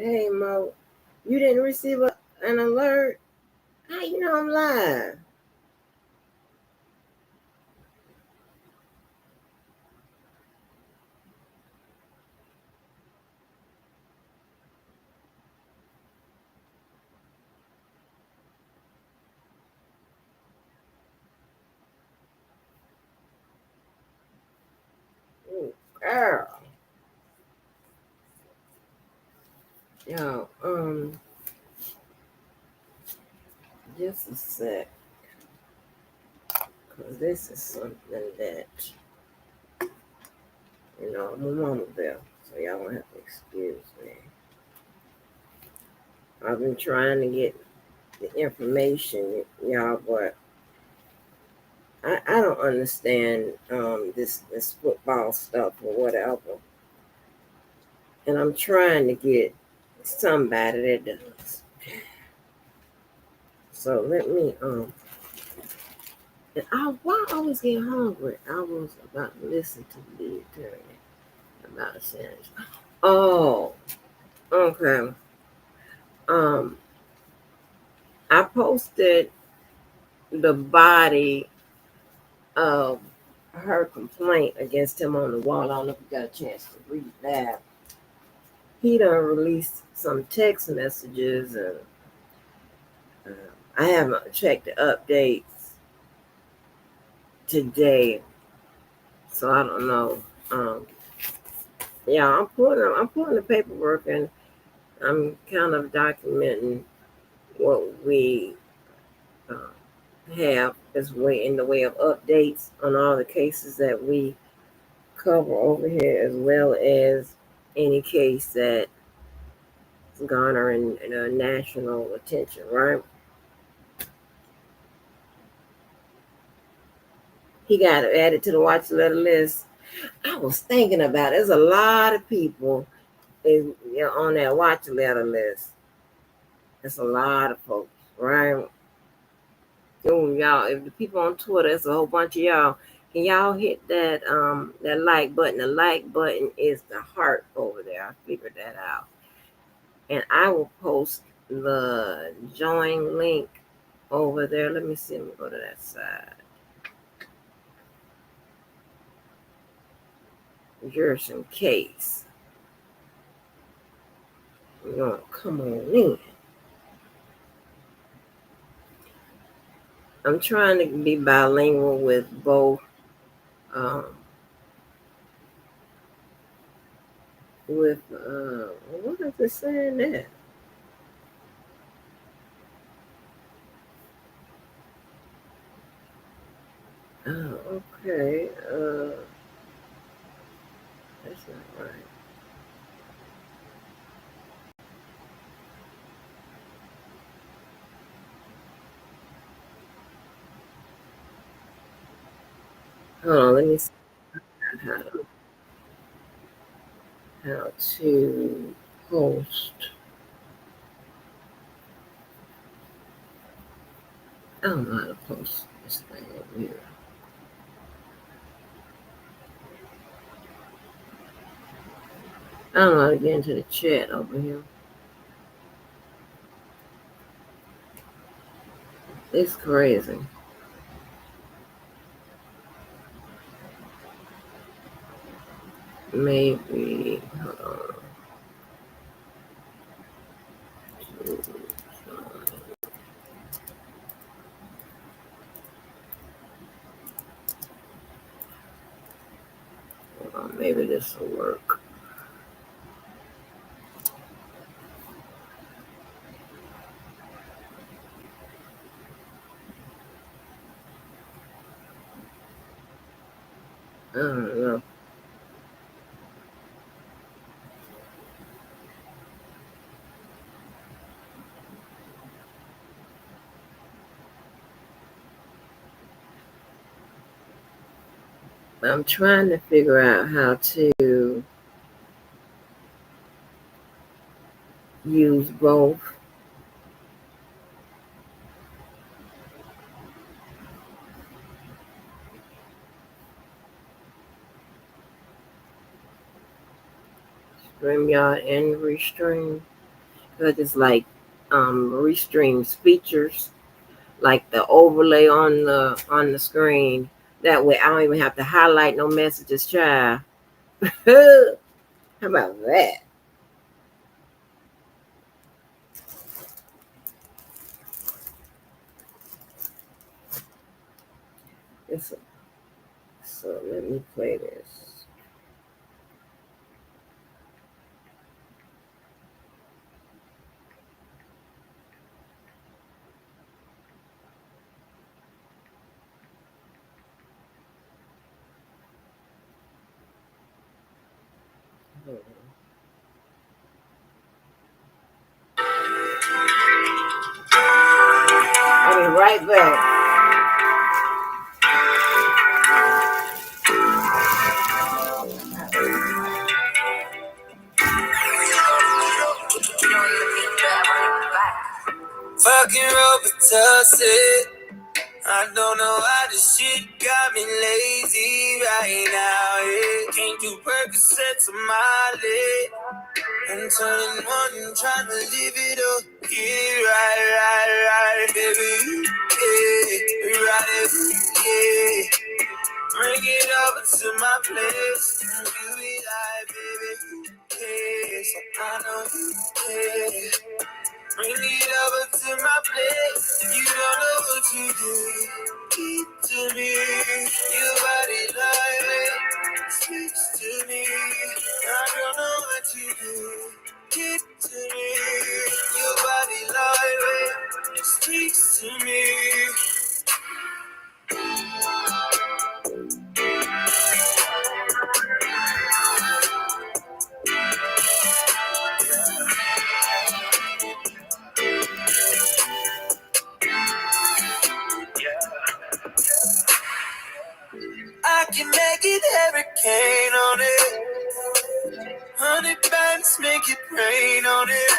Hey Mo, you didn't receive an alert? How you know I'm live? Ooh, girl. Yo, just a sec, cause this is something that I'm a mama bear, so y'all gonna have to excuse me. I've been trying to get the information, y'all, but I don't understand this football stuff or whatever, and I'm trying to get somebody that does. So let me And why I always get hungry? I was about to listen to the attorney about a sandwich. Oh, okay. Um, I posted the body of her complaint against him on the wall. I don't know if you got a chance to read that. He done released some text messages, and uh, I haven't checked the updates today, so I don't know. Um, yeah, I'm pulling the paperwork, and I'm kind of documenting what we uh, have as way in the way of updates on all the cases that we cover over here, as well as any case that garnering national attention. Right? He got added to the watch letter list. I was thinking about it. There's a lot of people on that watch letter list. There's a lot of folks, right? Oh, y'all, if the people on Twitter, it's a whole bunch of y'all. Can y'all hit that like button? The like button is the heart over there. I figured that out. And I will post the join link over there. Let me see. Let me go to that side. Just in case. You want to come on in. I'm trying to be bilingual with both um what is it saying there? Oh, okay. That's not right. Hold on, let me see how to post. I don't know how to post this thing over here. I don't know how to get into the chat over here. It's crazy. Maybe hold on. Hold on. Maybe this will work. I don't know. I'm trying to figure out how to use both. StreamYard and Restream. I just like restreams features, like the overlay on the screen. That way, I don't even have to highlight no messages, child. How about that? It's a, so let me play this. I'll be right back. Fucking Robitussin. I don't know why this shit got me lazy right now. Yeah. Can't do Percocets on my leg. I'm turning one, trying to live it up. Yeah, right, baby. Yeah, right, yeah. Bring it over to my place. You be like, baby, who cares? So I know you care. Bring it over to my place. You don't know what you do. Keep to me. Your body like speaks to me. I don't know what you do. Keep to me. Your body like speaks to me. I can make it hurricane on it. 100 bands make it rain on it.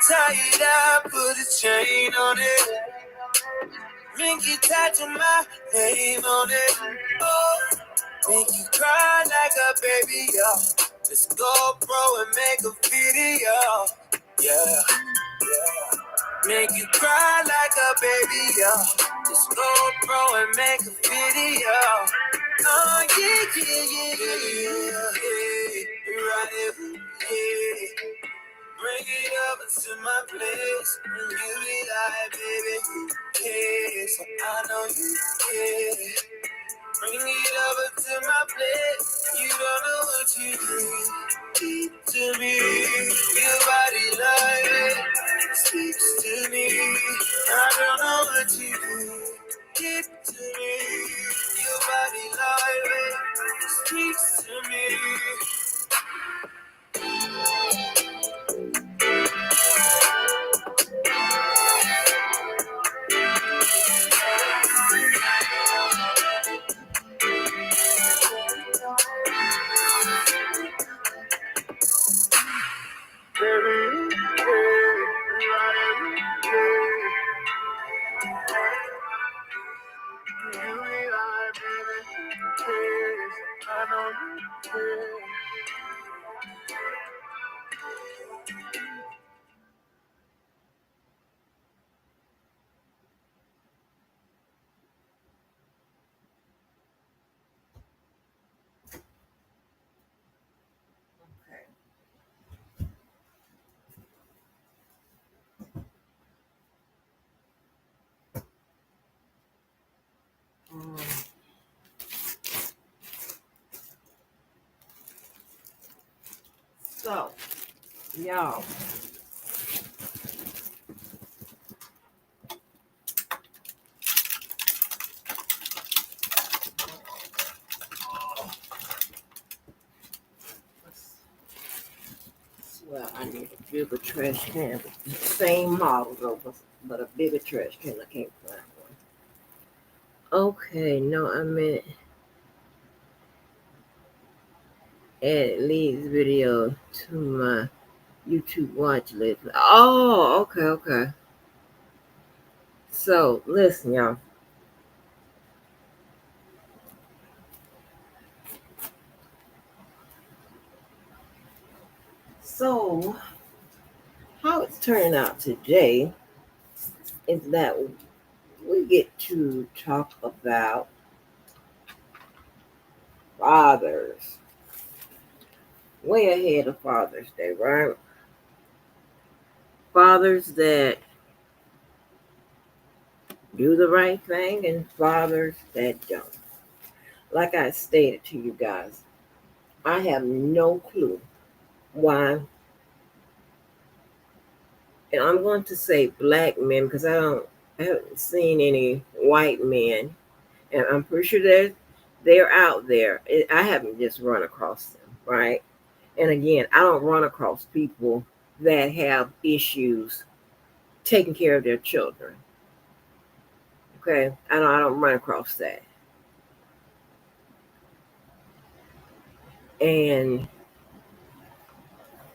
Tie it up, put a chain on it. Make it tattoo my name on it. Oh, make you cry like a baby, yo. Let's go, bro, and make a video. Yeah. Make you cry like a baby, yo. Just go, bro, and make a video. Oh, yeah. Right here, yeah. Bring it over to my place. And you be like, baby, who cares? So I know you care. Bring it over to my place. You don't know what you do. Keep to me. Your body like speaks to me. I don't know what you do. Keep to me. Your body like speaks to me. So, y'all, well, I need a bigger trash can. Same model though, but a bigger trash can. I can't find one. Okay, no, I meant add Lee's video to my YouTube watch list. Oh, okay. So, listen, y'all. So, turning out today is that we get to talk about fathers. Way ahead of Father's Day, right? Fathers that do the right thing and fathers that don't. Like I stated to you guys, I have no clue why, and I'm going to say black men because I haven't seen any white men, and I'm pretty sure they're out there. I haven't just run across them, right? And again, I don't run across people that have issues taking care of their children. Okay, I don't run across that. And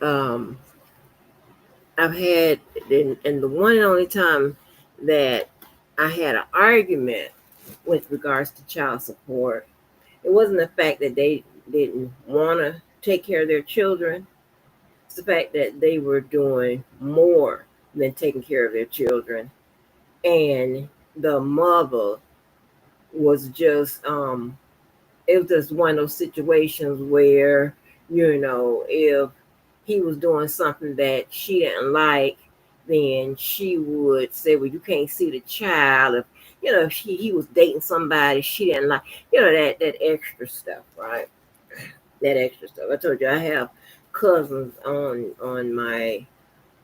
um, I've had, and the one and only time that I had an argument with regards to child support, it wasn't the fact that they didn't want to take care of their children. It's the fact that they were doing more than taking care of their children. And the mother was just, it was just one of those situations where, if he was doing something that she didn't like, then she would say, well, you can't see the child. If, if he was dating somebody she didn't like, that extra stuff, right? That extra stuff. I told you I have cousins on my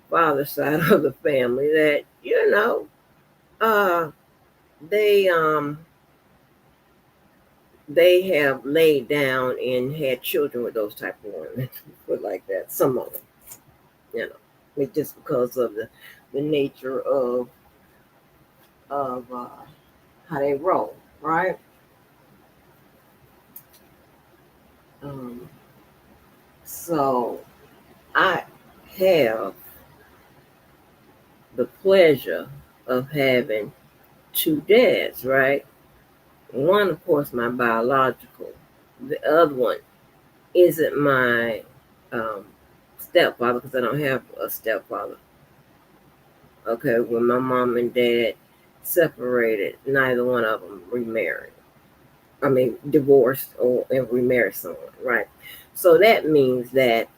father's side of the family that, uh, they, they have laid down and had children with those type of women, put like that. Some of them, you know, just because of the nature of how they roll, right? Um, so I have the pleasure of having two dads, right? One, of course, my biological. The other one isn't my um, stepfather because I don't have a stepfather. Okay, when my mom and dad separated, neither one of them remarried. I mean, divorced or and remarried someone, right? So that means that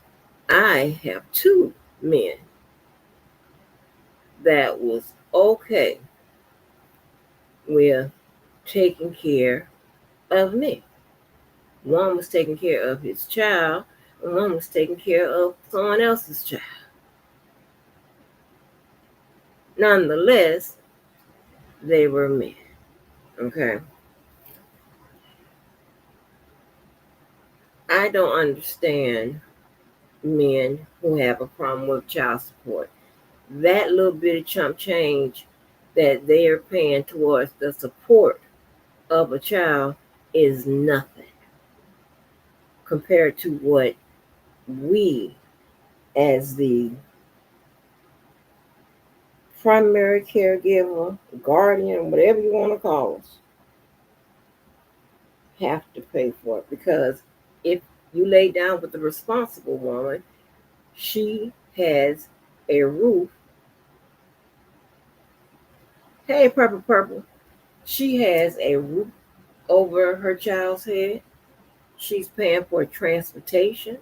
I have two men that was okay with taking care of me. One was taking care of his child, and one was taking care of someone else's child. Nonetheless, they were men. Okay. I don't understand men who have a problem with child support. That little bit of chump change that they are paying towards the support of a child is nothing compared to what we, as the primary caregiver, guardian, whatever you want to call us, have to pay for it. Because if you lay down with the responsible woman, she has a roof. Hey, purple, purple. She has a roof over her child's head. She's paying for transportation.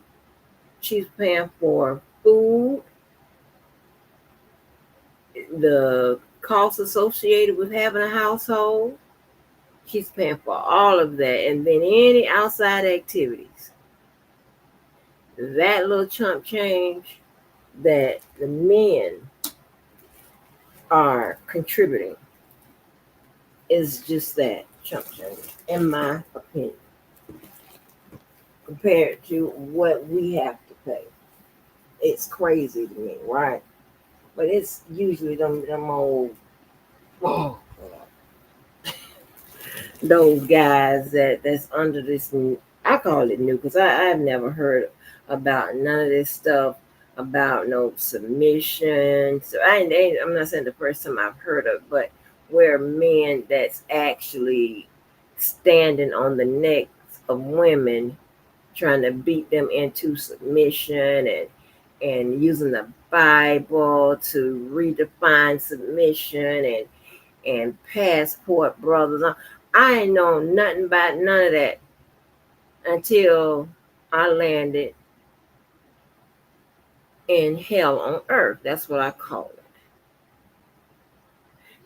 She's paying for food, the costs associated with having a household. She's paying for all of that. And then any outside activities. That little chump change that the men are contributing is just that chump change, in my opinion, compared to what we have to pay. It's crazy to me, right? But it's usually them old, oh, those guys that's under this new, I call it new because I've never heard about none of this stuff about no submission. So I'm not saying the first time I've heard of, but where men that's actually standing on the necks of women trying to beat them into submission and and using the Bible to redefine submission and passport brothers. I ain't know nothing about none of that until I landed in hell on earth. That's what I call it.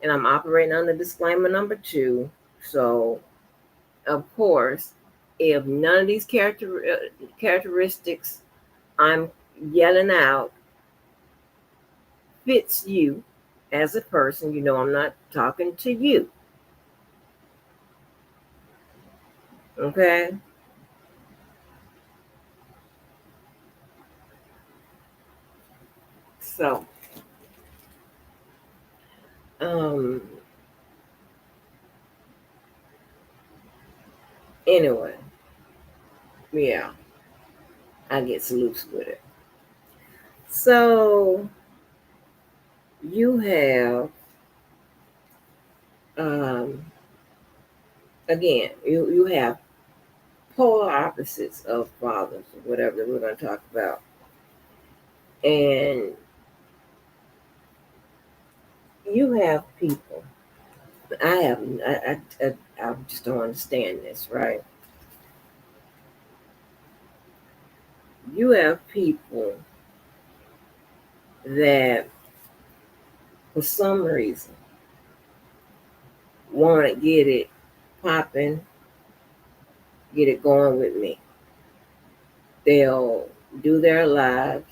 And I'm operating under disclaimer number 2. So, of course, if none of these characteristics I'm yelling out fits you as a person, you know I'm not talking to you. Okay? So, um, anyway, yeah, I get loose with it. So, you have, um, again, you have polar opposites of fathers, whatever we're going to talk about. And you have people. I just don't understand this, right? You have people that, for some reason, want to get it popping, get it going with me. They'll do their lives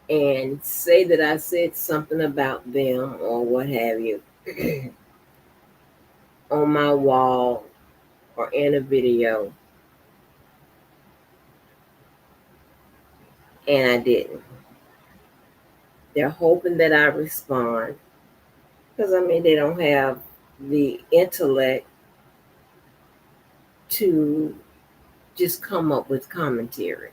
and say that I said something about them or what have you on my wall or in a video, and I didn't. They're hoping that I respond because, I mean, they don't have the intellect to just come up with commentary.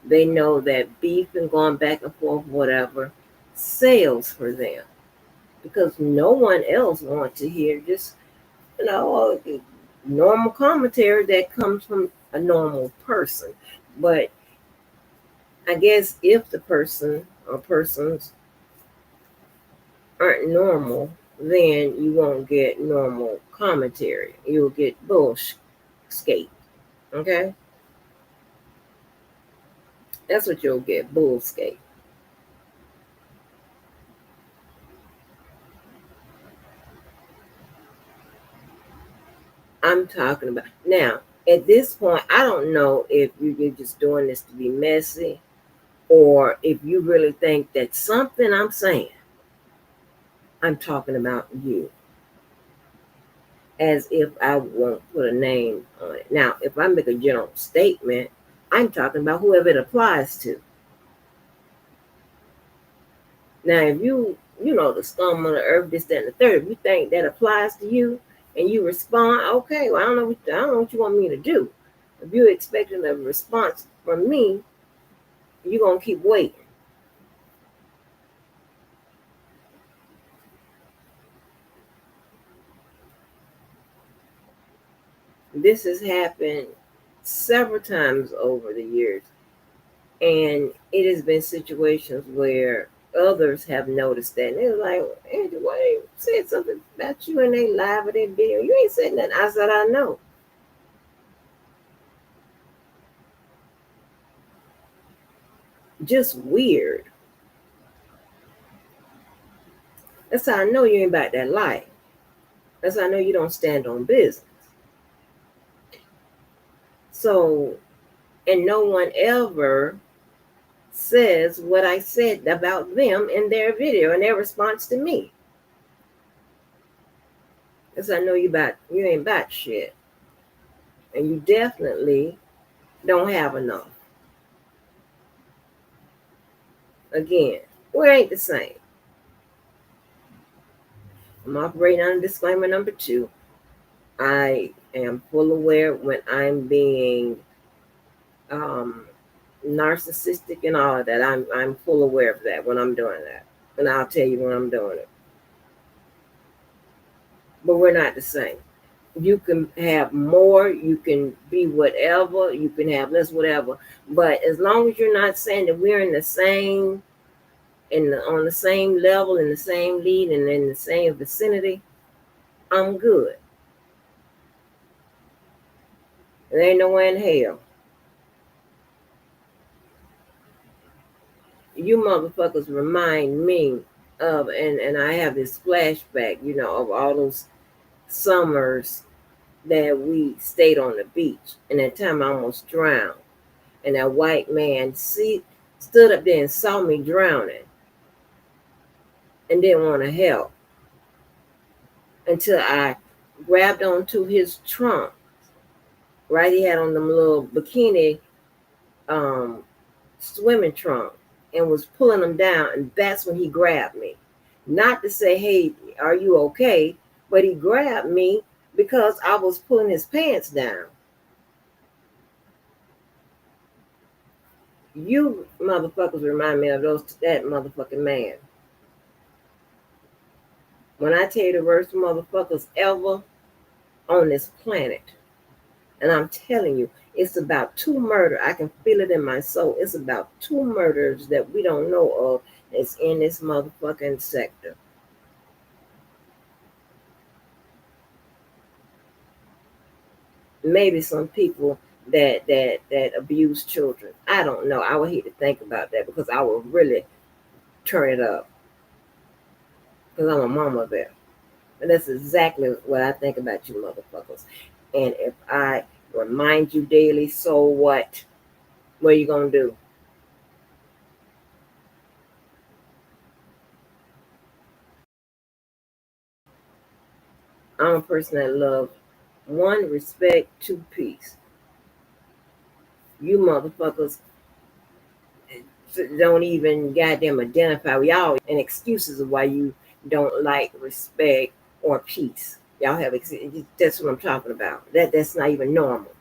They know that beef and going back and forth, whatever, sells for them because no one else wants to hear just, normal commentary that comes from a normal person. But I guess if the person or persons aren't normal, then you won't get normal commentary. You'll get bullshit. Okay? That's what you'll get, bullskate. I'm talking about. Now, at this point, I don't know if you're just doing this to be messy or if you really think that something I'm saying, I'm talking about you, as if I won't put a name on it. Now, if I make a general statement, I'm talking about whoever it applies to. Now, if the scum on the earth, this, that, and the third, if you think that applies to you and you respond, okay, well, I don't know what you want me to do. If you're expecting a response from me, you're going to keep waiting. This has happened several times over the years. And it has been situations where others have noticed that. And they're like, Andrew, why they said something about you and they live or they video? You ain't said nothing. I said, I know. Just weird. That's how I know you ain't about that life. That's how I know you don't stand on business. So, and no one ever says what I said about them in their video and their response to me. That's how I know you ain't about shit. And you definitely don't have enough. Again, we ain't the same. I'm operating on disclaimer number 2. I am full aware when I'm being narcissistic and all of that. I'm full aware of that when I'm doing that. And I'll tell you when I'm doing it. But we're not the same. You can have more, you can be whatever, you can have less, whatever. But as long as you're not saying that we're in the same, on the same level, in the same lead, and in the same vicinity, I'm good. There ain't nowhere in hell. You motherfuckers remind me of, and I have this flashback, of all those summers that we stayed on the beach, and that time I almost drowned. And that white man stood up there and saw me drowning and didn't want to help until I grabbed onto his trunk. Right, he had on them little bikini um, swimming trunk and was pulling them down, and that's when he grabbed me. Not to say, "Hey, are you okay?" But he grabbed me because I was pulling his pants down. You motherfuckers remind me of that motherfucking man. When I tell you the worst motherfuckers ever on this planet, and I'm telling you, it's about two murders. I can feel it in my soul. It's about two murders that we don't know of that's in this motherfucking sector. Maybe some people that abuse children. I don't know. I would hate to think about that because I would really turn it up because I'm a mama bear. And that's exactly what I think about you motherfuckers. And if I remind you daily, so what? What are you gonna do? I'm a person that loves one, respect, two, peace. You motherfuckers don't even goddamn identify. Y'all and excuses of why you don't like respect or peace. Y'all have that's what I'm talking about. That's not even normal.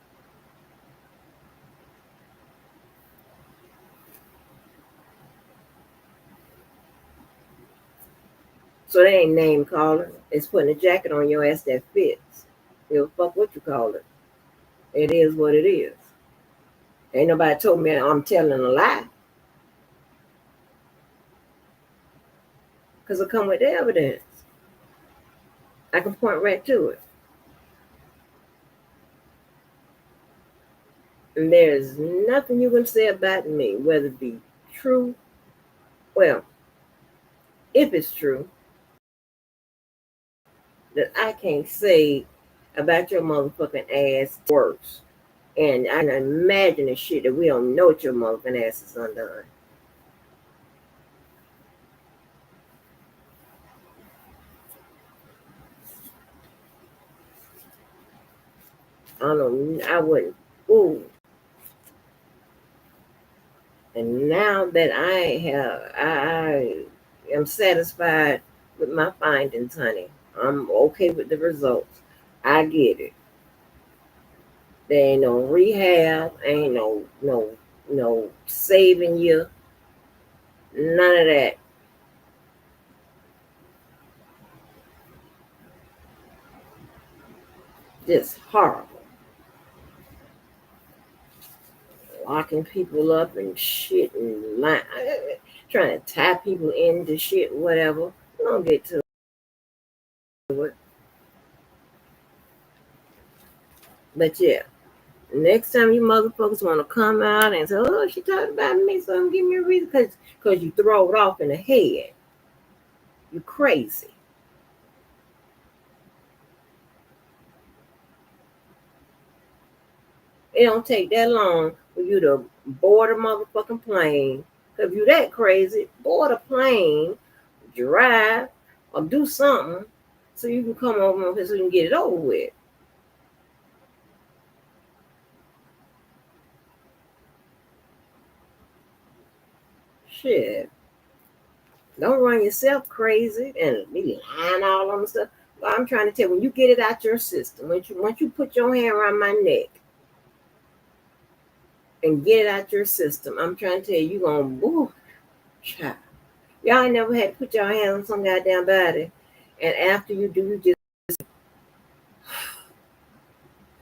So they ain't name calling. It's putting a jacket on your ass that fits. Give a fuck what you call it. It is what it is. Ain't nobody told me I'm telling a lie because I come with the evidence. I can point right to it. And there's nothing you can say about me, whether it be true. Well, if it's true, that I can't say about your motherfucking ass worse. And I can imagine the shit that we don't know what your motherfucking ass is undone. I don't know. I wouldn't. Ooh. And now that I am satisfied with my findings, honey. I'm okay with the results. I get it. There ain't no rehab, ain't no saving you, none of that. Just horrible. Locking people up and shit and trying to tie people into shit, whatever. We don't get to it. But yeah, next time you motherfuckers want to come out and say, "Oh, she talking about me," so give me a reason, because you throw it off in the head. You crazy. It don't take that long for you to board a motherfucking plane. If you that crazy, board a plane, drive, or do something so you can come over here so you can get it over with. Shit. Don't run yourself crazy and be lying all on the stuff. Well, I'm trying to tell you, when you get it out your system, once you put your hand around my neck and get it out your system, I'm trying to tell you, you're gonna woo, child. Y'all ain't never had to put your hand on some goddamn body. And after you do, you just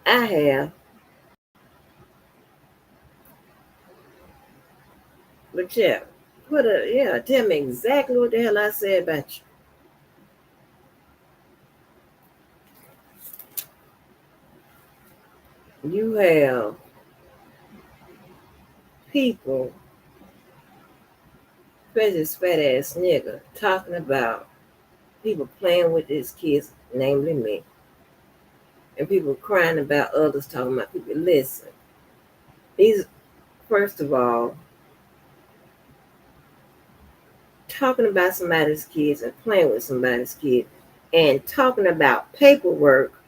I have, but yeah, tell me exactly what the hell I said about you. You have people, especially this fat ass nigga, talking about people playing with his kids, namely me, and people crying about others talking about people. Listen, these, first of all, talking about somebody's kids and playing with somebody's kid and talking about paperwork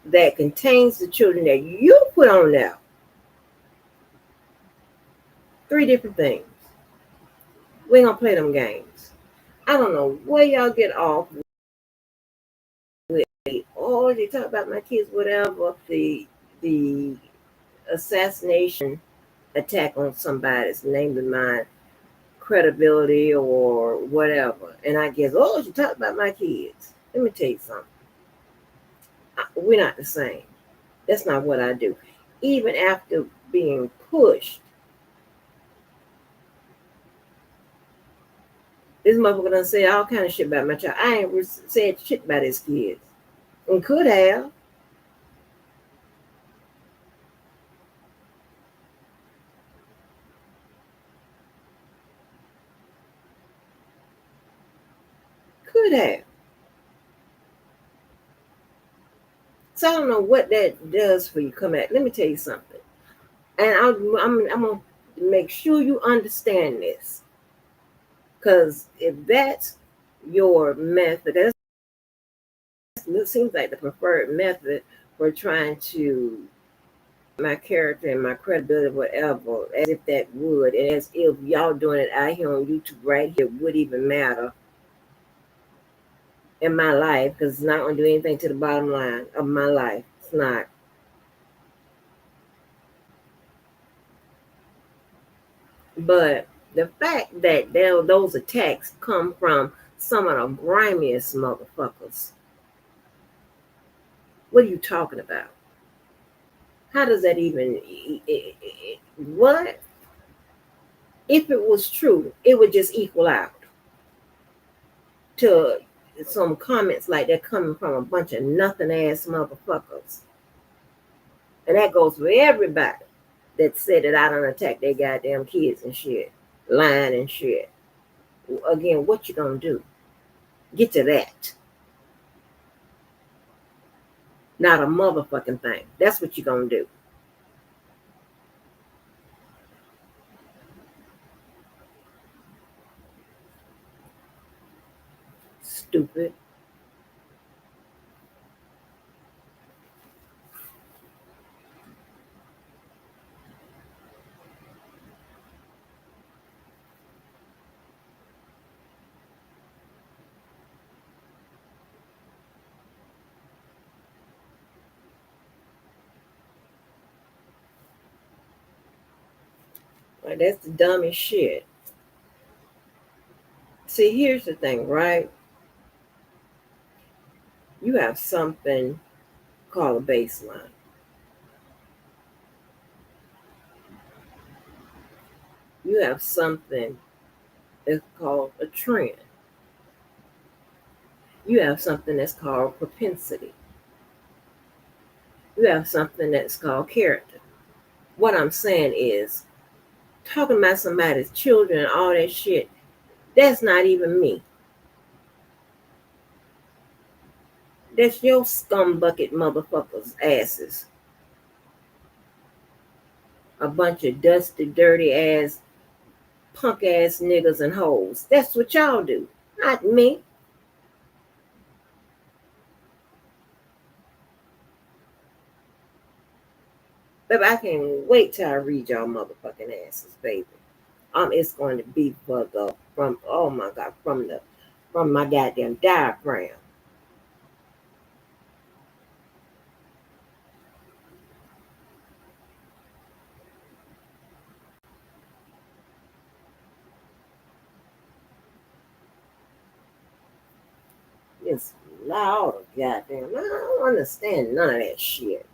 that contains the children that you put on there. Three different things. We ain't gonna play them games. I don't know where y'all get off with. Oh, they talk about my kids, whatever. The assassination attack on somebody's name in mine, credibility or whatever. And I guess, oh, she talked about my kids. Let me tell you something. We're not the same. That's not what I do. Even after being pushed, this motherfucker done said all kind of shit about my child. I ain't said shit about his kids. And could have. Could have. So I don't know what that does for you. Come at. Let me tell you something. And I'm going to make sure you understand this. Because if that's your method, it seems like the preferred method for trying to my character and my credibility, whatever, as if that would, and as if y'all doing it out here on YouTube right here would even matter in my life, because it's not going to do anything to the bottom line of my life. It's not. But the fact that those attacks come from some of the grimiest motherfuckers, what are you talking about? How does that even, what? If it was true, it would just equal out to some comments like that coming from a bunch of nothing ass motherfuckers. And that goes for everybody that said that I don't attack their goddamn kids and shit, lying and shit. Again, what you gonna do? Get to that. Not a motherfucking thing. That's what you gonna do. Stupid. Like, that's the dumbest shit. See, here's the thing, right? You have something called a baseline. You have something that's called a trend. You have something that's called propensity. You have something that's called character. What I'm saying is, talking about somebody's children and all that shit, that's not even me. That's your scumbucket motherfuckers' asses. A bunch of dusty, dirty ass, punk ass niggas and hoes. That's what y'all do, not me. But I can't wait till I read y'all motherfucking asses, baby. It's going to be for the from oh my god from my goddamn diaphragm. It's loud, goddamn. I don't understand none of that shit.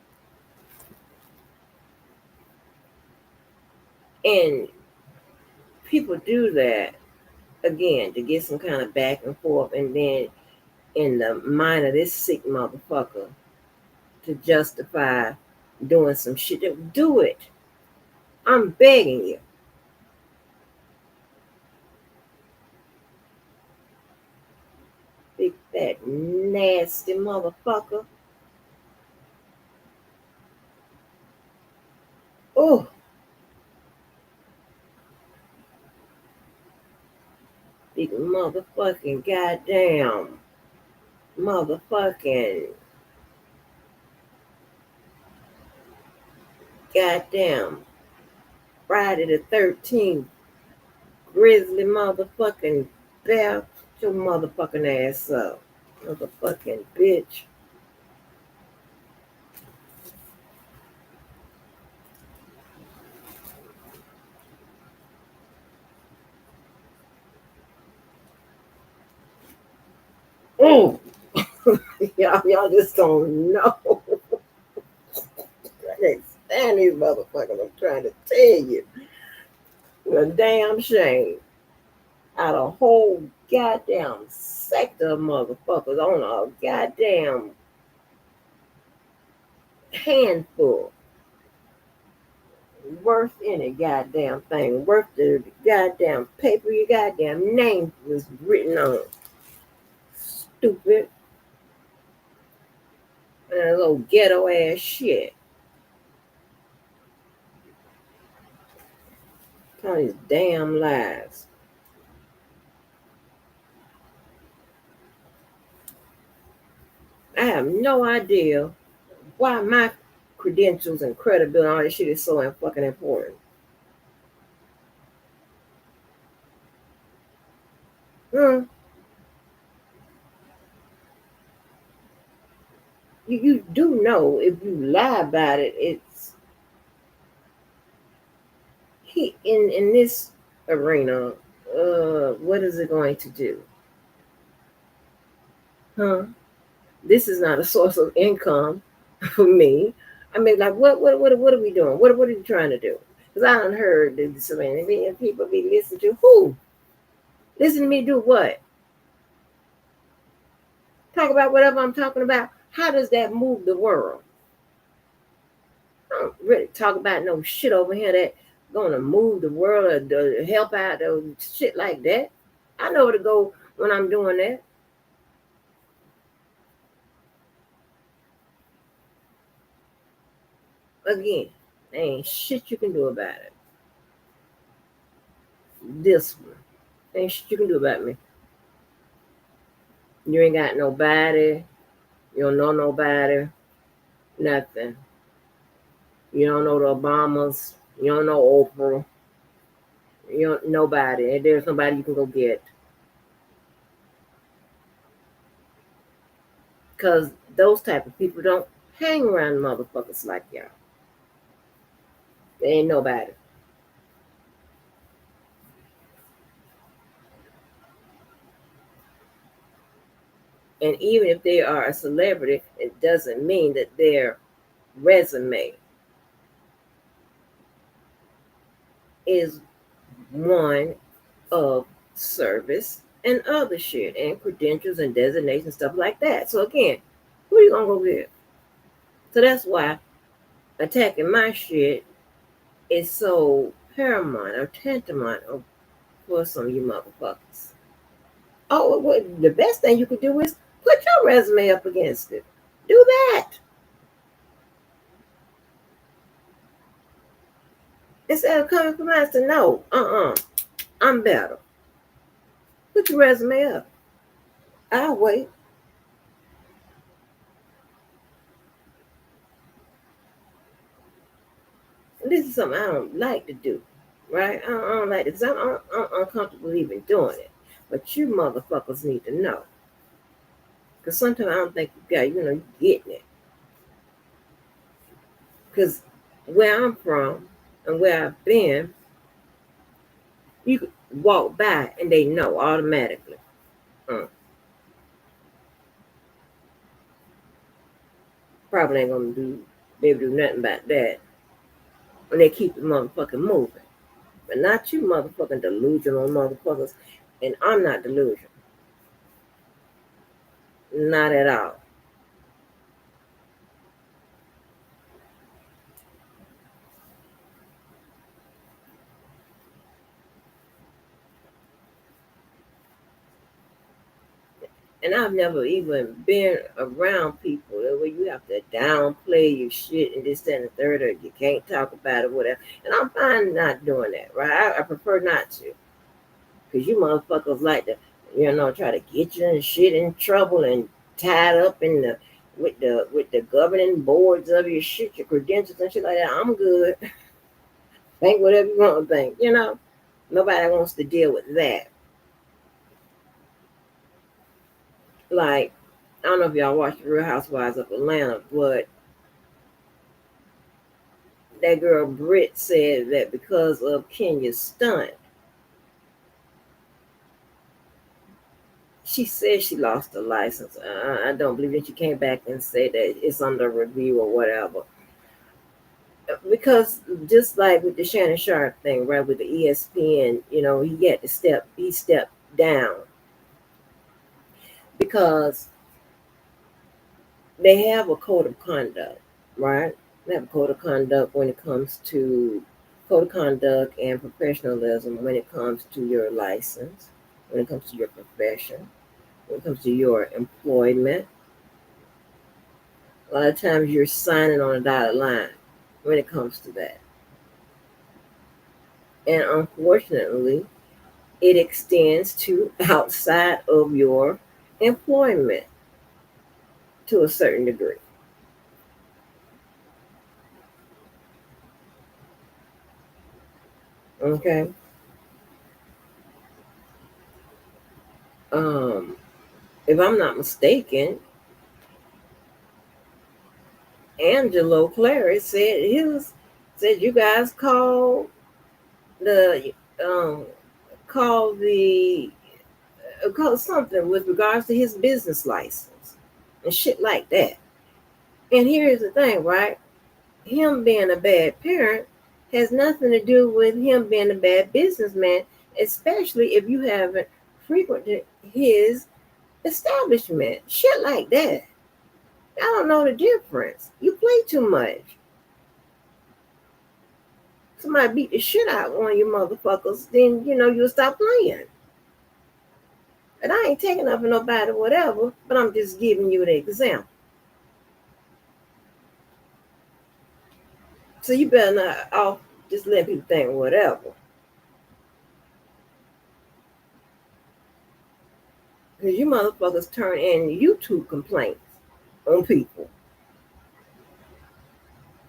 And people do that again to get some kind of back and forth, and then in the mind of this sick motherfucker to justify doing some shit. Do it. I'm begging you. Big fat nasty motherfucker. Oh, big motherfucking goddamn motherfucking goddamn Friday the 13th grizzly motherfucking bear. Shut your motherfucking ass up. Motherfucking bitch. Oh, y'all just don't know. I can't stand these motherfuckers. I'm trying to tell you. A damn shame. Out of a whole goddamn sector of motherfuckers on a goddamn handful worth any goddamn thing, worth the goddamn paper your goddamn name was written on. Stupid. And a little ghetto ass shit. All these damn lies. I have no idea why my credentials and credibility and all this shit is so fucking important. Hmm. You do know if you lie about it, it's in this arena. What is it going to do? Huh? This is not a source of income for me. I mean, like, what are we doing? What are you trying to do? Because I done heard that so many people be listening to who? Listen to me do what? Talk about whatever I'm talking about. How does that move the world? I don't really talk about no shit over here that gonna move the world or help out or shit like that. I know where to go when I'm doing that. Again, there ain't shit you can do about it. This one. There ain't shit you can do about me. You ain't got nobody. You don't know nobody. Nothing. You don't know the Obamas. You don't know Oprah. You don't nobody. And there's nobody you can go get. Because those type of people don't hang around motherfuckers like y'all. There ain't nobody. And even if they are a celebrity, it doesn't mean that their resume is one of service and other shit and credentials and designations, stuff like that. So again, who are you gonna go get? So that's why attacking my shit is so paramount or tantamount for some of you motherfuckers. Oh, well, the best thing you could do is put your resume up against it. Do that. Instead of coming from us to no, I'm better. Put your resume up. I'll wait. This is something I don't like to do, right? I don't like it because I'm uncomfortable even doing it. But you motherfuckers need to know. Because sometimes I don't think you getting it. Because where I'm from and where I've been, you could walk by and they know automatically. Probably ain't gonna be able to do nothing about that when they keep the motherfucking moving. But not you motherfucking delusional motherfuckers. And I'm not delusional. Not at all. And I've never even been around people where you have to downplay your shit and this, that, and the third, or you can't talk about it, whatever. And I'm fine not doing that, right? I prefer not to. Because you motherfuckers like to, try to get you and shit in trouble and tied up in the with the governing boards of your shit, your credentials and shit like that. I'm good. Think whatever you want to think. Nobody wants to deal with that. Like, I don't know if y'all watch the Real Housewives of Atlanta, but that girl Britt said that because of Kenya's stunt, she said she lost her license. I don't believe that. She came back and said that it's under review or whatever. Because just like with the Shannon Sharp thing, right, with the ESPN, he stepped down because they have a code of conduct, right? They have a code of conduct when it comes to code of conduct and professionalism when it comes to your license, when it comes to your profession, when it comes to your employment. A lot of times you're signing on a dotted line when it comes to that. And unfortunately, it extends to outside of your employment to a certain degree. Okay. Um, if I'm not mistaken, Angelo Clary said you guys the um call the call something with regards to his business license and shit like that. And here's the thing, right? Him being a bad parent has nothing to do with him being a bad businessman, especially if you haven't frequented his establishment. Shit like that. I don't know the difference. You play too much. Somebody beat the shit out of one of you motherfuckers, then you'll stop playing. And I ain't taking up for nobody, whatever, but I'm just giving you an example. So you better not off just let people think whatever. Because you motherfuckers turn in YouTube complaints on people.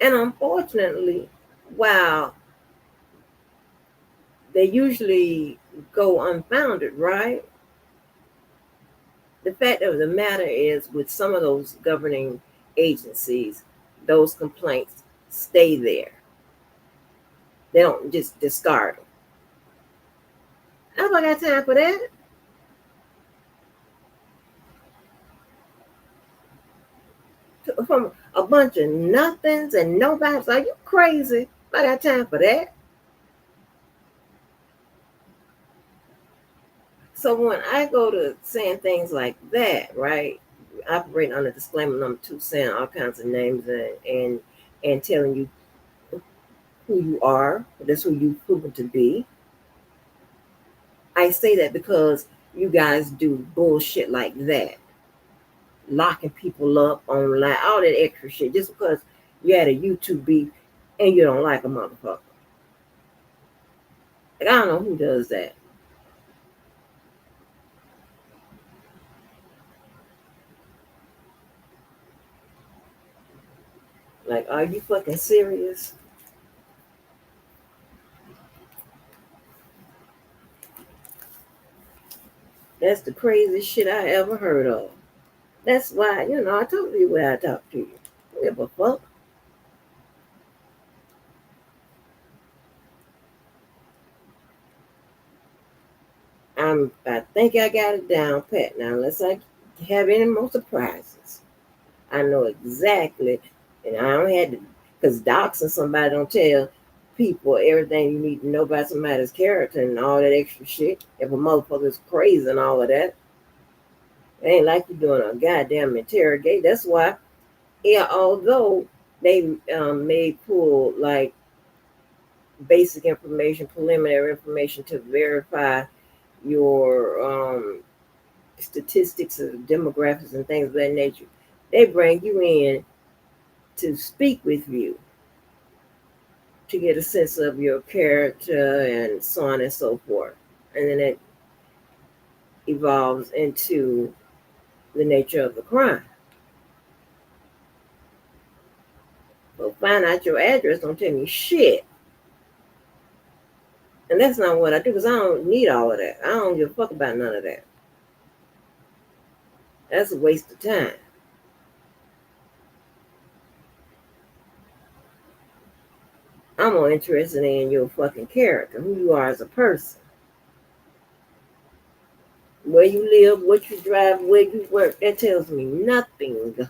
And unfortunately, while they usually go unfounded, right? The fact of the matter is, with some of those governing agencies, those complaints stay there. They don't just discard them. I don't got time for that. From a bunch of nothings and nobodies. Are you crazy? I got time for that. So when I go to saying things like that, right, operating under disclaimer number 2, saying all kinds of names and telling you who you are, that's who you've proven to be. I say that because you guys do bullshit like that, locking people up online, all that extra shit, just because you had a YouTube beef and you don't like a motherfucker. Like, I don't know who does that. Like, are you fucking serious? That's the craziest shit I ever heard of. That's why, I told you where I talk to you. I don't give a fuck. I think I got it down pat now, unless I have any more surprises. I know exactly, and I don't have to, because doxing somebody don't tell people everything you need to know about somebody's character and all that extra shit. If a motherfucker's crazy and all of that, it ain't like you doing a goddamn interrogate. That's why, yeah, although they may pull like basic information, preliminary information to verify your statistics of demographics and things of that nature, they bring you in to speak with you to get a sense of your character and so on and so forth. And then it evolves into the nature of the crime. So find out your address don't tell me shit. And that's not what I do because I don't need all of that. I don't give a fuck about none of that. That's a waste of time. I'm more interested in your fucking character, who you are as a person, where you live, what you drive, where you work. That tells me nothing.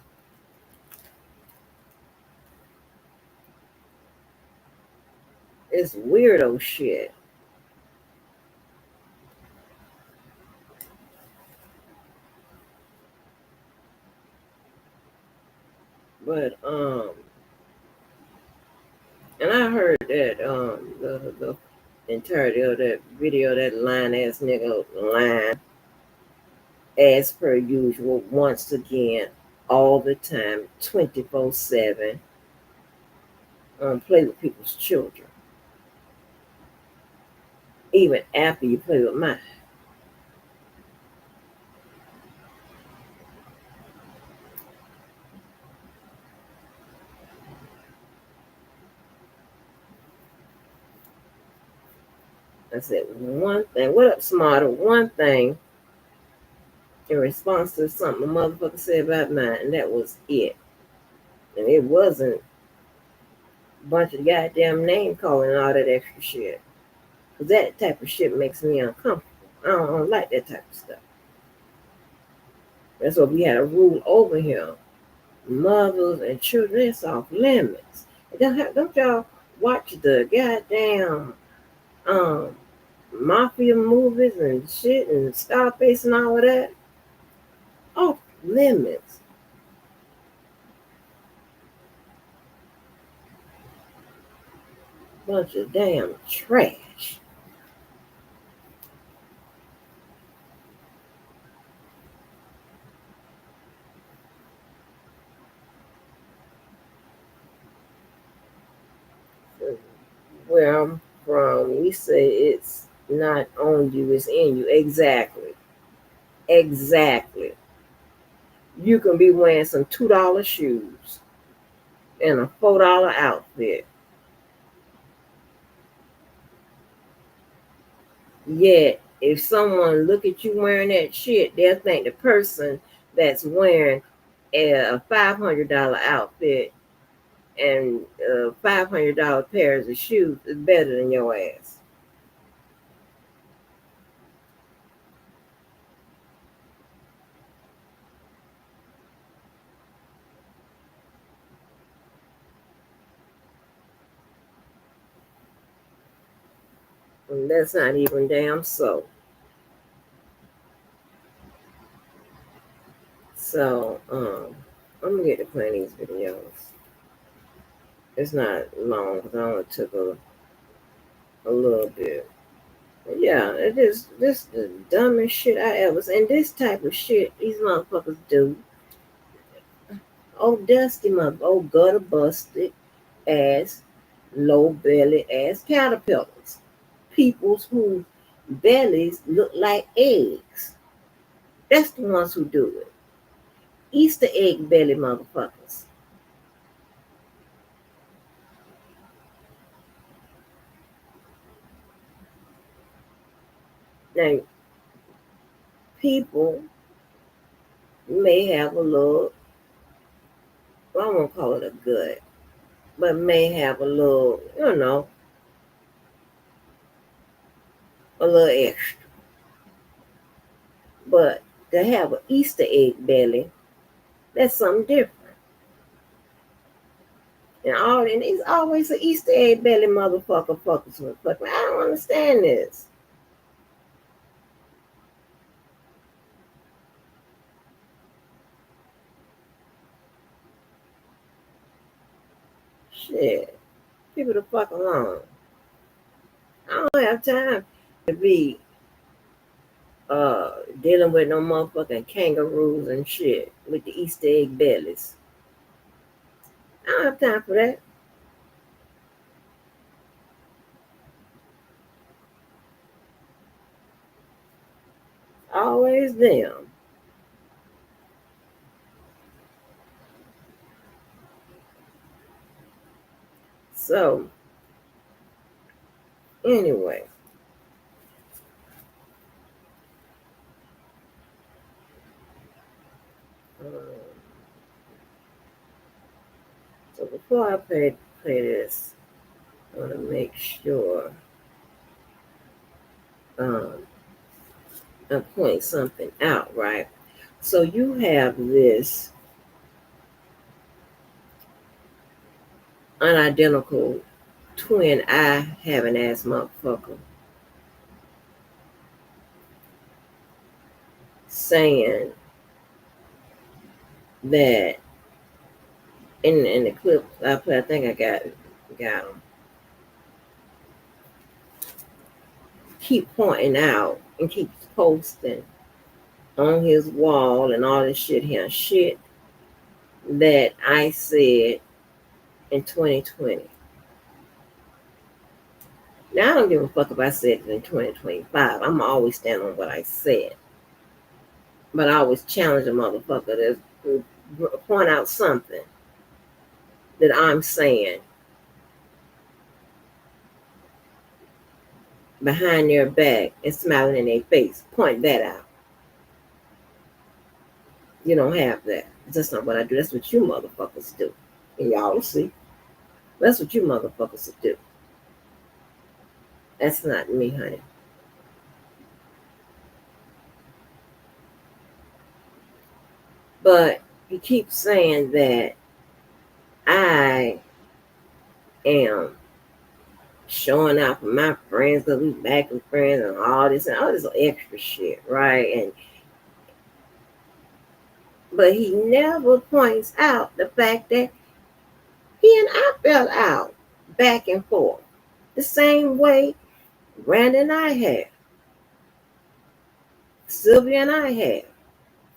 It's weirdo shit. But and I heard that the entirety of that video, that line ass nigga line as per usual, once again, all the time, 24/7, play with people's children, even after you play with mine. I said one thing. What up, smarter? One thing in response to something a motherfucker said about mine, and that was it. And it wasn't a bunch of goddamn name calling and all that extra shit. Because that type of shit makes me uncomfortable. I don't like that type of stuff. That's why we had a rule over here. Mothers and children, it's off limits. Don't y'all watch the goddamn um, mafia movies and shit and Scarface and all of that? Off limits. Bunch of damn trash. Where I'm from, we say it's not on you, it's in you. Exactly. Exactly. You can be wearing some $2 shoes and a $4 outfit. Yet, if someone look at you wearing that shit, they'll think the person that's wearing a $500 outfit and $500 pairs of shoes is better than your ass. And that's not even damn so. So, I'm gonna get to playing these videos. It's not long because I only took a little bit. But yeah, it is this the dumbest shit I ever seen. And this type of shit these motherfuckers do. Old dusty mother, old gutter busted ass, low belly ass caterpillars. Peoples whose bellies look like eggs. That's the ones who do it. Easter egg belly motherfuckers. Now, people may have a little, well, I won't call it a gut, but may have a little, a little extra. But to have an Easter egg belly, that's something different. And he's always an Easter egg belly motherfucker fuckers with fuck. I don't understand this. Shit. People the fuck alone. I don't have time to be dealing with no motherfucking kangaroos and shit with the Easter egg bellies. I don't have time for that. Always them. So anyway, um, so before I play this, I want to make sure um, I point something out, right? So you have this unidentical twin eye having ass motherfucker saying that in the clip I play, I think I got him. Keep pointing out and keep posting on his wall and all this shit here, shit that I said in 2020. Now I don't give a fuck if I said it in 2025. I'm always stand on what I said, but I always challenge a motherfucker to point out something that I'm saying behind their back and smiling in their face. Point that out. You don't have that. That's not what I do. That's what you motherfuckers do. And y'all will see. That's what you motherfuckers do. That's not me, honey. But he keeps saying that I am showing out for my friends because we back with friends and all this extra shit, right? And but he never points out the fact that he and I fell out back and forth the same way Randy and I had, Sylvia and I had.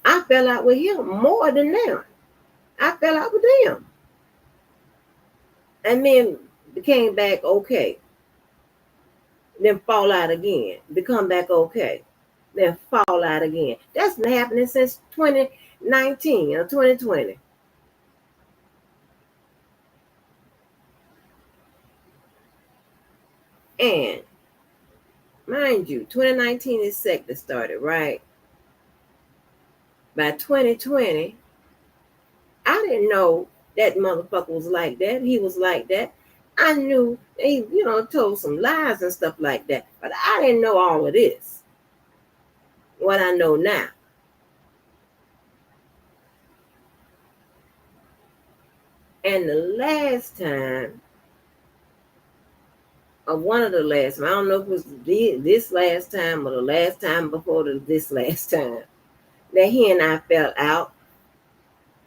I fell out with him more than them. I fell out with them, and then became back okay. Then fall out again, become back okay, then fall out again. That's been happening since 2019 or 2020. And mind you, 2019 is sector started, right? By 2020, I didn't know that motherfucker was like that. He was like that. I knew he, told some lies and stuff like that. But I didn't know all of this. What I know now. And the last time, or one of the last time, I don't know if it was this last time or the last time before this last time, that he and I fell out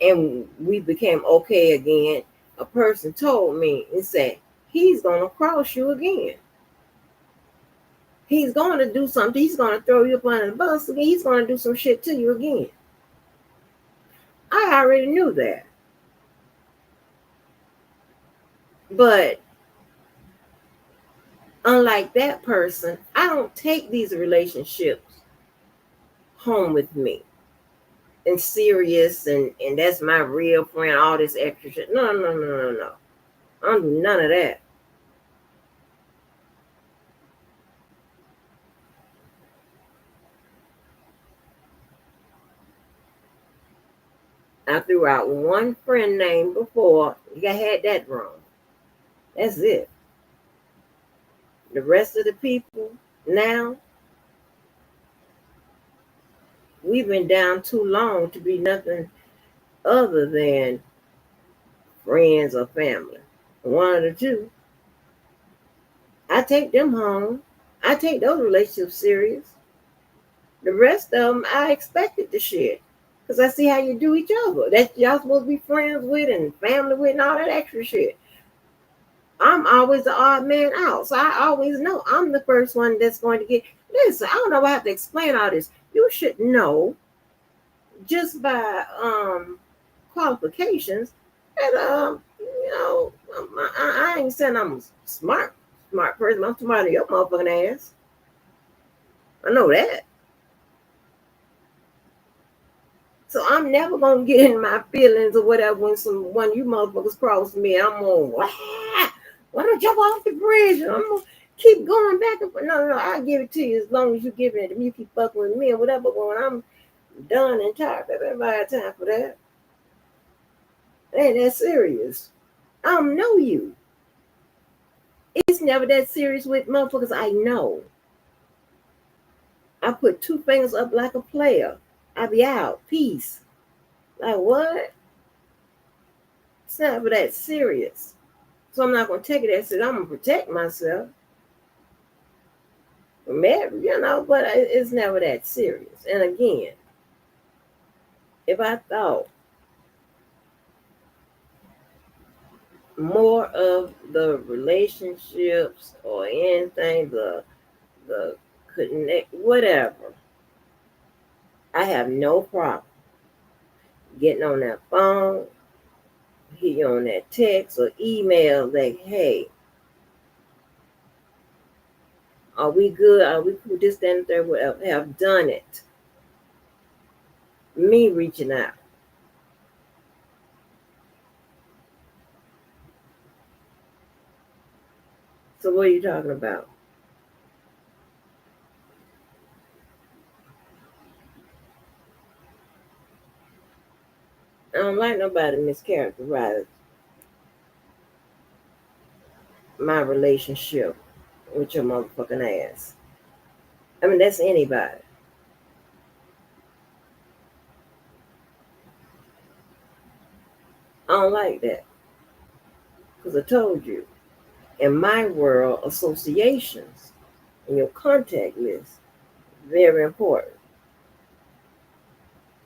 and we became okay again. A person told me and said, he's going to cross you again. He's going to do something. He's going to throw you up under the bus again. He's going to do some shit to you again. I already knew that. But unlike that person, I don't take these relationships home with me and serious and that's my real friend, all this extra shit. No, no, no, no, no. I don't do none of that. I threw out one friend name before. You had that wrong. That's it. The rest of the people now, we've been down too long to be nothing other than friends or family. one of the two. I take them home. I take those relationships serious. The rest of them, I expected the shit. Because I see how you do each other. That y'all supposed to be friends with and family with and all that extra shit. I'm always the odd man out. So I always know I'm the first one that's going to get. Listen, I don't know if I have to explain all this. You should know just by qualifications that I ain't saying I'm a smart person. I'm smarter than your motherfucking ass. I know that. So I'm never gonna get in my feelings or whatever when one of you motherfuckers cross me. I'm gonna why don't jump off the bridge? And I'm gonna keep going back and forth. No, I'll give it to you as long as you give it to me. You keep fucking with me or whatever. But when I'm done and tired, baby, everybody have time for that. It ain't that serious. I don't know you. It's never that serious with motherfuckers I know. I put two fingers up like a player. I be out. Peace. Like what? It's never that serious. So I'm not gonna take it as it. I'm gonna protect myself. Maybe, but it's never that serious. And again, if I thought more of the relationships or anything, the connect whatever, I have no problem getting on that phone, hit you on that text or email like, hey, are we good? Are we cool? This, that, and third, whatever. Have done it. Me reaching out. So what are you talking about? I don't like nobody mischaracterize my relationship with your motherfucking ass. I mean, that's anybody. I don't like that. Because I told you, in my world, associations and your contact list, very important.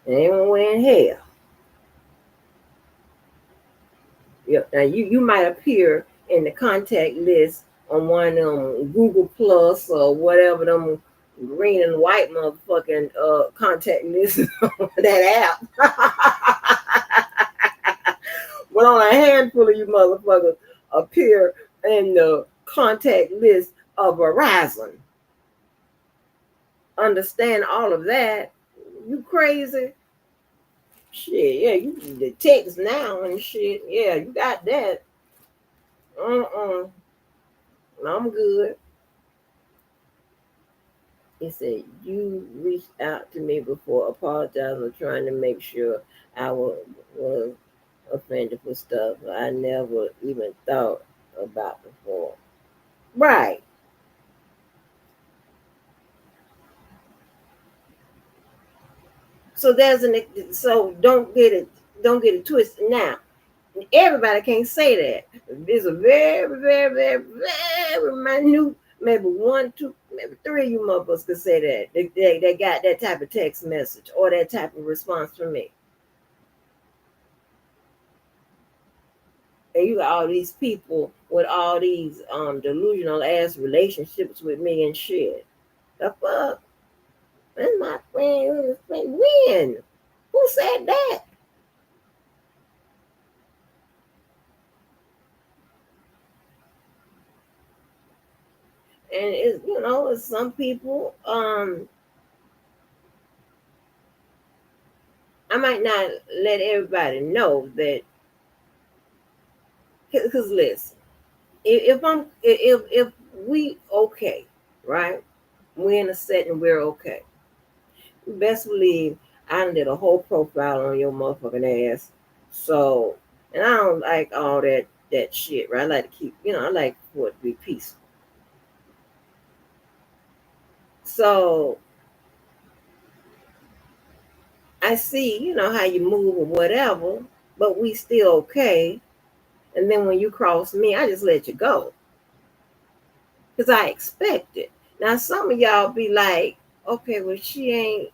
And anywhere in hell. Now you might appear in the contact list on one of them Google Plus or whatever them green and white motherfucking contact lists that app. But on a handful of you motherfuckers appear in the contact list of Verizon. Understand all of that? You crazy? Shit, yeah, you the text now and shit. Yeah, you got that. I'm good. He said, you reached out to me before apologizing or trying to make sure I was offended for stuff I never even thought about before. Right. So don't get it twisted. Now, everybody can't say that. There's a very, very, very, very minute, maybe one, two, maybe three of you motherfuckers could say that. They got that type of text message or that type of response from me. And you got all these people with all these delusional ass relationships with me and shit. The fuck? That's my friend. When? Who said that? And it's some people, I might not let everybody know that, because listen, if we okay, right? We're in a setting, we're okay. Best believe I did a whole profile on your motherfucking ass. So, and I don't like all that shit, right? I like to keep, I like for it to be peaceful. So I see, how you move or whatever, but we still okay. And then when you cross me, I just let you go because I expect it. Now, some of y'all be like, okay, well, she ain't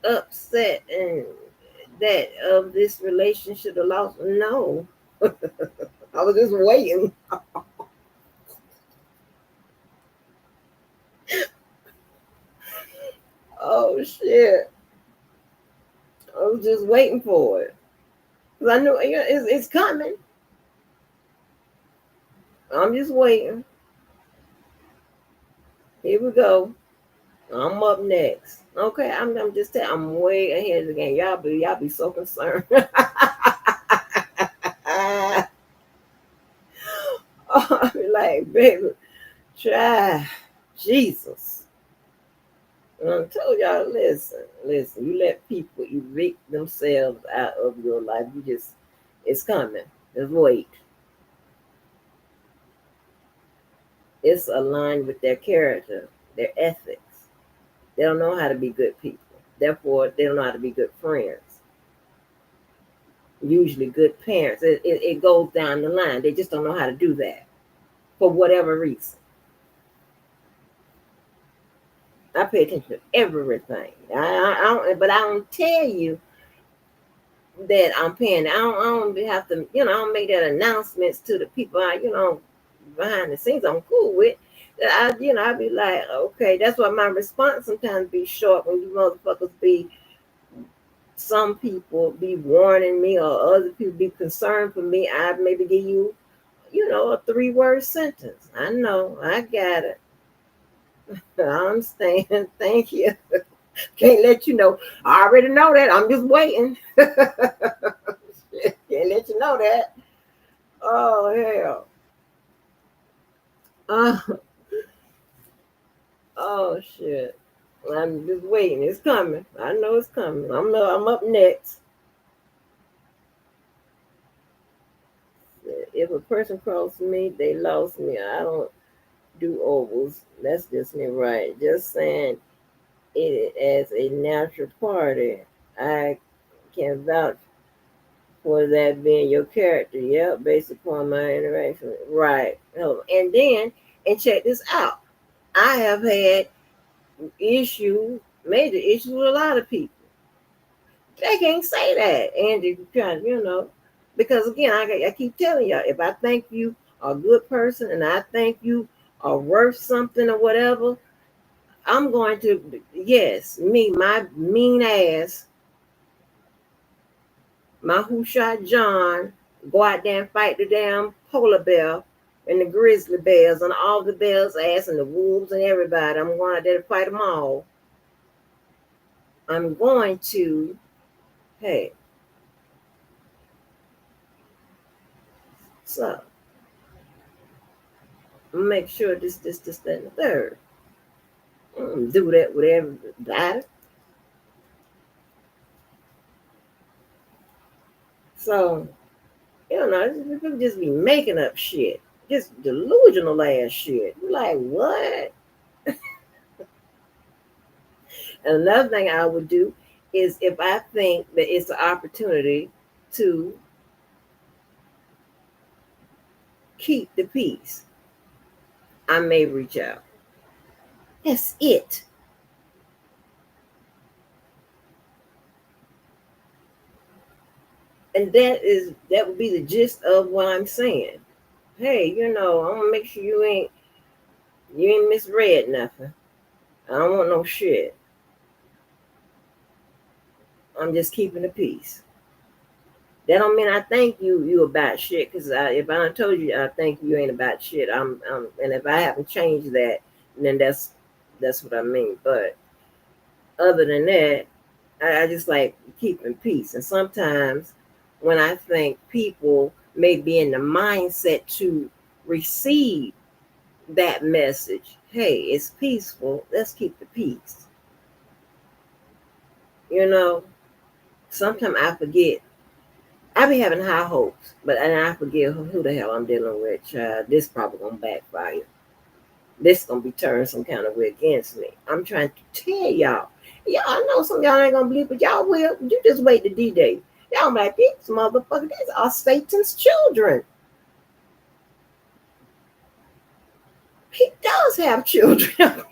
upset and that of this relationship, the loss. No, I was just waiting. Oh, shit. I was just waiting for it. Because I knew it's coming. I'm just waiting. Here we go. I'm up next. Okay, I'm just telling. I'm way ahead of the game. Y'all be so concerned. Oh, I be like, baby, try Jesus. And I told y'all, listen. You let people evict themselves out of your life. It's coming. Just wait. It's aligned with their character, their ethics. They don't know how to be good people. Therefore, they don't know how to be good friends. Usually, good parents. It goes down the line. They just don't know how to do that for whatever reason. I pay attention to everything. But I don't tell you that I'm paying. I don't have to. I don't make that announcements to the people. Behind the scenes, I'm cool with. That I be like, okay, that's why my response sometimes be short when you motherfuckers be. Some people be warning me, or other people be concerned for me. I maybe give you, a 3-word sentence. I know, I got it. I understand. Thank you. Can't let you know. I already know that. I'm just waiting. Can't let you know that. Oh hell. Uh, oh shit. I'm just waiting. It's coming. I know it's coming. I'm up next. If a person crosses me, they lost me. I don't do ovals. That's just me, right? Just saying it as a natural party. I can vouch for that being your character. Yeah, based upon my interaction. Right. And then, and check this out. I have had major issues with a lot of people. They can't say that. And you kind because again, I keep telling y'all, if I think you are a good person and I think you are worth something or whatever, I'm going to, yes, my mean ass, my who shot John, go out there and fight the damn polar bear and the grizzly bears and all the bears' ass and the wolves and everybody. I'm going out there to fight them all. I'm going to, hey, so make sure this, that, and the third. Do that with everybody. So, people just be making up shit. Just delusional ass shit. You're like, what? And another thing I would do is if I think that it's an opportunity to keep the peace, I may reach out. That's it. And that would be the gist of what I'm saying. Hey, I'm gonna make sure you ain't misread nothing. I don't want no shit. I'm just keeping the peace. That don't mean I think you about shit. Because if I don't told you I think you ain't about shit, and if I haven't changed that, then that's what I mean. But other than that, I just like keeping peace. And sometimes when I think people may be in the mindset to receive that message, hey, it's peaceful. Let's keep the peace. You know, sometimes I forget. I be having high hopes, but and I forget who the hell I'm dealing with. This probably gonna backfire. This gonna be turned some kind of way against me. I'm trying to tell y'all. Y'all, I know some of y'all ain't gonna believe, but y'all will. You just wait to D-Day. Y'all be like, these motherfuckers, these are Satan's children. must have children.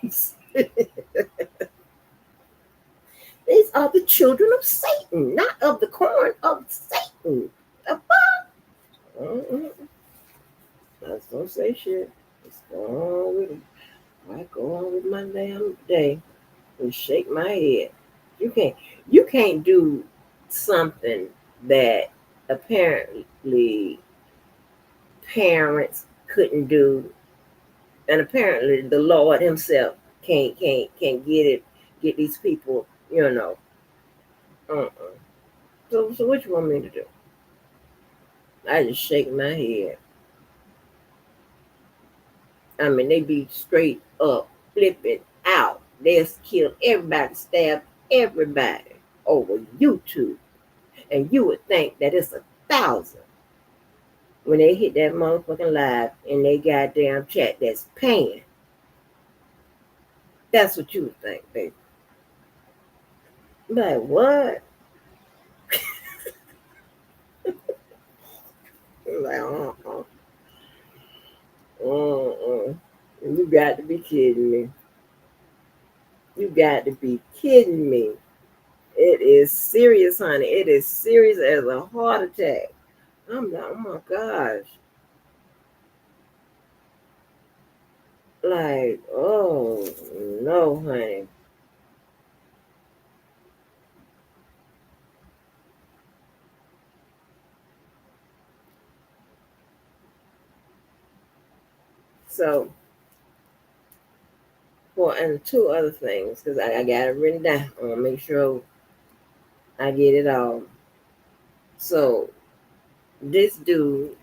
These are the children of Satan, not of the corn, of Satan. The fuck? I just don't say shit. Just go on with it. I go on with my damn day and shake my head. You can't you can't do something that apparently parents couldn't do, and apparently the Lord Himself can't get these people, you know. Uh-uh. So what you want me to do? I just shake my head. I mean, they be straight up flipping out. They'll kill everybody, stab everybody over YouTube. And you would think that it's 1,000 when they hit that motherfucking live and they goddamn chat that's paying. That's what you would think, baby. Like, what? Like, uh-uh. You got to be kidding me. You got to be kidding me. It is serious, honey. It is serious as a heart attack. I'm like, oh my gosh. Like, oh no, honey. So, and two other things, because I got it written down. I want to make sure I get it all. So, this dude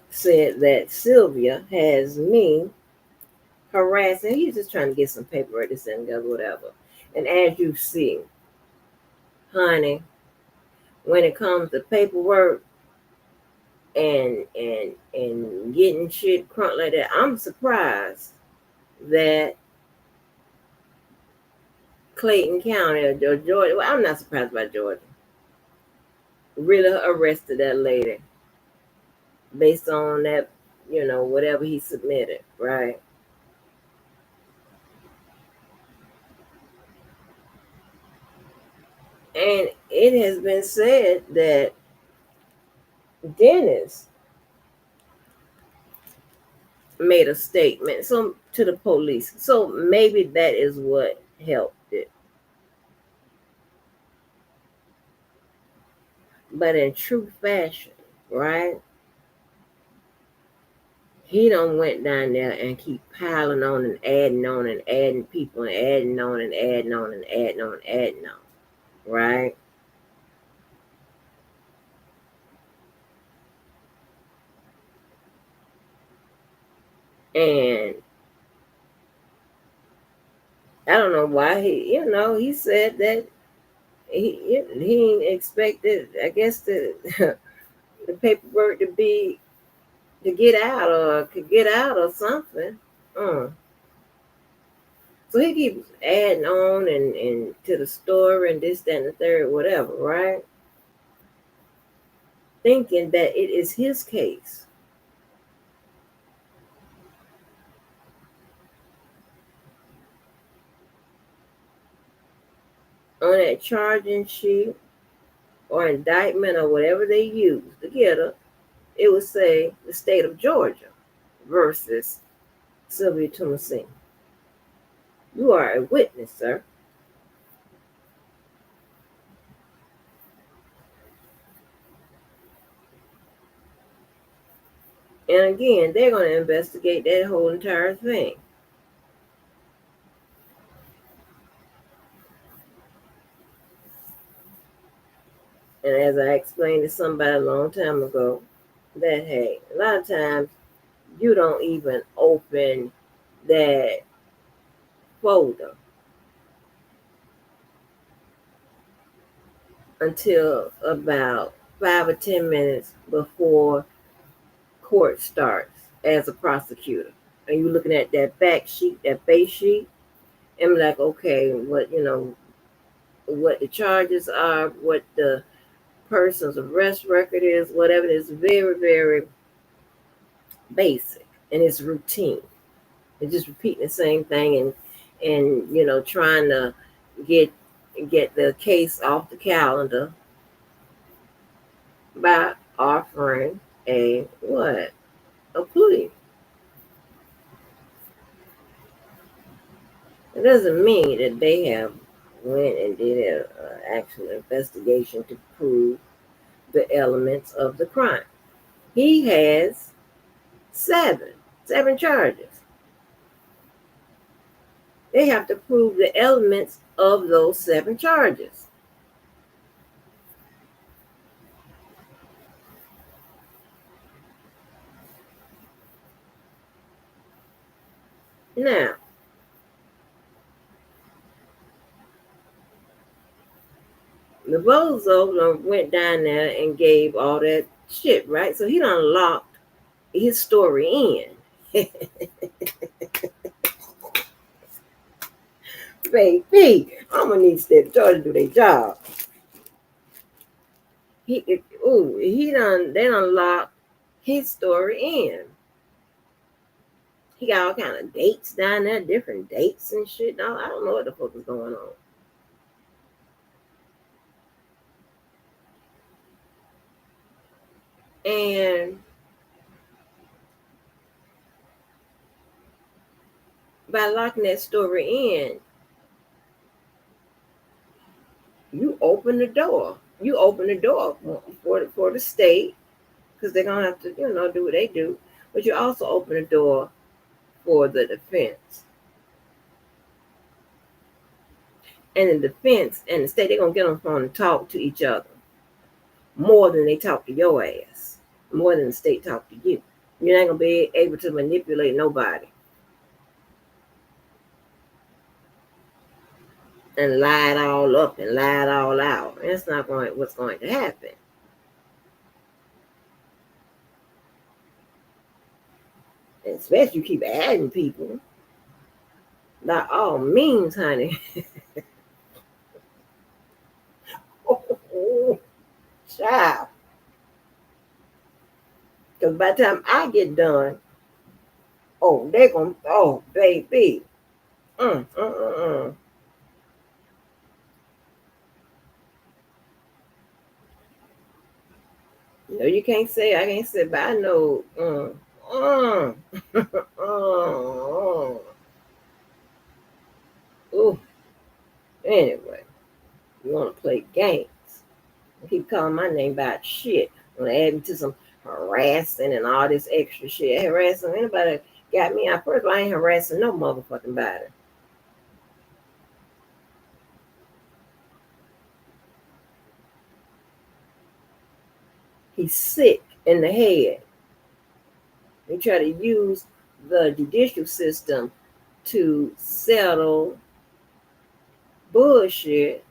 said that Sylvia has me harassing. He's just trying to get some paperwork to send us, whatever. And as you see, honey, when it comes to paperwork and getting shit crunk like that, I'm surprised that Clayton County or Georgia, well, I'm not surprised by Georgia, really arrested that lady based on that, whatever he submitted, right? And it has been said that Dennis made a statement to the police. So maybe that is what helped it. But in true fashion, right? He done went down there and keep piling on and adding people and adding on and adding on and adding on and adding on, right? And I don't know why he said that he expected, I guess, the paperwork to get out or could get out or something. Uh. So he keeps adding on and to the story and this, that, and the third, whatever, right? Thinking that it is his case. On that charging sheet or indictment or whatever they use to get her, it would say the state of Georgia versus Sylvia Thomasine. You are a witness, sir. And again, they're going to investigate that whole entire thing. And as I explained to somebody a long time ago, that hey, a lot of times you don't even open that folder until about 5 or 10 minutes before court starts as a prosecutor. And you're looking at that back sheet, that base sheet, and be like, okay, what the charges are, what the person's arrest record is, whatever it is, very, very basic and it's routine. They're just repeating the same thing and trying to get get the case off the calendar by offering a what? A plea. It doesn't mean that they have went and did an actual investigation to prove the elements of the crime. He has seven charges. They have to prove the elements of those seven charges. Now, the bozo went down there and gave all that shit, right? So he done locked his story in. Baby, I'm gonna need State Georgia to do their job. They done locked his story in. He got all kind of dates down there, different dates and shit. No, I don't know what the fuck is going on. And by locking that story in, you open the door. You open the door for the state because they're gonna have to, do what they do. But you also open the door for the defense. And the defense and the state, they're gonna get on the phone and talk to each other more than they talk to your ass, more than the state talk to you. You're not gonna be able to manipulate nobody and lie it all up and lie it all out. That's not what's going to happen. And especially you keep adding people. By all means, honey. Oh, child. Because by the time I get done, they're going to, baby. Mm, mm, mm, mm. No, you can't say, I can't say, but I know. Ooh. Anyway, you want to play games. Keep calling my name about shit. Want to add me to some harassing and all this extra shit. Harassing anybody got me out. First of all, I ain't harassing no motherfucking body. He's sick in the head. They try to use the judicial system to settle bullshit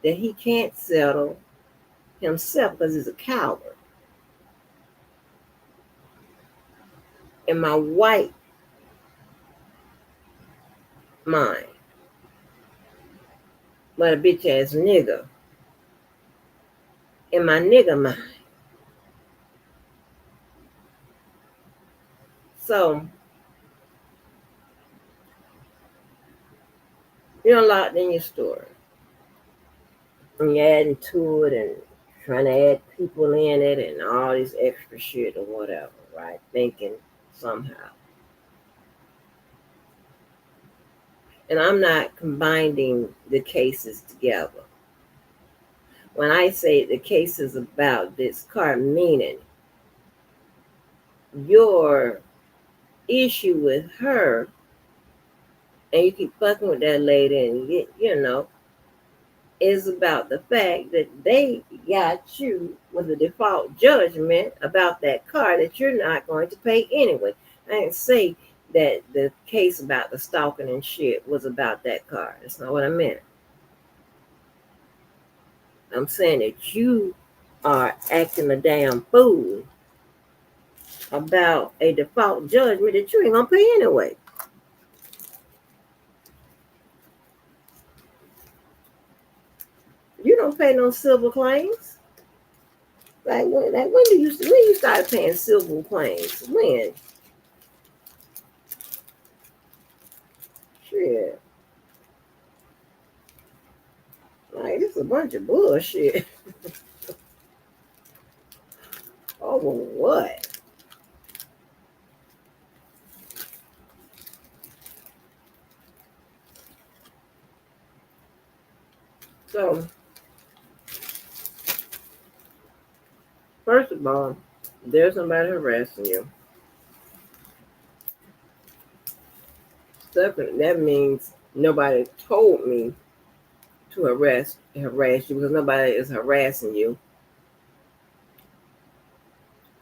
that he can't settle himself because he's a coward. In my white mind, but a bitch ass nigga. In my nigga mind. So, you're locked in your story. And you're adding to it and trying to add people in it and all this extra shit or whatever, right? Thinking somehow. And I'm not combining the cases together. When I say the case is about this car, meaning your issue with her, and you keep fucking with that lady, and is about the fact that they got you with a default judgment about that car that you're not going to pay anyway. I didn't say that the case about the stalking and shit was about that car. That's not what I meant. I'm saying that you are acting a damn fool about a default judgment that you ain't gonna pay anyway. You don't pay no civil claims. When you started paying civil claims? When? Shit. Like, this is a bunch of bullshit. Oh, what? So, first of all, there's somebody harassing you. Second, that means nobody told me to harass you because nobody is harassing you.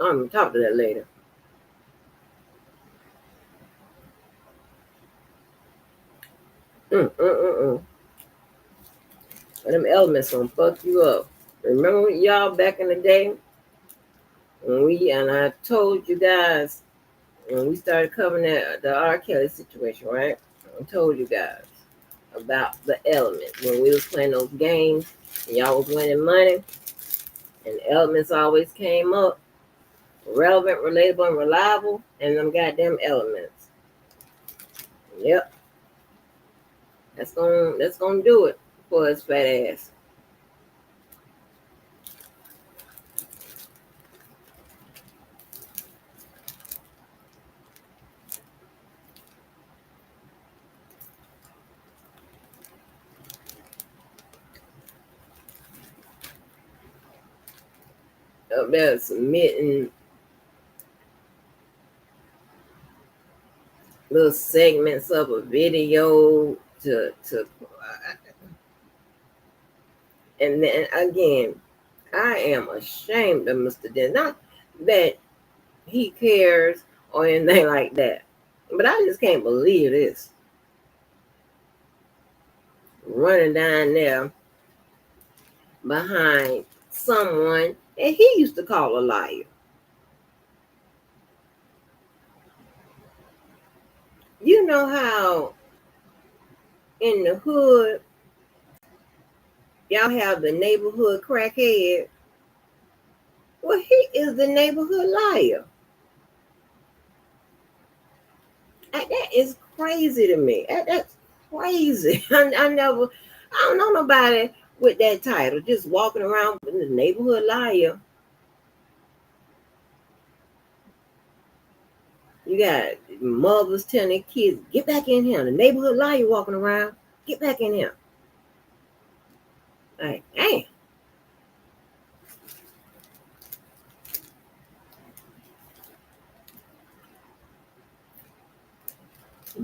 I'm gonna talk to that later. Mm. Them elements gonna fuck you up. Remember y'all back in the day and I told you guys when we started covering the R. Kelly situation, right? I told you guys about the elements when we was playing those games and y'all was winning money and elements always came up. Relevant, relatable, and reliable, and them goddamn elements. Yep, that's gonna do it for his fat ass. Up there submitting little segments of a video to and then again, I am ashamed of Mr. Den. Not that he cares or anything like that. But I just can't believe this. Running down there behind someone and he used to call a liar. You know how in the hood y'all have the neighborhood crackhead? Well, he is the neighborhood liar. That is crazy to me. That's crazy. I don't know nobody with that title just walking around with the neighborhood liar. You got mothers telling their kids, get back in here. The neighborhood liar walking around, get back in here. Like, damn.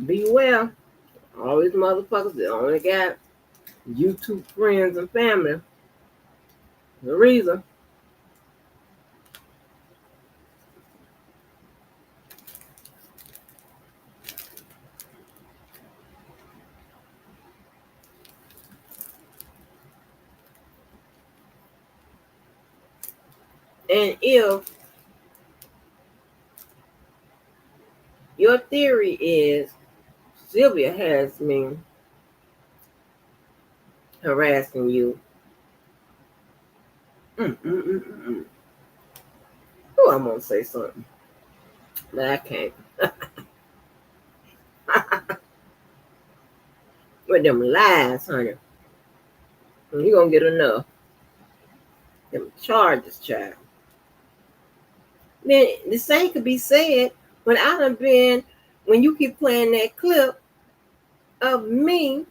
Beware. All these motherfuckers that only got YouTube friends and family. The reason. And if your theory is Sylvia has me harassing you, oh, I'm gonna say something, but I can't. With them lies, honey, you gonna get enough. Them charges, child. Then the same could be said when I done been, when you keep playing that clip of me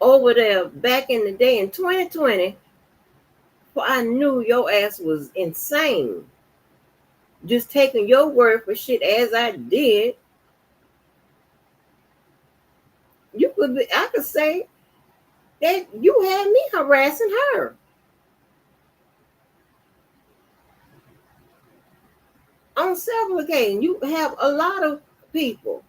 over there back in the day in 2020, I knew your ass was insane. Just taking your word for shit as I did. I could say that you had me harassing her on several occasions. You have a lot of people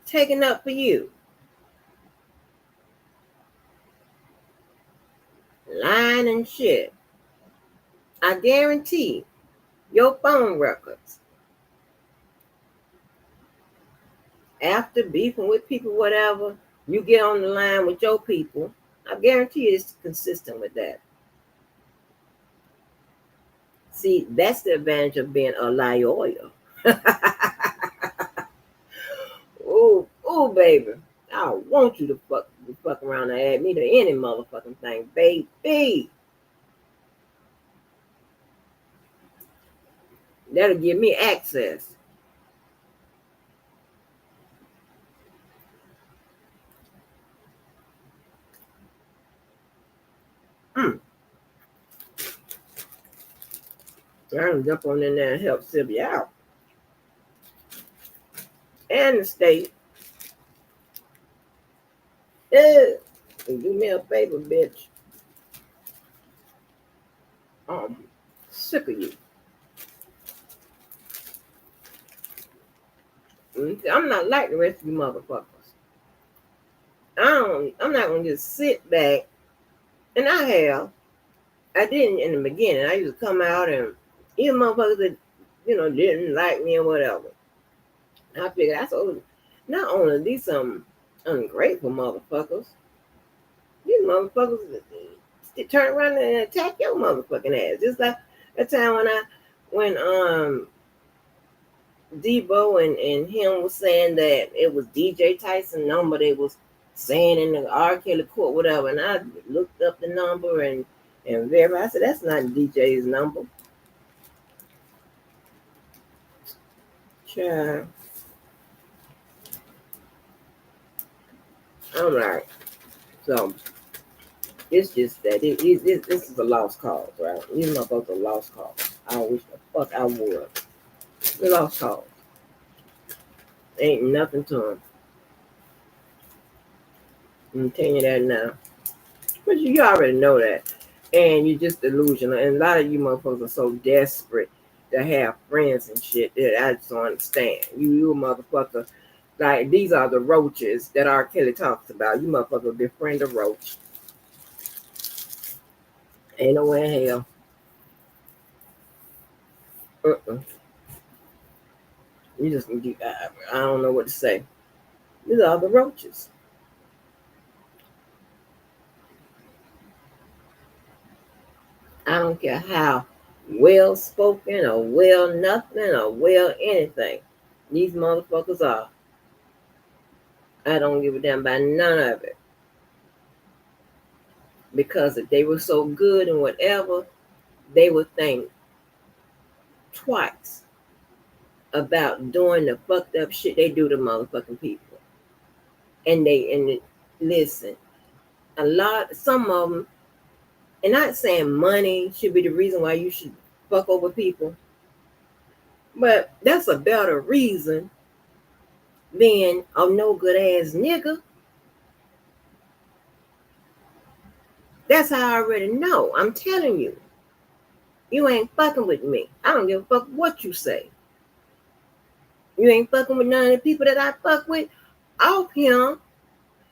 taking up for you, lying and shit. I guarantee your phone records after beefing with people, whatever, you get on the line with your people. I guarantee you it's consistent with that. See, that's the advantage of being a lawyer. Oh, baby. I want you to fuck around and add me to any motherfucking thing, baby. That'll give me access. Mm. I can jump on in there and help Sylvia out. And the state. And do me a favor, bitch. Sick of you. I'm not like the rest of you motherfuckers. I'm not gonna just sit back, and I didn't in the beginning. I used to come out and even motherfuckers that, didn't like me or whatever. I figured I told not only these some ungrateful motherfuckers, these motherfuckers turn around and attack your motherfucking ass. Just like that time when Debo and him was saying that it was DJ Tyson number they was saying in the R. Kelly court, whatever, and I looked up the number and verified. I said that's not DJ's number. Sure. I'm like, so it's just that this is a lost cause, right? These motherfuckers are lost cause. I wish the fuck I would. The lost cause. Ain't nothing to them. I'm telling you that now. But you already know that. And you're just delusional. And a lot of you motherfuckers are so desperate to have friends and shit that I just don't understand. You motherfucker, like these are the roaches that R. Kelly talks about. You motherfucker befriend a roach. Ain't no way in hell. You just, I don't know what to say. These are the roaches. I don't care how well spoken or well nothing or well anything these motherfuckers are. I don't give a damn about none of it. Because if they were so good and whatever, they would think twice about doing the fucked up shit they do to motherfucking people. Listen, some of them, and not saying money should be the reason why you should fuck over people, but that's a better reason than a no good ass nigga. That's how I already know. I'm telling you. You ain't fucking with me. I don't give a fuck what you say. You ain't fucking with none of the people that I fuck with off here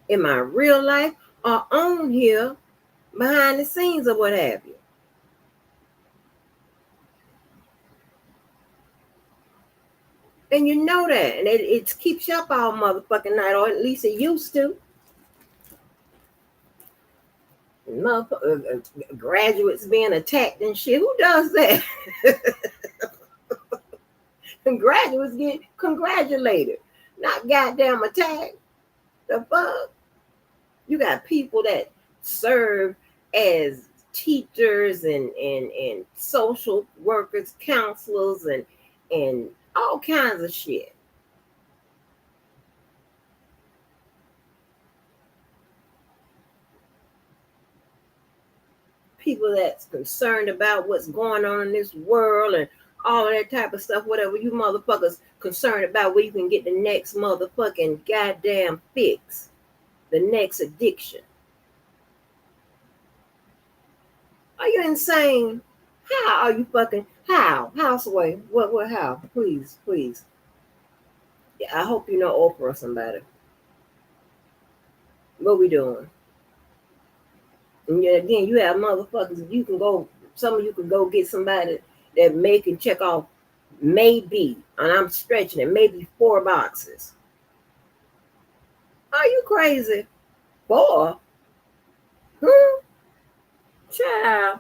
in my real life or on here behind the scenes or what have you. And you know that. And it keeps you up all motherfucking night, or at least it used to. Graduates being attacked and shit. Who does that? Graduates get congratulated, not goddamn attacked. The fuck? You got people that serve as teachers and social workers, counselors, and all kinds of shit. People that's concerned about what's going on in this world and all that type of stuff, whatever you motherfuckers concerned about where you can get the next motherfucking goddamn fix, the next addiction. Are you insane? How are you fucking, how? Houseway? What, how? Please. I hope you know Oprah or somebody. What we doing? And again, you have motherfuckers. You can go. Some of you can go get somebody that make and check off. Maybe, and I'm stretching it. Maybe 4 boxes. Are you crazy? 4? Child.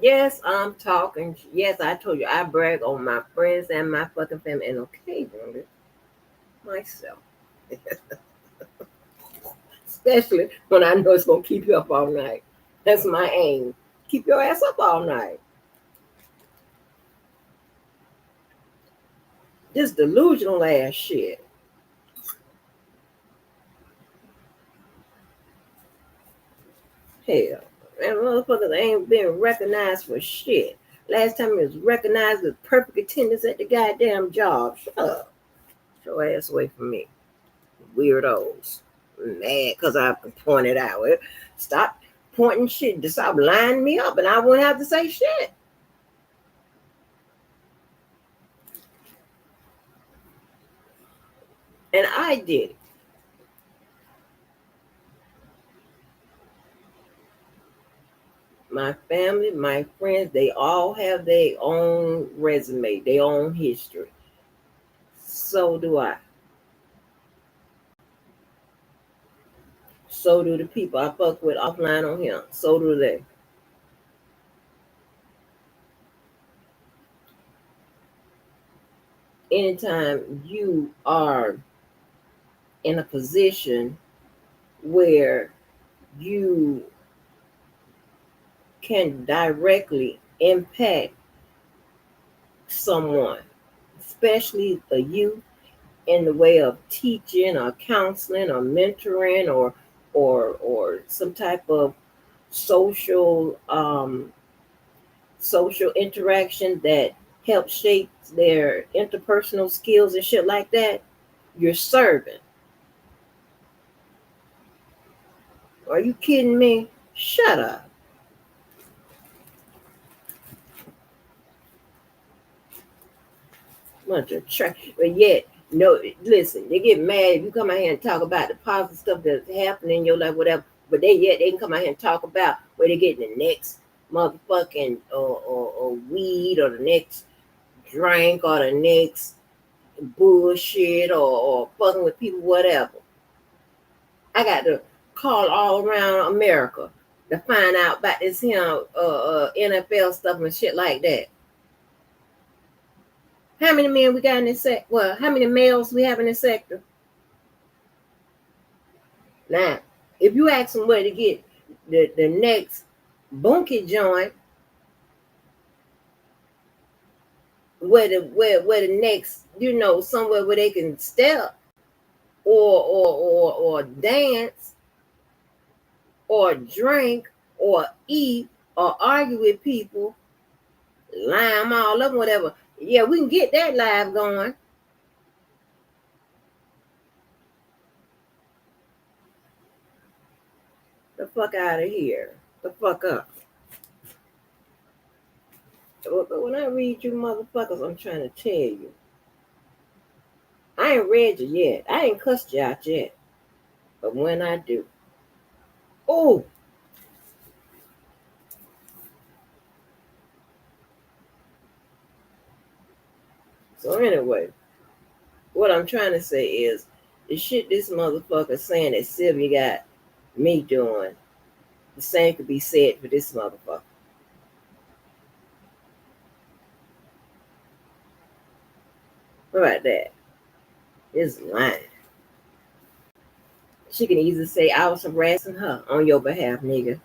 Yes, I'm talking. Yes, I told you I brag on my friends and my fucking family and occasionally myself. Especially when I know it's gonna keep you up all night. That's my aim. Keep your ass up all night. This delusional ass shit. Hell. And motherfuckers ain't been recognized for shit. Last time it was recognized with perfect attendance at the goddamn job. Shut up. Get your ass away from me. Weirdos. Mad because I pointed out. Stop pointing shit. Just stop lining me up and I won't have to say shit. And I did it. My family, my friends, they all have their own resume, their own history. So do I. So do the people I fuck with offline on here. So do they. Anytime you are in a position where you can directly impact someone, especially a youth, in the way of teaching or counseling or mentoring or some type of social social interaction that helps shape their interpersonal skills and shit like that, you're serving. Are you kidding me? Shut up. Bunch of trash. But yet, no, listen, they get mad if you come out here and talk about the positive stuff that's happening in your life, whatever. But they can come out here and talk about where they getting the next motherfucking or weed or the next drink or the next bullshit or fucking with people, whatever. I got to call all around America to find out about this NFL stuff and shit like that. How many men we got in this sector? Well, how many males we have in this sector? Now, if you ask them where to get the next bunkie joint, where the next, somewhere where they can step or dance or drink or eat or argue with people, line them all up, whatever. Yeah, we can get that live going. The fuck out of here. The fuck up. But when I read you motherfuckers, I'm trying to tell you. I ain't read you yet. I ain't cussed you out yet. But when I do, oh, so anyway, what I'm trying to say is the shit this motherfucker saying that Sylvia got me doing, the same could be said for this motherfucker. What about that? It's lying. She can easily say I was harassing her on your behalf, nigga.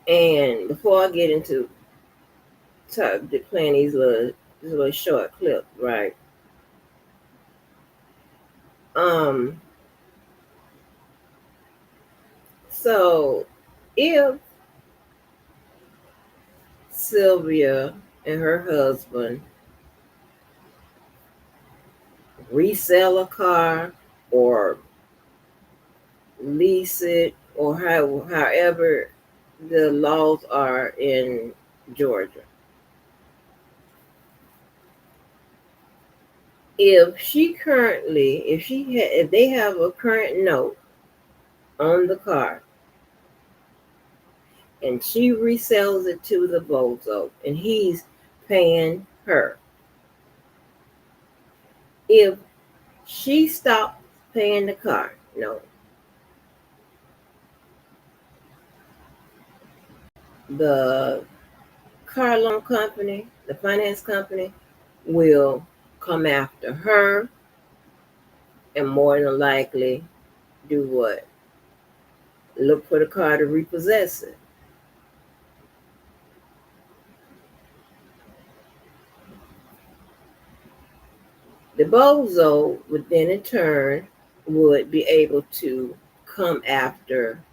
And before I get into playing these little short clips, right? Um, so if Sylvia and her husband resell a car or lease it or however the laws are in Georgia. If they have a current note on the car and she resells it to the Bozo and he's paying her, if she stops paying the car note the car loan company, the finance company, will come after her and more than likely do what? Look for the car to repossess it. The bozo would then in turn would be able to come after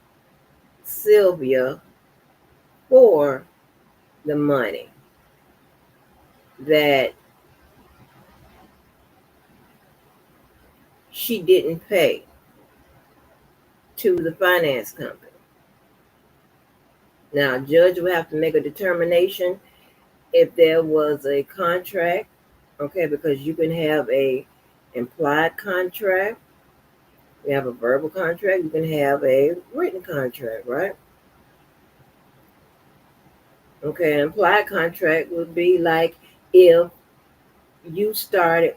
Sylvia for the money that she didn't pay to the finance company. Now, a judge will have to make a determination if there was a contract, okay, because you can have a implied contract, you have a verbal contract, you can have a written contract, right? Okay, an implied contract would be like if you started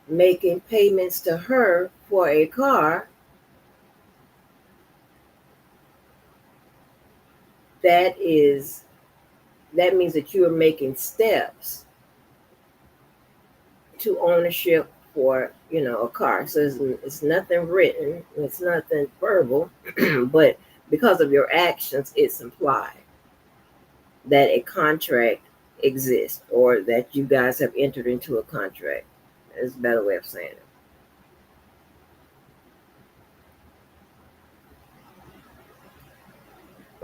making payments to her for a car, that is that means that you are making steps to ownership for a car. So it's nothing written, it's nothing verbal, but because of your actions, it's implied that a contract exists or that you guys have entered into a contract. Is a better way of saying it.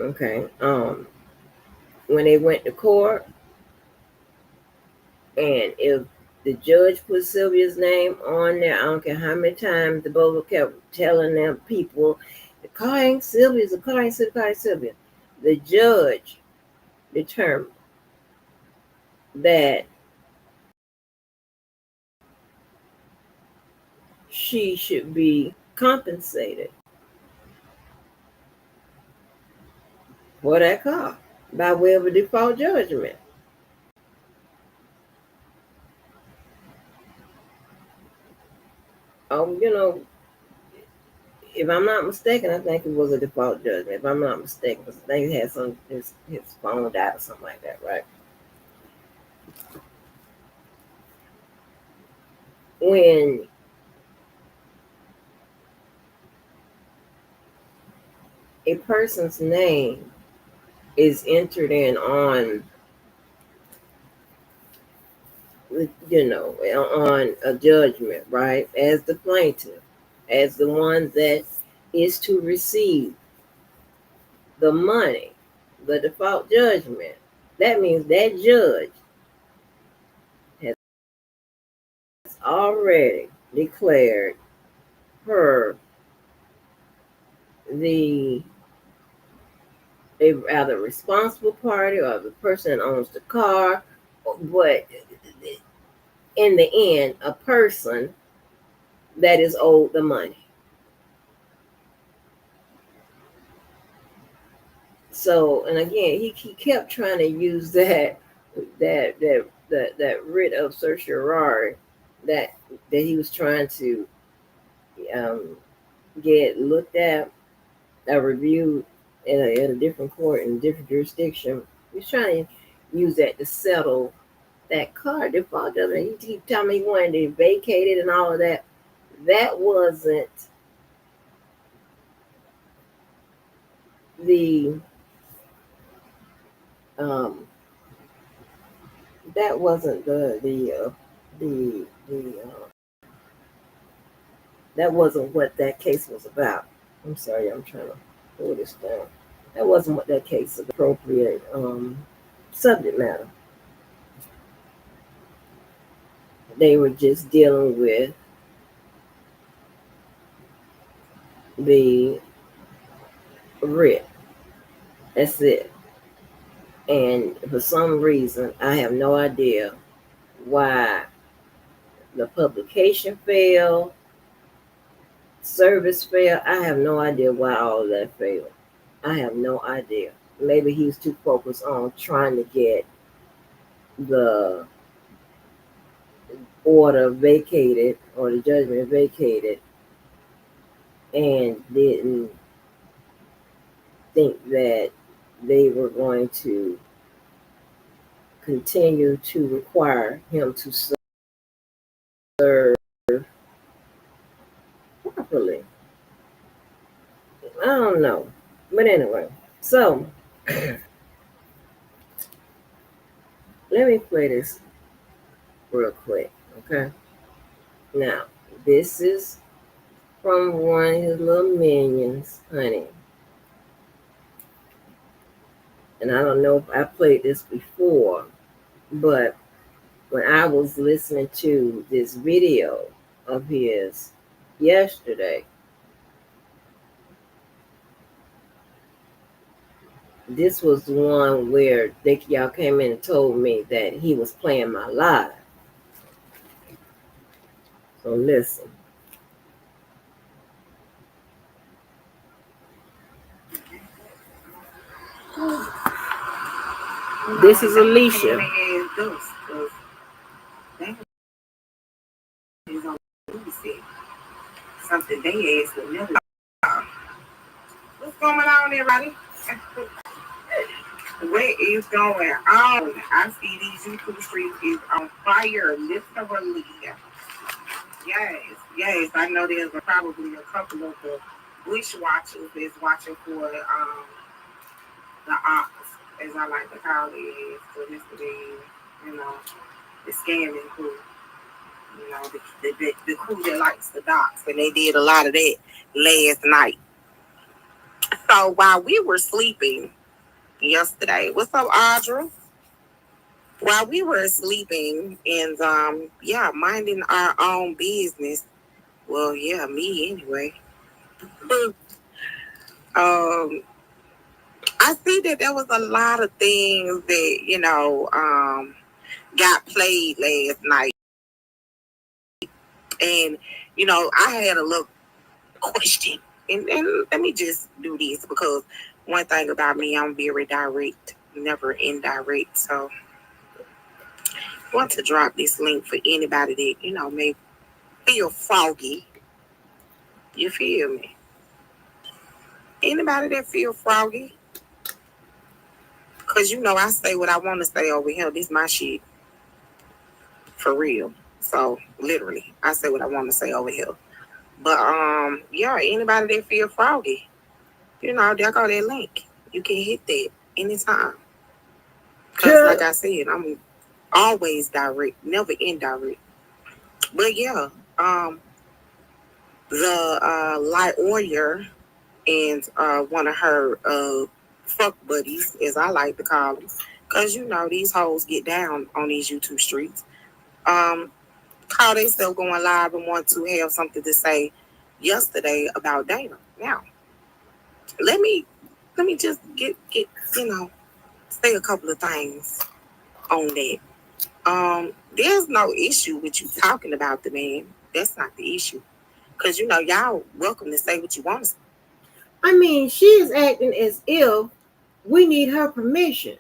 Okay. When they went to court, and if the judge put Sylvia's name on there, I don't care how many times the Bozo kept telling them people, the car ain't Sylvia's, the car ain't Sylvia, the car ain't Sylvia. The judge determined that she should be compensated for that car by way of a default judgment. Oh, if I'm not mistaken, I think it was a default judgment. If I'm not mistaken, because I think he had his phone died or something like that, right? When a person's name is entered in on, on a judgment, right? As the plaintiff, as the one that is to receive the money, the default judgment. That means that judge has already declared her the either responsible party or the person that owns the car, but in the end, a person that is owed the money. So, and again, he kept trying to use that writ of certiorari that he was trying to um, get looked at, reviewed in a different court in a different jurisdiction. He was trying to use that to settle that car default. He told me he wanted to vacate it and all of that. That wasn't the um, that wasn't the that wasn't what that case was about. I'm sorry, I'm trying to pull this down. That wasn't what that case was appropriate subject matter. They were just dealing with the writ. That's it. And for some reason, I have no idea why the publication failed, service failed. I have no idea why all of that failed. I have no idea. Maybe he was too focused on trying to get the order vacated or the judgment vacated and didn't think that they were going to continue to require him to serve properly. I don't know. But anyway, so let me play this real quick, okay? Now, this is from one of his little minions, honey. And I don't know if I played this before, but when I was listening to this video of his yesterday, this was the one where y'all came in and told me that he was playing my live. So listen. This is Alicia. Something they asked will never. What's going on, everybody? What is going on? I see these YouTube streets is on fire, literally. Yes. I know there's probably a couple of the bush watchers that's watching for the ops, as I like to call it, for this to be, the scamming crew. The crew that likes the docs, and they did a lot of that last night. So while we were sleeping yesterday, what's up, Audra? While we were sleeping and minding our own business. Well, yeah, me anyway. I see that there was a lot of things that got played last night, and I had a little question. And let me just do this, because one thing about me, I'm very direct, never indirect. So I want to drop this link for anybody that may feel froggy. You feel me? Anybody that feel froggy? Because I say what I want to say over here. This my shit. For real. So literally, I say what I want to say over here. But anybody that feel froggy, there go that link. You can hit that anytime. Because like I said, I'm always direct, never indirect. But the Light Warrior and one of her fuck buddies, as I like to call them, because these hoes get down on these YouTube streets. Call themselves going live and want to have something to say yesterday about Dana. Now, let me just get say a couple of things on that. There's no issue with you talking about the man. That's not the issue. Because y'all welcome to say what you want to say. I mean, she is acting as if we need her permission.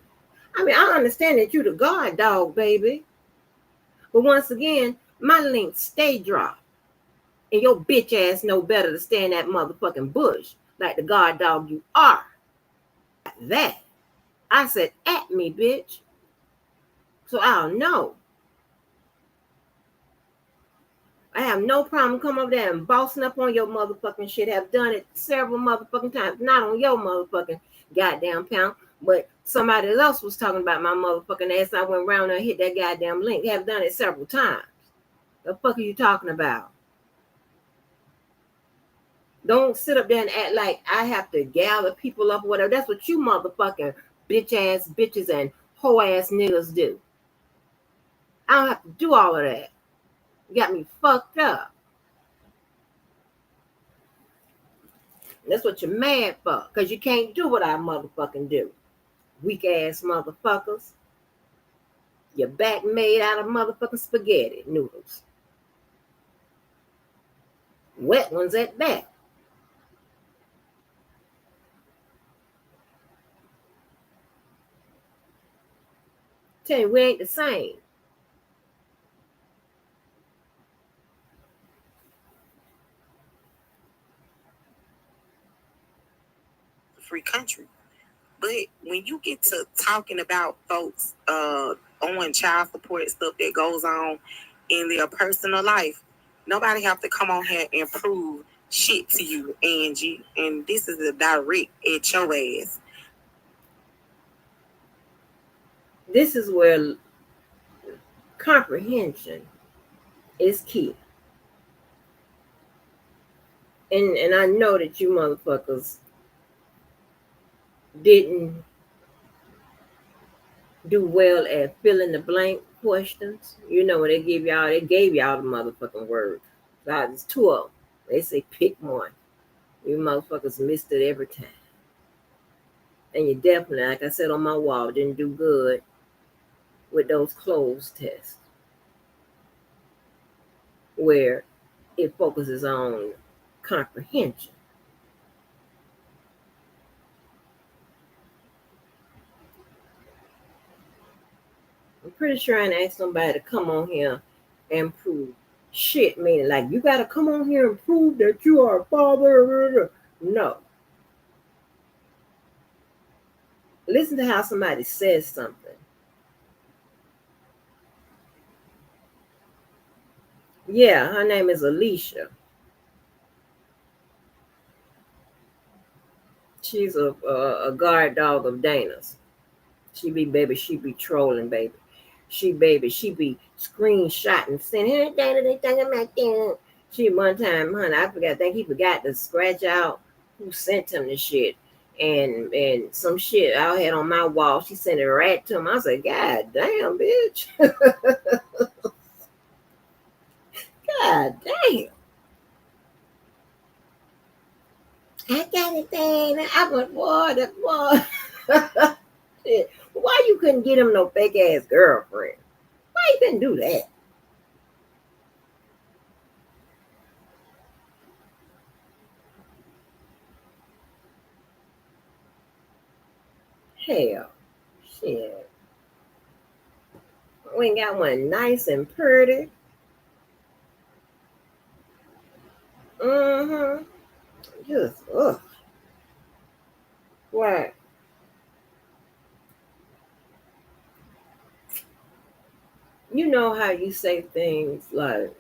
I mean, I understand that you the guard dog, baby. But once again, my links stay dropped. And your bitch ass know better to stay in that motherfucking bush like the guard dog you are. That. I said, at me, bitch. So I'll know. I have no problem coming over there and bossing up on your motherfucking shit. Have done it several motherfucking times. Not on your motherfucking goddamn pound, but somebody else was talking about my motherfucking ass. I went around and hit that goddamn link. Have done it several times. The fuck are you talking about? Don't sit up there and act like I have to gather people up or whatever. That's what you motherfucking bitch ass bitches and hoe ass niggas do. I don't have to do all of that. You got me fucked up. That's what you're mad for, because you can't do what I motherfucking do. Weak ass motherfuckers. Your back made out of motherfucking spaghetti noodles. Wet ones at that. Tell you, we ain't the same. Free country. But when you get to talking about folks on child support stuff that goes on in their personal life, nobody have to come on here and prove shit to you, Angie. And this is a direct at your ass. This is where comprehension is key. And I know that you motherfuckers didn't do well at filling the blank questions. You know, when they gave y'all the motherfucking word. There's two of them. They say pick one. You motherfuckers missed it every time. And you definitely, like I said on my wall, didn't do good with those closed tests where it focuses on comprehension. I'm pretty sure I ain't asked somebody to come on here and prove shit, meaning like you gotta come on here and prove that you are a father. No. Listen to how somebody says something. Yeah, her name is Alicia. She's a guard dog of Dana's. She be trolling, baby. She be screenshotting, sending, hey, Dana, they talking about that. She one time, honey, I think he forgot to scratch out who sent him the shit. And some shit I had on my wall, she sent it right to him. I said, God damn, bitch. God damn. I got it, Dana. I went, water, water. Why you couldn't get him no fake ass girlfriend? Why you couldn't do that? Hell, shit. We ain't got one nice and pretty. Mm-hmm. Just, ugh. What? You know how you say things like,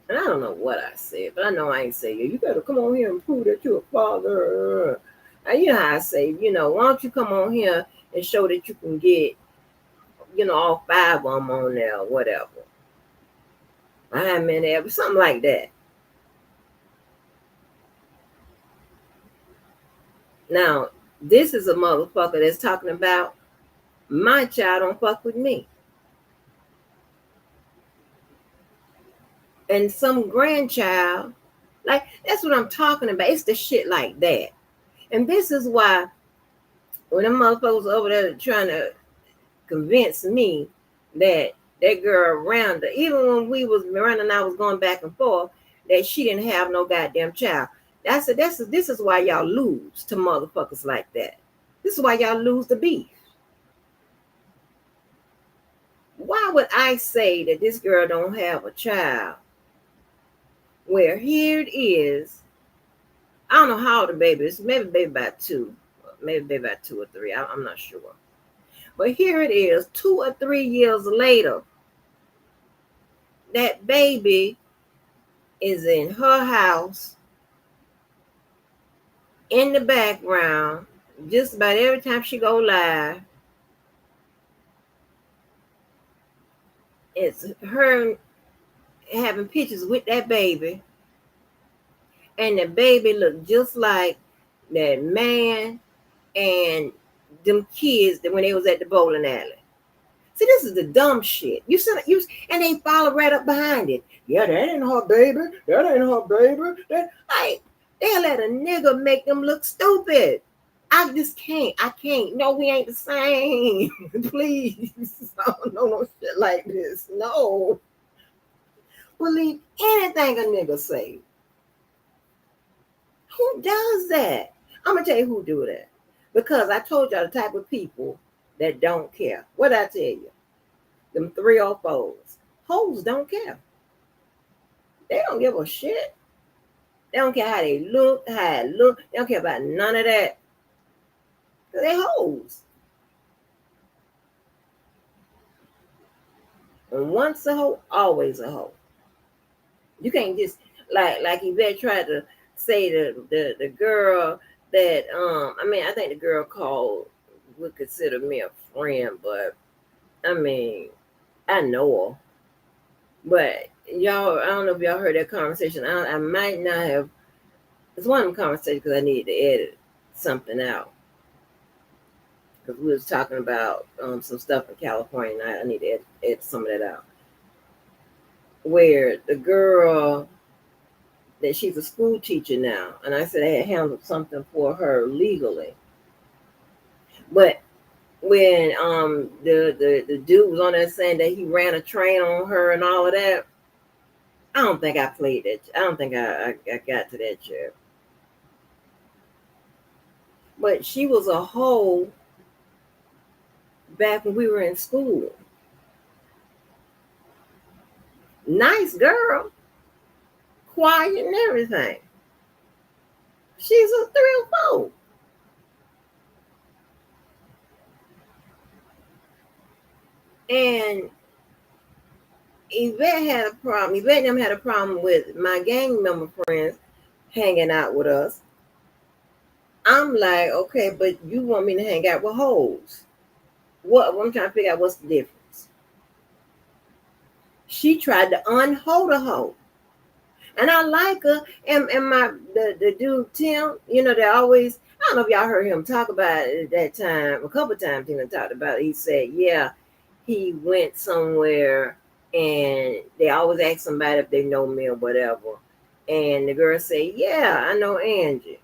and I don't know what I said, but I know I ain't say, you better come on here and prove that you're a father. And you know how I say, why don't you come on here and show that you can get, all five of them on there or whatever. I'm in there, something like that. Now, this is a motherfucker that's talking about my child don't fuck with me. And some grandchild, like, that's what I'm talking about. It's the shit like that. And this is why when them motherfuckers over there trying to convince me that that girl Rhonda, even when we was Miranda and I was going back and forth, that she didn't have no goddamn child. This is why y'all lose to motherfuckers like that. This is why y'all lose the beef. Why would I say that this girl don't have a child? Where here it is, I don't know how old the baby is. Maybe baby about two, maybe baby about 2 or 3. I'm not sure. But here it is, 2 or 3 years later. That baby is in her house in the background. Just about every time she go live, it's her having pictures with that baby, and the baby looked just like that man and them kids that when they was at the bowling alley. See, this is the dumb shit. And they follow right up behind it. Yeah, that ain't her baby. That ain't her baby. They let a nigga make them look stupid. I just can't. I can't. No, we ain't the same. Please. No shit like this. No. Believe anything a nigga say. Who does that? I'm gonna tell you who do that. Because I told y'all the type of people that don't care. What I tell you? Them 304s. Hoes don't care. They don't give a shit. They don't care how they look, how it look. They don't care about none of that. They hoes. And once a hoe, always a hoe. You can't just like Yvette tried to say the girl that I mean I think the girl called would consider me a friend, but I mean I know her. But y'all, I don't know if y'all heard that conversation. I might not have. It's one of them conversations because I needed to edit something out because we was talking about some stuff in California. And I need to edit some of that out. Where the girl that she's a school teacher now, and I said I had handled something for her legally, but when the dude was on there saying that he ran a train on her and all of that, I don't think I played that. I don't think I got to that yet. But she was a hoe back when we were in school. Nice girl, quiet and everything. She's a 3 or 4. And Yvette had a problem. Yvette and them had a problem with my gang member friends hanging out with us. I'm like, okay, but you want me to hang out with hoes. What I'm trying to figure out what's the difference. She tried to unhold a hoe. And I like her. And my the dude Tim, you know, they always I don't know if y'all heard him talk about it at that time. A couple of times Tim talked about it. He said, yeah, he went somewhere and they always ask somebody if they know me or whatever. And the girl said, yeah, I know Angie.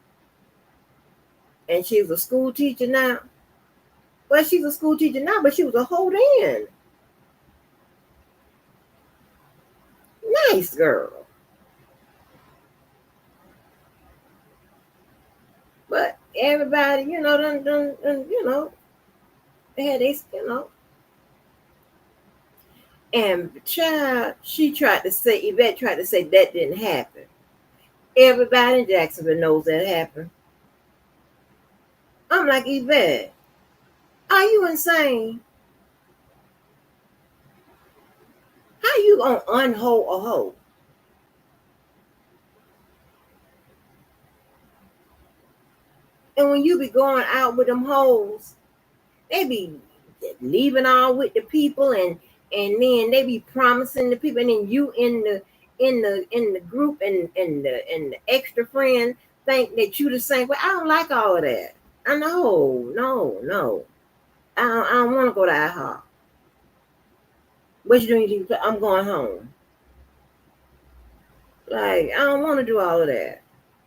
And she's a school teacher now. Well, she's a school teacher now, but she was a hoe then. Nice girl. But everybody, you know, you know, they had this, you know. And child, Yvette tried to say that didn't happen. Everybody in Jacksonville knows that happened. I'm like, Yvette, are you insane? How you gonna unhold a hoe? And when you be going out with them hoes, they be leaving all with the people and then they be promising the people and then you in the group and the extra friend think that you the same. But I don't like all of that. I know, no. I don't want to go to IHOP. What you doing? I'm going home. Like, I don't want to do all of that.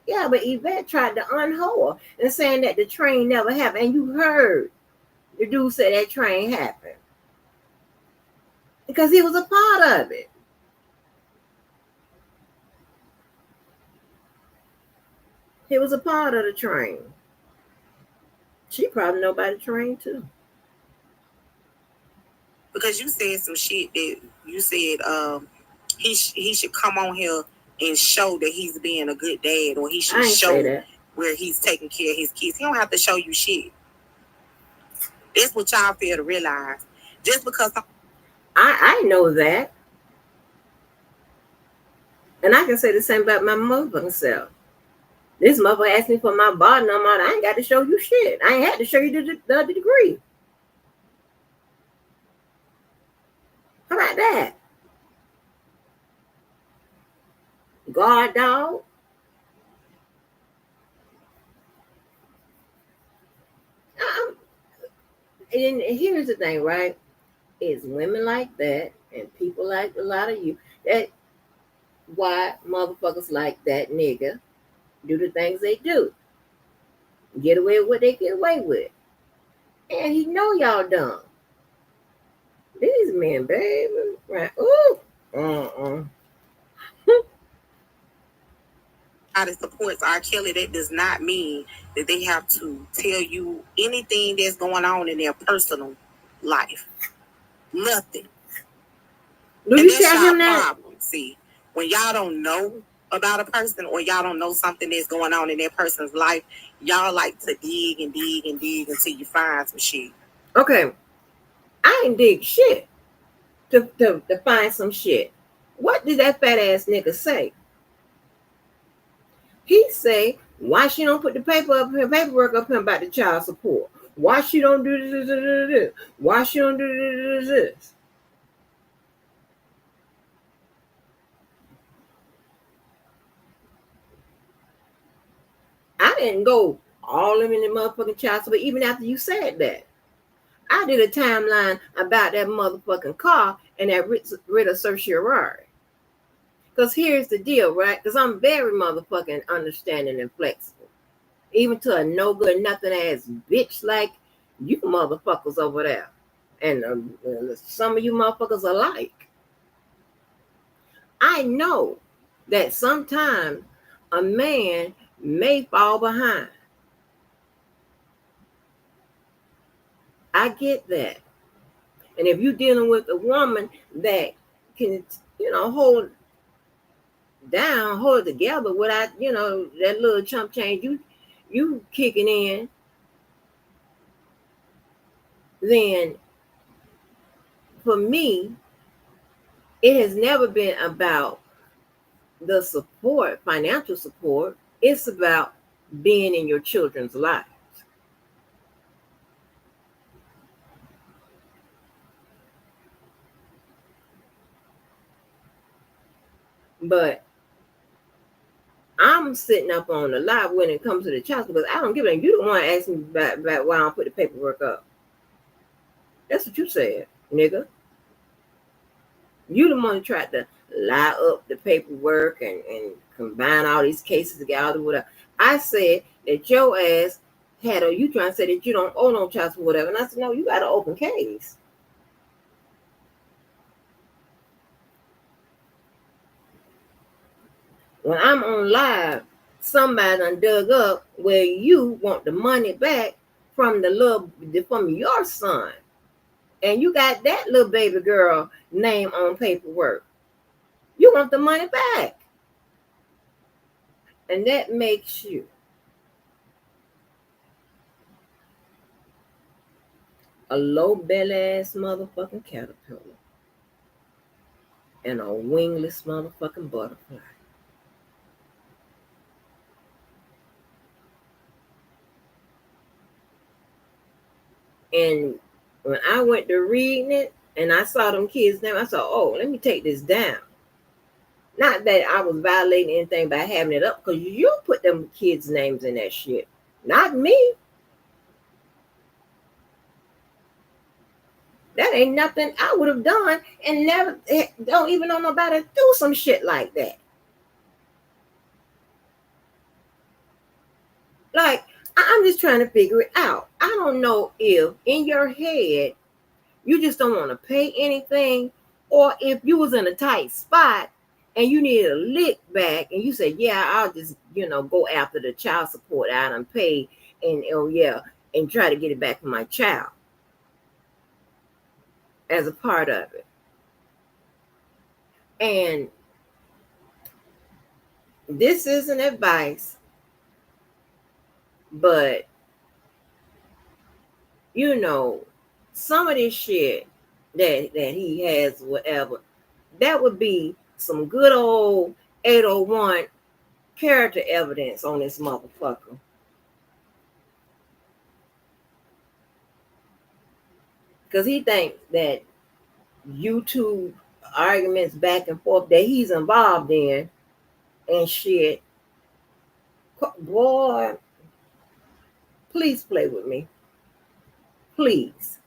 Yeah, but Yvette tried to unhold her and saying that the train never happened. And you heard the dude say that train happened. Because he was a part of it. He was a part of the train. She probably know about the train too. Because you said some shit that you said he should come on here and show that he's being a good dad, or he should show where he's taking care of his kids. He don't have to show you shit. That's what y'all fail to realize. Just because I know that. And I can say the same about my motherfucking self. This motherfucker asked me for my body number. I ain't got to show you shit. I ain't had to show you the degree. How about that? Guard dog. And here's the thing, right? It's women like that and people like a lot of you. That why motherfuckers like that nigga do the things they do. Get away with what they get away with. And he know y'all dumb. These men, baby. Right. Ooh. That supports R. Kelly, that does not mean that they have to tell you anything that's going on in their personal life. Nothing. Do you tell him that? Problem. See, when y'all don't know about a person, or y'all don't know something that's going on in that person's life, y'all like to dig and dig and dig until you find some shit. Okay, I ain't dig shit to find some shit. What did that fat ass nigga say? He say, why she don't put the paperwork up here about the child support? Why she don't do this? Why she don't do this? I didn't go all in the motherfucking child support, even after you said that. I did a timeline about that motherfucking car and that Ritter Shedeur. Because here's the deal, right? Because I'm very motherfucking understanding and flexible. Even to a no good nothing ass bitch like you motherfuckers over there. And some of you motherfuckers alike. I know that sometimes a man may fall behind. I get that. And if you're dealing with a woman that can, hold hold it together without, that little chump change you kicking in, then for me, it has never been about the support, financial support. It's about being in your children's lives. But I'm sitting up on the lot when it comes to the child because I don't give a damn. You don't want to ask me about why I don't put the paperwork up. That's what you said, nigga. You the one who tried to lie up the paperwork and combine all these cases together. Whatever. I said that your ass you trying to say that you don't owe no child support, whatever. And I said, no, you got an open case. When I'm on live, somebody done dug up where you want the money back from from your son. And you got that little baby girl name on paperwork. You want the money back. And that makes you a low belly ass motherfucking caterpillar and a wingless motherfucking butterfly. And when I went to reading it and I saw them kids' name, I said, oh, let me take this down. Not that I was violating anything by having it up, because you put them kids' names in that shit. Not me. That ain't nothing I would have done and never don't even know nobody do some shit like that. Like, I'm just trying to figure it out. I don't know if in your head you just don't want to pay anything, or if you was in a tight spot and you needed a lick back and you said, yeah, I'll just, go after the child support out and pay and and try to get it back from my child as a part of it. And this isn't advice, but some of this shit that he has, whatever, that would be some good old 801 character evidence on this motherfucker. Because he thinks that YouTube arguments back and forth that he's involved in and shit. Boy, please play with me. Please.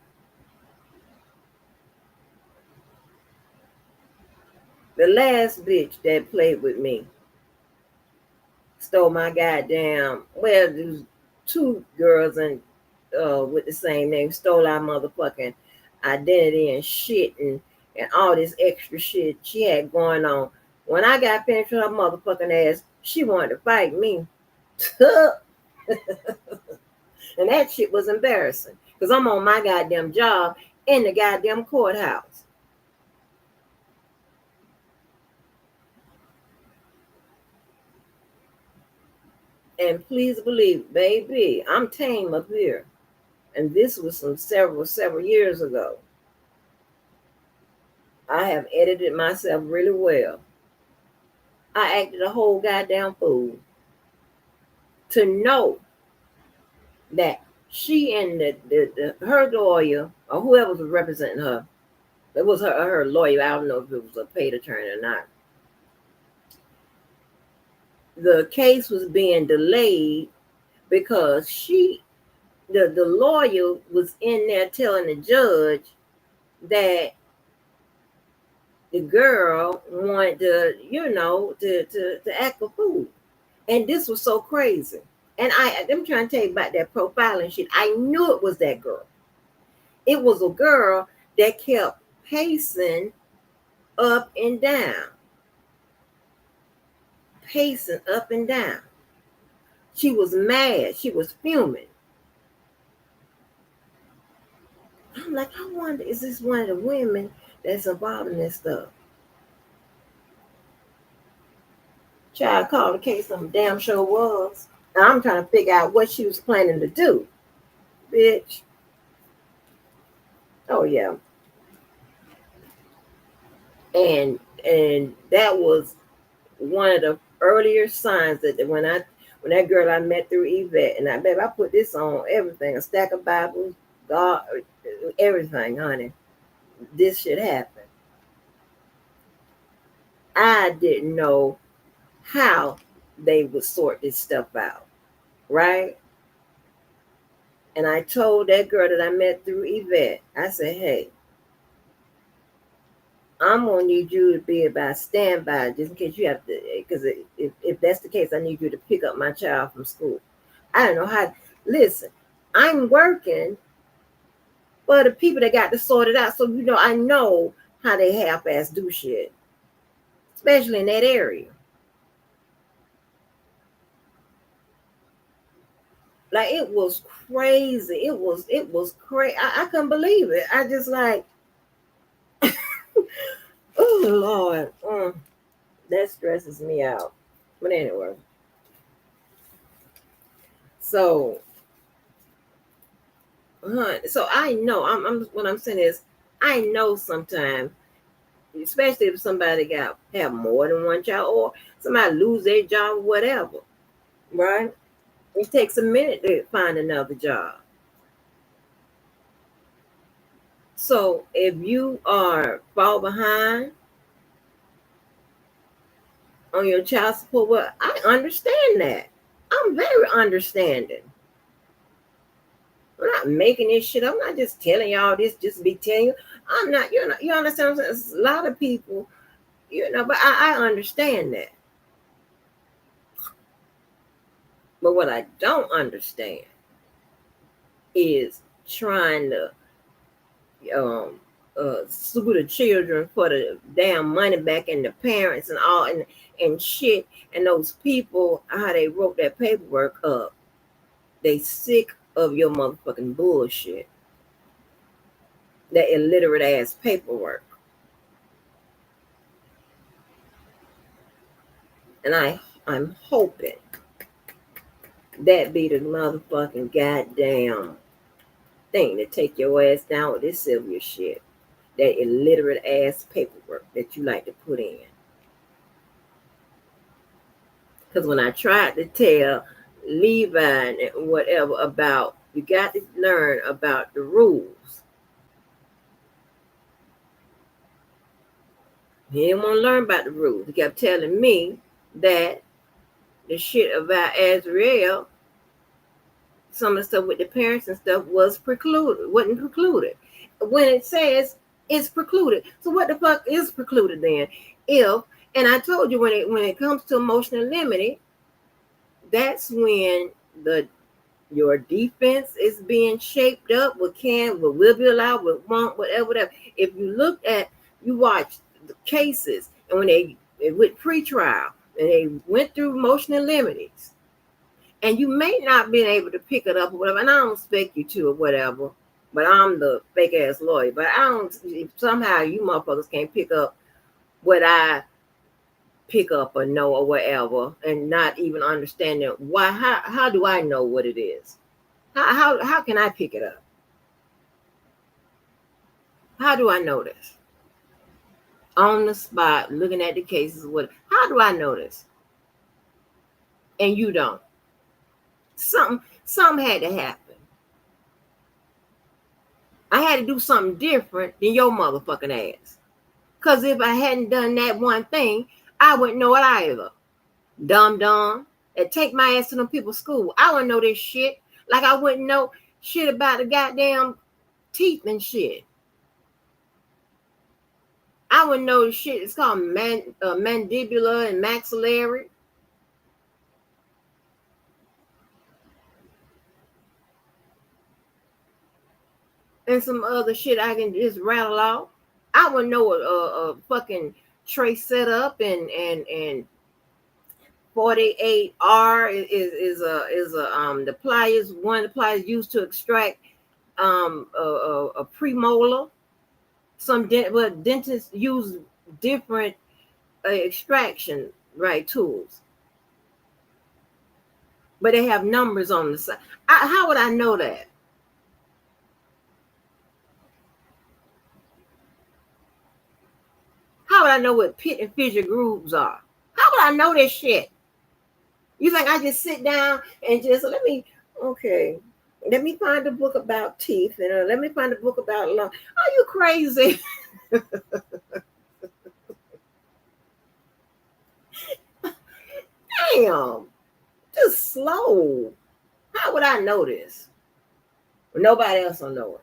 The last bitch that played with me stole my goddamn, well, there's two girls and with the same name, stole our motherfucking identity and shit and all this extra shit she had going on. When I got finished with her motherfucking ass, she wanted to fight me. And that shit was embarrassing because I'm on my goddamn job in the goddamn courthouse. And please believe, baby, I'm tame up here. And this was some several years ago. I have edited myself really well. I acted a whole goddamn fool to know that she and her lawyer or whoever was representing her, it was her lawyer. I don't know if it was a paid attorney or not. The case was being delayed because the lawyer was in there telling the judge that the girl wanted to act a fool. And this was so crazy. And I'm trying to tell you about that profiling shit. I knew it was that girl. It was a girl that kept pacing up and down. Pacing up and down. She was mad. She was fuming. I'm like, I wonder, is this one of the women that's involved in this stuff? Child called the case, some damn sure was. And I'm trying to figure out what she was planning to do. Bitch. Oh yeah. And that was one of the earlier signs that when that girl I met through Yvette, and I put this on everything, a stack of Bibles, God, everything, honey. This should happen. I didn't know how they would sort this stuff out, right? And I told that girl that I met through Yvette, I said, hey, I'm gonna need you to be about standby just in case you have to, because if that's the case, I need you to pick up my child from school. I don't know how. Listen, I'm working for the people that got to sort it out, so I know how they half-ass do shit, especially in that area. Like it was crazy. It was crazy. I couldn't believe it. I just like, oh Lord, that stresses me out. But anyway, so so I know I'm what I'm saying is I know sometimes, especially if somebody have more than one child or somebody lose their job or whatever, right? It takes a minute to find another job. So if you are fall behind on your child support, well, I understand that. I'm very understanding. I'm not making this shit. I'm not just telling y'all this just to be telling you. I'm not, you understand what I'm saying? A lot of people, but I understand that. But what I don't understand is trying to sue the children for the damn money back and the parents and all and shit, and those people how they wrote that paperwork up. They sick of your motherfucking bullshit. That illiterate ass paperwork. And I'm hoping that be the motherfucking goddamn thing to take your ass down with this Sylvia shit. That illiterate ass paperwork that you like to put in. Because when I tried to tell Levi and whatever about, you got to learn about the rules. He didn't want to learn about the rules. He kept telling me that the shit about Azrael, some of the stuff with the parents and stuff wasn't precluded. When it says it's precluded. So what the fuck is precluded then? And I told you when it comes to emotional limited, that's when your defense is being shaped up, what will be allowed, what won't, whatever. If you watch the cases, and when they went pre-trial and they went through emotional limits, and you may not be able to pick it up or whatever, and I don't expect you to or whatever, but I'm the fake ass lawyer. But I don't, if somehow you motherfuckers can't pick up what I pick up or know or whatever, and not even understanding why. How do I know what it is? How can I pick it up? How do I know this? On the spot, looking at the cases. What? How do I know this? And you don't. Something had to happen. I had to do something different than your motherfucking ass. Because if I hadn't done that one thing, I wouldn't know it either. Dumb. And take my ass to them people's school. I wouldn't know this shit. Like I wouldn't know shit about the goddamn teeth and shit. I wouldn't know the shit. It's called mandibular and maxillary. And some other shit I can just rattle off. I wouldn't know a fucking tray setup and 48R is the pliers, one of the pliers used to extract a premolar. Some dentists use different extraction tools, but they have numbers on the side. How would I know that? How would I know what pit and fissure grooves are? How would I know this shit? You think I just sit down and just let me find a book about teeth and let me find a book about lung? Are you crazy? Damn, just slow. How would I know this? Nobody else will know it.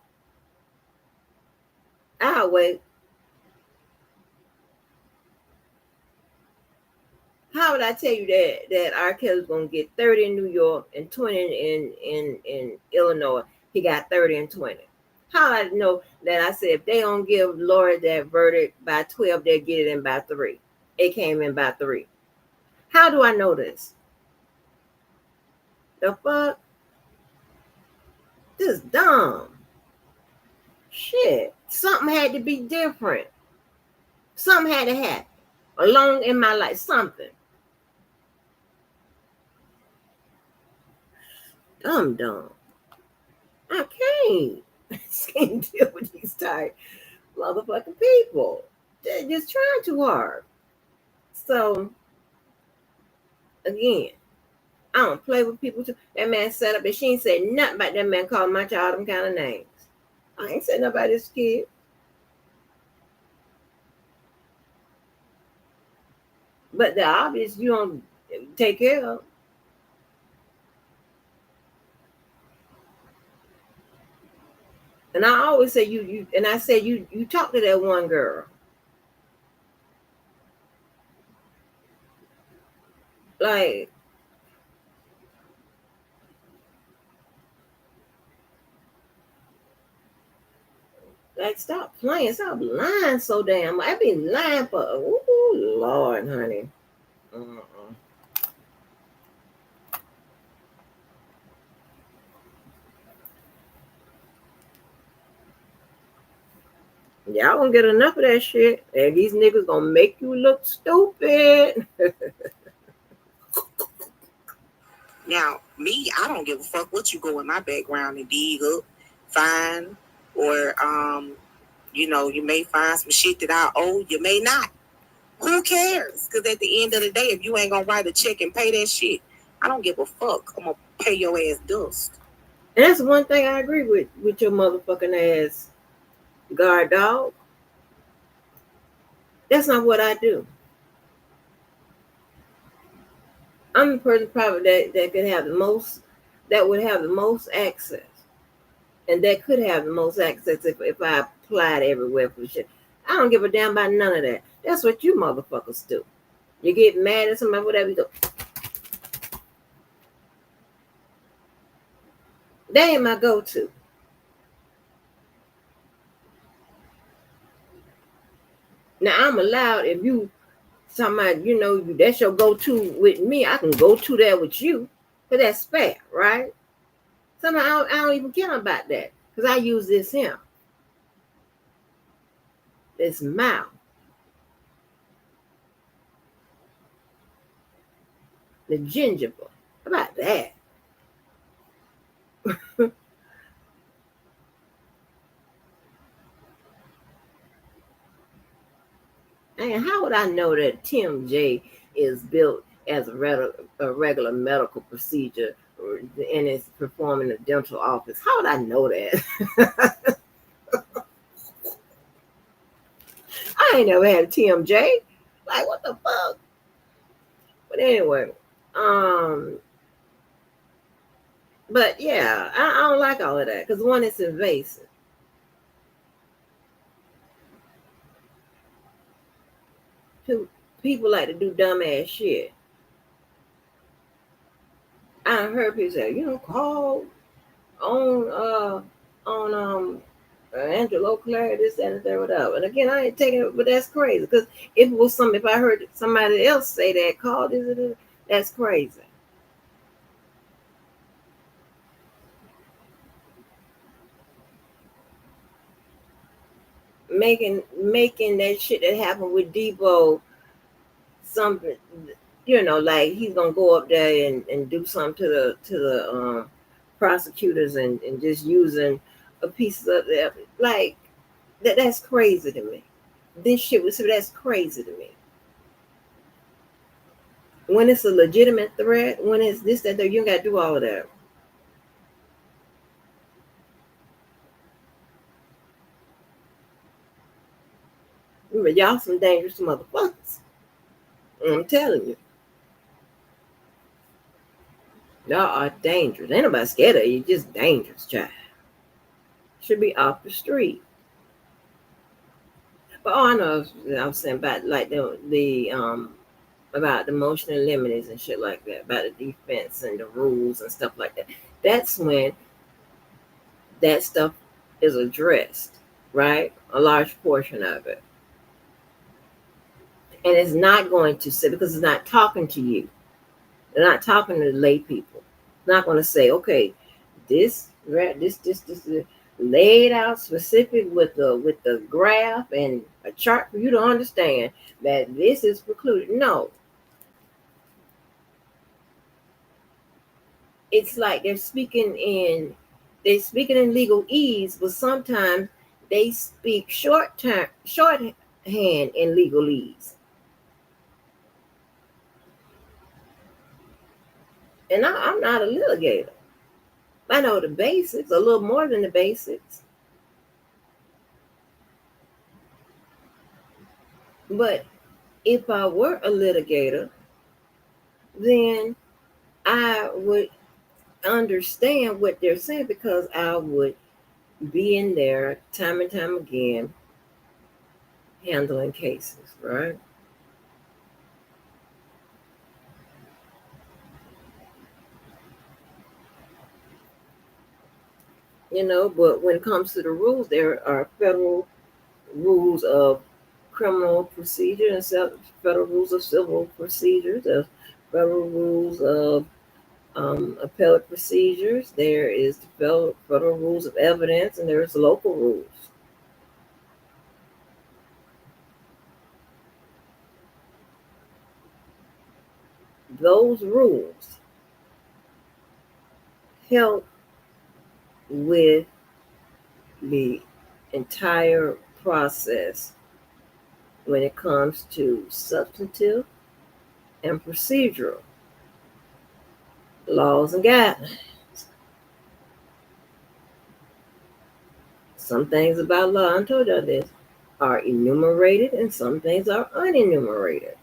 I'll wait. How would I tell you that R. Kelly's gonna get 30 in New York and 20 in Illinois? He got 30 and 20. How would I know that? I said if they don't give Lori that verdict by 12, they'll get it in by 3. It came in by 3. How do I know this? The fuck? This is dumb. Shit. Something had to be different. Something had to happen along in my life. Something. Dumb. I can't deal with these type motherfucking people. They're just trying too hard. So again, I don't play with people too. That man set up and she ain't said nothing about that man calling my child them kind of names. I ain't said nobody's kid. But the obvious you don't take care of. And I always say you and I said you talk to that one girl. Like stop playing, stop lying so damn. I be lying for Lord, honey. Y'all gonna get enough of that shit, and these niggas gonna make you look stupid. Now, me, I don't give a fuck what you go in my background and dig up, find, or you may find some shit that I owe, you may not. Who cares? Because at the end of the day, if you ain't gonna write a check and pay that shit, I don't give a fuck. I'm gonna pay your ass dust. And that's one thing I agree with your motherfucking ass, guard dog. That's not what I do. I'm the person probably that could have the most, that would have the most access. And that could have the most access if I applied everywhere for shit. I don't give a damn about none of that. That's what you motherfuckers do. You get mad at somebody, whatever, you go. That ain't my go-to. Now I'm allowed, if you somebody, that's your go-to with me, I can go to that with you. Because that's fair, right? Sometimes I don't even care about that. Because I use this here. This mouth. The gingiva. How about that? And how would I know that TMJ is built as a regular medical procedure and is performing a dental office? How would I know that? I ain't never had a TMJ. Like, what the fuck? But anyway, um, but yeah, I don't like all of that because one, it's invasive. Two, people like to do dumbass shit. I heard people say, call on Angelo Clary, this, that, and that, whatever. And again, I ain't taking it, but that's crazy. Because if I heard somebody else say that, call this, that's crazy. Making that shit that happened with Debo something, like he's gonna go up there and do something to the prosecutors and just using a piece of that, like that's crazy to me. This shit was that's crazy to me. When it's a legitimate threat, when it's this, that, you ain't got to do all of that. Remember, y'all some dangerous motherfuckers. I'm telling you. Y'all are dangerous. Ain't nobody scared of you, just dangerous, child. Should be off the street. But all I know I was saying about like the about the emotional limits and shit like that, about the defense and the rules and stuff like that. That's when that stuff is addressed, right? A large portion of it. And it's not going to say, because it's not talking to you. They're not talking to the lay people. It's not going to say, okay, this is laid out specific with the graph and a chart for you to understand that this is precluded. No, it's like they're speaking in legalese, but sometimes they speak shorthand in legalese. And I'm not a litigator. I know the basics, a little more than the basics. But if I were a litigator, then I would understand what they're saying because I would be in there time and time again handling cases, right? But when it comes to the rules, there are federal rules of criminal procedure and federal rules of civil procedure. There's federal rules of appellate procedures. There is the federal rules of evidence, and there's local rules. Those rules help with the entire process when it comes to substantive and procedural laws and guidelines. Some things about law, I told y'all this, are enumerated and some things are unenumerated.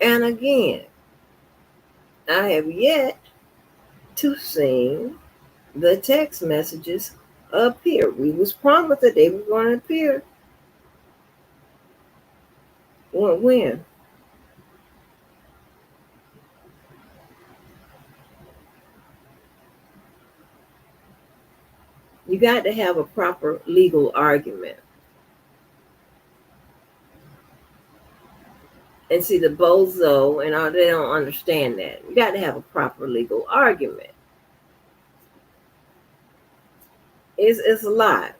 And again, I have yet to see the text messages appear. We was promised that they were going to appear. When? You got to have a proper legal argument. And see, the bozo and all, they don't understand that. You got to have a proper legal argument. It's a lot.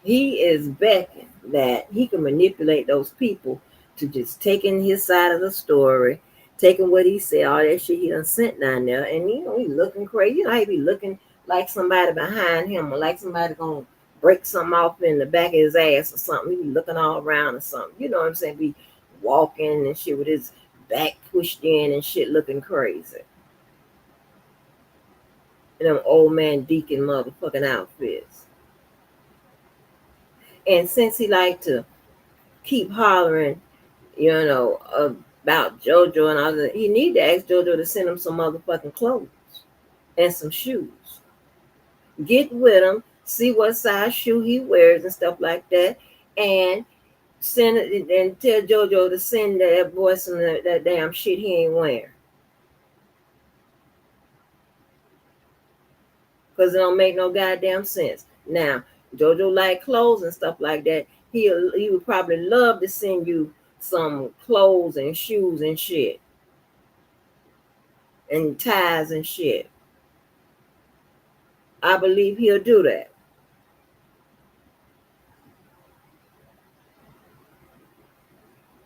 He is beckoned that he can manipulate those people to just taking his side of the story, taking what he said, all that shit he done sent down there, and he looking crazy. He be looking like somebody behind him or like somebody gonna break something off in the back of his ass or something. He be looking all around or something. You know what I'm saying? Be walking and shit with his back pushed in and shit looking crazy. And them old man deacon motherfucking outfits. And since he like to keep hollering, about JoJo and all that, he need to ask JoJo to send him some motherfucking clothes and some shoes. Get with him, see what size shoe he wears and stuff like that, and send it and tell JoJo to send that boy some of that damn shit he ain't wearing. Because it don't make no goddamn sense. Now, JoJo like clothes and stuff like that. He would probably love to send you some clothes and shoes and shit. And ties and shit. I believe he'll do that.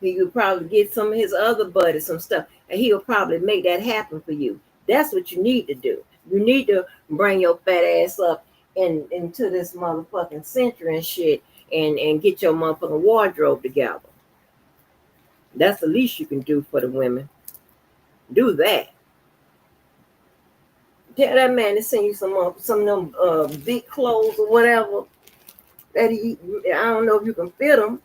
He could probably get some of his other buddies some stuff, and he'll probably make that happen for you. That's what you need to do. You need to bring your fat ass up into this motherfucking century and shit, and get your motherfucking wardrobe together. That's the least you can do for the women. Do that. Tell that man to send you some of them big clothes or whatever that I don't know if you can fit them,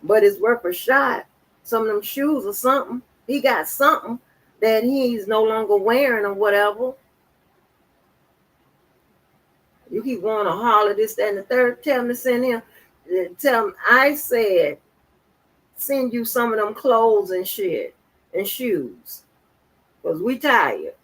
but it's worth a shot. Some of them shoes or something. He got something that he's no longer wearing or whatever. You keep wanting to holler this, that, and the third. Tell him to send him. Tell him I said send you some of them clothes and shit and shoes. Because we tired.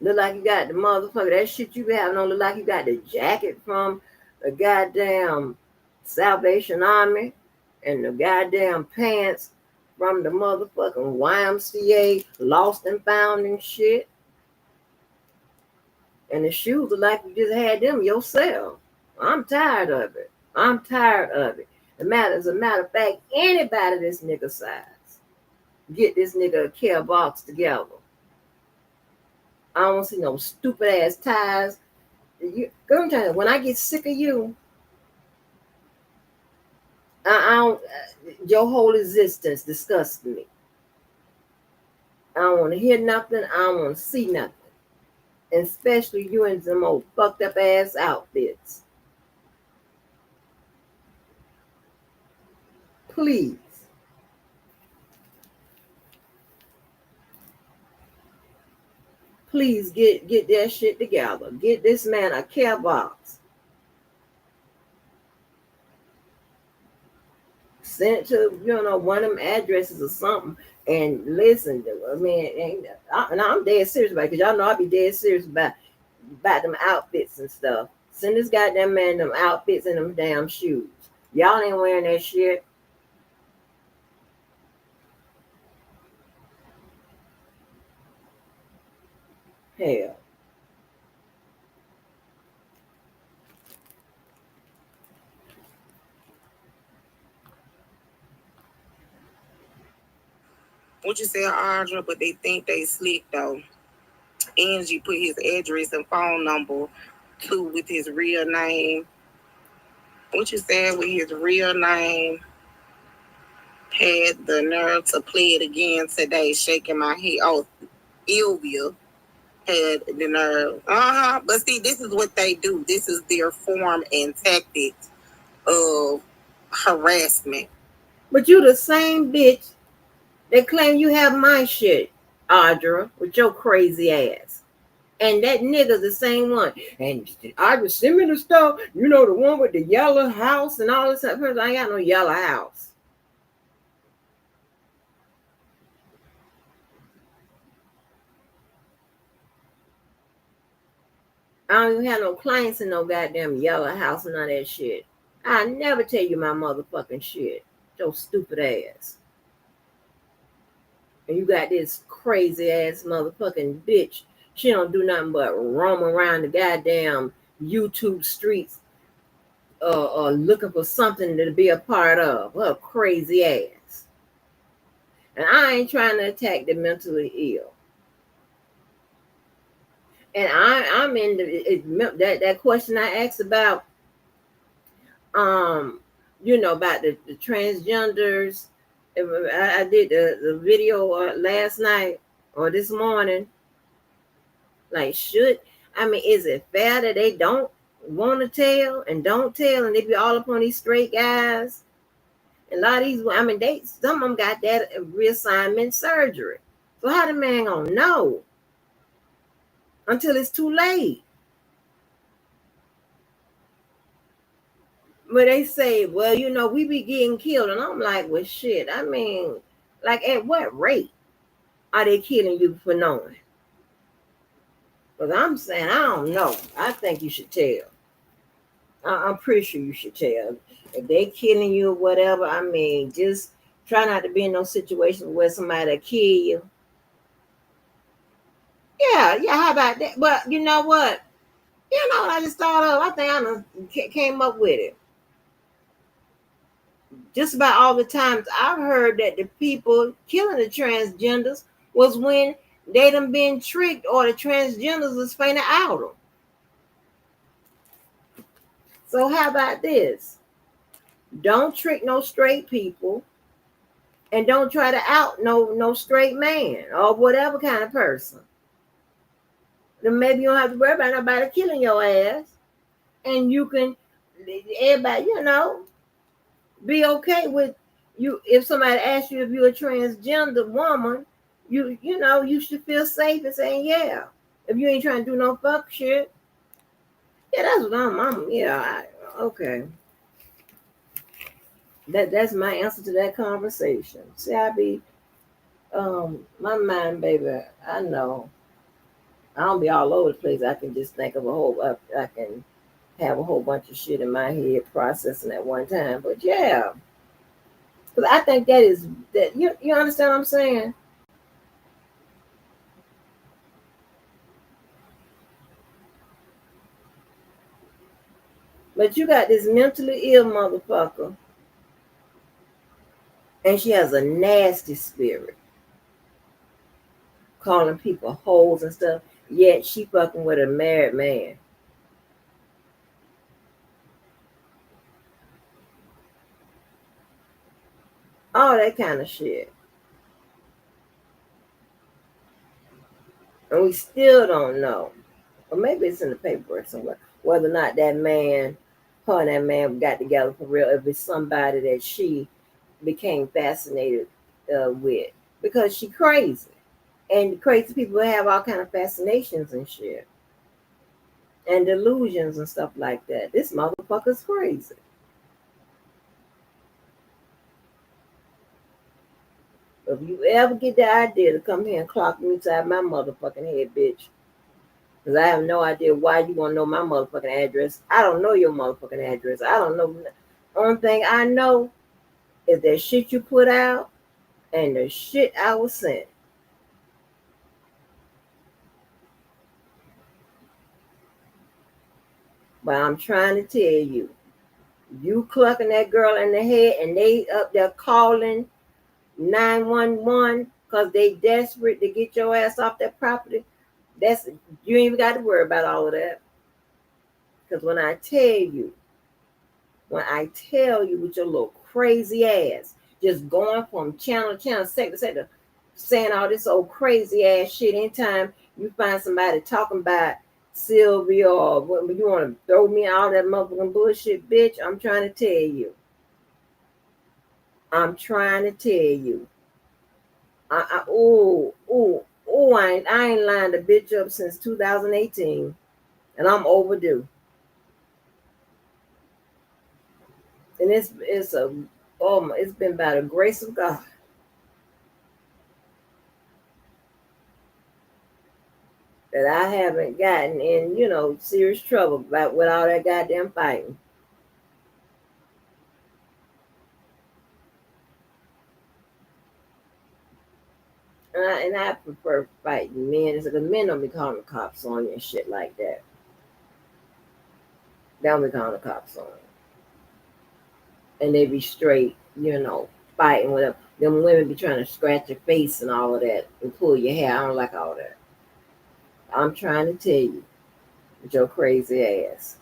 Look like you got the motherfucker, that shit you be having on, look like you got the jacket from the goddamn Salvation Army and the goddamn pants from the motherfucking YMCA Lost and Found and shit. And the shoes look like you just had them yourself. I'm tired of it. I'm tired of it. As a matter of fact, anybody this nigga size, get this nigga a care box together. I don't see no stupid ass ties. When I get sick of you, I don't. Your whole existence disgusts me. I don't want to hear nothing. I don't want to see nothing. And especially you in some old fucked up ass outfits. Please. Please get that shit together. Get this man a care box. Send it to one of them addresses or something. And listen, I mean, I'm dead serious about it, because y'all know I be dead serious about them outfits and stuff. Send this goddamn man them outfits and them damn shoes. Y'all ain't wearing that shit. Hell. What you say, Audra? But they think they slick though. Angie put his address and phone number too with his real name. What you said with his real name? Had the nerve to play it again today, shaking my head. Oh, Ilvia had the nerve. But see, this is what they do. This is their form and tactics of harassment. But you the same bitch that claim you have my shit, Audra, with your crazy ass. And that nigga's the same one. And Audra, send me the stuff. You know, the one with the yellow house and all this stuff. I ain't got no yellow house. I don't even have no clients in no goddamn yellow house and all that shit. I never tell you my motherfucking shit. Your stupid ass. And you got this crazy ass motherfucking bitch She don't do nothing but roam around the goddamn YouTube streets looking for something to be a part of. Her crazy ass. And I ain't trying to attack the mentally ill. And I'm in that question I asked about, about the transgenders. I did the video last night or this morning. Like, is it fair that they don't want to tell and don't tell, and they be all up on these straight guys? And a lot of these, some of them got that reassignment surgery. So how the man gonna know until it's too late? But they say, well, we be getting killed. And I'm like, well, shit. Like, at what rate are they killing you for knowing? Because I'm saying, I don't know. I think you should tell. I'm pretty sure you should tell. If they killing you or whatever, just try not to be in those situations where somebody kill you. Yeah, how about that? But you know what? What I just thought of? I think I came up with it. Just about all the times I've heard that the people killing the transgenders was when they done been tricked or the transgenders was fainted out. So how about this? Don't trick no straight people, and don't try to out no straight man or whatever kind of person. Then maybe you don't have to worry about nobody killing your ass, and you can everybody be okay with you. If somebody asks you if you're a transgender woman, you should feel safe in saying yeah. If you ain't trying to do no fuck shit, yeah, that's what okay. That's my answer to that conversation. See, I be my mind, baby. I know I don't be all over the place. I can just think of I can have a whole bunch of shit in my head processing at one time. But yeah, because I think that you understand what I'm saying. But you got this mentally ill motherfucker, and she has a nasty spirit, calling people hoes and stuff. Yet she fucking with a married man. All that kind of shit. And we still don't know, or maybe it's in the paperwork somewhere, whether or not her and that man got together for real, if it's somebody that she became fascinated with. Because she crazy. And crazy people have all kind of fascinations and shit. And delusions and stuff like that. This motherfucker's crazy. If you ever get the idea to come here and clock me inside my motherfucking head, bitch, because I have no idea why you want to know my motherfucking address. I don't know your motherfucking address. I don't know. Only thing I know is that shit you put out and the shit I was sent. But I'm trying to tell you, you clucking that girl in the head and they up there calling 911 because they desperate to get your ass off that property. You ain't even got to worry about all of that. Because when I tell you with your little crazy ass, just going from channel to channel, sector to sector, saying all this old crazy ass shit, anytime you find somebody talking about Sylvia or when you want to throw me all that motherfucking bullshit, bitch, I'm trying to tell you. I'm trying to tell you. I ain't lined a bitch up since 2018, and I'm overdue. And it's been by the grace of God that I haven't gotten in, serious trouble with all that goddamn fighting. And I prefer fighting men. It's like men don't be calling the cops on you and shit like that. They don't be calling the cops on you. And they be straight, fighting with them. Them women be trying to scratch your face and all of that and pull your hair. I don't like all that. I'm trying to tell you, with your crazy ass.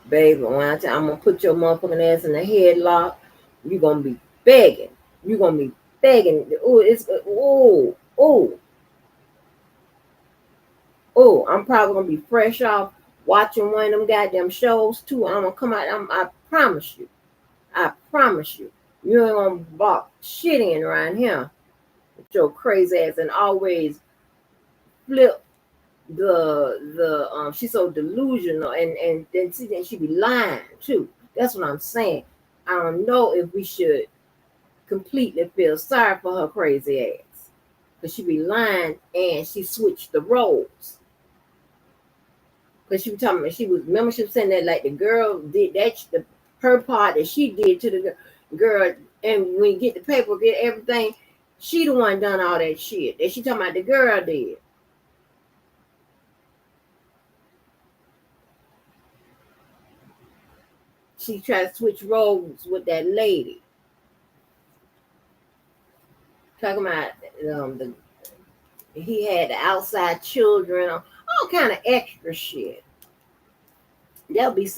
Baby, when I'm gonna put your motherfucking ass in the headlock, you're gonna be begging. You're gonna be begging. I'm probably gonna be fresh off watching one of them goddamn shows too. I'm gonna come out. I promise you. I promise you. You ain't gonna balk shit in around here with your crazy ass and always flip the she's so delusional and then see that she be lying too. That's what I'm saying. I don't know if we should completely feel sorry for her crazy ass because she be lying and she switched the roles. Because she was talking about remember she was saying that like the girl did her part that she did to the girl, and when you get the paper, get everything, she the one done all that shit. That she talking about the girl did. She tried to switch roles with that lady. Talking about he had the outside children, all kind of extra shit. That'll be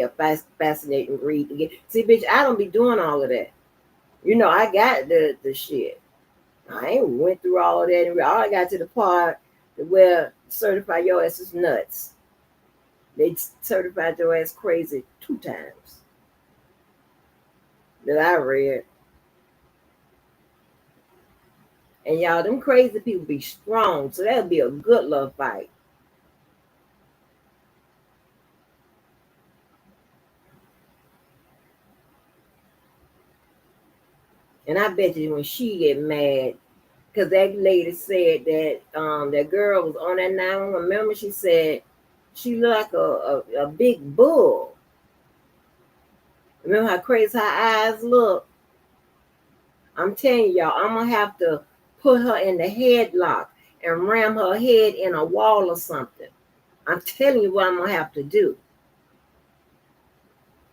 a fascinating read to get. See, bitch, I don't be doing all of that. I got the shit. I ain't went through all of that. And all I got to the part where certify your ass is nuts. They certified your ass crazy 2 times that I read. And y'all, them crazy people be strong, so that'll be a good love fight. And I bet you when she get mad, because that lady said that that girl was on that 911. Remember, she said she looked like a big bull. Remember how crazy her eyes look? I'm telling y'all, I'm gonna have to put her in the headlock and ram her head in a wall or something. I'm telling you what I'm gonna have to do.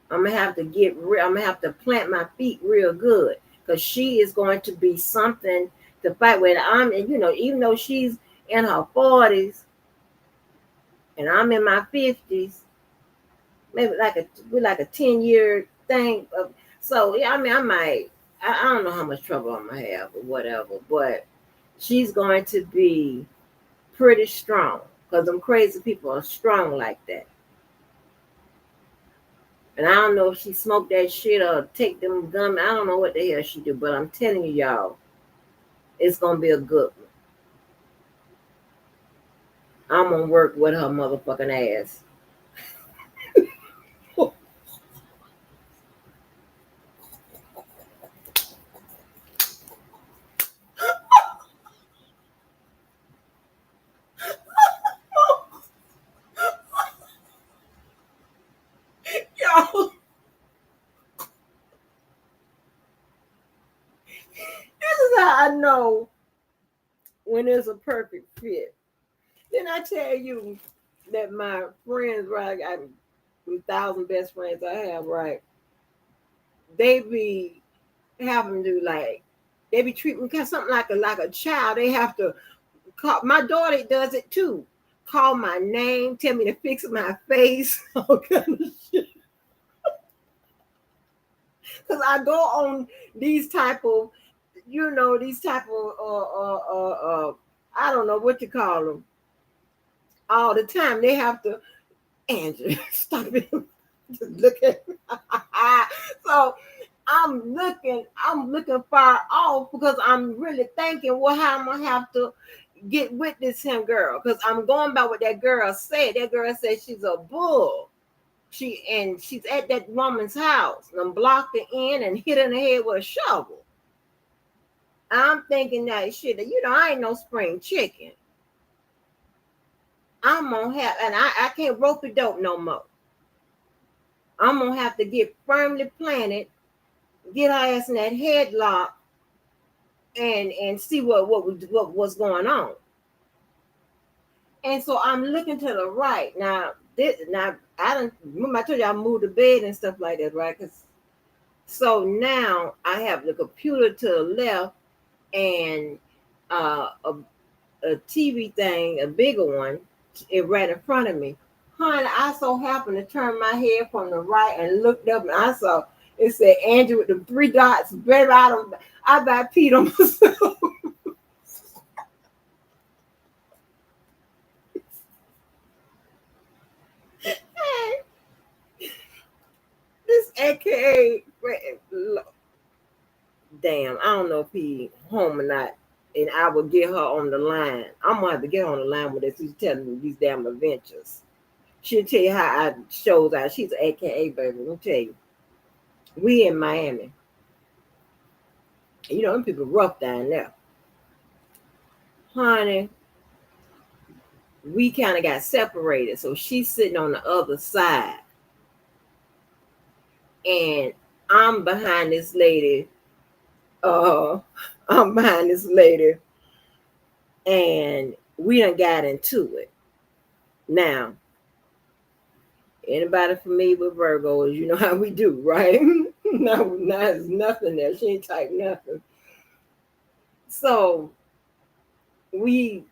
I'm gonna have to I'm gonna have to plant my feet real good because she is going to be something to fight with. And even though she's in her 40s and I'm in my 50s, maybe like a 10-year thing. So yeah, I mean, I don't know how much trouble I'm gonna have or whatever, but she's going to be pretty strong because them crazy people are strong like that. And I don't know if she smoked that shit or take them gum. I don't know what the hell she do, but I'm telling you, y'all, it's gonna be a good one. I'm gonna work with her motherfucking ass. Y'all, this is how I know when it's a perfect fit. Then I tell you that my friends, right? I 1,000 best friends I have, right? They be having to they be treating me something like a child. They have to call. My daughter does it too. Call my name, tell me to fix my face, all kind of shit. Because I go on these type of, these type of, I don't know what you call them. All the time they have to Andrew, stop it. Just look at me. So I'm looking far off because I'm really thinking, well, how I'm gonna have to get with this him girl. Because I'm going by what that girl said. That girl said she's a bull. She's at that woman's house and blocked her in and hit her in the head with a shovel. I'm thinking that shit, I ain't no spring chicken. I'm gonna have, and I can't rope a dope no more. I'm gonna have to get firmly planted, get her ass in that headlock, and see what's going on. And so I'm looking to the right now. Now I don't remember I told you I moved the bed and stuff like that, right? So now I have the computer to the left and a TV thing, a bigger one, right in front of me. Honey, I so happened to turn my head from the right and looked up and I saw it said Andrew with the 3 dots. Baby, I about peed on myself. This AKA, damn, I don't know if he home or not. And I will get her on the line. I'm gonna have to get her on the line with this. She's telling me these damn adventures. She'll tell you how I shows out. She's an AKA baby. Let me tell you. We in Miami. You know, them people rough down there. Honey, we kind of got separated. So she's sitting on the other side. And I'm behind this lady. Uh, I'm behind this lady. And we done got into it. Now, anybody familiar with Virgos, you know how we do, right? No, there's nothing there. She ain't type nothing. So we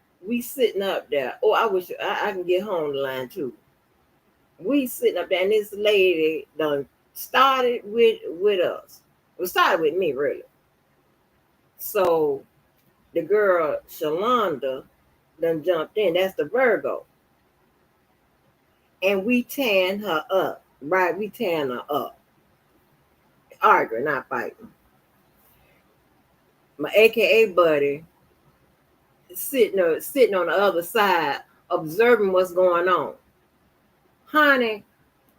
sitting up there. Oh, I wish I can get home the line too. We sitting up there, and this lady done started with us. It started with me really. So the girl Shalonda done jumped in. That's the Virgo, and we tearing her up. Right, we tearing her up, arguing, not fighting. My AKA buddy sitting on the other side, observing what's going on. Honey,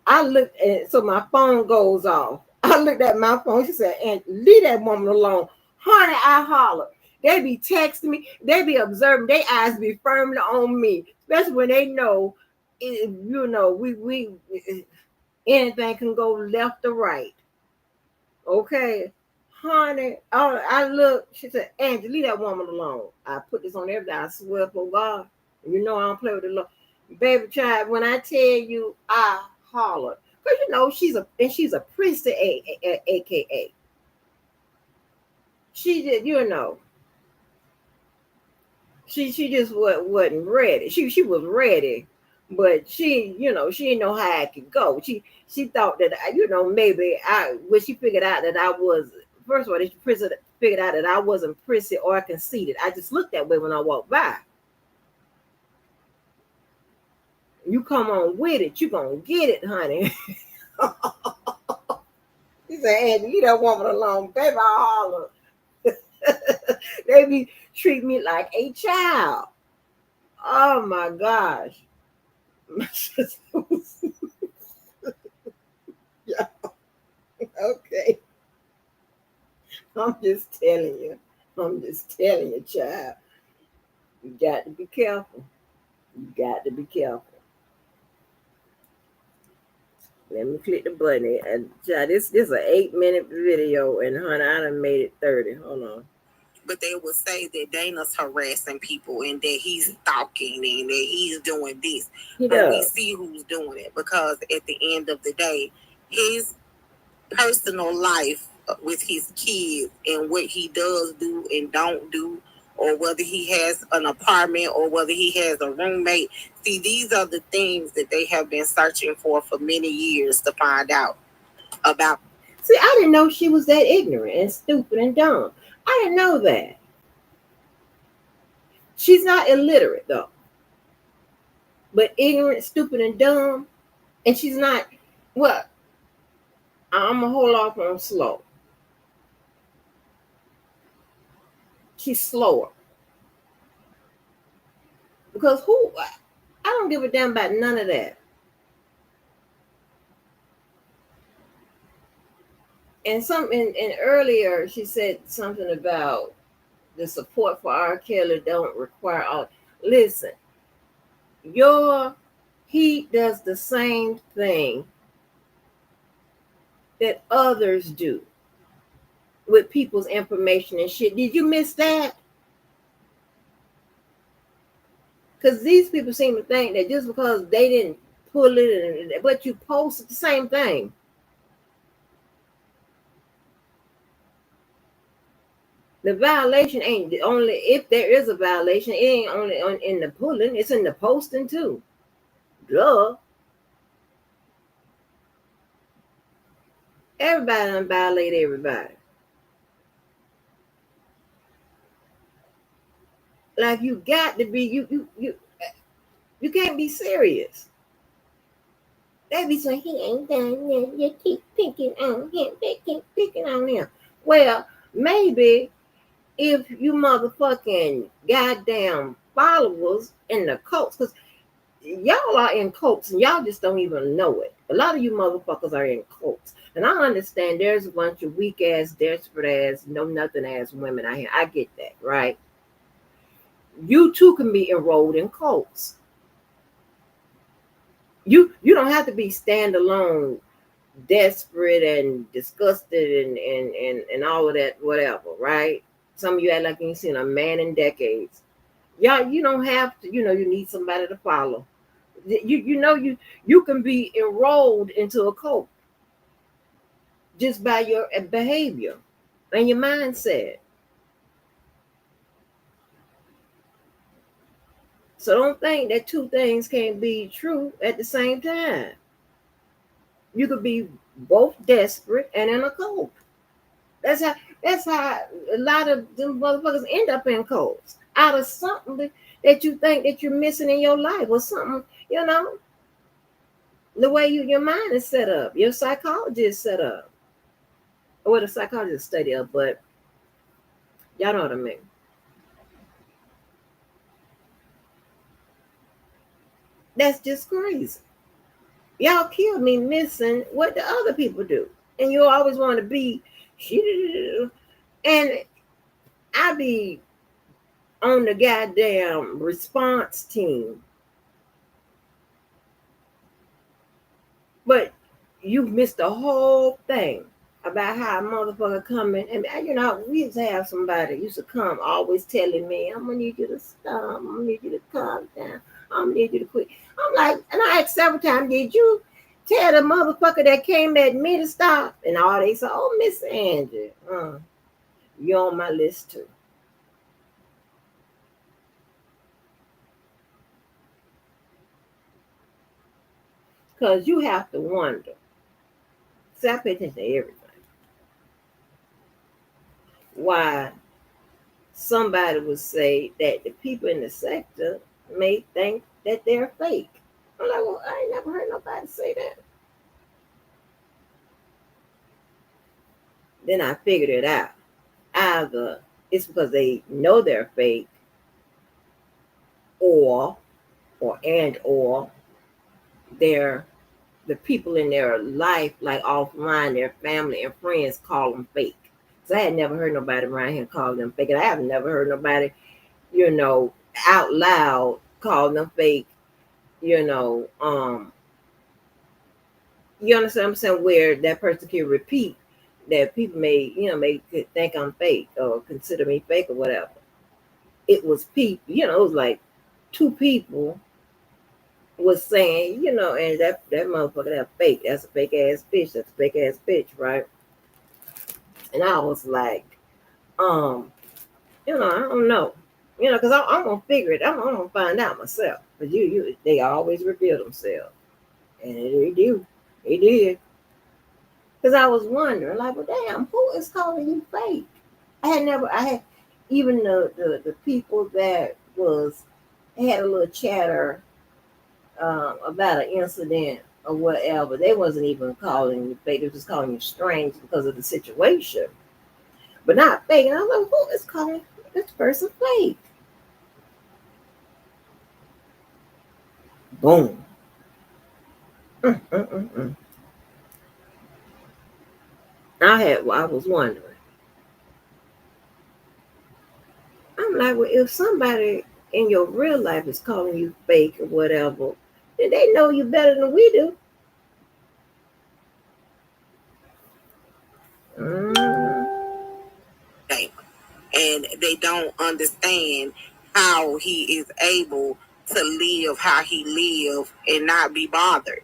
I looked at so my phone goes off. I looked at my phone. She said, "And leave that woman alone." Honey, I hollered. They be texting me. They be observing. Their eyes be firmly on me, especially when they know, you know, we anything can go left or right. Okay, honey. I look. She said, "Angie, leave that woman alone." I put this on everything. I swear for God, you know I don't play with the Lord, baby child. When I tell you, I hollered because you know she's a priestess, AKA. She did, you know. She just wasn't ready. She was ready, but she didn't know how I could go. She thought that you know maybe when she figured out that I was first of all, she figured out that I wasn't prissy or conceited. I just looked that way when I walked by. You come on with it, you gonna get it, honey. He said, "Andy, leave that woman alone, baby." I holler. They be treat me like a child. Oh my gosh. Yeah, okay. I'm just telling you. I'm just telling you, child. You got to be careful. You got to be careful. Let me click the button. And child, this is an 8-minute video, and honey, I done made it 30. Hold on. But they will say that Dana's harassing people and that he's stalking and that he's doing this. But we see who's doing it because at the end of the day, his personal life with his kids and what he does do and don't do, or whether he has an apartment or whether he has a roommate. See, these are the things that they have been searching for many years to find out about. See, I didn't know she was that ignorant and stupid and dumb. I didn't know that. She's not illiterate though, but ignorant, stupid, and dumb. And she's not. Well, I'm gonna hold off on slow. She's slower because who? I don't give a damn about none of that. And earlier she said something about the support for R. Kelly don't require all. Listen, he does the same thing that others do with people's information and shit. Did you miss that? Because these people seem to think that just because they didn't pull it, but you posted the same thing. The violation ain't only if there is a violation. It ain't only in the pulling; it's in the posting too. Duh. Everybody done violate everybody. Like you got to be you can't be serious. They be saying he ain't done yet. You keep picking on him. They keep picking on him. Well, maybe if you motherfucking goddamn followers in the cults, because y'all are in cults and y'all just don't even know it. A lot of you motherfuckers are in cults. And I understand there's a bunch of weak ass, desperate ass, know nothing ass women out here. I get that, right? You too can be enrolled in cults. You don't have to be standalone, desperate and disgusted and all of that, whatever, right? Some of you act like you ain't seen a man in decades. Y'all, you don't have to, you need somebody to follow. You can be enrolled into a cult just by your behavior and your mindset. So don't think that two things can't be true at the same time. You could be both desperate and in a cult. That's how a lot of them motherfuckers end up in cults. Out of something that you think that you're missing in your life or something, the way your mind is set up, your psychology is set up. Or the psychologist study up, but y'all know what I mean. That's just crazy. Y'all killed me missing what the other people do. And you always want to be, and I be on the goddamn response team. But you missed the whole thing about how a motherfucker coming. And we used to have somebody used to come always telling me, I'm gonna need you to stop, I'm gonna need you to calm down, I'm gonna need you to quit. I'm like, and I asked several times, did you tell the motherfucker that came at me to stop? And all they said, oh, Miss Angie, you're on my list too. Because you have to wonder. See, I pay attention to everything. Why somebody would say that the people in the sector may think that they're fake. I'm like, well, I ain't never heard nobody say that. Then I figured it out. Either it's because they know they're fake, or they're the people in their life, like offline, their family and friends call them fake. So I had never heard nobody around here call them fake. And I have never heard nobody, out loud call them fake, you understand what I'm saying, where that person can repeat that people may think I'm fake or consider me fake or whatever. It was people, it was like two people was saying, and that motherfucker, that fake, that's a fake ass bitch, that's a fake ass bitch, right? And I was like, I don't know, because I'm gonna figure it. I'm gonna find out myself. Because they always reveal themselves, and they did. Because I was wondering, like, well, damn, who is calling you fake? I had even the people that had a little chatter about an incident or whatever. They wasn't even calling you fake. They was just calling you strange because of the situation, but not fake. And I was like, who is calling this person fake? Boom. Mm. I was wondering. I'm like, well, if somebody in your real life is calling you fake or whatever, then they know you better than we do. And they don't understand how he is able to live how he live and not be bothered.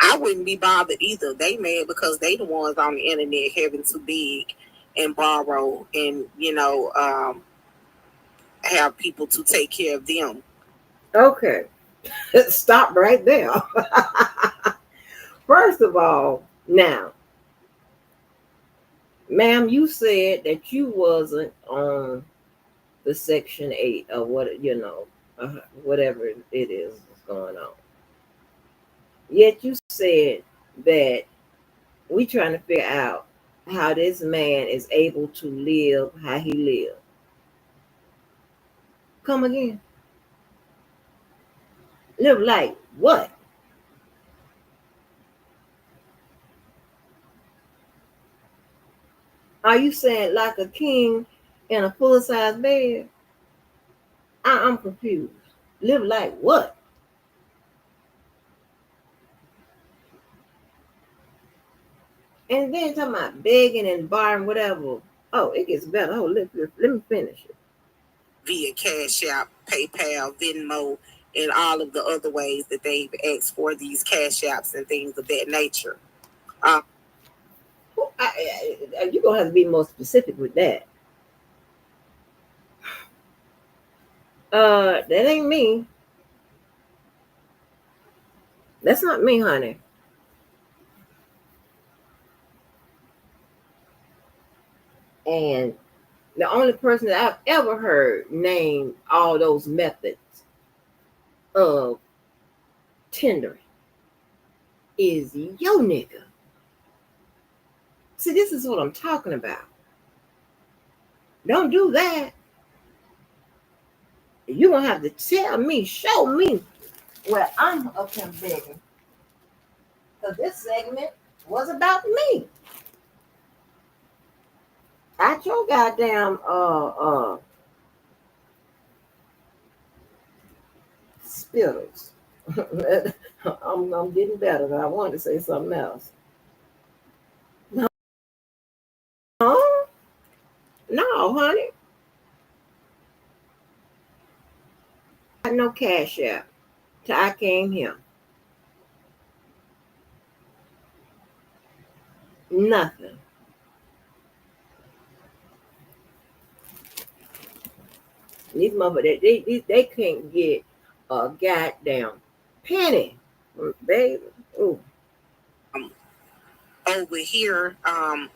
I wouldn't be bothered either. They mad because they the ones on the internet having to beg and borrow and have people to take care of them. Okay, stop right there. First of all, now, ma'am, you said that you wasn't on the Section 8 or whatever it is that's going on. Yet you said that we trying to figure out how this man is able to live how he lives. Come again. Live like what? Are you saying like a king in a full-size bed? I'm confused. Live like what? And then talking about begging and borrowing whatever. Oh, it gets better. Oh, let me finish it. Via Cash App, PayPal, Venmo, and all of the other ways that they've asked for these Cash Apps and things of that nature. You're going to have to be more specific with that. That ain't me. That's not me, honey. And the only person that I've ever heard name all those methods of tendering is yo nigga. See, this is what I'm talking about. Don't do that. You're going to have to tell me, show me where I'm up here begging. Because this segment was about me. Not your goddamn spittles. I'm getting better, but I wanted to say something else. No, no, honey. I got no cash app till I came here. Nothing. These motherfuckers, they can't get a goddamn penny, baby. Ooh. Over here,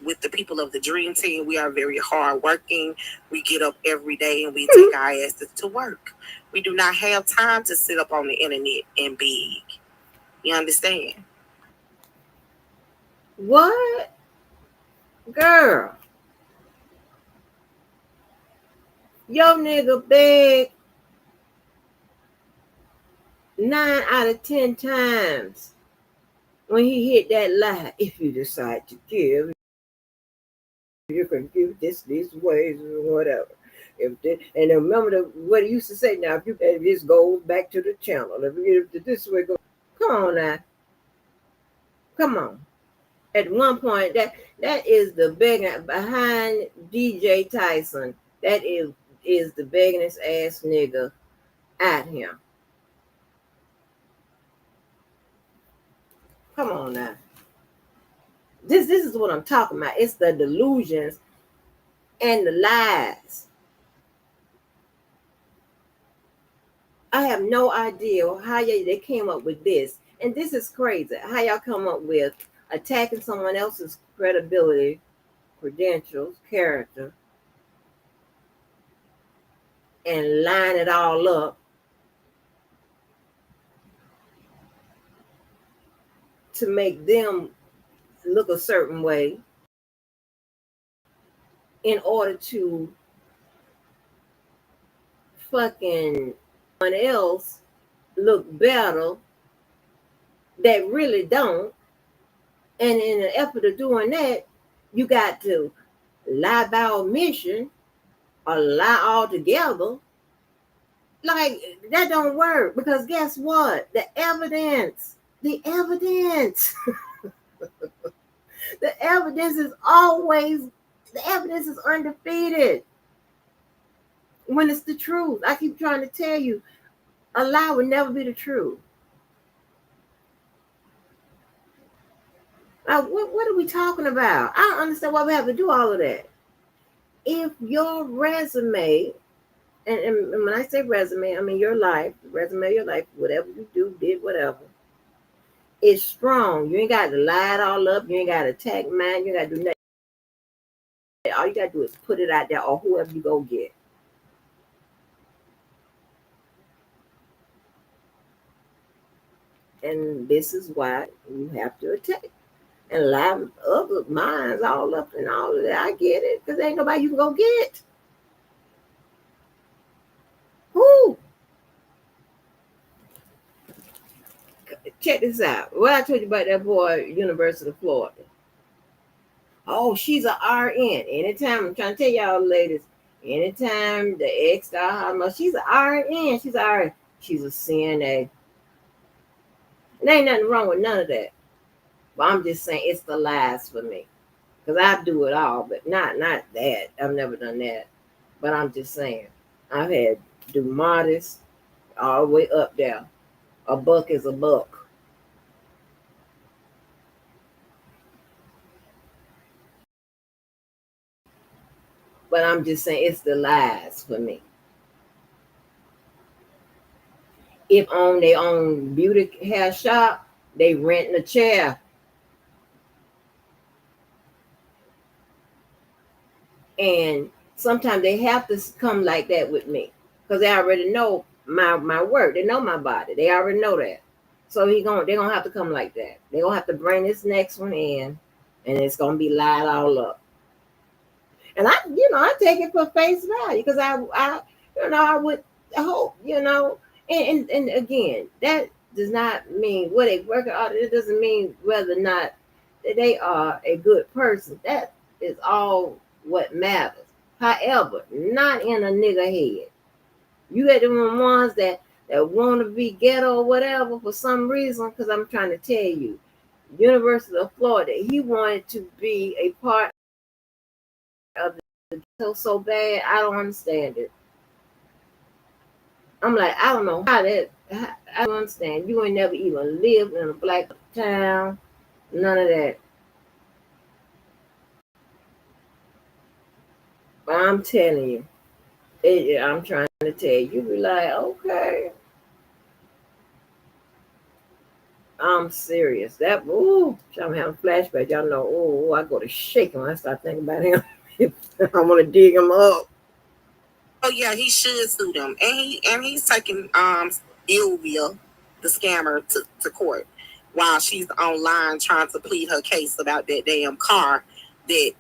with the people of the Dream Team, we are very hardworking. We get up every day and we take our asses to work. We do not have time to sit up on the internet and beg. You understand? What? Girl. Yo nigga beg 9 out of 10 times when he hit that lie. If you decide to give, you can give these ways or whatever. And remember what he used to say. Now, if this goes back to the channel, if this way goes, come on now, come on. At one point, that is the begging behind DJ Tyson. That is the beggingest ass nigga out here. Come on now. This is what I'm talking about. It's the delusions and the lies. I have no idea how they came up with this. And this is crazy. How y'all come up with attacking someone else's credibility, credentials, character, and line it all up to make them look a certain way in order to fucking someone else look better that really don't. And in an effort of doing that, you got to lie by omission or lie altogether. Like, that don't work, because guess what? The evidence The evidence is always, the evidence is undefeated when it's the truth. I keep trying to tell you, a lie would never be the truth. What are we talking about? I don't understand why we have to do all of that. If your resume, and when I say resume, I mean your life, resume of your life, whatever you do, did, whatever, is strong. You ain't got to lie it all up. You ain't got to attack mine. You ain't got to do nothing. All you got to do is put it out there, or whoever you go get. And this is why you have to attack and lie other minds all up and all of that. I get it, because ain't nobody you can go get. Who? Check this out. What I told you about that boy, University of Florida. Oh, she's a RN. Anytime, I'm trying to tell y'all ladies, anytime the ex star, how much she's a RN, she's a RN. She's a CNA. And ain't nothing wrong with none of that. But I'm just saying it's the lies for me. Because I do it all, but not that. I've never done that. But I'm just saying, I've had to do modest all the way up there. A buck is a buck. But I'm just saying it's the lies for me. If on their own beauty hair shop, they renting a chair. And sometimes they have to come like that with me. Because they already know my work. They know my body. They already know that. So they're gonna have to come like that. They're gonna have to bring this next one in, and it's gonna be lied all up. And I take it for face value, because I would hope, and again, that does not mean what they work out. It doesn't mean whether or not they are a good person. That is all what matters. However, not in a nigga head. You got the ones that want to be ghetto or whatever for some reason. Because I'm trying to tell you, University of Florida, he wanted to be a part of so bad. I don't understand it. I'm like, I don't know how that. I don't understand. You ain't never even lived in a black town. None of that. But I'm telling you, I'm trying to tell you. You be like, okay, I'm serious. That I'm having flashbacks. Y'all know. I go to shaking when I start thinking about him. I want to dig him up. Oh yeah, he should sue them, and he's taking Ilvia, the scammer, to court while she's online trying to plead her case about that damn car that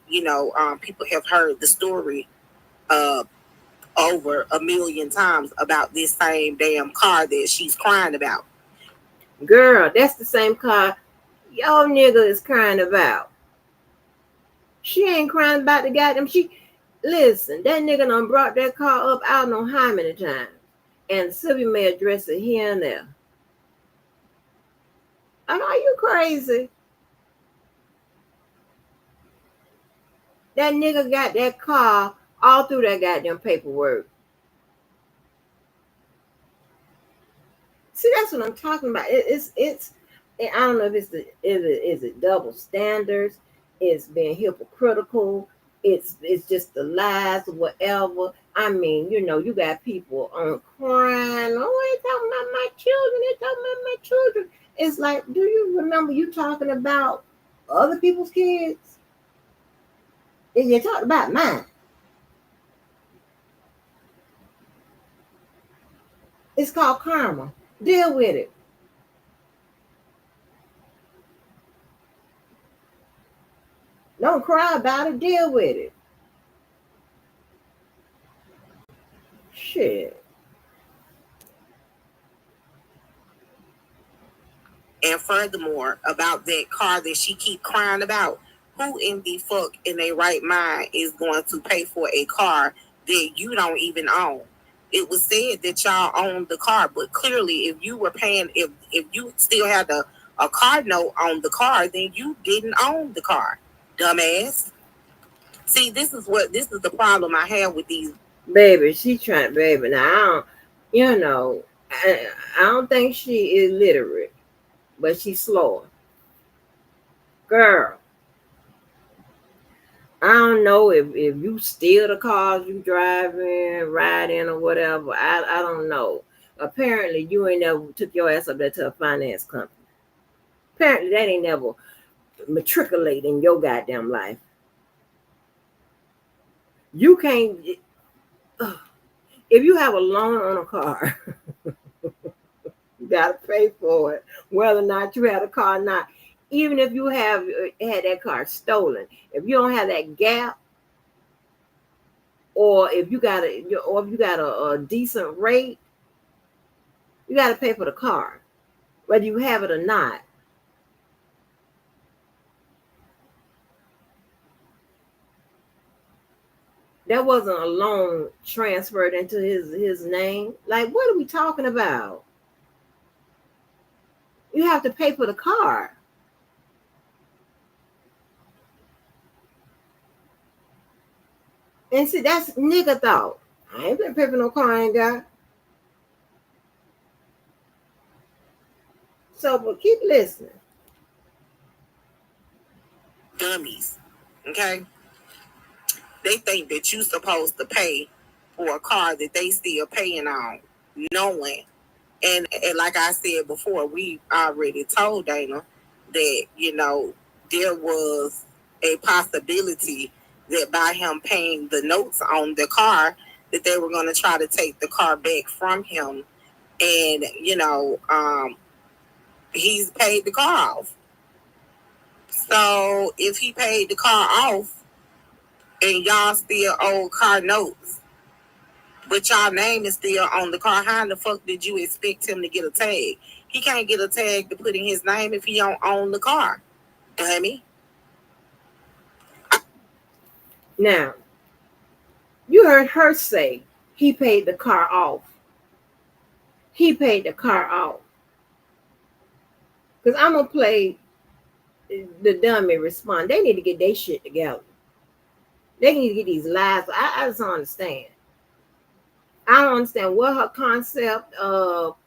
people have heard the story over a million times about this same damn car that she's crying about. Girl, that's the same car your nigga is crying about. She ain't crying about the goddamn. Listen, that nigga done brought that car up I don't know how many times. And Sylvia may address it here and there. Are you crazy? That nigga got that car all through that goddamn paperwork. See, that's what I'm talking about. It's I don't know if is it double standards, it's being hypocritical, it's just the lies or whatever. I mean, you got people on crying, oh, they talking about my children, they talking about my children. It's like, do you remember you talking about other people's kids? And you talked about mine. It's called karma. Deal with it. Don't cry about it. Deal with it. Shit. And furthermore, about that car that she keep crying about, who in the fuck in their right mind is going to pay for a car that you don't even own? It was said that y'all owned the car, but clearly, if you were paying, if you still had the a car note on the car, then you didn't own the car, dumbass. See, this is the problem I have with these. Baby, she trying, baby. Now, I don't think she is literate, but she's slower. Girl, I don't know if you steal the cars you driving, riding, or whatever. I don't know. Apparently, you ain't never took your ass up there to a finance company. Apparently, that ain't never matriculate in your goddamn life. You can't. If you have a loan on a car, you gotta pay for it, whether or not you have a car or not. Even if you have had that car stolen, if you don't have that gap, or if you got a decent rate, you got to pay for the car, whether you have it or not. That wasn't a loan transferred into his name. Like, what are we talking about? You have to pay for the car. And see, that's nigga thought. I ain't been paying for no car I ain't got. So, but keep listening. Dummies, okay? They think that you're supposed to pay for a car that they still paying on, knowing. And like I said before, we already told Dana that, there was a possibility that by him paying the notes on the car, that they were going to try to take the car back from him. And, he's paid the car off. So if he paid the car off and y'all still owe car notes, but y'all name is still on the car, how in the fuck did you expect him to get a tag? He can't get a tag to put in his name if he don't own the car. Dummy. Now, you heard her say he paid the car off. He paid the car off. Because I'm going to play the dummy respond. They need to get their shit together. They need to get these lies. I just don't understand. I don't understand what her concept of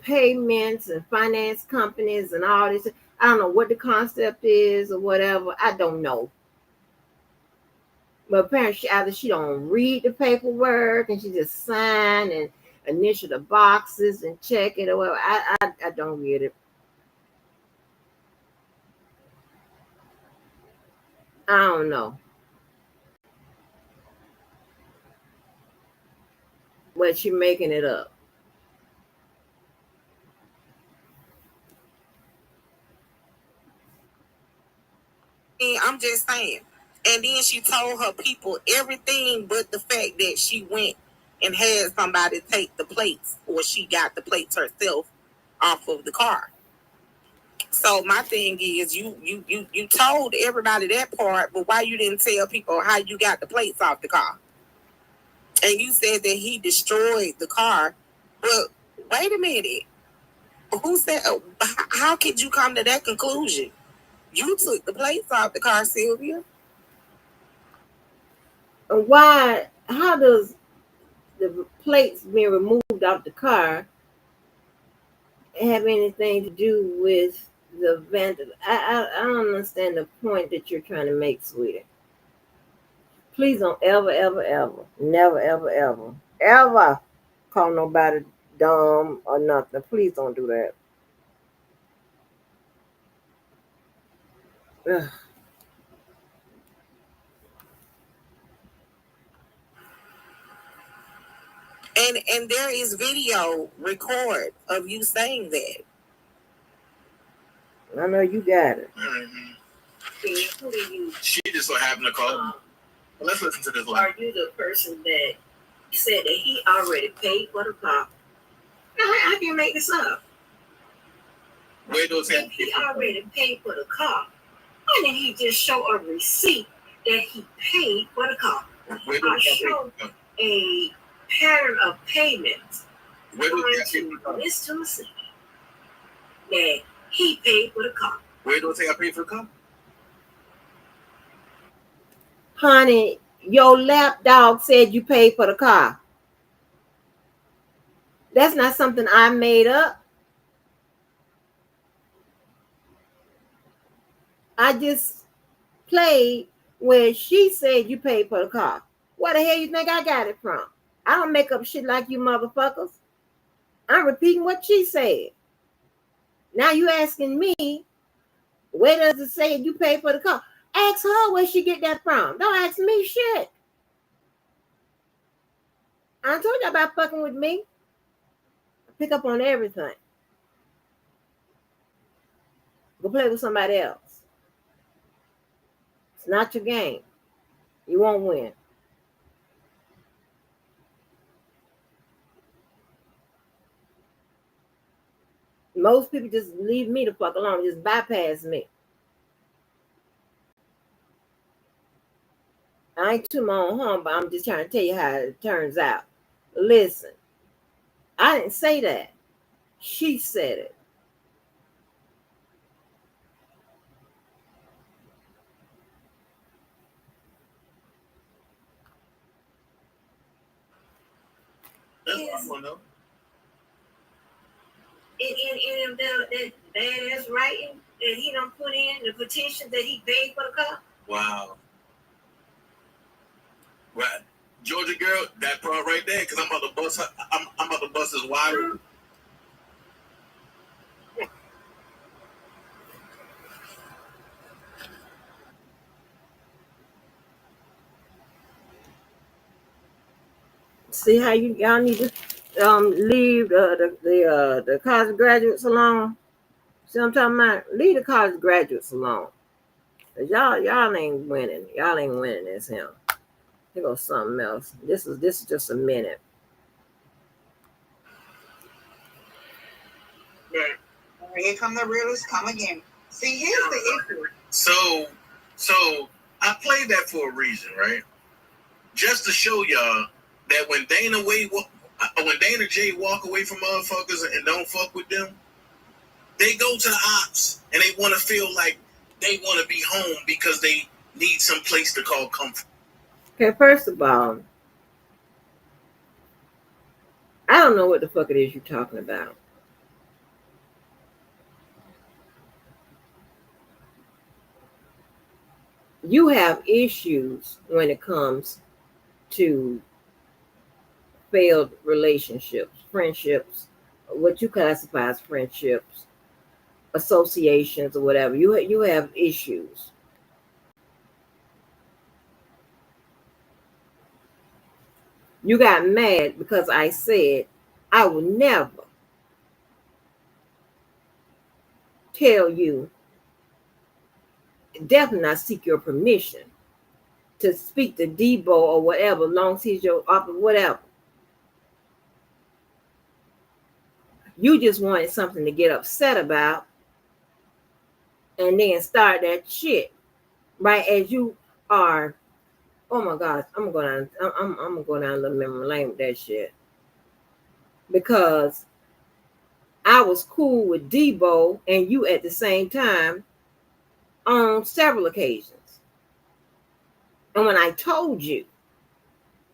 payments and finance companies and all this. I don't know what the concept is or whatever. I don't know. But apparently, either she don't read the paperwork and she just sign and initial the boxes and check it or whatever. I don't get it. I don't know. But she making it up. I'm just saying. And then she told her people everything but the fact that she went and had somebody take the plates, or she got the plates herself off of the car. So my thing is, you told everybody that part, but why you didn't tell people how you got the plates off the car? And you said that he destroyed the car. But wait a minute. Who said? How could you come to that conclusion? You took the plates off the car, Sylvia. Why? How does the plates being removed off the car have anything to do with the vandal? I don't understand the point that you're trying to make, sweetie. Please don't ever, ever, ever, never, ever, ever, ever call nobody dumb or nothing. Please don't do that. Ugh. And there is video record of you saying that. I know you got it. Mm-hmm. She just so happened to call. Well, let's listen to this one. Are you the person that said that he already paid for the car? How can you make this up? Wait, those if he already paid for the car, why didn't he just show a receipt that he paid for the car? Or show a pattern of payments going to Miss Tennessee? that he paid for the car. Where do I say I paid for the car? Honey, your lapdog said you paid for the car. That's not something I made up. I just played where she said you paid for the car. Where the hell you think I got it from? I don't make up shit like you motherfuckers. I'm repeating what she said. Now you asking me, where does it say you paid for the car? Ask her where she get that from. Don't ask me shit. I told you about fucking with me. I pick up on everything. Go play with somebody else. It's not your game. You won't win. Most people just leave me the fuck alone, just bypass me. I ain't to my own harm, but I'm just trying to tell you how it turns out. Listen, I didn't say that. She said it. That's what I know. In that badass writing that he done put in, the petition that he paid for the car. Wow. Right. Georgia girl, that part right there, because I'm about to bust her, I'm about to bust his wire. See how y'all need to leave the college graduates alone. See what I'm talking about? Leave the college graduates alone. Cause y'all ain't winning. Y'all ain't winning as him. Here goes something else. This is just a minute. Yeah. Here come the realists, come again. See, here's the issue. So I played that for a reason, right? Just to show y'all that when Dana J walk away from motherfuckers and don't fuck with them, they go to the ops and they want to feel like they want to be home because they need some place to call comfort. Okay, first of all, I don't know what the fuck it is you're talking about. You have issues when it comes to failed relationships, friendships, what you classify as friendships, associations, or whatever. You have issues. You got mad because I said I will never tell you, definitely not seek your permission to speak to Debo or whatever, long as he's your office, whatever. You just wanted something to get upset about and then start that shit right as you are. Oh my gosh, I'm gonna go down a little memory lane with that shit. Because I was cool with Debo and you at the same time on several occasions. And when I told you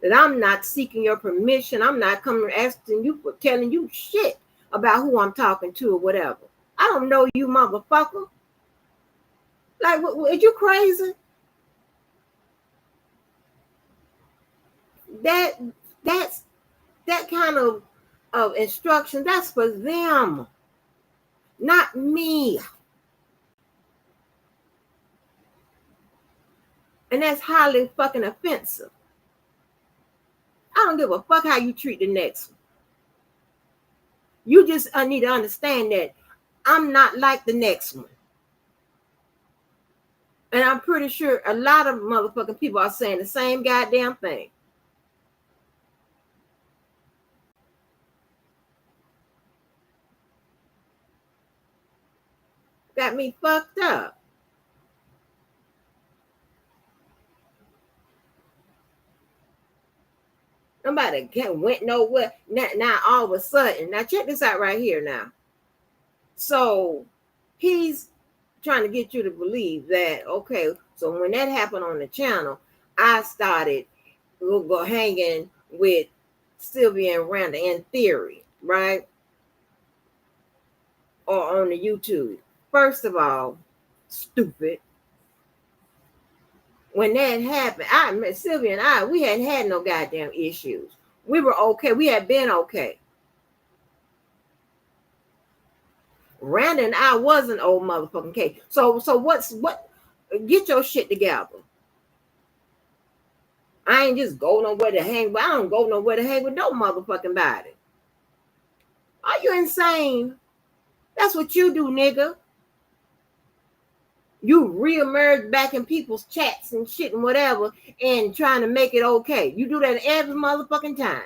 that I'm not seeking your permission, I'm not coming asking you for telling you shit about who I'm talking to or whatever. I don't know you, motherfucker. Like, are you crazy? That's that kind of instruction. That's for them, not me. And that's highly fucking offensive. I don't give a fuck how you treat the next one. You just need to understand that I'm not like the next one. And I'm pretty sure a lot of motherfucking people are saying the same goddamn thing. Got me fucked up. Nobody went nowhere. Now all of a sudden, now check this out right here now. So he's trying to get you to believe that, okay, so when that happened on the channel, I started go hanging with Sylvia and Randa in theory, right? Or on the YouTube. First of all, stupid. When that happened, Sylvia and I, we hadn't had no goddamn issues. We were okay. We had been okay. Randa and I wasn't old motherfucking K. So what? Get your shit together. I ain't just go nowhere to hang, but I don't go nowhere to hang with no motherfucking body. Are you insane? That's what you do, nigga. You reemerge back in people's chats and shit and whatever and trying to make it okay. You do that every motherfucking time.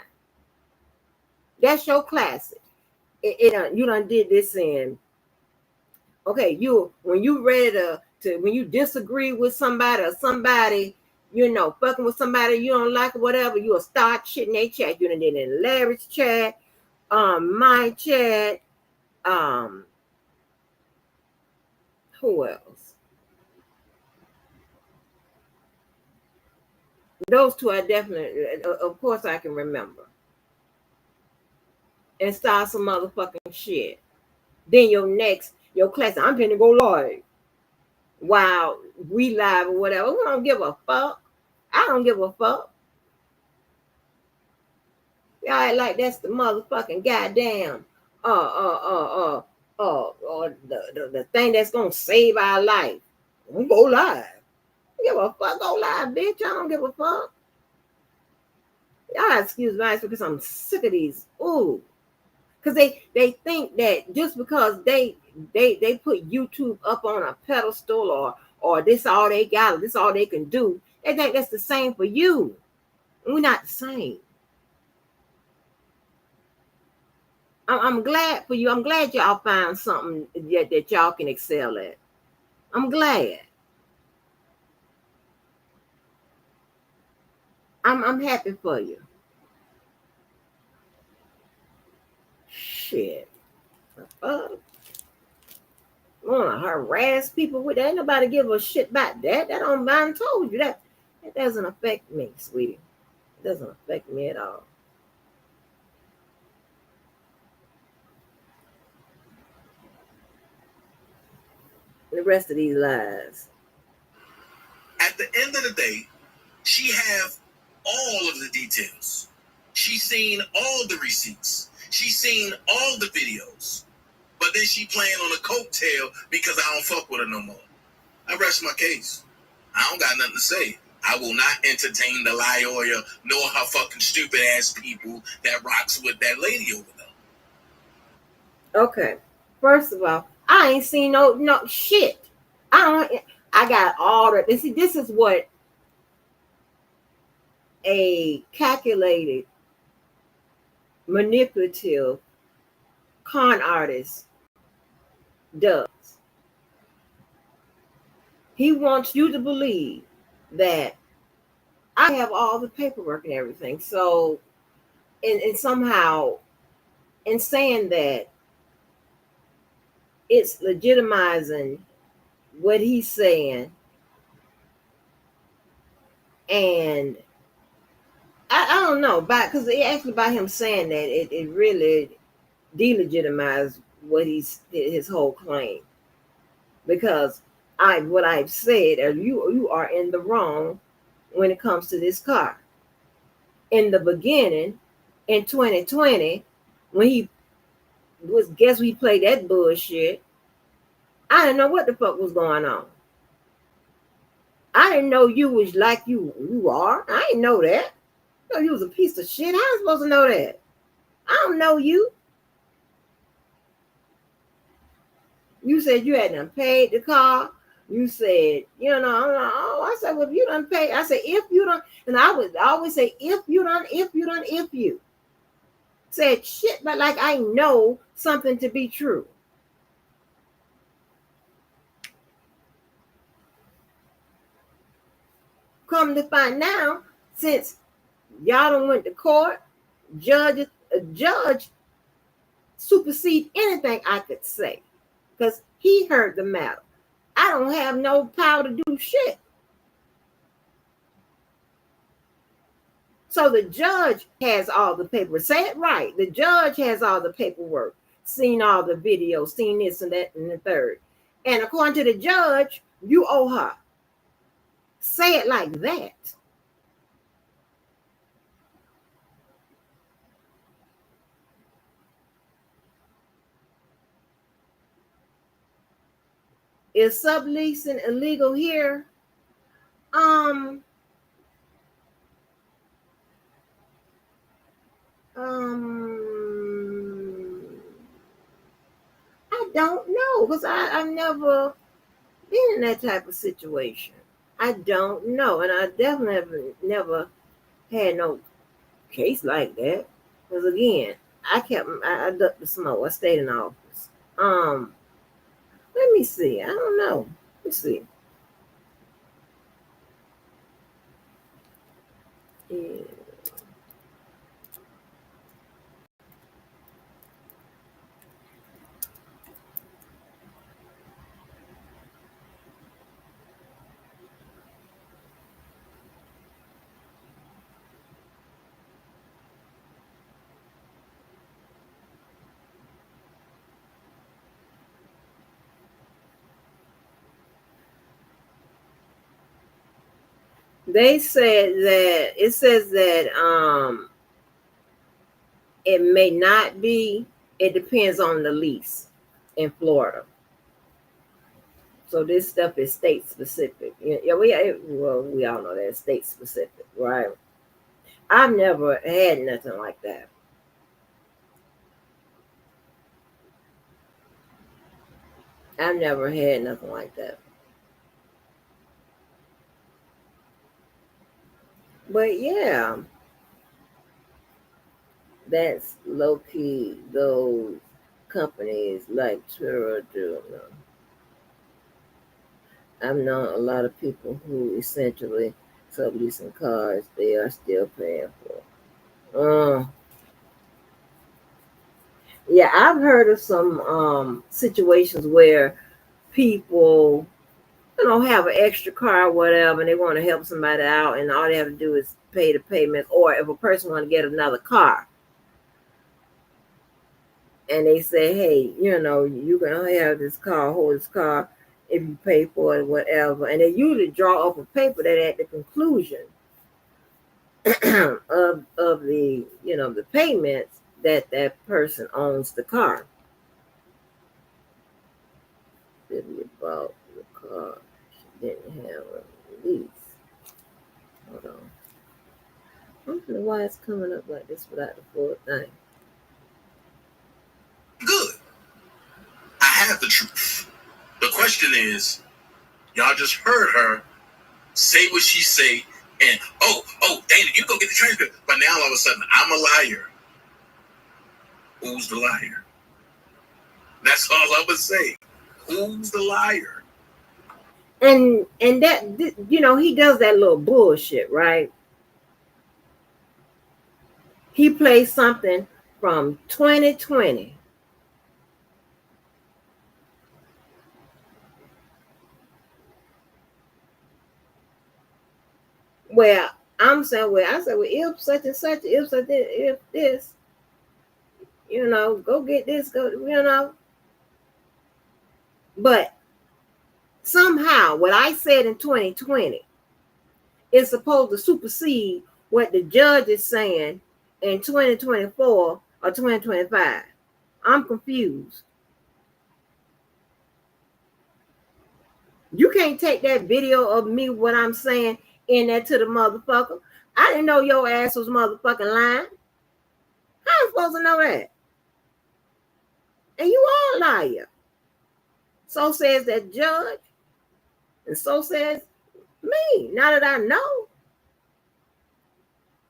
That's your classic. You done did this in. Okay, when you ready to when you disagree with somebody or somebody, fucking with somebody you don't like or whatever, you'll start shit in their chat. You done did it in Larry's chat, my chat, who else? Those two I definitely, of course, I can remember. And start some motherfucking shit. Then your class, I'm gonna go live. While we live or whatever. We don't give a fuck. I don't give a fuck. Y'all like that's the motherfucking goddamn the thing that's gonna save our life. We go live. Give a fuck, go live, bitch. I don't give a fuck. Y'all excuse me because I'm sick of these. Ooh. Because they think that just because they put YouTube up on a pedestal or this all they got, this all they can do, they think that's the same for you. We're not the same. I'm glad for you. I'm glad y'all found something that y'all can excel at. I'm glad. I'm happy for you. Shit. Want to harass people with that? Ain't nobody give a shit about that. That don't mind. Told you that. It doesn't affect me, sweetie. It doesn't affect me at all. The rest of these lies. At the end of the day, she have all of the details. She's seen all the receipts. She's seen all the videos. But then she playing on a coattail because I don't fuck with her no more. I rest my case. I don't got nothing to say. I will not entertain the Lioya nor her fucking stupid ass people that rocks with that lady over there. Okay. First of all, I ain't seen no shit. I got all the this is what a calculated, manipulative con artist does. He wants you to believe that I have all the paperwork and everything. So, and somehow, in saying that, it's legitimizing what he's saying. And I don't know, because actually by him saying that, it really delegitimized what his whole claim. Because what I've said, you are in the wrong when it comes to this car. In the beginning, in 2020, when he played that bullshit, I didn't know what the fuck was going on. I didn't know you was like you are. I didn't know that. I know you was a piece of shit. How am I supposed to know that? I don't know you. You said you hadn't paid the car. You said, I said, well, if you done pay, I said, if you don't, and I would always say, if you said shit, but like I know something to be true. Come to find now, since y'all done went to court, judge supersede anything I could say. because he heard the matter. I don't have no power to do shit. So the judge has all the paperwork. Say it right. The judge has all the paperwork, seen all the videos, seen this and that and the third. And according to the judge, you owe her. Say it like that. Is subleasing illegal here? Um, I don't know because I've never been in that type of situation. I don't know, and I definitely have never had no case like that. Because again, I ducked the smoke. I stayed in the office. Let me see. I don't know. Let's see. Yeah. They said that it says that it may not be. It depends on the lease in Florida. So this stuff is state specific. Yeah, we all know that it's state specific, right? I've never had nothing like that. I've never had nothing like that. But yeah, that's low key. Those companies like Turo do. I've known a lot of people who essentially subleasing cars they are still paying for. Yeah, I've heard of some situations where people, have an extra car or whatever, and they want to help somebody out, and all they have to do is pay the payment. Or if a person want to get another car, and they say, hey, you can only have this car, hold this car if you pay for it, whatever. And they usually draw up a paper that at the conclusion of the payments that person owns the car. If you bought the car, she didn't have a lease. Hold on. I don't know why it's coming up like this without the full thing. Good. I have the truth. The question is, y'all just heard her say what she say, and Dana, you go get the transcript. But now all of a sudden, I'm a liar. Who's the liar? That's all I would say. Who's the liar? And that he does that little bullshit, right? He plays something from 2020. Where I'm saying, if such and such, if such, if this, go get this, go. But somehow, what I said in 2020 is supposed to supersede what the judge is saying in 2024 or 2025. I'm confused. You can't take that video of me, what I'm saying, in there to the motherfucker. I didn't know your ass was motherfucking lying. How am I supposed to know that? And you are a liar. So says that judge, and so says me. Now that I know,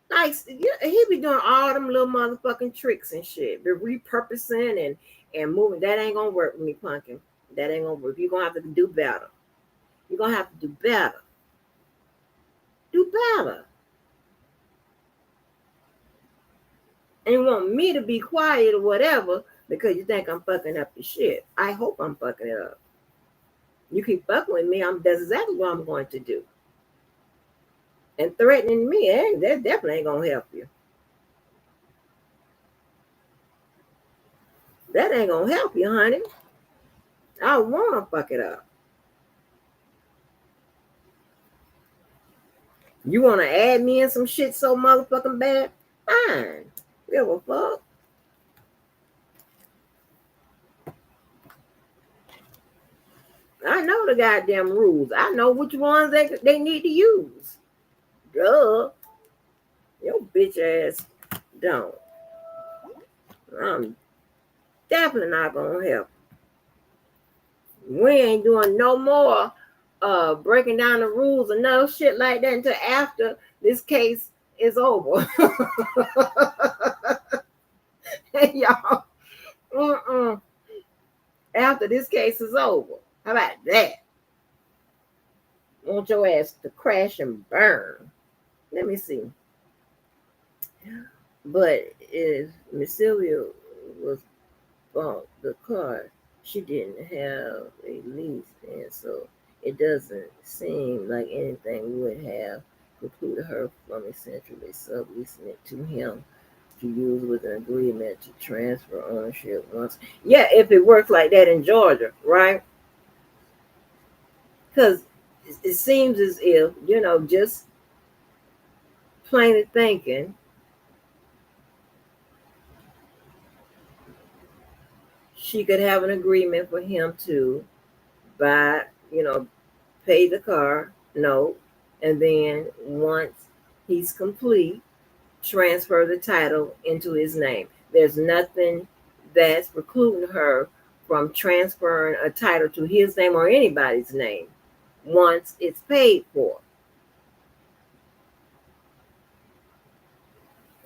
like he be doing all them little motherfucking tricks and shit, be repurposing and moving. That ain't gonna work with me, Pumpkin. That ain't gonna work. You're gonna have to do better. You're gonna have to do better. Do better. And you want me to be quiet or whatever because you think I'm fucking up your shit. I hope I'm fucking it up. You keep fucking with me, that's exactly what I'm going to do. And threatening me, that definitely ain't gonna help you. That ain't gonna help you, honey. I wanna fuck it up. You wanna add me in some shit so motherfucking bad? Fine. Give a fuck. I know the goddamn rules. I know which ones they need to use. Duh. Your bitch ass don't. I'm definitely not gonna help. We ain't doing no more breaking down the rules and no shit like that until after this case is over. Hey, y'all. Mm-mm. After this case is over. How about that? Want your ass to crash and burn. Let me see. But if Miss Sylvia was bought the car, she didn't have a lease, and so it doesn't seem like anything would have precluded her from essentially subleasing it to him to use with an agreement to transfer ownership once. Yeah, if it works like that in Georgia, right? Because it seems as if, just plainly thinking, she could have an agreement for him to buy, pay the car note, and then once he's complete, transfer the title into his name. There's nothing that's precluding her from transferring a title to his name or anybody's name once it's paid for.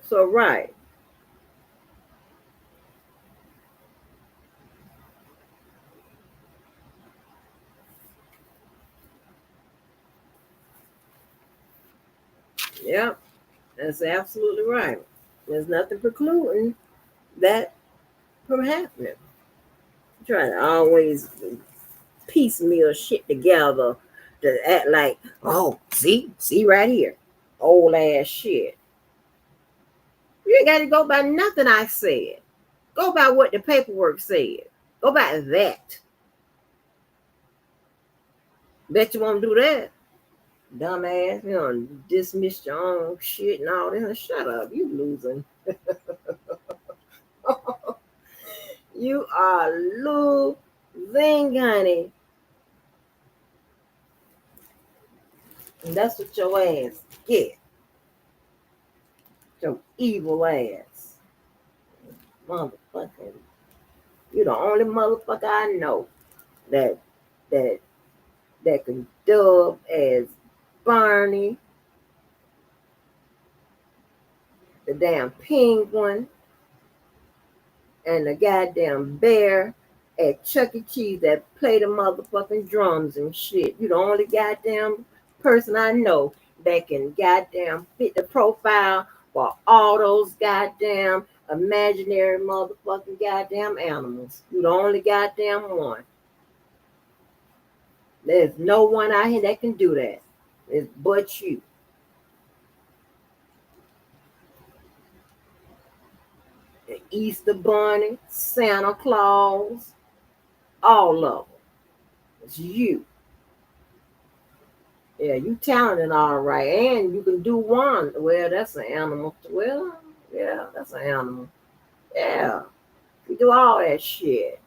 So, right. Yep, that's absolutely right. There's nothing precluding that from happening. Try to always piecemeal shit together to act like, oh, see right here, old ass shit. You ain't got to go by nothing I said. Go by what the paperwork said. Go by that. Bet you won't do that. Dumbass, dismiss your own shit and all that. Shut up, you losing. You are losing, honey. And that's what your ass get. Your evil ass. Motherfucking. You the only motherfucker I know that that that can dub as Barney, the damn penguin, and the goddamn bear at Chuck E. Cheese that play the motherfucking drums and shit. You the only goddamn person I know that can goddamn fit the profile for all those goddamn imaginary motherfucking goddamn animals. You the only goddamn one. There's no one out here that can do that. It's but you. The Easter Bunny, Santa Claus, all of them. It's you. Yeah, you talented all right. And you can do one. Well, that's an animal. Well, yeah, that's an animal. Yeah. You do all that shit,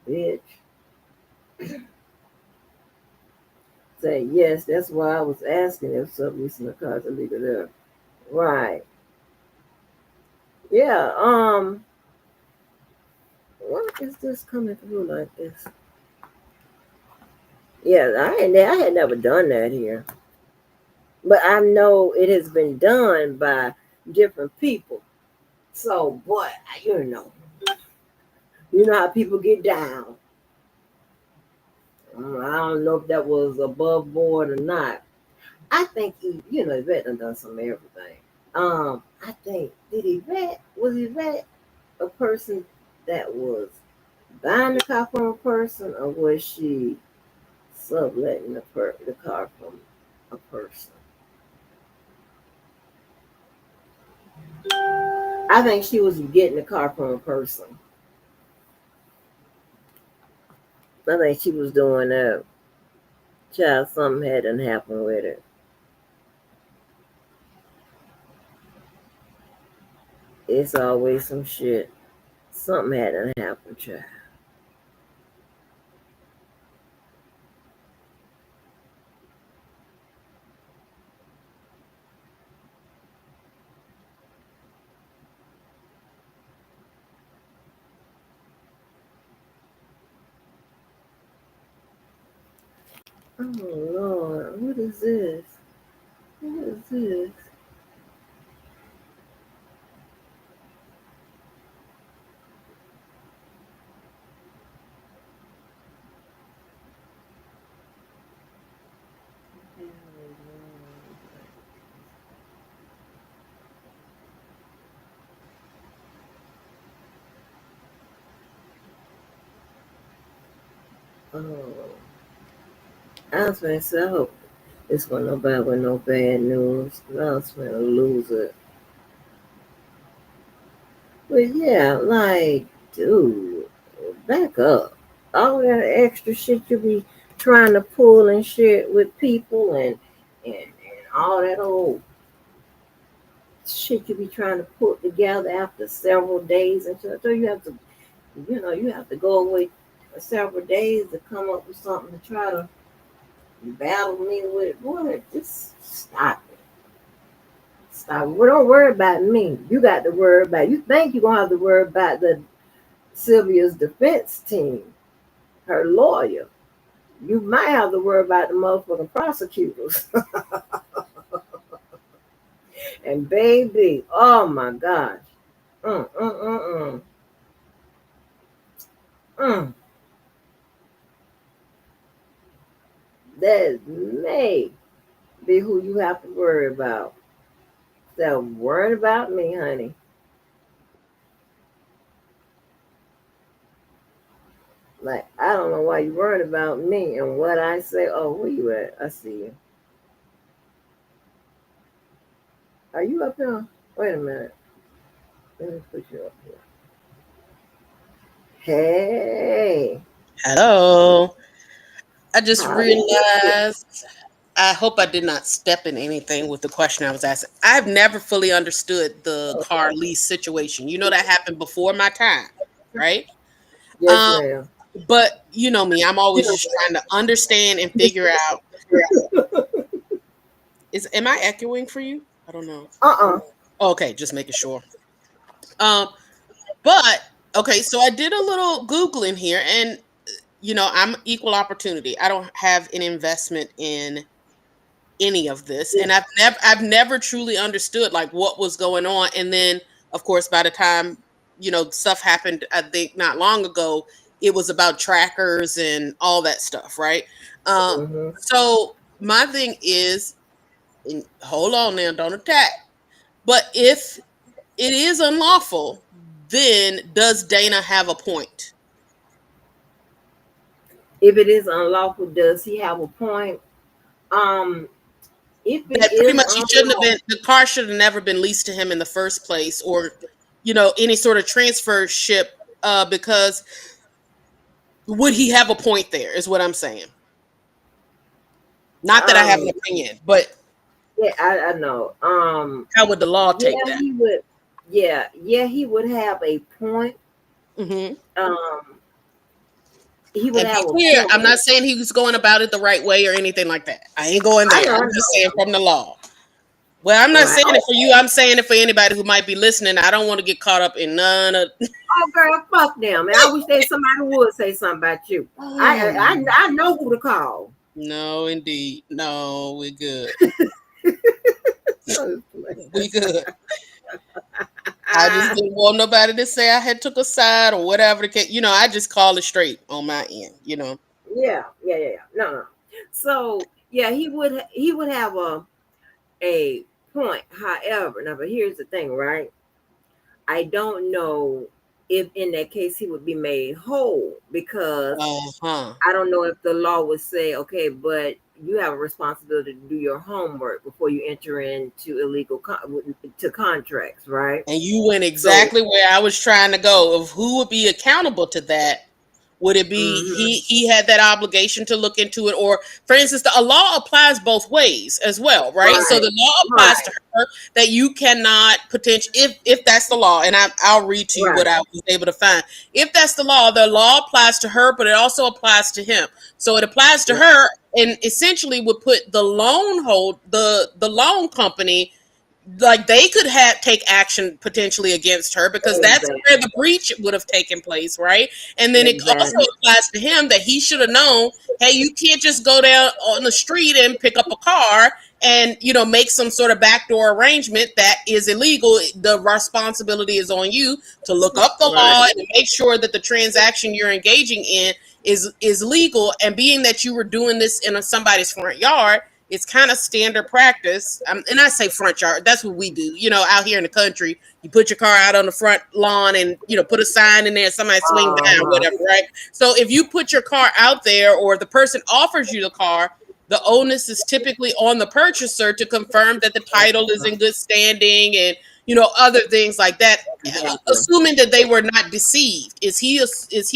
bitch. Say yes, that's why I was asking if subleasing the car to leave it there. Right. Yeah, why is this coming through like this? Yeah, I had never done that here. But I know it has been done by different people. So, boy, you know how people get down. I don't know if that was above board or not. I think Yvette done some everything. I think was Yvette a person? that was buying the car from a person, or was she subletting the car from a person? I think she was getting the car from a person. I think she was doing that. Child, something hadn't happened with it. It's always some shit. Something hadn't happened, child. Oh Lord, what is this? What is this? Oh, I was gonna say, I hope this one nobody with no bad news. I was gonna lose it. But yeah, like, dude, back up. All that extra shit you be trying to pull and shit with people and all that old shit you be trying to put together after several days and shit. So you have to, you have to go away for several days to come up with something to try to battle me with. Boy, just stop it. Stop. Well, don't worry about me. You got to worry about. You think you're gonna have to worry about the Sylvia's defense team, her lawyer. You might have to worry about the motherfucking prosecutors. And baby, oh my gosh. Mm, mm, mm, mm. Mm. That may be who you have to worry about. So worrying about me, honey. Like, I don't know why you worried about me and what I say. Oh, where you at? I see you. Are you up here? Wait a minute. Let me put you up here. Hey, Hello. I just how is it? realized I hope I did not step in anything with the question I was asking. I've never fully understood the car lease situation. You know that happened before my time, right? Yes, Um, ma'am. but you know me, I'm always just trying to understand and figure out is am I echoing for you? I don't know. Uh-uh. Okay, just making sure. Um, but okay, so I did a little Googling here and I'm equal opportunity. I don't have an investment in any of this and I've never truly understood like what was going on, and then of course by the time stuff happened, I think not long ago, it was about trackers and all that stuff, right? um Mm-hmm. so my thing is, and hold on now, don't attack, but if it is unlawful, then does Dana have a point If it is unlawful, does he have a point? Um, if it that pretty is much he shouldn't have been, unlawful, the car should have never been leased to him in the first place, or any sort of transfer ship, because would he have a point there is what I'm saying. Not that I have an um, opinion, but yeah, I know. how would the law take Yeah, that? he would. Yeah, he would have a point. Hmm. Um, he would And be have a clear, point. I'm not saying he was going about it the right way or anything like that. I ain't going I there. know, I'm I just saying know. from the law. Well, I'm not Right. saying Oh, it for you. I'm saying it for anybody who might be listening. I don't want to get caught up in none of. oh, girl, fuck them. Man, I wish they somebody would say something about you. I know who to call. No, indeed. No, we good. We good. I just Ah, didn't want nobody to say I had took a side or whatever the case. I just call it straight on my end. yeah. No, no. So yeah, he would have a point. However, now, but here's the thing, right? I don't know. if in that case he would be made whole, because Uh-huh. I don't know if the law would say, okay, but you have a responsibility to do your homework before you enter into to contracts, right? And you went So, exactly where I was trying to go of who would be accountable to that. Would it be mhm, he had that obligation to look into it, or for instance, a law applies both ways as well, right? So right, the law applies right, to her that you cannot potential if that's the law, and I'll read to you what right, I was able to find. If that's the law applies to her, but it also applies to him. So it applies to right, her, and essentially would put the loan company, like they could have take action potentially against her because that's where exactly, the breach would have taken place, right? And then it also exactly, applies to him that he should have known, hey, you can't just go down on the street and pick up a car and make some sort of backdoor arrangement that is illegal. The responsibility is on you to look up the right, law and make sure that the transaction you're engaging in is legal. And being that you were doing this in somebody's front yard, it's kind of standard practice. And I say front yard. That's what we do. Out here in the country, you put your car out on the front lawn and, put a sign in there, somebody swing by or uh-huh, whatever, right? So if you put your car out there or the person offers you the car, the onus is typically on the purchaser to confirm that the title is in good standing and, other things like that. exactly. Assuming that they were not deceived. Is he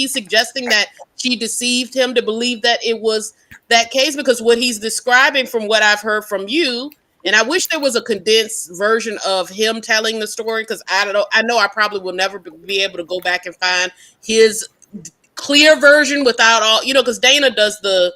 suggesting that she deceived him to believe that it was that case? Because what he's describing from what I've heard from you, and I wish there was a condensed version of him telling the story, because I don't know. I know I probably will never be able to go back and find his clear version without all, because Dana does the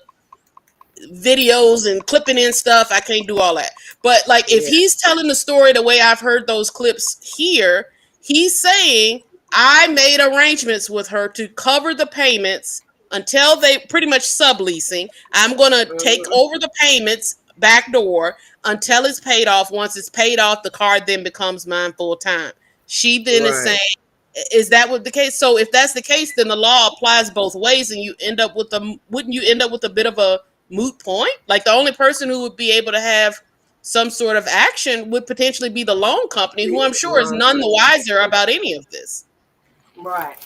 videos and clipping in stuff. I can't do all that. But like if Yeah, he's telling the story the way I've heard those clips here, he's saying I made arrangements with her to cover the payments until they pretty much subleasing. I'm going to take mhm, over the payments back door until it's paid off. Once it's paid off, the card then becomes mine full time. She then is right. saying, is that what the case? So if that's the case, then the law applies both ways, and you end up with wouldn't you end up with a bit of a moot point? Like the only person who would be able to have some sort of action would potentially be the loan company, who I'm sure is Long none the time. wiser about any of this. Right,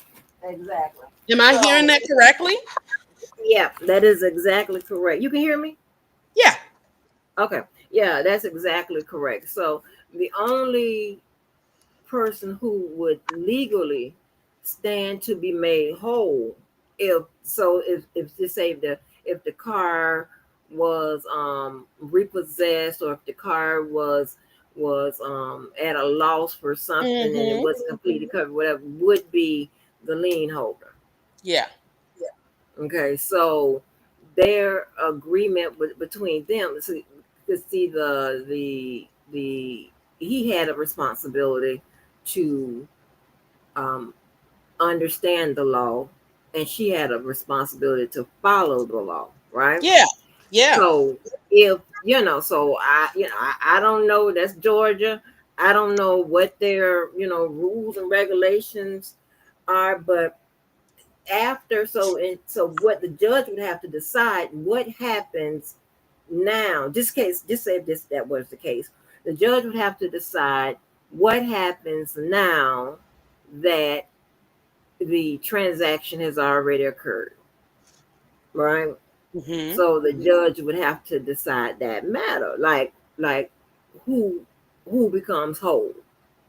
exactly. Am I hearing So, that correctly? yeah, that is exactly correct. You can hear me? Yeah. Okay. Yeah, that's exactly correct. So, the only person who would legally stand to be made whole, if just say if the car was repossessed, or if the car was at a loss for something and it Mm-hmm. wasn't completely covered, whatever, would be the lien holder. Yeah. Okay, so their agreement between them to see the he had a responsibility to um, understand the law, and she had a responsibility to follow the law, right? Yeah. Yeah. So if so I don't know. That's Georgia. I don't know what their rules and regulations are, but so what the judge would have to decide what happens now. Just say if that was the case, the judge would have to decide what happens now that the transaction has already occurred, right? Mm-hmm. So the judge would have to decide that matter, like who who becomes whole.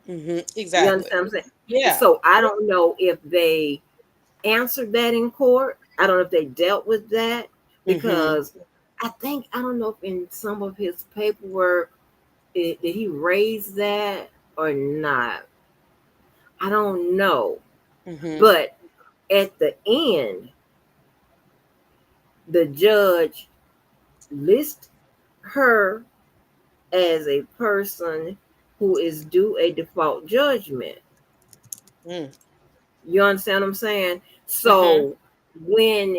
Mm-hmm. You Exactly. understand what I'm saying? Yeah. So I don't know if they answered that in court. I don't know if they dealt with that, Mm-hmm. because I don't know if in some of his paperwork did he raise that or not. I don't know. Mm-hmm. But at the end, the judge lists her as a person who is due a default judgment. Mm. You understand what I'm saying? Uh-huh. So when,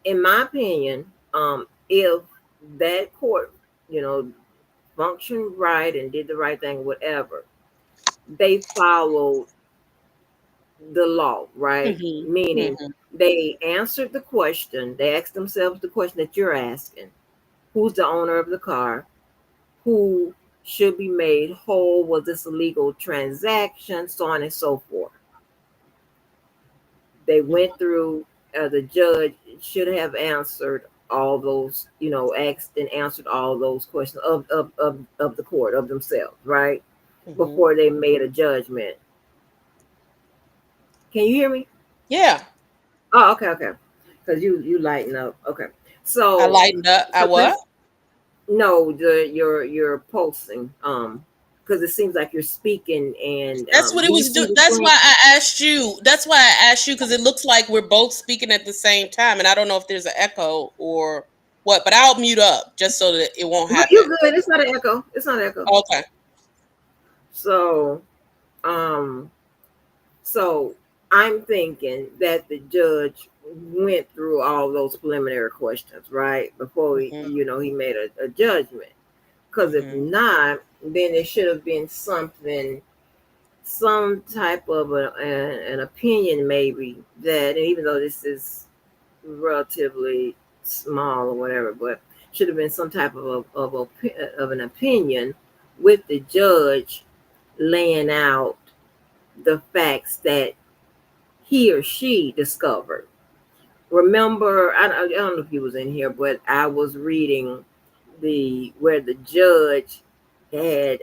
in my opinion, if that court, you know, functioned right and did the right thing, whatever, they followed the law, right? Mm-hmm. Meaning Mm-hmm. they answered the question, they asked themselves the question that you're asking: who's the owner of the car? Who should be made whole? Was this a legal transaction? So on and so forth. They went through. The judge should have answered all those, asked and answered all those questions of the court of themselves, right? Hmm. Before they made a judgment. Can you hear me? Yeah, Oh, okay, okay. Because you lighten up. Okay. I So lightened up. I so what? this no, you're pulsing. Because it seems like you're speaking, and That's what it do you was see doing. the That's screen? why I asked you. That's why I asked you because it looks like we're both speaking at the same time, and I don't know if there's an echo or what. But I'll mute up just so that it won't No, happen. you good. It's not an echo. It's not an echo. Okay. So um so I'm thinking that the judge went through all those preliminary questions, right? Before Hmm. he made a judgment. Because if Hmm. not, then it should have been something, some type of an opinion, maybe, that even though this is relatively small or whatever, but should have been some type of an opinion with the judge laying out the facts that he or she discovered. Remember, I don't know if he was in here, but I was reading the where the judge had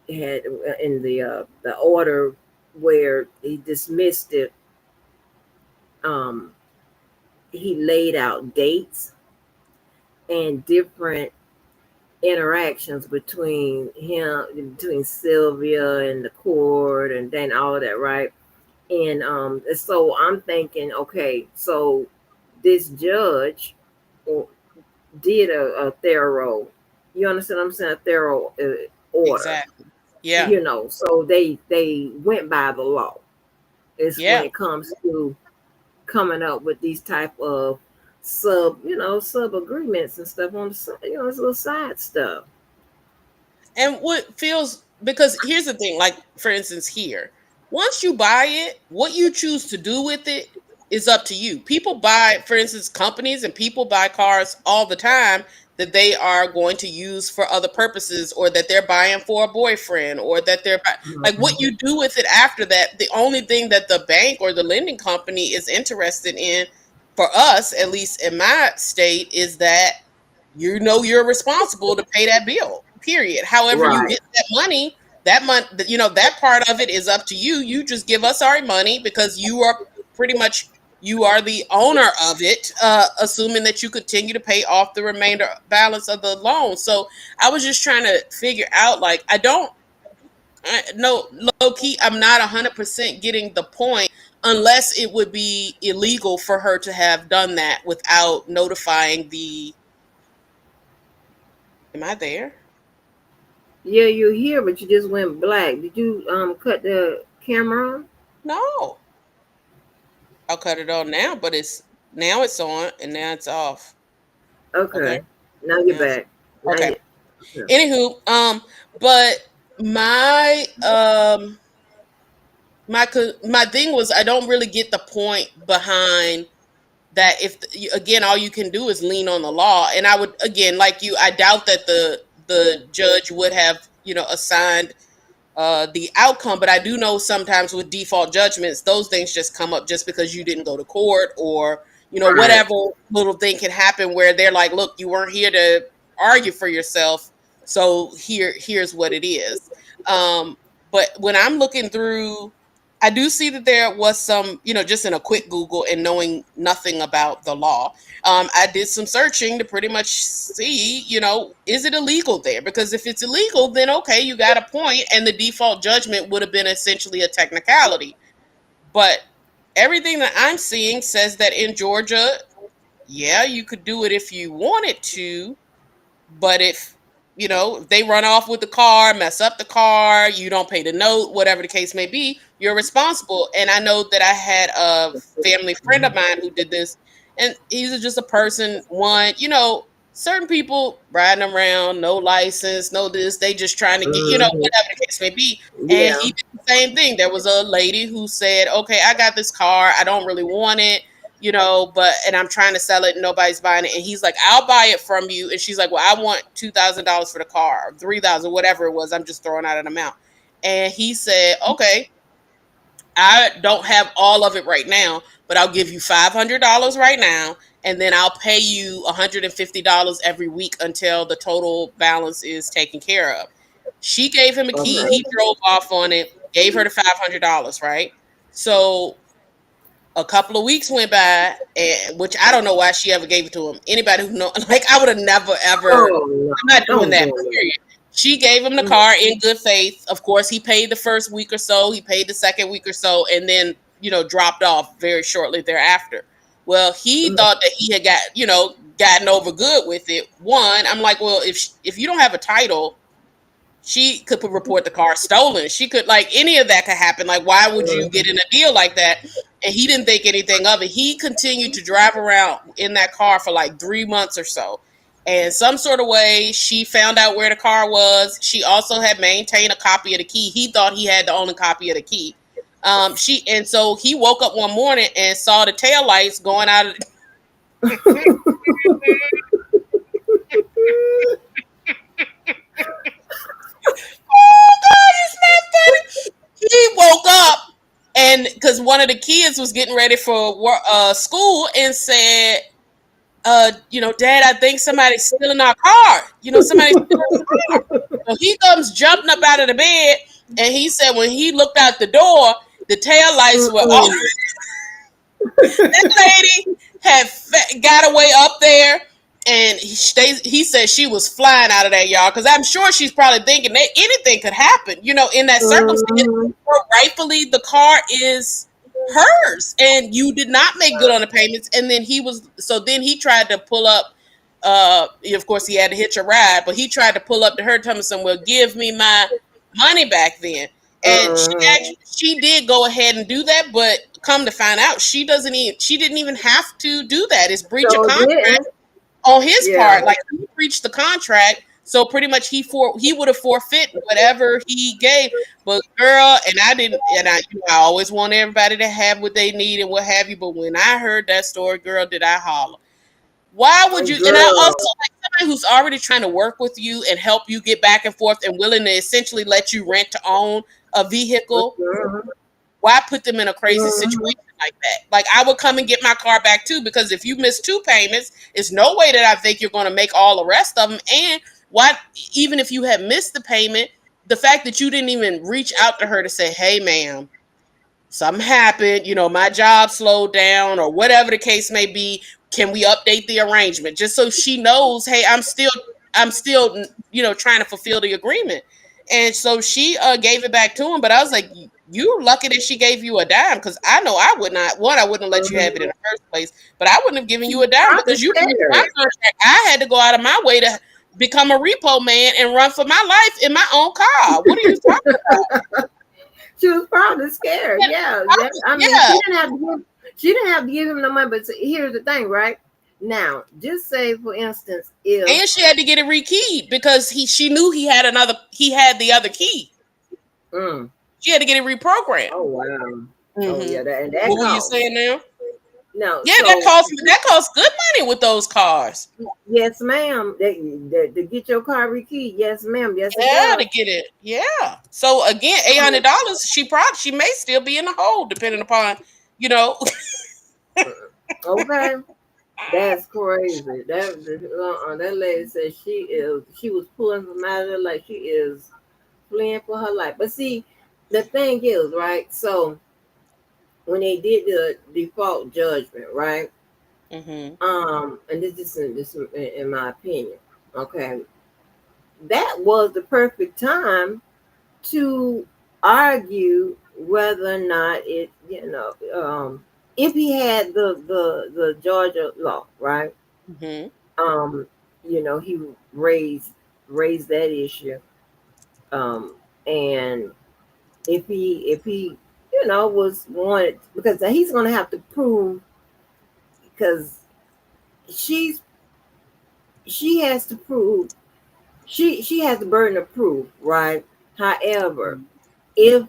in the order where he dismissed it. Um, he laid out dates and different interactions between Sylvia and the court and then all of that, right? And so I'm thinking, okay, so this judge did a thorough, you understand what I'm saying, a thorough order, Exactly. Yeah. so they went by the law. It's when Yeah. it comes to coming up with these type of sub agreements and stuff on the side, this little side stuff. And what feels because here's the thing, like for instance, here, once you buy it, what you choose to do with it is up to you. People buy, for instance, companies and people buy cars all the time that they are going to use for other purposes or that they're buying for a boyfriend or that like what Mhm. you do with it after that, the only thing that the bank or the lending company is interested in for us, at least in my state, is that you're responsible to pay that bill. Period. However, you Right. get that money, that part of it is up to you. You just give us our money because you are pretty much you are the owner of it, assuming that you continue to pay off the remainder balance of the loan. So I was just trying to figure out, like, no, low key, I'm not 100% getting the point unless it would be illegal for her to have done that without notifying the. Am I there? Yeah, you're here, but you just went black. Did you cut the camera on? No. I'll cut it on now, but it's on and now it's off. Okay. Okay. Now you're Now it's back. Now okay. you. Okay. Anywho, but my my thing was I don't really get the point behind that if again all you can do is lean on the law, and I would again like you, I doubt that the judge would have assigned the outcome. But I do know sometimes with default judgments, those things just come up just because you didn't go to court, or Right. whatever little thing can happen where they're like, look, you weren't here to argue for yourself, so here's what it is. Um, but when I'm looking through, I do see that there was some, just in a quick Google and knowing nothing about the law, I did some searching to pretty much see, is it illegal there? Because if it's illegal, then okay, you got a point, and the default judgment would have been essentially a technicality. But everything that I'm seeing says that in Georgia, yeah, you could do it if you wanted to, but if if they run off with the car, mess up the car, you don't pay the note, whatever the case may be, you're responsible. And I know that I had a family friend of mine who did this, and he's just a person, one, certain people riding around, no license, no this, they just trying to get, Hmm. whatever the case may be. And Yeah. he did the same thing. There was a lady who said, okay, I got this car, I don't really want it, but and I'm trying to sell it and nobody's buying it. And he's like, I'll buy it from you. And she's like, well, I want $2,000 for the car, or 3,000, whatever it was. I'm just throwing out an amount. And he said, okay. I don't have all of it right now, but I'll give you $500 right now, and then I'll pay you $150 every week until the total balance is taken care of. She gave him a key. Okay. He drove off on it, gave her the $500, right? So a couple of weeks went by, and which I don't know why she ever gave it to him. Anybody who know, like, I would have never ever. Oh no, I'm not doing don't that. do Period. She gave him the it. car in good faith. Of course, he paid the first week or so. He paid the second week or so, and then dropped off very shortly thereafter. Well, he thought that he had gotten over good with it. One, I'm like, well, if you don't have a title, she could report the car stolen. She could, like, any of that could happen. Like, why would you get in a deal like that? And he didn't think anything of it. He continued to drive around in that car for like 3 months or so. And some sort of way, she found out where the car was. She also had maintained a copy of the key. He thought he had the only copy of the key. So he woke up one morning and saw the taillights going out of Oh God, it's not funny. He woke up and because one of the kids was getting ready for school and said, Dad, I think somebody's stealing our car. Somebody's stealing our car. So he comes jumping up out of the bed, and he said when he looked out the door, the tail lights were off. That lady had got away up there, and he said she was flying out of that yard because I'm sure she's probably thinking that anything could happen, in that circumstance. Or rightfully, the car is hers, and you did not make good on the payments. And then he tried to pull up. Of course, he had to hitch a ride, but he tried to pull up to her, telling me, "Well, give me my money back then." And she did go ahead and do that, but come to find out, she didn't even have to do that. It's breach of contract on his part. Like, he breached the contract, so pretty much he would have forfeit whatever he gave. But girl, I always want everybody to have what they need and what have you. But when I heard that story, girl, did I holler? Why would you? And I also like somebody who's already trying to work with you and help you get back and forth and willing to essentially let you rent to own a vehicle. Why put them in a crazy situation like that? Like, I would come and get my car back too, because if you miss 2 payments, it's no way that I think you're going to make all the rest of them. And even if you had missed the payment, the fact that you didn't even reach out to her to say, "Hey, ma'am, something happened, my job slowed down," or whatever the case may be. Can we update the arrangement just so she knows, hey, I'm still, trying to fulfill the agreement. And so she gave it back to him. But I was like, you're lucky that she gave you a dime, because I know I would not. One, I wouldn't let you have it in the first place, but I wouldn't have given you a dime because you breached my contract. I had to go out of my way to become a repo man and run for my life in my own car. What are you talking about? She was probably scared. Yeah. I mean, she didn't have to give him the money. But here's the thing, right? Now, just say, for instance, and she had to get it rekeyed because she knew he had the other key. She had to get it reprogrammed. Oh wow! Oh yeah, that what were you saying now? No, yeah, that costs good money with those cars. Yes, ma'am. To get your car rekeyed, yes, ma'am. Yes, to get it. Yeah. So again, $800. She may still be in the hole, depending upon, Okay. That's crazy. That lady said she was pulling from out of there like she is fleeing for her life. But see, the thing is, right? So when they did the default judgment, right? And this is in my opinion, okay, that was the perfect time to argue whether or not it, if he had the Georgia law, right? He raised that issue, and if he was wanted, because he's going to have to prove, because she has to prove, she has the burden of proof, right? However, if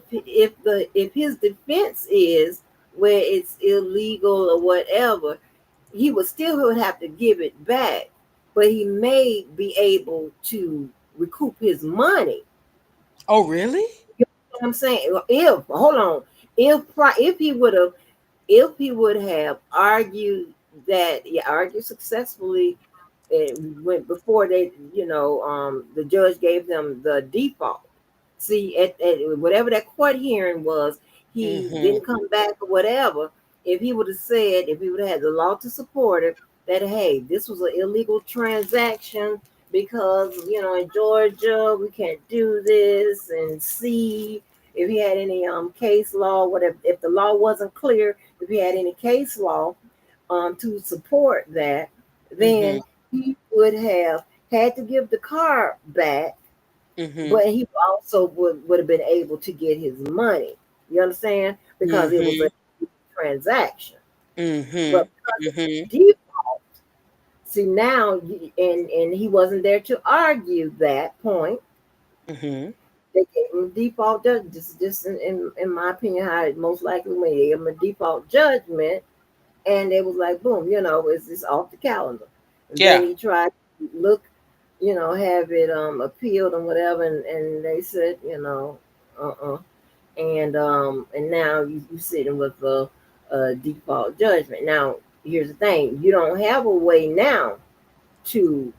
his defense is where it's illegal or whatever, he would have to give it back, but he may be able to recoup his money. Oh, really? You know what I'm saying? Hold on. if he would have, if he would have argued that, yeah, argued successfully, went before they, the judge gave them the default. See, at whatever that court hearing was, he Mhm. didn't come back or whatever. If he would have said, if he would have had the law to support it, that hey, this was an illegal transaction because in Georgia we can't do this, and see if he had any case law, whatever, if the law wasn't clear, if he had any case law to support that, then Mhm. he would have had to give the car back, Mhm. but he also would have been able to get his money. You understand? Because it was a Mhm. transaction. But Mhm. because it was Mhm. default, see now, and he wasn't there to argue that point. Mhm. They gave him a default judge. Just in my opinion, how it most likely went. They gave him a default judgment, and it was like boom, it's just off the calendar. And then Yeah. he tried to look, have it appealed and whatever, and they said, uh-uh. And now you sitting with a default judgment. Now here's the thing: you don't have a way now to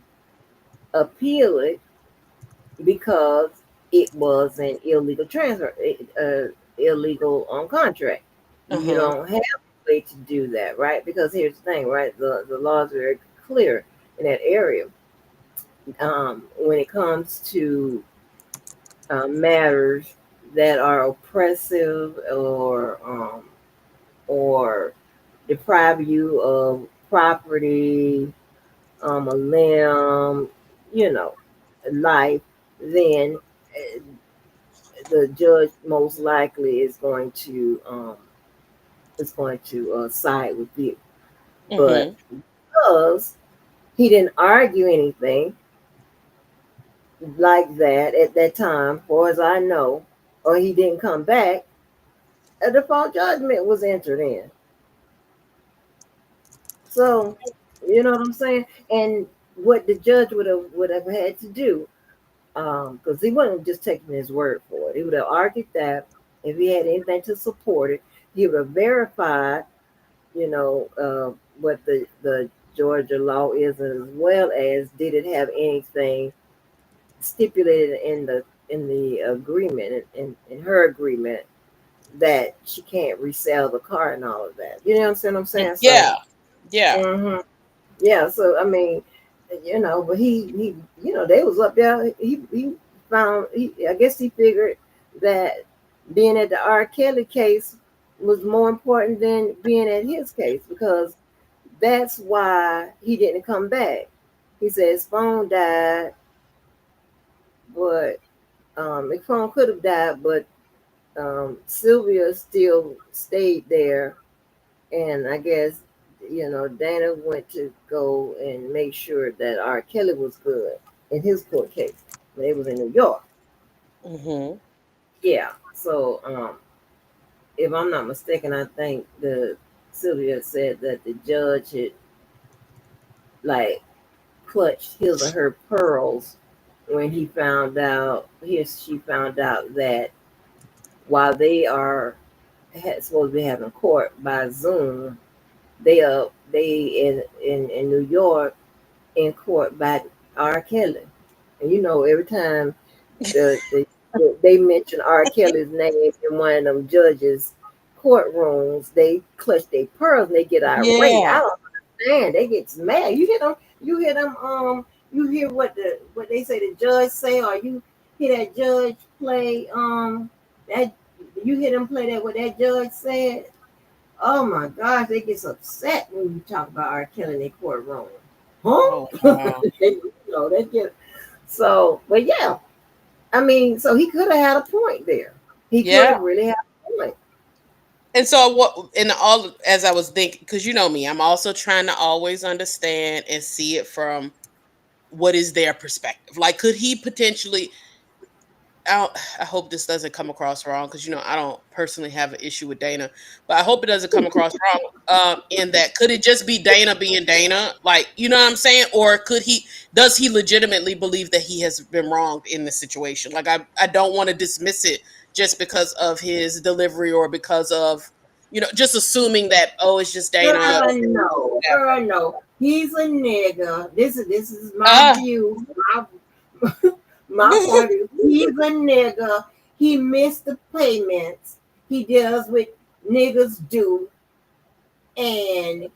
appeal it because it was an illegal transfer, illegal on contract. You Uh-huh. don't have a way to do that, right? Because here's the thing, right? The laws are very clear in that area. When it comes to matters that are oppressive or deprive you of property, a limb, you know, life, then uh, the judge most likely is going to side with you. But Mhm. because he didn't argue anything like that at that time, far as I know, or he didn't come back, a default judgment was entered in. So, you know what I'm saying? And what the judge would have had to do, because he wouldn't just taken his word for it. He would have argued that if he had anything to support it, he would have verified, what the Georgia law is, as well as did it have anything stipulated in the agreement, in her agreement, that she can't resell the car and all of that. You know what I'm saying? So, Yeah. Yeah. hmm yeah. So I mean, but he, they was up there. He found. I guess he figured that being at the R. Kelly case was more important than being at his case, because that's why he didn't come back. He said his phone died, but his phone could have died, but Sylvia still stayed there, and I guess Dana went to go and make sure that R. Kelly was good in his court case when it was in New York. Mhm. Yeah. So if I'm not mistaken, I think the Sylvia said that the judge had like clutched his or her pearls when she found out that while they are supposed to be having court by Zoom, they in New York in court by R. Kelly. And every time the they mention R. Kelly's name in one of them judges' courtrooms, they clutch their pearls and they get irate. Yeah. I don't understand. They get mad. You hear them. You hear them. You hear what they say the judge say, or you hear that judge play. That you hear them play that what that judge said. Oh my gosh, they get upset when you talk about R. Kelly in their courtroom. Huh? Oh wow. They get so. But yeah, I mean, so he could have had a point there. He could Yeah. have really had a point. And so what in all as I was thinking, because you know me, I'm also trying to always understand and see it from what is their perspective. Like, could he potentially I hope this doesn't come across wrong because I don't personally have an issue with Dana, but I hope it doesn't come across wrong. In that, could it just be Dana being Dana, like you know what I'm saying, or does he legitimately believe that he has been wronged in this situation? Like I don't want to dismiss it just because of his delivery or because of, just assuming that, oh, it's just Dana. Girl, no. Girl, no. He's a nigga. This is my Ah. view. My point is, he's a nigga. He missed the payments. He does what niggas do and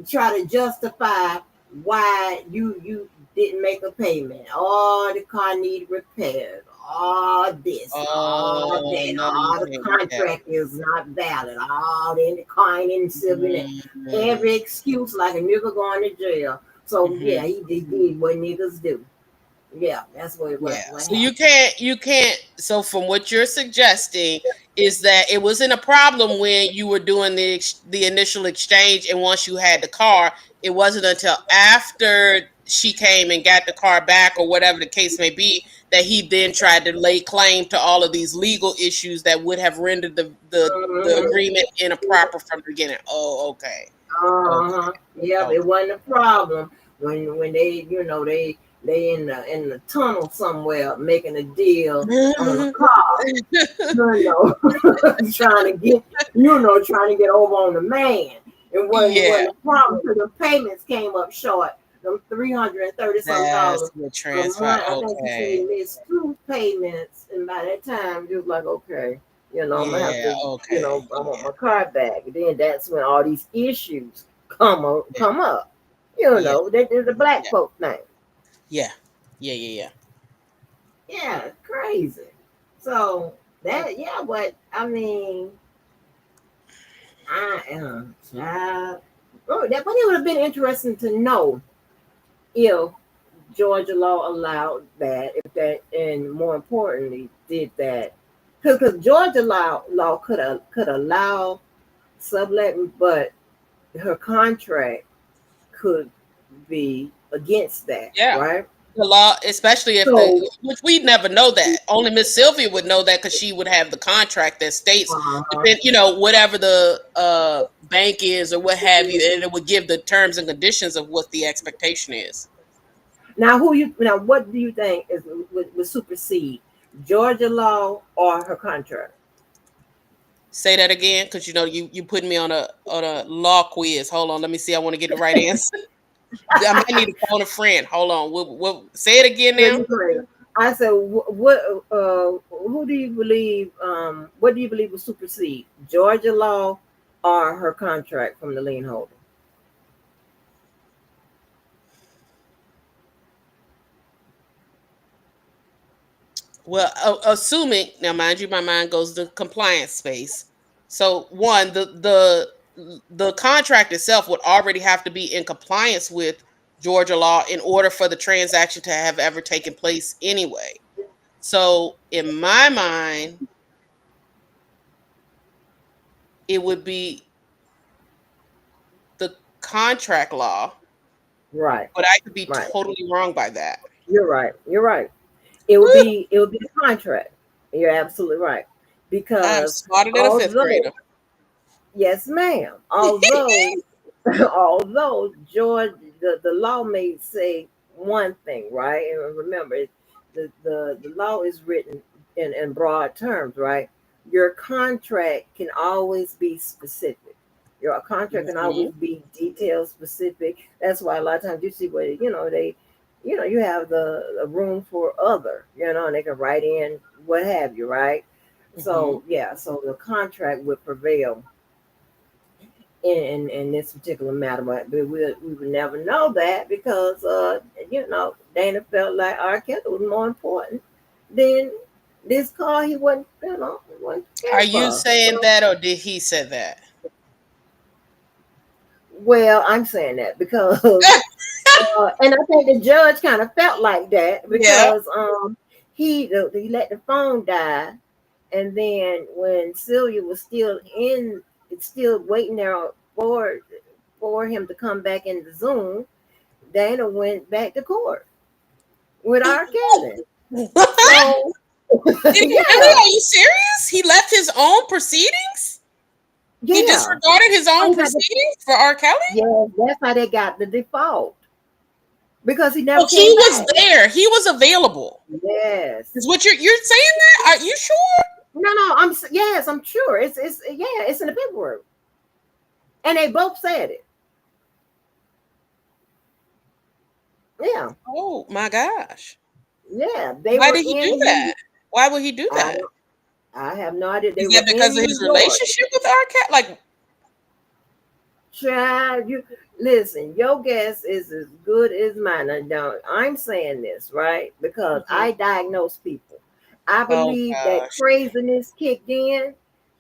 try to justify why you didn't make a payment. Oh, the car need repaired. All this, all Oh, that, no, you all the can't do that. contract is not valid. All then the car ain't in civil. Mhm. Every excuse like a nigga going to jail. So yeah, Mhm. he did what niggas do. Yeah, that's Yeah. what So happened. you can't. So from what you're suggesting is that it wasn't a problem when you were doing the initial exchange, and once you had the car, it wasn't until after she came and got the car back or whatever the case may be that he then tried to lay claim to all of these legal issues that would have rendered the Mhm. agreement improper from the beginning. Oh, okay. Okay. Uh-huh. Yep, Okay. it wasn't a problem when they they in the tunnel somewhere making a deal on a car, trying to get trying to get over on the man. It wasn't Yeah. a problem because the payments came up short. Them $330 some That's dollars the a transfer. month. I think he said he Okay. missed two payments, and by that time he was like, okay, I'm gonna have Yeah. to, Okay. I want Yeah. my car back. And then that's when all these issues Yeah. come up. Yeah. That is the black Yeah. folk thing. Yeah. Yeah. Yeah. Yeah, it's crazy. So Yeah. that yeah, but I mean, I am child. Oh, that but it would have been interesting to know if Georgia law allowed that, if that, and more importantly, did that because Georgia law could allow subletting, but her contract could be against that, Yeah. right? The law, especially if So, which we'd never know that. Only Miss Sylvia would know that because she would have the contract that states, uh-huh. depend, whatever the bank is or what have you, and it would give the terms and conditions of what the expectation is. Now what do you think is would supersede Georgia law or her contract? Say that again, because you putting me on a law quiz. Hold on, let me see. I want to get the right answer. I might need to phone a friend. Hold on. Say it again Yeah, now. you agree. I said, what? Who do you believe? What do you believe will supersede Georgia law or her contract from the lien holder? Well, assuming now, mind you, my mind goes to compliance space. So one, the contract itself would already have to be in compliance with Georgia law in order for the transaction to have ever taken place anyway. So in my mind, it would be the contract law, Right, but I could be right. totally wrong by that. You're right. You're right. It would be the contract. You're absolutely right I'm because smarter than a fifth although grader. yes, ma'am. Although, although George, the law may say one thing, right? And remember, the law is written in broad terms, right? Your contract can always be specific. Your contract can always Mhm. be detail specific. That's why a lot of times you see where you have the room for other, and they can write in what have you, right? Mhm. So yeah, so the contract would prevail in this particular matter, but we would never know that because Dana felt like R. Kelly was more important than this car he wasn't wasn't Are care you for. saying So, that, or did he say that? well, I'm saying that because and I think the judge kind of felt like that Yeah. because he let the phone die, and then when Celia was still waiting there for him to come back in the Zoom, Dana went back to court with R. Kelly. What? So Did he really? yeah, Are you serious? He left his own proceedings? He yeah. disregarded his own I got the, proceedings for R. Kelly? yeah, that's how they got the default because he So never he came was back. there. He was available. Yes. Is what you're saying that? Are you sure? No, yes, I'm sure. It's yeah, it's in the paperwork. And they both said it. Yeah. Oh my gosh. Yeah. They Why were did he do in that? New Why would he do I that? don't I have no idea. They Is were that in because of New his York. relationship with our cat? Like, Child, you listen, your guess is as good as mine. I don't, I'm saying this, right? Because mhm. I diagnose people. I Oh believe that gosh. craziness kicked in.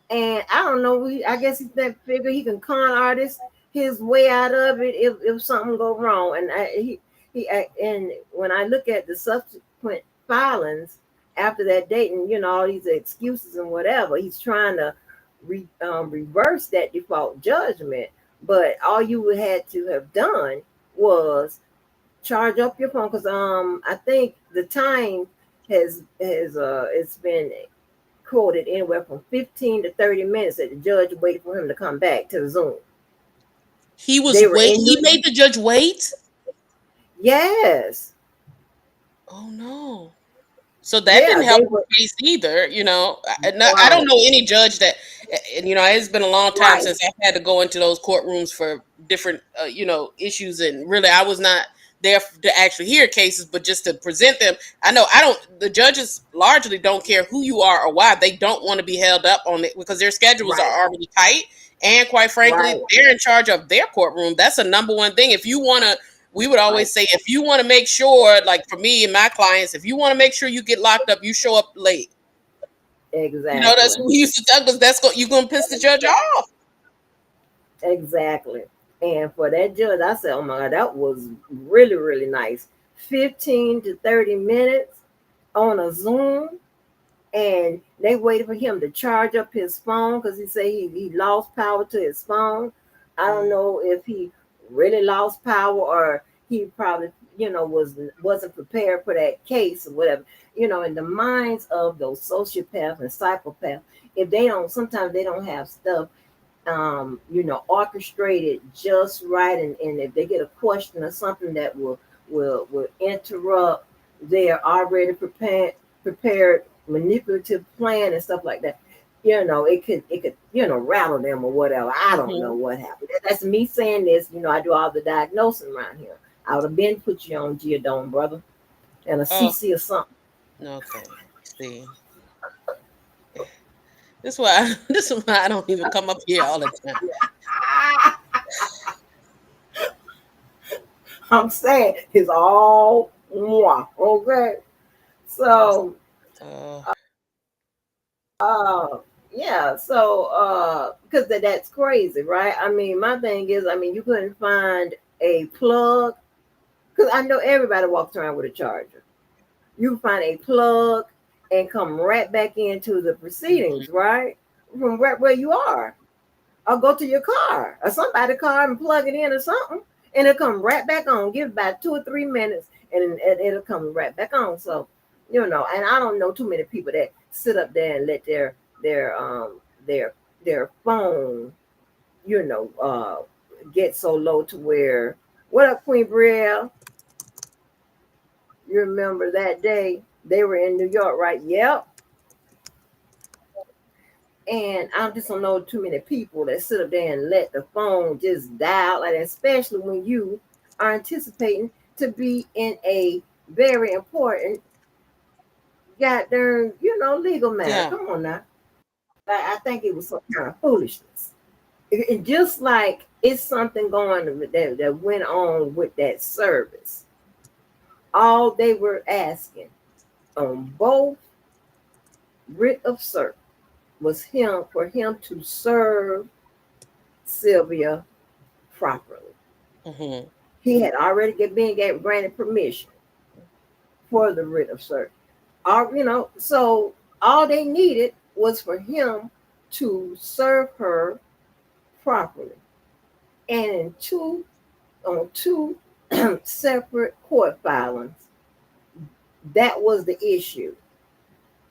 And I don't know, I guess he's that figure he can con artist his way out of it if something go wrong. And and when I look at the subsequent filings after that date, and all these excuses and whatever, he's trying to reverse that default judgment. But all you would had to have done was charge up your phone, because I think the time has it's been quoted anywhere from 15 to 30 minutes that the judge waited for him to come back to the Zoom. They were in He New made the judge wait? Yes. Oh no. So that Yeah, didn't help they his were case either, you know. I don't right. know any judge that, and it's been a long time Right. since I've had to go into those courtrooms for different, issues, and really, I was not there to actually hear cases, but just to present them. I know I don't. The judges largely don't care who you are or why. They don't want to be held up on it because their schedules Right. are already tight, and quite frankly, Right. they're in charge of their courtroom. That's a number one thing. If you want to, we would Right. always say, if you want to make sure, like for me and my clients, if you want to make sure you get locked up, you show up late. That's Exactly. what we used to tell, because you're gonna piss the judge off. Exactly. And for that judge, I said, oh my God, that was really, really nice. 15 to 30 minutes on a Zoom, and they waited for him to charge up his phone because he said he lost power to his phone. I don't Mm, know if he really lost power, or he probably wasn't prepared for that case or whatever. In the minds of those sociopaths and psychopaths, if they don't, sometimes they don't have stuff orchestrated just right, and if they get a question or something that will interrupt their already prepared manipulative plan and stuff like that, it could rattle them or whatever. I don't know mhm. what happened. That's me saying this. I do all the diagnosing around here. I would have been put you on Geodome, brother, and a Oh, CC or something. okay. See, this is why this is why I don't even come up here all the time. I'm saying it's all moi. Okay. So Uh, Uh, yeah. So, because that's crazy, right? I mean, my thing is, I mean, you couldn't find a plug, because I know everybody walks around with a charger. You find a plug and come right back into the mhm. proceedings, right? From right where you are, or go to your car or somebody's car and plug it in or something, and it'll come right back on. Give it about 2 or 3 minutes, and it'll come right back on. So, and I don't know too many people that sit up there and let their their their phone, you know, uh, get so low to where. What up, Queen Brielle? You remember that day they were in New York, right? Yep. And I just don't know too many people that sit up there and let the phone just dial, like that, especially when you are anticipating to be in a very important goddamn, legal matter. Yeah. Come on now. I think it was some kind of foolishness. It just like it's something going that went on with that service. All they were asking on both writ of cert was for him to serve Sylvia properly. Hmm. He had already been granted permission for the writ of cert. So all they needed was for him to serve her properly. And on two separate court filings, that was the issue.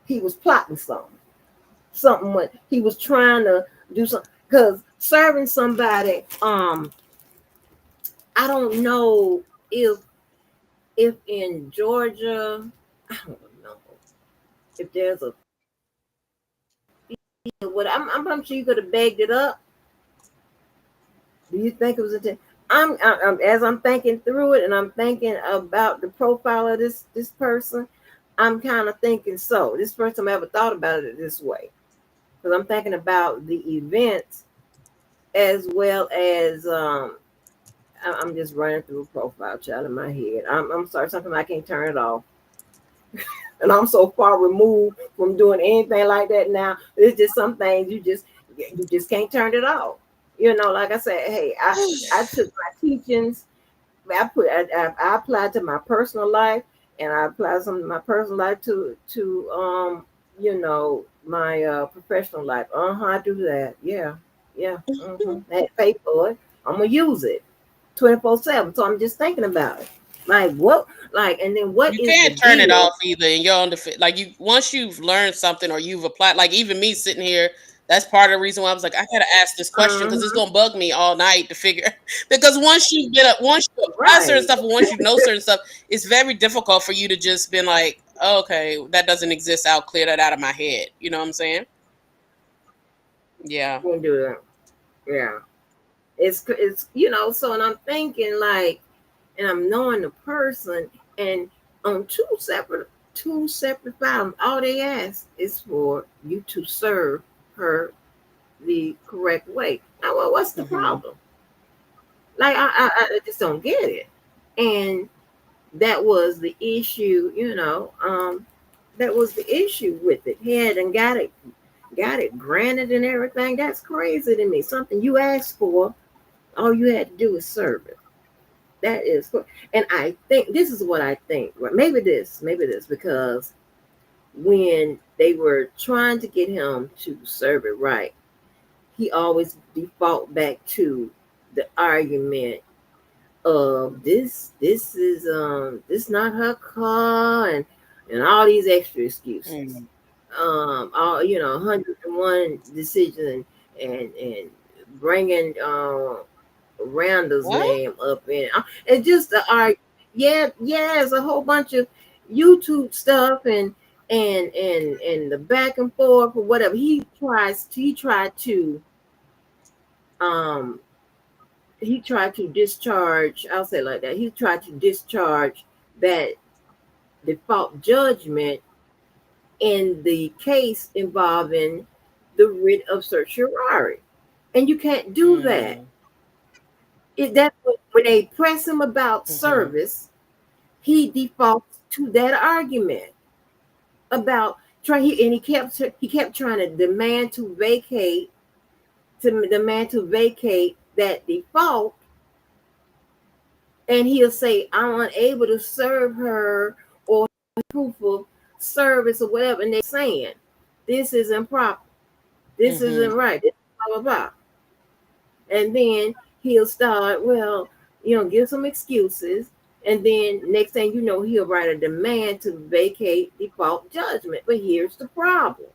He was plotting something. Something what he was trying to do something, because serving somebody, I don't know if in Georgia, I don't know if there's a What I'm sure you could have begged it up. Do you think it was a? I'm as I'm thinking through it, and I'm thinking about the profile of this person. I'm kind of thinking so. This first time I ever thought about it this way, because I'm thinking about the events as well as I'm just running through a profile chat in my head. I'm sorry, something I can't turn it off. And I'm so far removed from doing anything like that now. It's just some things you just can't turn it off. Like I said, hey, I took my teachings, I applied to my personal life, and I applied some of my personal life to my professional life. I do that. Yeah, yeah. I had to pay for it. I'm gonna use it 24/7. So I'm just thinking about it. Like what? Like, and then what You is the can't turn it deal? off either, and you're on the like you once you've learned something or you've applied. Like even me sitting here, that's part of the reason why I was like, I gotta ask this question because it's Mhm. gonna bug me all night to figure. Because once you apply certain Right. stuff, and once you know certain stuff, it's very difficult for you to just be like, oh, okay, that doesn't exist. I'll clear that out of my head. You know what I'm saying? Yeah. Can't do that. Yeah. It's so, and I'm thinking like, and I'm knowing the person, and on two separate files, all they ask is for you to serve her the correct way. Now, well, what's the Hmm. problem? Like, I just don't get it. And that was the issue, that was the issue with it. He had and got it granted and everything. That's crazy to me. Something you asked for, all you had to do is serve it. That is, and I think this is what I think. Well, maybe this, because when they were trying to get him to serve it right, he always default back to the argument of this not her car, and all these extra excuses. Mm. All 101 decisions, and bringing Randall's What? name up in and just the art. Yeah, it's a whole bunch of YouTube stuff, and the back and forth or whatever. Um he tried to discharge, I'll say it like that, he tried to discharge that default judgment in the case involving the writ of certiorari. And you can't do that. Mm. That's when they press him about Hmm. service, he defaults to that argument about and he kept trying to demand to vacate that default, and he'll say, I'm unable to serve her, or proof of service or whatever, and they're saying this is improper, this Hmm. isn't right, this blah blah blah. And then he'll start, well, give some excuses, and then next thing you know, he'll write a demand to vacate default judgment. But here's the problem: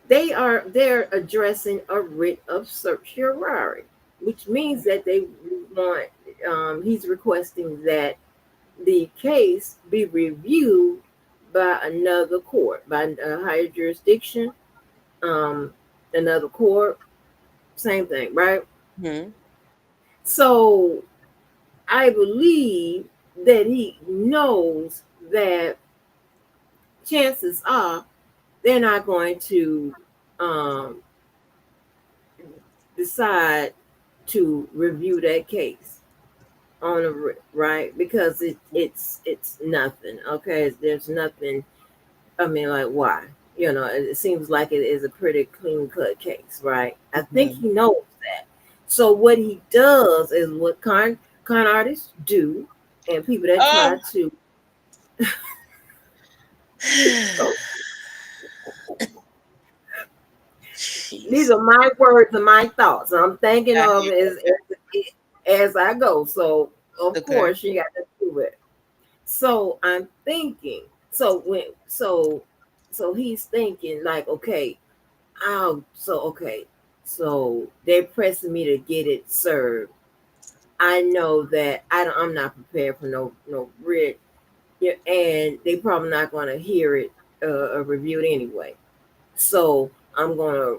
they're addressing a writ of certiorari, which means that they want he's requesting that the case be reviewed by another court, by a higher jurisdiction, um, another court, same thing, right? Hmm. So I believe that he knows that chances are they're not going to um, decide to review that case on a right, because it's nothing. Okay, there's nothing. I mean, like, why? It seems like it is a pretty clean cut case, right? I think Hmm. he knows that. So what he does is what con artists do, and people that Oh. try to. So these Jeez. are my words and my thoughts. I'm thinking I of hear it as I go. So of you. Okay. course you got to do it. So I'm thinking. So he's thinking like, okay, okay. So they're pressing me to get it served. I know that I'm not prepared for no writ, yeah, and they probably not going to hear it reviewed anyway. So I'm gonna,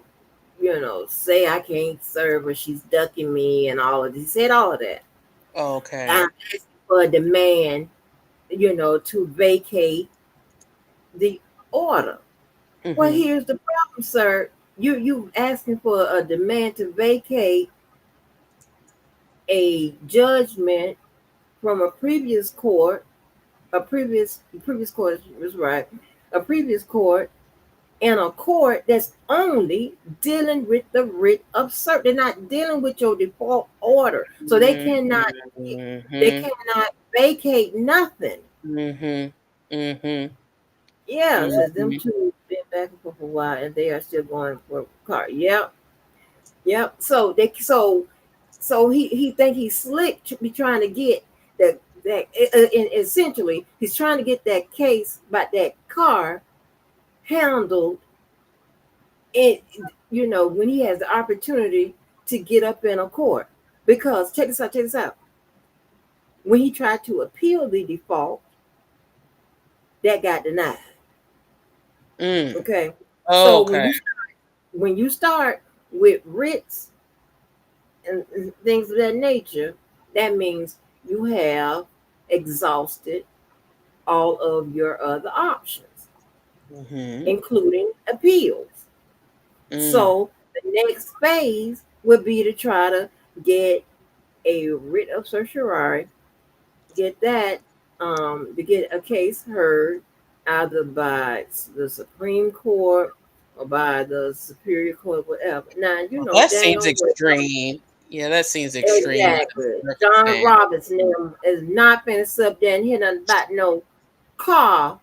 say I can't serve her. She's ducking me and all of this. He said all of that. I'm Okay. asking for a demand, to vacate the order. Well, Mm-hmm. here's the problem, sir. You asking for a demand to vacate a judgment from a previous court, a previous court was right, a previous court, and a court that's only dealing with the writ of cert. They're not dealing with your default order, so they Mm-hmm. cannot vacate nothing. Mm-hmm. Mm-hmm. Yeah, it says them Mm-hmm. two been back and forth for a while, and they are still going for a car. Yep, yep. So he think he's slick to be trying to get and essentially he's trying to get that case about that car handled, it when he has the opportunity to get up in a court. Because check this out, when he tried to appeal the default, that got denied. Mm. Okay, so Okay. when you start with writs and things of that nature, that means you have exhausted all of your other options, Mm-hmm. including appeals. Mm. So the next phase would be to try to get a writ of certiorari, get that, to get a case heard either by the Supreme Court or by the Superior Court, whatever. Now, Well, that they seems don't work. extreme. Yeah, that seems extreme to the Exactly. John circumstance. Roberts now is not finna sit up there and hear nothing about no car,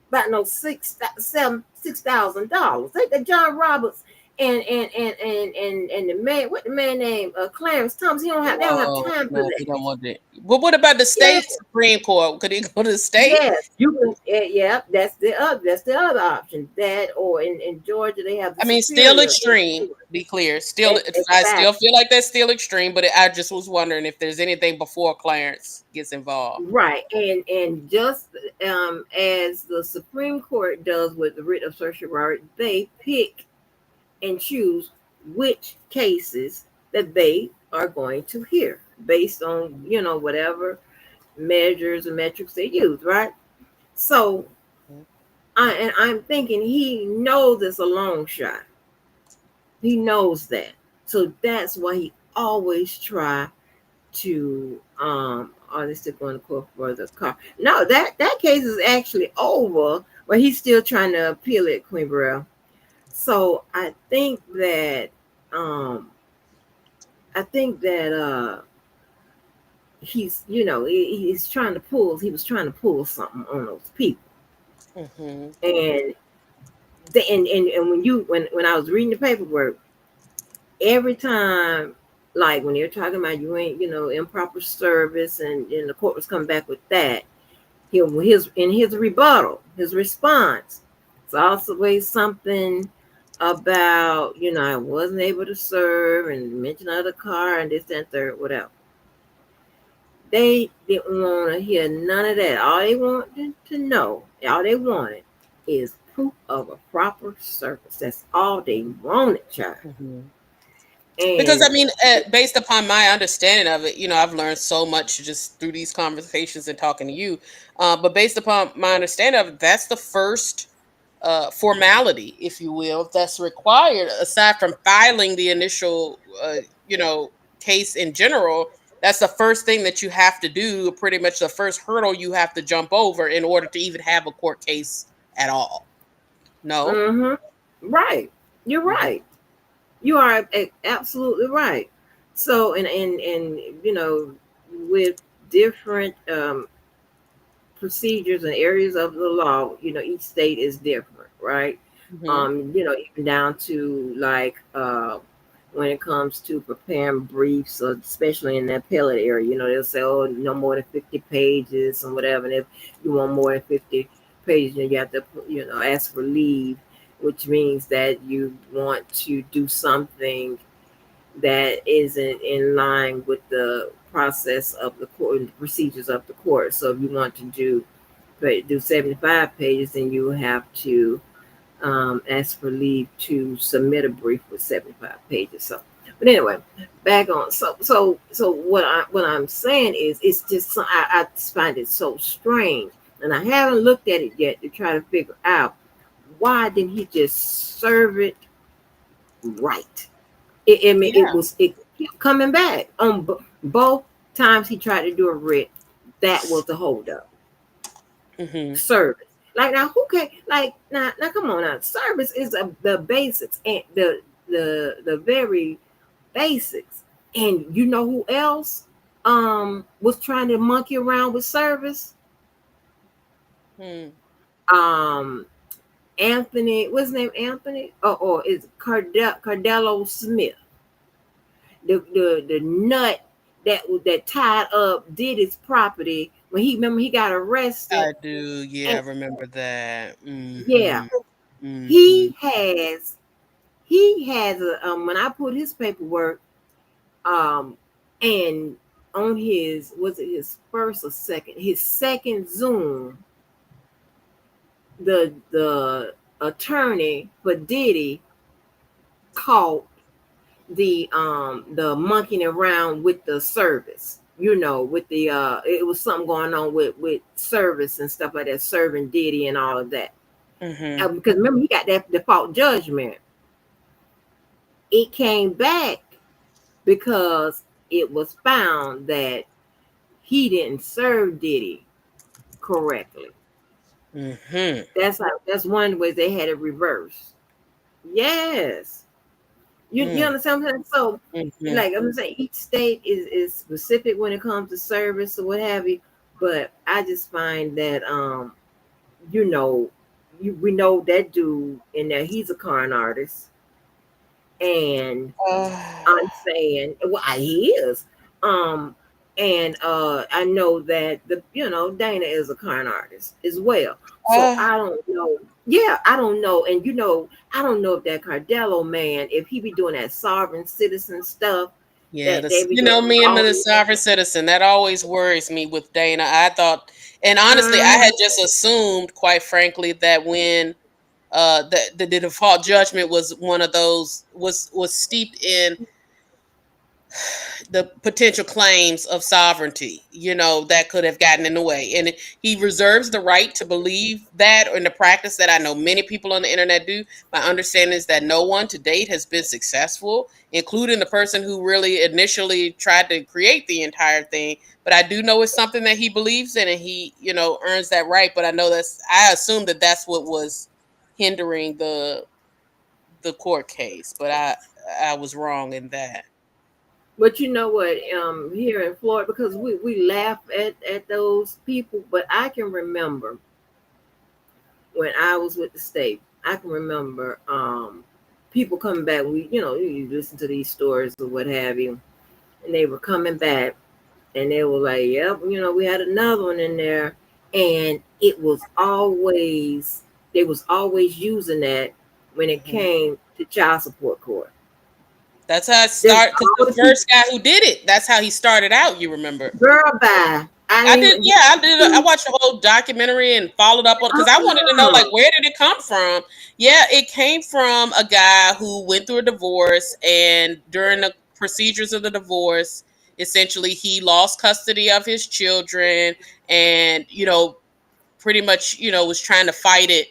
about no $6,000. Think that John Roberts and the man, what the man named Clarence Thomas. They don't have Oh time for no, that. he don't want it. But what about the Yeah, state Supreme Court? Could he go to the state? yes, you can. Yeah, that's the other option. That, or in Georgia they have the I mean, still Superior extreme. Court. Be clear, still. I still Exactly. feel like that's still extreme. But I just was wondering if there's anything before Clarence gets involved. Right, and just as the Supreme Court does with the writ of certiorari, they pick and choose which cases that they are going to hear based on whatever measures and metrics they use, right? So I'm thinking he knows it's a long shot. He knows that, so that's why he always try to are they still going to court for the car? No, that case is actually over, but he's still trying to appeal it, Queen Burrell. So um I think that he's trying to pull he was trying to pull something on those people. Mm-hmm. And and when I was reading the paperwork, every time, like when they're talking about you ain't improper service, and the court was coming back with that, his rebuttal, his response, it's always something about I wasn't able to serve, and mention other car and this, that, and third, whatever. They didn't want to hear none of that. All they wanted to know, all they wanted, is proof of a proper service. That's all they wanted, child. Mm-hmm. Because I And mean, based upon my understanding of it, I've learned so much just through these conversations and talking to you. But based upon my understanding of it, that's the first formality, if you will, that's required aside from filing the initial, you know, case in general. That's the first thing that you have to do, pretty much the first hurdle you have to jump over in order to even have a court case at all. No? right, you're Mhm. right. You are absolutely right. So, and with different procedures and areas of the law, each state is different, right? Mhm. Even down to like when it comes to preparing briefs, especially in the appellate area, they'll say, oh, no more than 50 pages and whatever. And if you want more than 50 pages, then you have to, ask for leave, which means that you want to do something that isn't in line with the process of the court and the procedures of the court. So if you want to do do 75 pages, then you have to ask for leave to submit a brief with 75 pages. So, but anyway, back on. So what I'm saying is, it's just I find it so strange, and I haven't looked at it yet to try to figure out why didn't he just serve it right. I mean, Yeah. it kept coming back on both times he tried to do a writ. That was the holdup. Hmm. Service. Like now, who can now? Come on now. Service is the basics and the very basics. And you know who else was trying to monkey around with service? Hmm. Um Anthony, what's his name? Anthony? Or is Cardello Smith, the nut that tied up Diddy's property when he remember he got arrested. I do. Yeah, And I remember that. yeah, Hmm. Hmm. he has he has when I put his paperwork um and on his, was it his first or second, his second Zoom, the attorney for Diddy caught the monkeying around with the service, with the it was something going on with service and stuff like that, serving Diddy and all of that. Hmm. Because remember, he got that default judgment. It came back because it was found that he didn't serve Diddy correctly. Hmm. That's one of the ways they had it reversed. Yes. You Hmm. understand what I'm saying? So, Hmm. like I'm saying, each state is specific when it comes to service or what have you. But I just find that you know, we know that dude and that he's a con artist, and I'm saying, well, he is. Um, and I know that Dana is a con artist as well. So Uh, I don't know. Yeah, I don't know. And I don't know if that Cardello man, if he be doing that sovereign citizen stuff Yeah, that they be you doing know me and all the the sovereign citizen. That always worries me with Dana. I thought, and honestly, I Mhm. had just assumed, quite frankly, that when the default judgment was one of those was steeped in the potential claims of sovereignty, that could have gotten in the way. And he reserves the right to believe that, or in the practice that I know many people on the internet do. My understanding is that no one to date has been successful, including the person who really initially tried to create the entire thing. But I do know it's something that he believes in, and he, earns that right. But I assume that that's what was hindering the court case. But I was wrong in that. But you know what? Here in Florida, because we laugh at those people, but I can remember when I was with the state. I can remember people coming back. You listen to these stories or what have you, and they were coming back, and they were like, "Yep, we had another one in there," and it was always they was always using that when it Mhm. came to child support court. That's how it That's started. Because all the the people. first guy who did it, that's how he started out. You remember? Girl, bye. I I didn't did. even. Yeah, I did. I watched the whole documentary and followed up on because I wanted to know, like, where did it come from? Yeah, it came from a guy who went through a divorce, and during the procedures of the divorce, essentially he lost custody of his children, and pretty much was trying to fight it,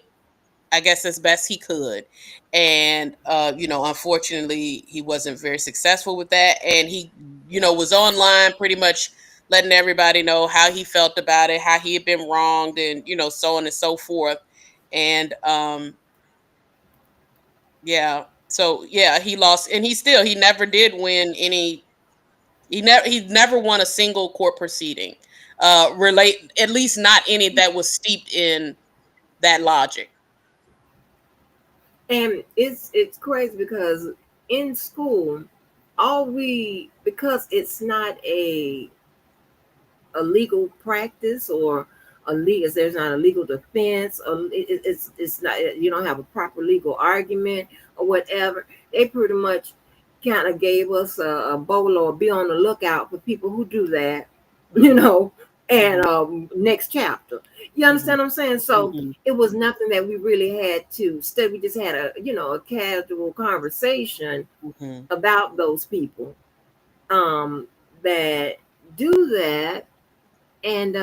I guess, as best he could. And unfortunately he wasn't very successful with that. And he, was online pretty much letting everybody know how he felt about it, how he had been wronged, and so on and so forth. And yeah. So yeah, he lost, and he never did win any. He never won a single court proceeding. Relate, at least not any that was steeped in that logic. And it's crazy because in school, all we because it's not a legal practice or a legal, there's not a legal defense, or it's not, you don't have a proper legal argument or whatever. They pretty much kind of gave us a bowl or be on the lookout for people who do that, you know. And Hmm. next chapter, You Mhm. understand what I'm saying? So Mhm. it was nothing that we really had to study. We just had a, a casual conversation Mhm. about those people um, that do that. And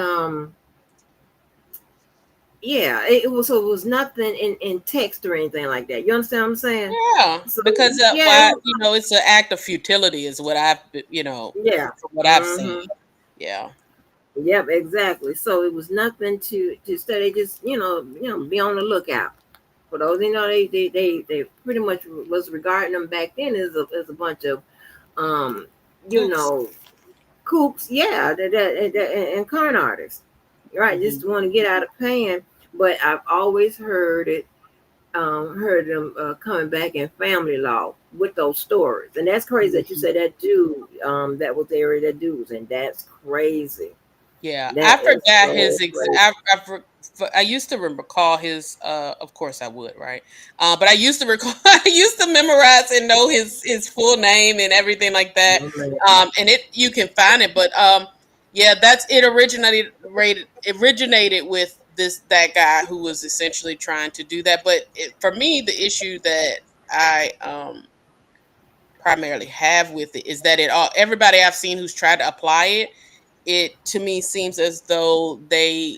yeah, it was, so it was nothing in text or anything like that. You understand what I'm saying? Yeah, So because yeah, why it's an act of futility is what yeah. from what I've seen. Hmm. Yeah. Yep, exactly. So it was nothing to study. Just be on the lookout for those. They pretty much was regarding them back then as a bunch of um you Cooks. know kooks. Yeah, and con artists. Right, Mhm. just want to get out of paying. But I've always heard them coming back in family law with those stories, and that's crazy that you Mhm. said that dude that was there, that dudes, and that's crazy. Yeah, I That is forgot so his ex. crazy. I used to recall his. Of course, I would, right? But I used to recall. I used to memorize and know his full name and everything like that. And you can find it, but yeah, that's it. Originated with that guy who was essentially trying to do that. But for me, the issue that I primarily have with it is that everybody I've seen who's tried to apply it to me seems as though they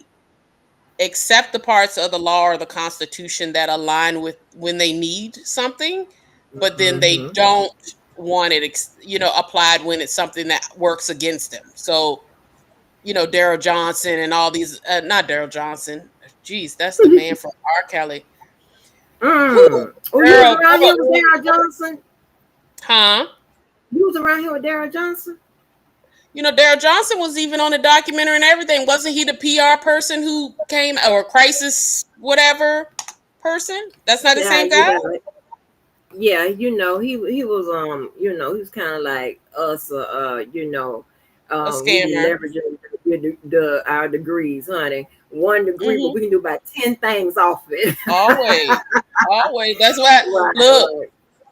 accept the parts of the law or the constitution that align with when they need something, but then they Mm-hmm. don't want it applied when it's something that works against them. So Daryl Johnson and all these not Daryl Johnson, geez, that's the man from R. Kelly. Who Oh, you was girl, around here with Daryl Johnson? huh? You was around here with Daryl Johnson? Daryl Johnson was even on the documentary and everything. Wasn't he the PR person who came, or crisis whatever person? That's not the Yeah, same guy. yeah. He was he was kind of like us, A we be scammer. leveraging our degrees, honey. 1 degree, but Hmm. we can do about 10 things off it. Always, always. That's why. Right, Look, right.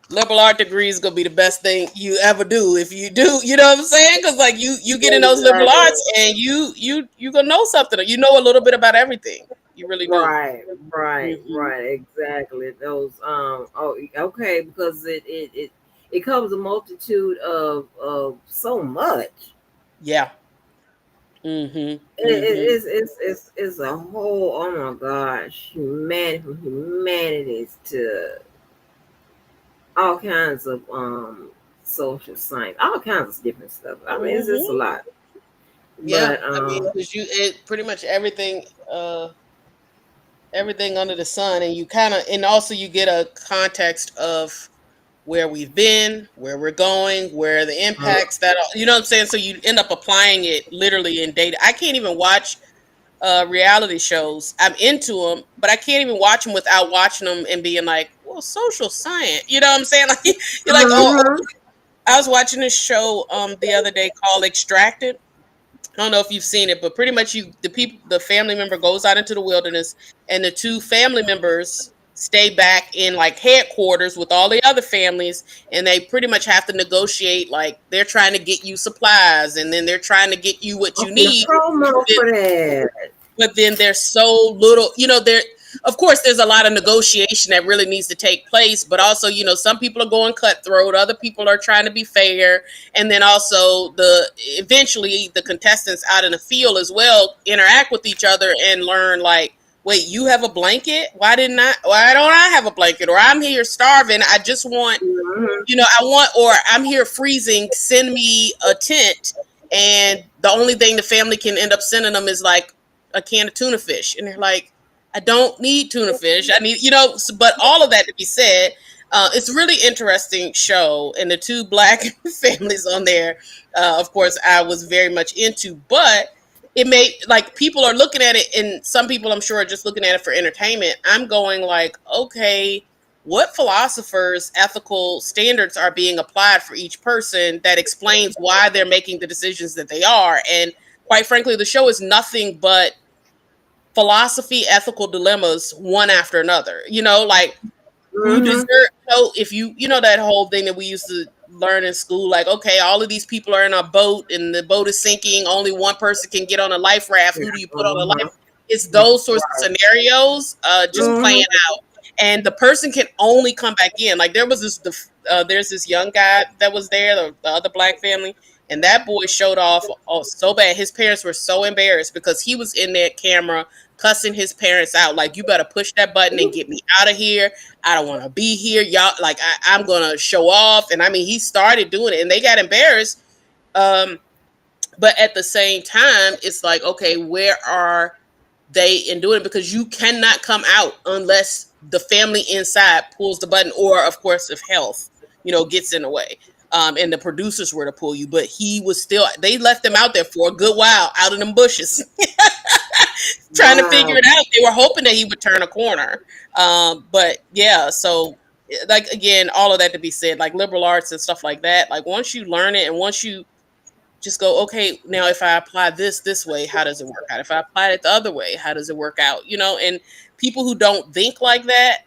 liberal art degree is gonna be the best thing you ever do if you do. You know what I'm saying? Because like you get in those liberal Exactly. arts and you gonna know something. You know a little bit about everything. You really do. Right, right, Hmm. right. Exactly. Those oh okay, because it covers a multitude of so much. Yeah. Hmm. Hmm. It's a whole, oh my gosh, humanity, from humanities to all kinds of social science, all kinds of different stuff. I mean, it's a Hmm. lot. Yeah, But I mean, because pretty much everything under the sun, and you kind of, and also you get a context of where we've been, where we're going, where the impacts you know what I'm saying. So you end up applying it literally in data. I can't even watch reality shows. I'm into them, but I can't even watch them without watching them and being like, well, social science. You know what I'm saying? Like you're like, oh, mhm. I was watching this show the other day called Extracted. I don't know if you've seen it, but pretty much the family member goes out into the wilderness, and the two family members stay back in like headquarters with all the other families, and they pretty much have to negotiate. Like they're trying to get you supplies, and then they're trying to get you what I'm you the need. promo for that. But then there's so little, there, of course there's a lot of negotiation that really needs to take place, but also some people are going cutthroat, other people are trying to be fair, and then also eventually the contestants out in the field as well interact with each other and learn like, wait, you have a blanket, why don't I have a blanket, or I'm here starving, I just want, Mhm. I want, or I'm here freezing, send me a tent. And the only thing the family can end up sending them is like a can of tuna fish. And they're like, I don't need tuna fish. I need, but all of that to be said, it's a really interesting show. And the two black families on there, of course, I was very much into, but it made like people are looking at it, and some people I'm sure are just looking at it for entertainment. I'm going like, okay, what philosophers' ethical standards are being applied for each person that explains why they're making the decisions that they are. And quite frankly, the show is nothing but philosophy, ethical dilemmas, one after another. Like who deserve, Mhm. if that whole thing that we used to learn in school, like, okay, all of these people are in a boat and the boat is sinking, only one person can get on a life raft. Yeah. Who do you put on a Uh-huh. life? it's those sorts of Right. scenarios just playing out, and the person can only come back in. Like there was there's this young guy that was there, the other black family, and that boy showed off so bad. His parents were so embarrassed because he was in that camera cussing his parents out, like, you better push that button and get me out of here. I don't want to be here, y'all. Like I'm gonna show off. And I mean, he started doing it, and they got embarrassed. Um, but at the same time, it's like, okay, where are they in doing it? Because you cannot come out unless the family inside pulls the button, or of course, if health, gets in the way. And the producers were to pull you, but he was still. They left him out there for a good while, out in them bushes, trying to figure Wow. it out. They were hoping that he would turn a corner. But yeah, so like again, all of that to be said, like liberal arts and stuff like that. Like once you learn it, and once you just go, okay, now if I apply this way, how does it work out? If I apply it the other way, how does it work out? And people who don't think like that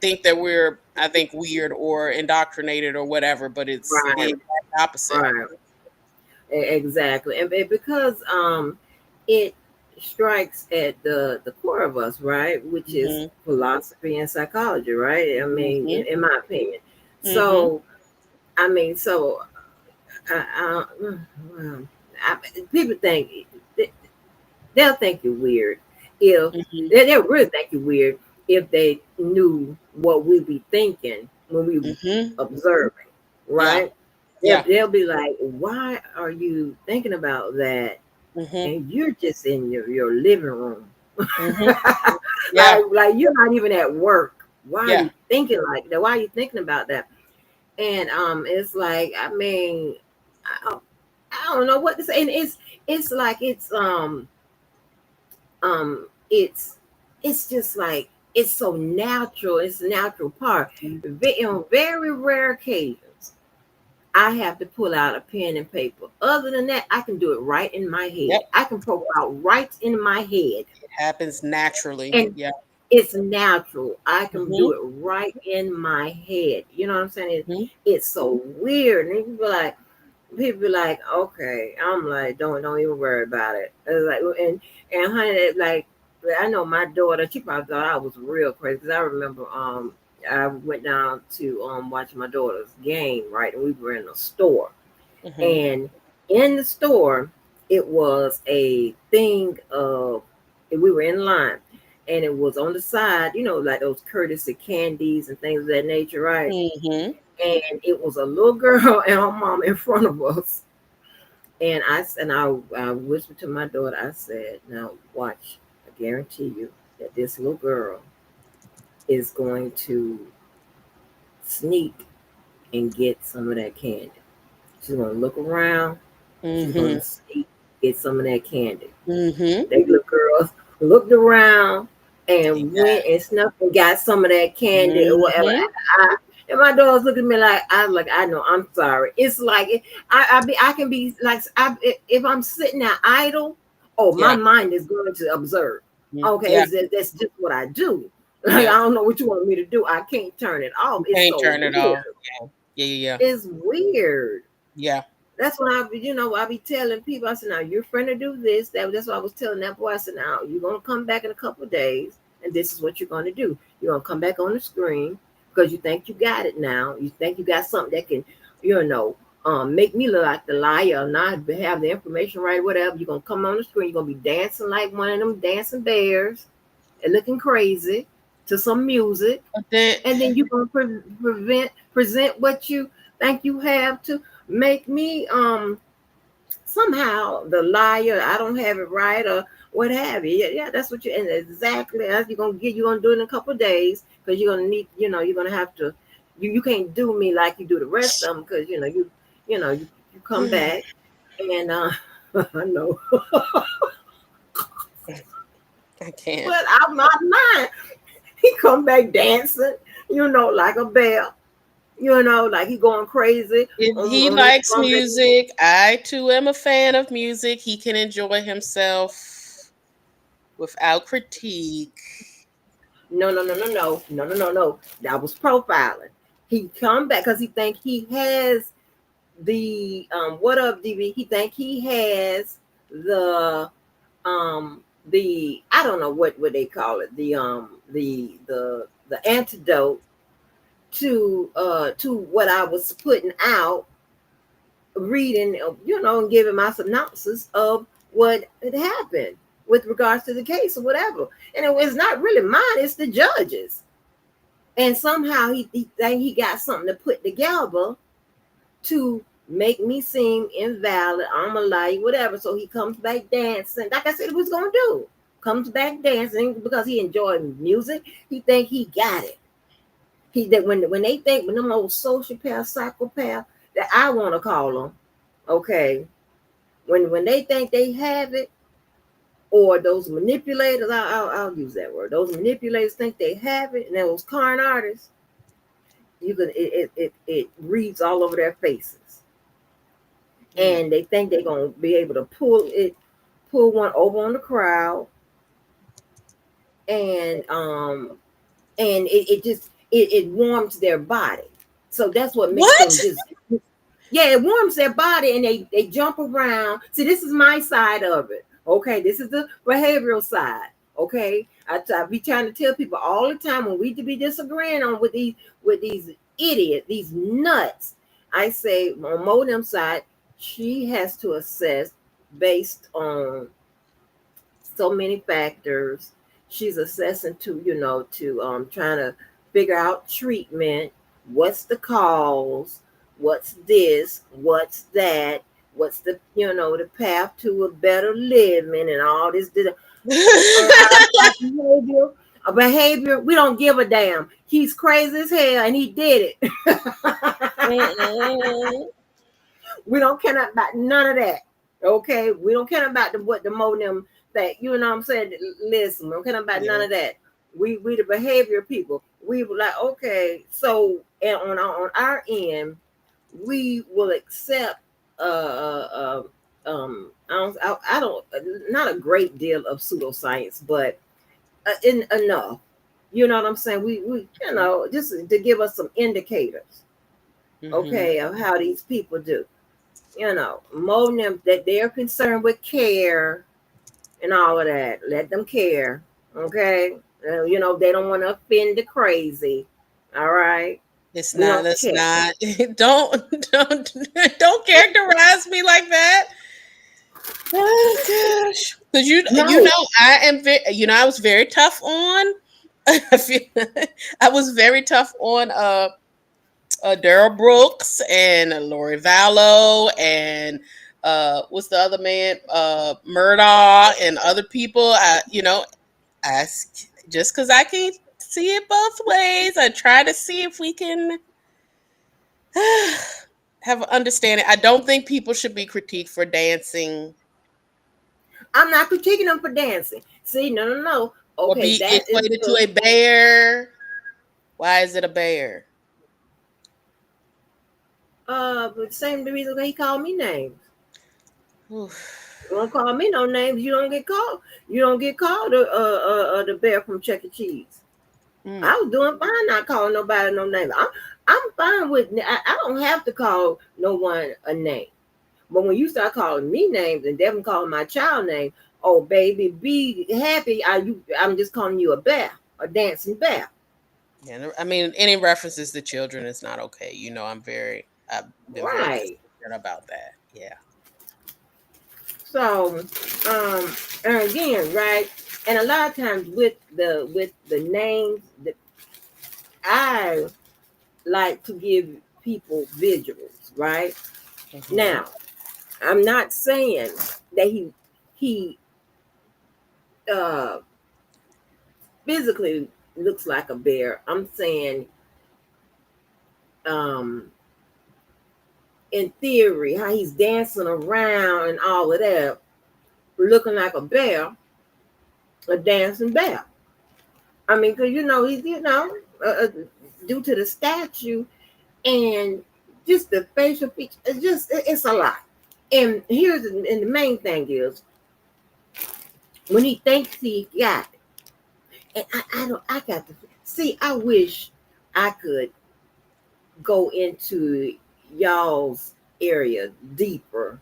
think that we're, I think, weird or indoctrinated or whatever, but it's the Right. exact opposite. Right. Exactly. And because it strikes at the core of us, right? Which is Mm-hmm. philosophy and psychology, right? I mean, Mm-hmm. in my opinion. Mm-hmm. So I mean, so well, I, people think they'll think you're weird if Mm-hmm. they'll really think you're weird if they knew what we be thinking when we Mm-hmm. observing, Yeah. right? They'll, Yeah. they'll be like, why are you thinking about that? Mm-hmm. And you're just in your living room. Mm-hmm. Yeah. like you're not even at work. Why are Yeah. you thinking like that? Why are you thinking about that? And it's like, I mean, I, I don't know what to say. And it's like it's just like it's so natural. It's a natural part. On very rare occasions, I have to pull out a pen and paper. Other than that, I can do it right in my Yep. head. I can profile right in my head, It happens naturally. and Yeah. it's natural. I can do Mm-hmm. it right in my head. You know what I'm saying? Mm-hmm. It's so weird. And people be like, okay. I'm like, don't even worry about it. It's like, and honey, like, I know my daughter. She probably thought I was real crazy because I remember I went down to watch my daughter's game, right, and we were in a store, Mm-hmm. and in the store it was a thing of, we were in line, and it was on the side, like those courtesy candies and things of that nature, right? Mm-hmm. And it was a little girl and her mom in front of us. And I whispered to my daughter, I said, now watch, I guarantee you that this little girl is going to sneak and get some of that candy. She's going to look around, she's going Mm-hmm. to sneak, get some of that candy. Mm-hmm. They little girls looked around and went Exactly. and snuck and got some of that candy or whatever. Mm-hmm. And my daughter's looking at me like, I know, I'm sorry. It's like I can be like, if I'm sitting there idle, oh, my Yeah. mind is going to observe. Okay, Yeah. that's just what I do. Like, I Yeah. don't know what you want me to do. I can't turn it off. You It's can't so turn it weird. off. Yeah. Yeah. Yeah. It's weird. Yeah. That's when I be telling people, I said, now you're free to do this. That's what I was telling that boy. I said, now you're gonna come back in a couple of days, and this is what you're gonna do. You're gonna come back on the screen because you think you got it now. You think you got something that can, make me look like the liar or not have the information right, whatever. You're gonna come on the screen, you're gonna be dancing like one of them dancing bears and looking crazy to some music, But then, and then you're gonna present what you think you have to make me somehow the liar. I don't have it right or what have you. Yeah, that's what you, and exactly as you're gonna do it in a couple of days because you're gonna need, you're gonna have to, you can't do me like you do the rest of them because you come back and I know, I can't. but I'm not lying. He come back dancing, like a bear, like he going crazy If he on his likes phone. music, I too am a fan of music. He can enjoy himself without critique. No. That was profiling. He come back because he think he has the what up, DB? He think he has the the I don't know what they call it, the antidote to what I was putting out, reading, and giving my synopsis of what had happened with regards to the case or whatever. And it was not really mine, it's the judges. And somehow he think he got something to put together to make me seem invalid. I'm a liar, whatever. So he comes back dancing, like I said he was gonna do. Comes back dancing because he enjoyed music. He think he got it. He that when they think when them old sociopath, psychopath that I want to call them, okay, when they think they have it, or those manipulators, I'll use that word. Those manipulators think they have it, and those con artists, you can it reads all over their faces, and they think they're gonna be able to pull one over on the crowd, and it warms their body. So that's what makes them What? just, yeah, it warms their body, and they jump around. See, this is my side of it. Okay, this is the behavioral side. Okay, I be trying to tell people all the time when we be disagreeing on with these idiots, these nuts. I say on Modem's side, she has to assess based on so many factors. She's assessing to trying to figure out treatment. What's the cause? What's this? What's that? What's the path to a better living and all this? Our behavior, we don't give a damn. He's crazy as hell and he did it. We don't care about none of that. Okay, we don't care about what the modem that you know what I'm saying. Listen, we don't care about none of that. We the behavior people. We were like, okay, so and on our end, we will accept I don't not a great deal of pseudoscience, but enough. You know what I'm saying? We just to give us some indicators, okay, of how these people do. Molding them that they're concerned with care and all of that. Let them care, okay? They don't want to offend the crazy. All right, It's we not. don't That's care. not. Don't characterize me like that. Oh gosh, because you No, know I am very, I was very tough on. I feel I was very tough on Daryl Brooks and Lori Vallow and what's the other man, Murdoch and other people. Just because I can see it both ways, I try to see if we can have an understanding. I don't think people should be critiqued for dancing I'm not critiquing them for dancing. See, no, no, no. or Okay, be that is equated to the a bear. Why is it a bear? but same the reason he called me names. Oof. You don't call me no names, you don't get called. You don't get called the bear from Chuck E. Cheese. Mm. I was doing fine not calling nobody no name. I'm fine with I don't have to call no one a name. But when you start calling me names and Devin calling my child name, oh baby, be happy. I'm just calling you a bear, a dancing bear. Yeah, I mean, any references to children is not okay. I've been very Right. concerned about that. Yeah. So, and again, right, and a lot of times with the names that I like to give people visuals, right? Hmm. Now, I'm not saying that he uh physically looks like a bear. I'm saying um in theory how he's dancing around and all of that, looking like a bear, a dancing bear. I mean, because he's due to the statue and just the facial features, it's a lot. And the main thing is when he thinks he got it, and I don't I got to see. I wish I could go into y'all's area deeper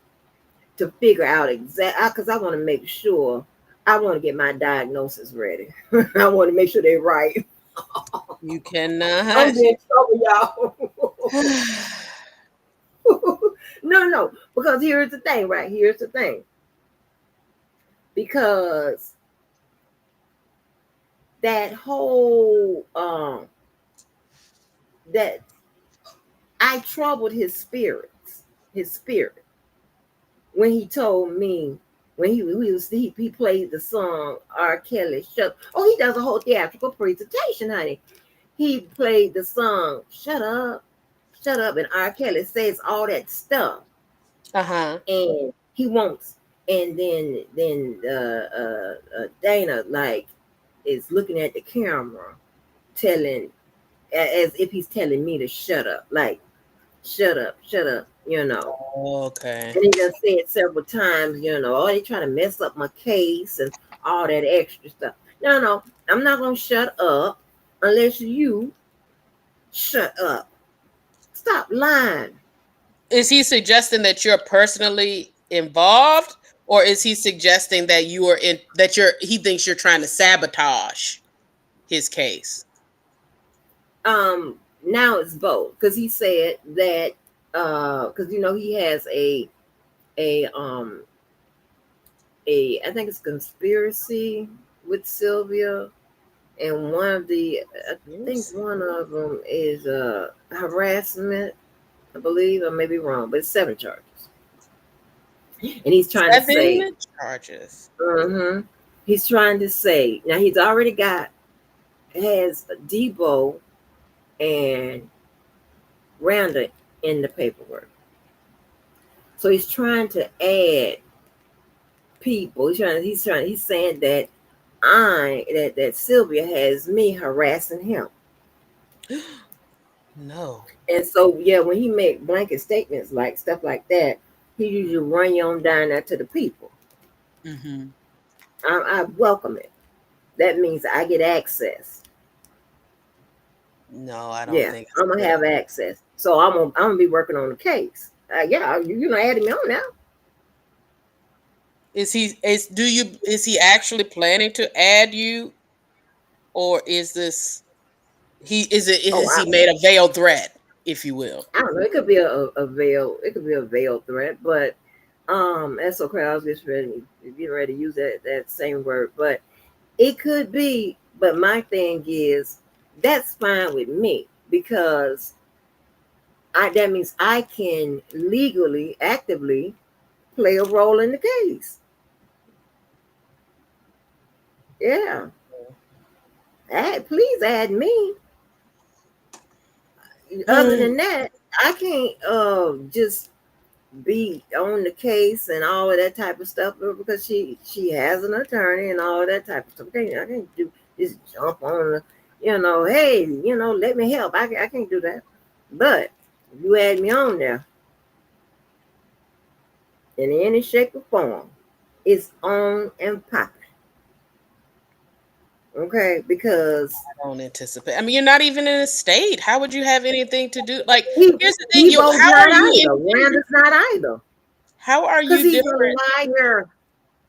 to figure out exactly because I want to make sure I want to get my diagnosis ready. I want to make sure they're right. You I'm cannot. in trouble, y'all. No, no, because here's the thing, right? Here's the thing. Because that whole that I troubled his spirit when he told me when he played the song R. Kelly shut. Oh, he does a whole theatrical presentation, honey. He played the song Shut Up, and R. Kelly says all that stuff, Uh-huh. and he wants, and then Dana like is looking at the camera, telling as if he's telling me to shut up, like shut up, you know. Okay. And he done said several times, you know, oh, they trying to mess up my case and all that extra stuff. No, no, I'm not gonna shut up unless you shut up. Stop lying. Is he suggesting that you're personally involved, or is he suggesting that you are in that you're he thinks you're trying to sabotage his case? Now it's both because he said that because you know he has a a I think it's conspiracy with Sylvia, and one of the I think Yes. one of them is harassment, I believe. I may be wrong, but it's 7 charges, and he's trying to say, 7 charges. mm-hmm, he's trying to say now he's already got has Debo and Randa in the paperwork, so he's trying to add people. He's saying that that Sylvia has me harassing him. No. And so yeah, when he make blanket statements like stuff like that, he usually run you on down there to the people. Mm-hmm. I welcome it. That means I get access. No, I don't Yeah, think it's I'm gonna good. have access. So I'm gonna be working on the case. Yeah, you know adding me on now. Is he actually planning to add you, or is this he is it Oh, is he made a veiled threat, if you will? I don't know. It could be a veil. It could be a veiled threat, but that's okay. I was just getting ready to use that same word, but it could be. But my thing is that's fine with me because I that means I can legally, actively play a role in the case. Yeah, please add me. Other Hmm. than that, I can't just be on the case and all of that type of stuff because she has an attorney and all of that type of stuff. I can't do just jump on the, hey, let me help. I can't do that. But you add me on there in any shape or form, it's on and popping. Okay, because I don't anticipate. I mean, you're not even in a state. How would you have anything to do? Like, he here's the thing: you Debo's how are not you either. independent? Randall's not either. How are Because you he's a different? liar.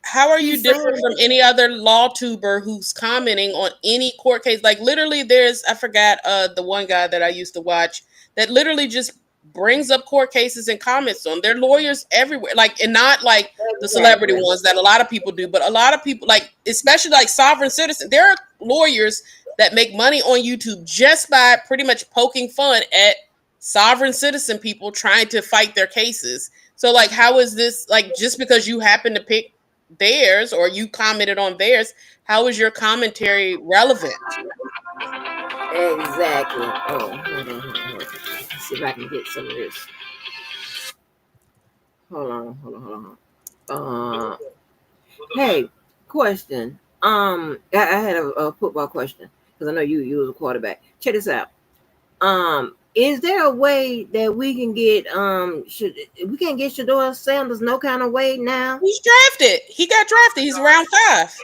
How are you He's saying different from any other law tuber who's commenting on any court case? Like literally there's I forgot the one guy that I used to watch that literally just brings up court cases and comments on. There are lawyers everywhere. Like and not like the celebrity exactly. ones that a lot of people do, but a lot of people like especially like sovereign citizen. There are lawyers that make money on YouTube just by pretty much poking fun at sovereign citizen people trying to fight their cases. So like how is this like just because you happen to pick theirs or you commented on theirs, how is your commentary relevant? Exactly. Oh, hold on. Let's see if I can get some of this. Hold on. Hey, question. I had a football question because I know you was a quarterback. Check this out. Is there a way that we can get should we can't get Shedeur Sanders no kind of way now? He's drafted. He got drafted. He's round 5.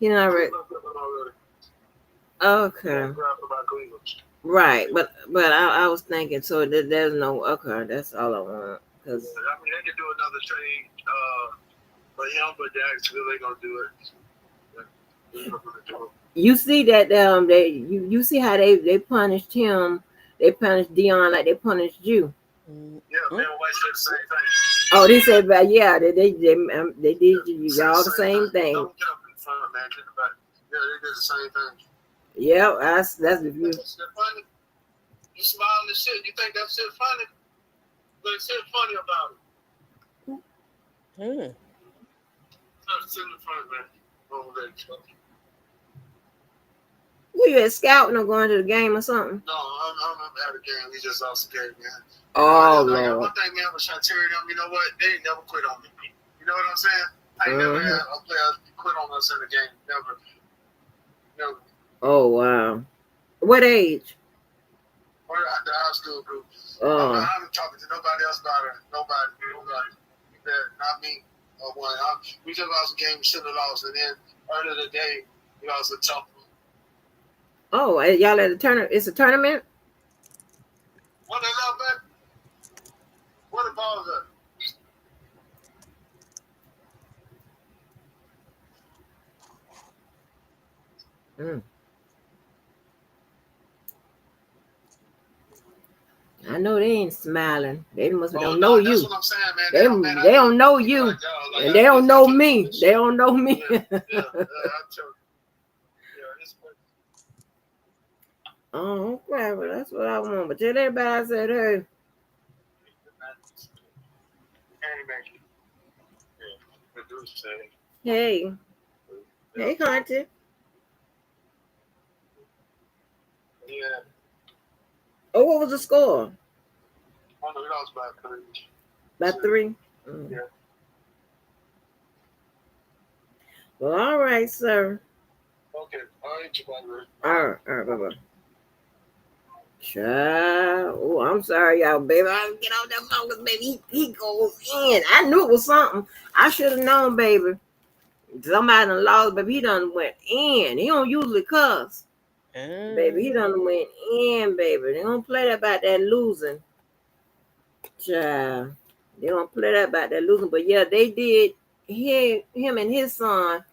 You know, okay, right, but I was thinking so that there's no okay. That's all I want because But him, but Dax really gonna do it. They're gonna do it. You see that you see how they punished him. They punished Dion like they punished you. Yeah, man, White said the same thing. Oh, they said, but yeah, they did y'all the same thing. Don't get up in front, man. Get back. Yeah, they did the same thing. Yeah, that's the view. That's funny. You smiling and shit. You think that shit funny? But it's shit funny about it. Sit in the front, man. Over there. Were you at scouting or going to the game or something? No, I'm at a game. We just lost the game, man. Oh, Lord. Lord. One thing, man, with Shedeur, them, you know what? They ain't never quit on me. You know what I'm saying? I ain't never had a player quit on us in the game. Never. Never. Oh, wow. What age? Or at the high school group. Oh. I'm talking to nobody else about it. Nobody. Not me. One. We just lost a game we should have lost. And then earlier today, we lost a tough one. Oh, y'all at a tournament? It's a tournament? What the hell, man? What the balls are? I know they ain't smiling. They must don't know you. That's what I'm saying, man. They don't know you. And they don't know me. They don't know me. Oh, okay, well, that's what I want. But tell everybody I said, hey. Hey. Hey, Hunter. Yeah. Oh, what was the score? Oh, no, we lost by 3. By 3? Yeah. Well, all right, sir. Okay. All right, all right, bye-bye. Child. Oh, I'm sorry, y'all, baby. I didn't get on that phone because, baby, he goes in. I knew it was something. I should have known, baby. Somebody done lost, baby. He done went in. He don't usually cuss. Baby, he done went in, baby. They don't play that about that losing. Child. They don't play that about that losing. But, yeah, they did him and his son.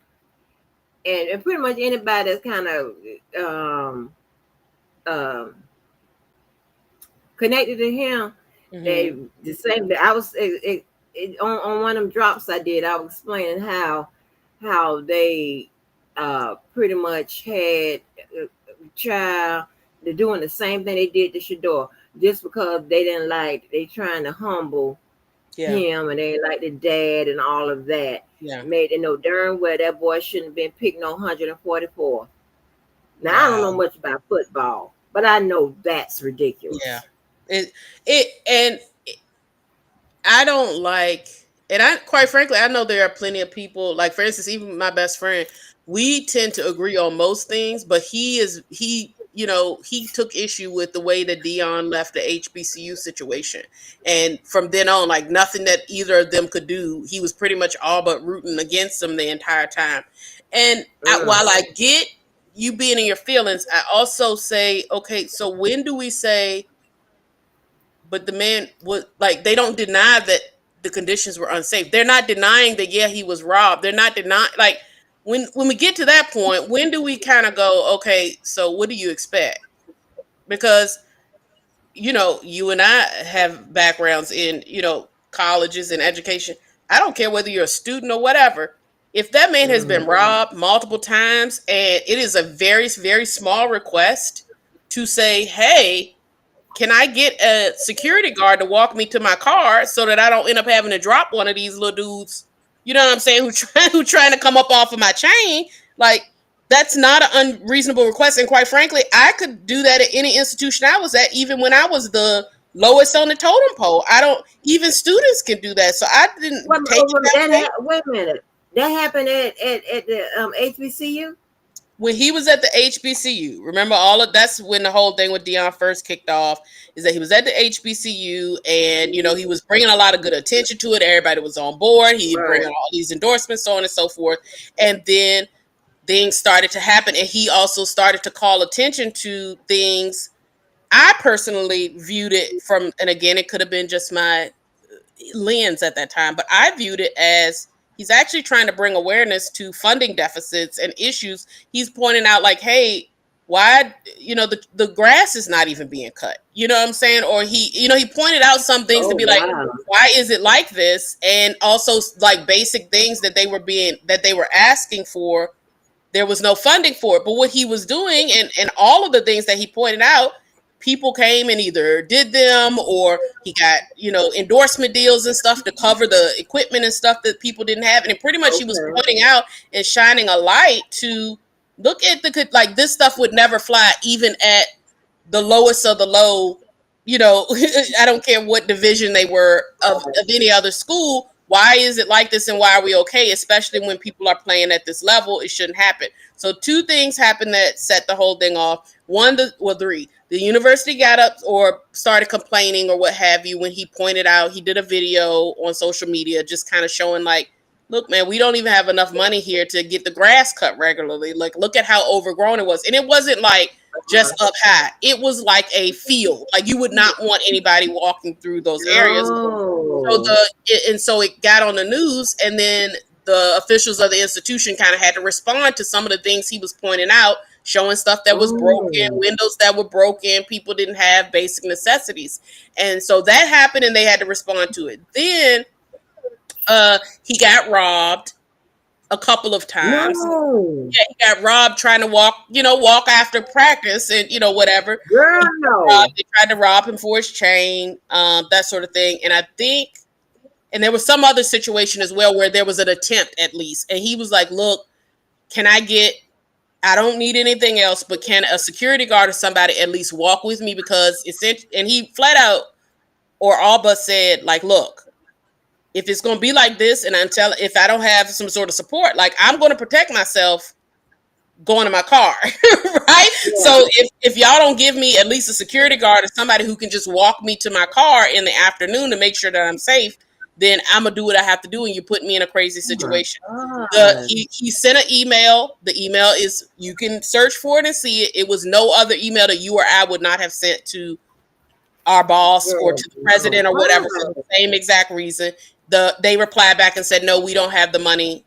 And pretty much anybody that's kind of connected to him, they the same. I was on one of them drops I did. I was explaining how they pretty much had a child. They're doing the same thing they did to Shedeur, just because they didn't like. They trying to humble him, and they like the dad and all of that. Yeah, made it know darn well that boy shouldn't have been picked no 144. Now I don't know much about football, but I know that's ridiculous. Yeah. I don't like, and I quite frankly, I know there are plenty of people, like for instance, even my best friend, we tend to agree on most things, but he took issue with the way that Dion left the HBCU situation. And from then on, like nothing that either of them could do, he was pretty much all but rooting against them the entire time. And while I get you being in your feelings, I also say, okay, so when do we say, but the man was like, they don't deny that the conditions were unsafe. They're not denying that, yeah, he was robbed. They're not denying, like, when we get to that point, when do we kind of go, okay, so what do you expect? Because you and I have backgrounds in colleges and education. I don't care whether you're a student or whatever. If that man has been robbed multiple times and it is a very, very small request to say, hey, can I get a security guard to walk me to my car so that I don't end up having to drop one of these little dudes? You know what I'm saying? Who trying to come up off of my chain? Like, that's not an unreasonable request. And quite frankly, I could do that at any institution I was at, even when I was the lowest on the totem pole. Even students can do that. So I didn't take it. Wait a minute. That happened at the HBCU? When he was at the HBCU, remember that's when the whole thing with Dion first kicked off, is that he was at the HBCU and, he was bringing a lot of good attention to it. Everybody was on board. He bringing all these endorsements, so on and so forth. And then things started to happen. And he also started to call attention to things. I personally viewed it from, and again, it could have been just my lens at that time, but I viewed it as he's actually trying to bring awareness to funding deficits and issues. He's pointing out like, hey, why, the grass is not even being cut. You know what I'm saying? Or he pointed out some things to Oh be like, wow. why is it like this? And also like basic things that they were asking for, there was no funding for it. But what he was doing, and all of the things that he pointed out, people came and either did them, or he got, endorsement deals and stuff to cover the equipment and stuff that people didn't have. And pretty much he was Okay. pointing out and shining a light to look at like this stuff would never fly even at the lowest of the low. I don't care what division they were of any other school. Why is it like this, and why are we okay? Especially when people are playing at this level, it shouldn't happen. So two things happened that set the whole thing off. Three. The university got up or started complaining or what have you when he pointed out, he did a video on social media just kind of showing like, look, man, we don't even have enough money here to get the grass cut regularly. Like, look at how overgrown it was. And it wasn't like just up high. It was like a field. Like, you would not want anybody walking through those areas. Oh. So it got on the news, and then the officials of the institution kind of had to respond to some of the things he was pointing out, showing stuff that was broken, Oh. windows that were broken, people didn't have basic necessities. And so that happened, and they had to respond to it. Then he got robbed a couple of times. No. Yeah, he got robbed trying to walk after practice and, whatever. Girl. They tried to rob him for his chain, that sort of thing. And I think, and there was some other situation as well where there was an attempt at least. And he was like, look, I don't need anything else, but can a security guard or somebody at least walk with me? Because and he flat out or all but said, like, look, if it's going to be like this, and if I don't have some sort of support, like, I'm going to protect myself going to my car, right? Yeah. So if y'all don't give me at least a security guard or somebody who can just walk me to my car in the afternoon to make sure that I'm safe, then I'm going to do what I have to do, and you put me in a crazy situation. He sent an email. The email is, you can search for it and see it. It was no other email that you or I would not have sent to our boss or to the president or whatever for the same exact reason. They replied back and said, no, we don't have the money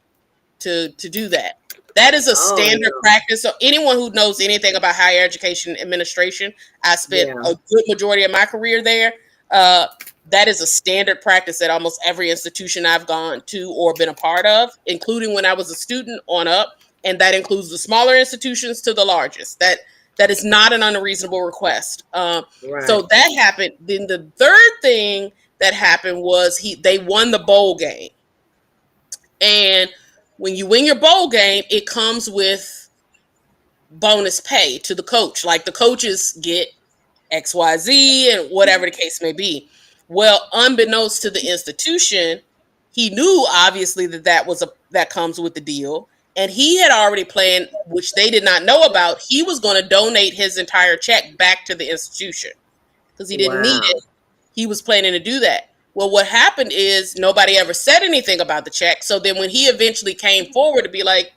to do that. That is a standard practice. So anyone who knows anything about higher education administration, I spent a good majority of my career there. That is a standard practice at almost every institution I've gone to or been a part of, including when I was a student on up. And that includes the smaller institutions to the largest. That is not an unreasonable request. So that happened. Then the third thing that happened was they won the bowl game. And when you win your bowl game, it comes with bonus pay to the coach. Like, the coaches get XYZ and whatever the case may be. Well, unbeknownst to the institution, he knew obviously that comes with the deal. And he had already planned, which they did not know about, he was going to donate his entire check back to the institution because he didn't need it. He was planning to do that. Well, what happened is nobody ever said anything about the check. So then when he eventually came forward to be like,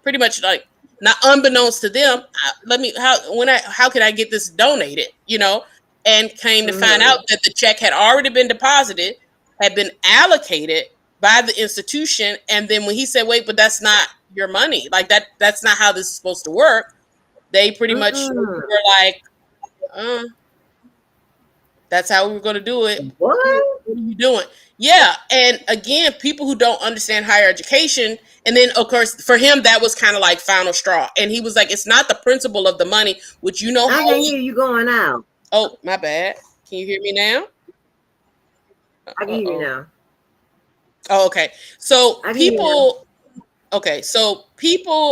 pretty much like, not unbeknownst to them, how can I get this donated, and came to find out that the check had already been deposited, had been allocated by the institution. And then when he said, wait, but that's not your money, like that's not how this is supposed to work, they pretty much were like, that's how we were going to do it. What are you doing? Yeah. And again, people who don't understand higher education, and then of course for him that was kind of like final straw. And he was like, it's not the principle of the money, which I can hear you going out. Oh, my bad. Can you hear me now? I can hear you now. Oh, okay. So people,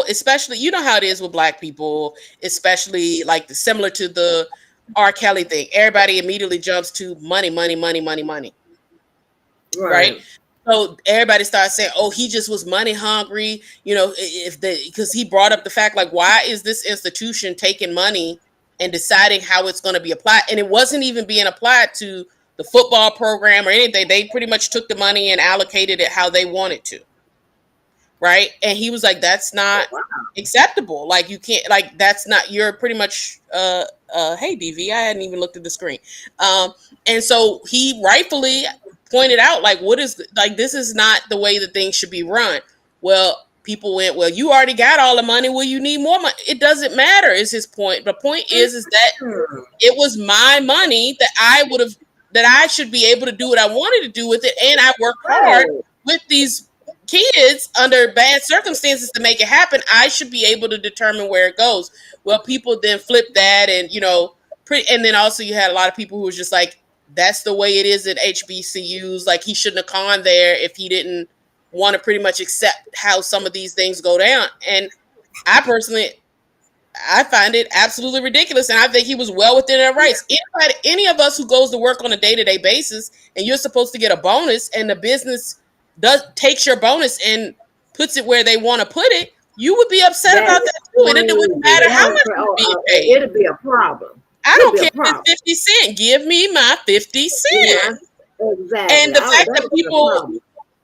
especially, you know how it is with Black people, especially like similar to the R. Kelly thing. Everybody immediately jumps to money, money, money, money, money. Right? So everybody starts saying, oh, he just was money hungry, because he brought up the fact, like, why is this institution taking money and deciding how it's going to be applied? And it wasn't even being applied to the football program or anything. They pretty much took the money and allocated it how they wanted to. Right. And he was like, that's not acceptable. Like, you can't, like, that's not, you're pretty much, hey, DV, I hadn't even looked at the screen. And so he rightfully pointed out, like, this is not the way that things should be run. Well, people went, well, you already got all the money. Well, you need more money. It doesn't matter, is his point. The point is that it was my money that I should be able to do what I wanted to do with it. And I worked hard with these kids under bad circumstances to make it happen. I should be able to determine where it goes. Well, people then flip that, and and then also you had a lot of people who was just like, that's the way it is at HBCUs. Like, he shouldn't have gone there if he didn't want to pretty much accept how some of these things go down. And I find it absolutely ridiculous, and I think he was well within their rights. Any of us who goes to work on a day-to-day basis, and you're supposed to get a bonus, and the business takes your bonus and puts it where they want to put it, you would be upset about that too. And it wouldn't matter how much you're being paid. It'd be a problem. I don't care if it's 50 cents. Give me my 50 cents. Yeah, exactly. And the fact that people,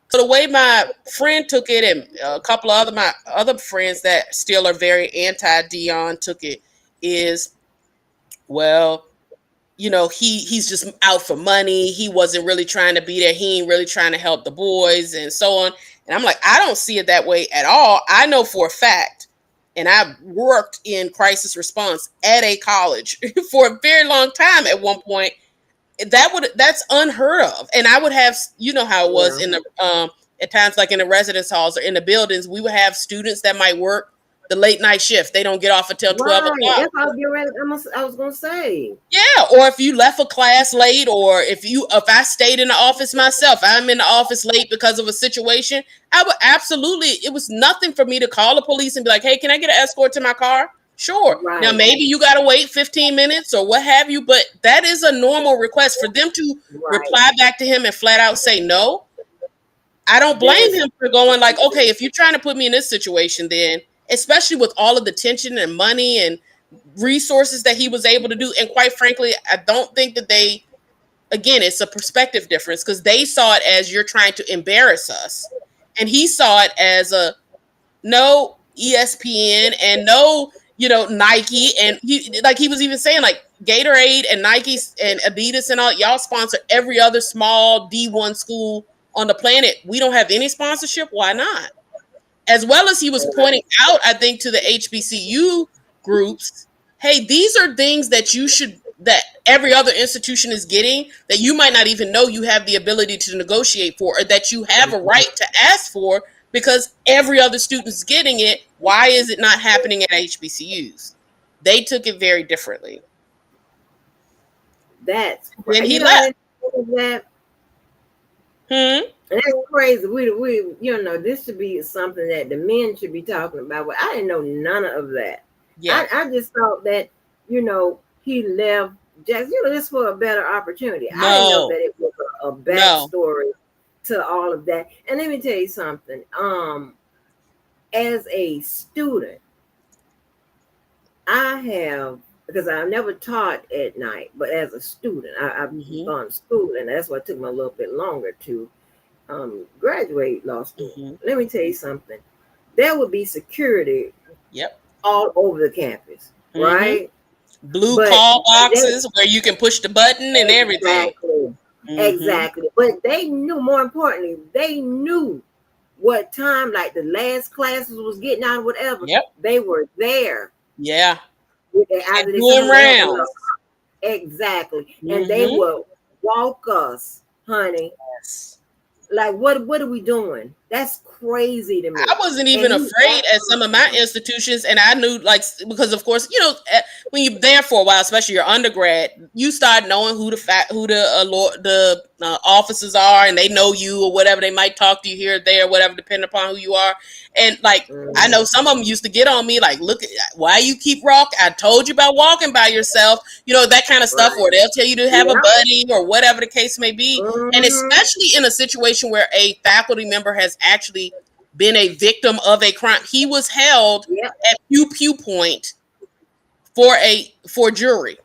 so the way my friend took it, and a couple of my other friends that still are very anti-Dion took it, is, well, he's just out for money. He wasn't really trying to be there. He ain't really trying to help the boys and so on. And I'm like, I don't see it that way at all. I know for a fact, and I worked in crisis response at a college for a very long time at one point. That's unheard of. And I would have, how it was in the at times, like in the residence halls or in the buildings, we would have students that might work the late night shift. They don't get off until 12 o'clock. That's what I was gonna say. Yeah, or if you left a class late, or if I stayed in the office myself, I'm in the office late because of a situation, I would absolutely, it was nothing for me to call the police and be like, hey, can I get an escort to my car? Sure. Right. Now, maybe you got to wait 15 minutes or what have you, but that is a normal request. For them to reply back to him and flat out say no, I don't blame him for going like, okay, if you're trying to put me in this situation, then, especially with all of the tension and money and resources that he was able to do. And quite frankly, I don't think that again, it's a perspective difference, because they saw it as, you're trying to embarrass us. And he saw it as no ESPN and no, Nike. And he was even saying, like, Gatorade and Nike and Adidas and all, y'all sponsor every other small D1 school on the planet. We don't have any sponsorship. Why not? As well as he was pointing out, I think, to the HBCU groups, hey, these are things that that every other institution is getting, that you might not even know you have the ability to negotiate for, or that you have a right to ask for, because every other student's getting it. Why is it not happening at HBCUs? They took it very differently. That's when he left. That's crazy. We this should be something that the men should be talking about. But I didn't know none of that. Yeah, I just thought that he left just just for a better opportunity. No. I didn't know that it was a backstory to all of that. And let me tell you something. As a student, I have, because I've never taught at night, but as a student, I've gone to school, and that's why it took me a little bit longer to graduate law school. Let me tell you something. There would be security all over the campus, right? Blue call boxes where you can push the button and everything. Exactly. But they knew, more importantly, they knew what time, like the last classes was getting out or whatever. They were there. Yeah. Going around. Exactly. And they would walk us, honey. Like, what are we doing? That's crazy to me. I wasn't even afraid at some of my institutions, and I knew, like, because of course, when you're there for a while, especially your undergrad, you start knowing who the officers are, and they know you or whatever. They might talk to you here or there, whatever, depending upon who you are. And like, I know some of them used to get on me, like, look, why you keep walking? I told you about walking by yourself, that kind of stuff. Or they'll tell you to have a buddy or whatever the case may be. And especially in a situation where a faculty member has actually been a victim of a crime. He was held at Pew Point for jury.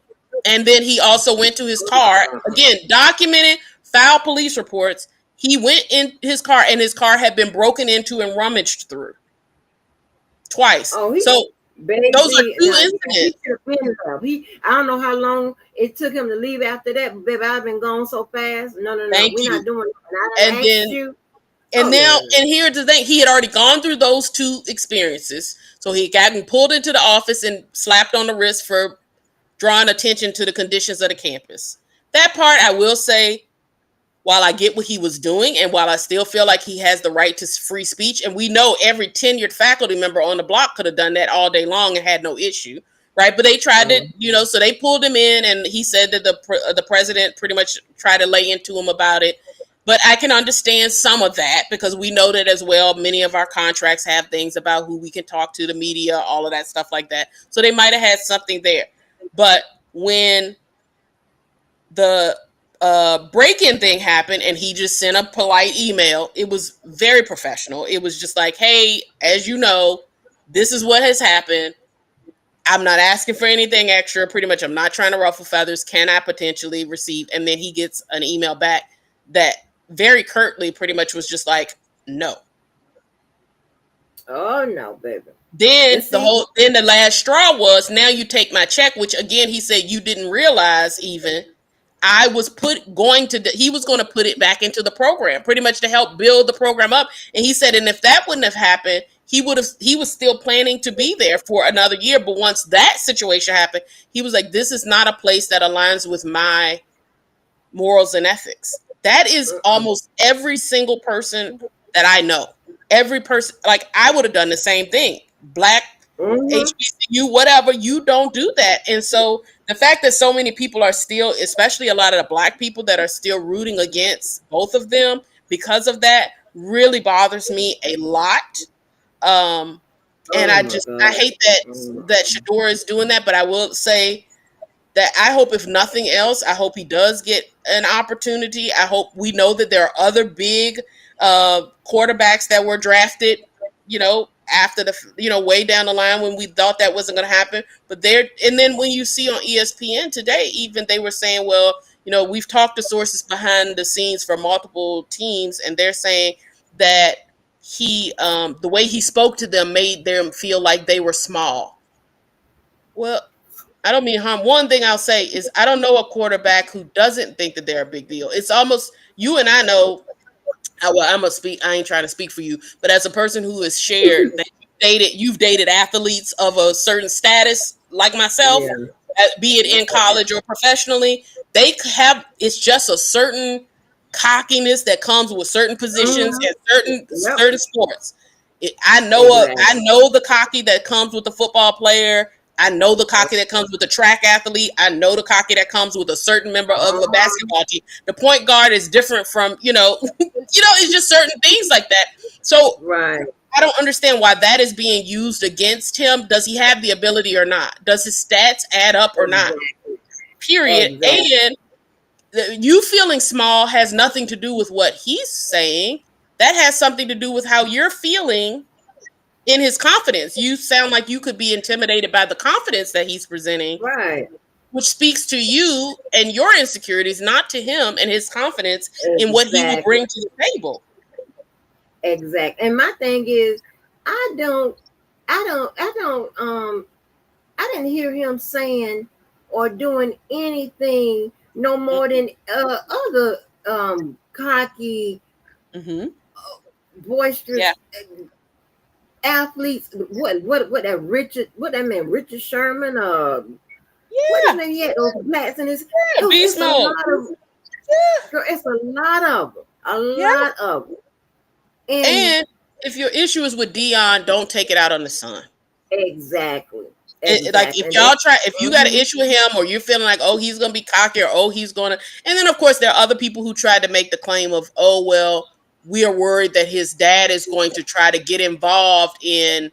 And then he also went to his car, again, documented foul police reports. He went in his car, and his car had been broken into and rummaged through twice. So Those are Baby, two now he incidents. should have been there. I don't know how long it took him to leave after that, but baby, I've been gone so fast. No, no, no. Thank We're you. not doing it. And I And done asked then you. and Oh no, now no, no. and here's the thing, he had already gone through those two experiences. So he gotten pulled into the office and slapped on the wrist for drawing attention to the conditions of the campus. That part I will say, while I get what he was doing and while I still feel like he has the right to free speech, and we know every tenured faculty member on the block could have done that all day long and had no issue, right? But they tried to, so they pulled him in, and he said that the president pretty much tried to lay into him about it. But I can understand some of that because we know that as well. Many of our contracts have things about who we can talk to, the media, all of that stuff like that. So they might have had something there. But when the break-in thing happened and he just sent a polite email, it was very professional. It was just like, hey, as you know, this is what has happened. I'm not asking for anything extra. Pretty much, I'm not trying to ruffle feathers. Can I potentially receive? And then he gets an email back that very curtly pretty much was just like, no. Oh no, baby. Then Let's see. then the last straw was, now you take my check, which again he said you didn't realize even I was he was going to put it back into the program pretty much to help build the program up. And he said, and if that wouldn't have happened, he was still planning to be there for another year. But once that situation happened, he was like, this is not a place that aligns with my morals and ethics. That is almost every single person that I know. Every person, like I would have done the same thing. Black, HBCU, whatever, you don't do that. And so the fact that so many people are still, especially a lot of the Black people that are still rooting against both of them because of that, really bothers me a lot. And Oh my I God. hate that Shedeur is doing that, but I will say that I hope, if nothing else, I hope he does get an opportunity. I hope we know that there are other big quarterbacks that were drafted, after way down the line when we thought that wasn't going to happen. But and then when you see on ESPN today, even they were saying, well, we've talked to sources behind the scenes for multiple teams, and they're saying that the way he spoke to them made them feel like they were small. Well, I don't mean harm. One thing I'll say is I don't know a quarterback who doesn't think that they're a big deal. It's almost, you and I know. I ain't trying to speak for you, but as a person who has shared that you've dated athletes of a certain status, like myself, Yeah. be it in college or professionally, it's just a certain cockiness that comes with certain positions and Yep. certain sports. I Exactly. know the cocky that comes with the football player. I know the cocky that comes with the track athlete. I know the cocky that comes with a certain member of a basketball team. The point guard is different from, it's just certain things like that. So Right. I don't understand why that is being used against him. Does he have the ability or not? Does his stats add up or not? Exactly. Period. Exactly. And you feeling small has nothing to do with what he's saying. That has something to do with how you're feeling in his confidence. You sound like you could be intimidated by the confidence that he's presenting, Right. which speaks to you and your insecurities, not to him and his confidence in what he will Exactly. bring to the table. Exactly. And my thing is, I don't, I didn't hear him saying or doing anything no more than other cocky, Mm-hmm. boisterous Yeah. athletes. What that Richard Sherman, what his Yeah. name, he had those blacks in his, Beast it's a mode. lot of, girl, it's a lot of them, Yeah. and And if your issue is with Dion, don't take it out on the son. exactly, Like if and that's if you got an issue with him, or you're feeling like, oh, he's gonna be cocky, or oh, he's gonna, and then of course there are other people who tried to make the claim of, oh, well, we are worried that his dad is going to try to get involved in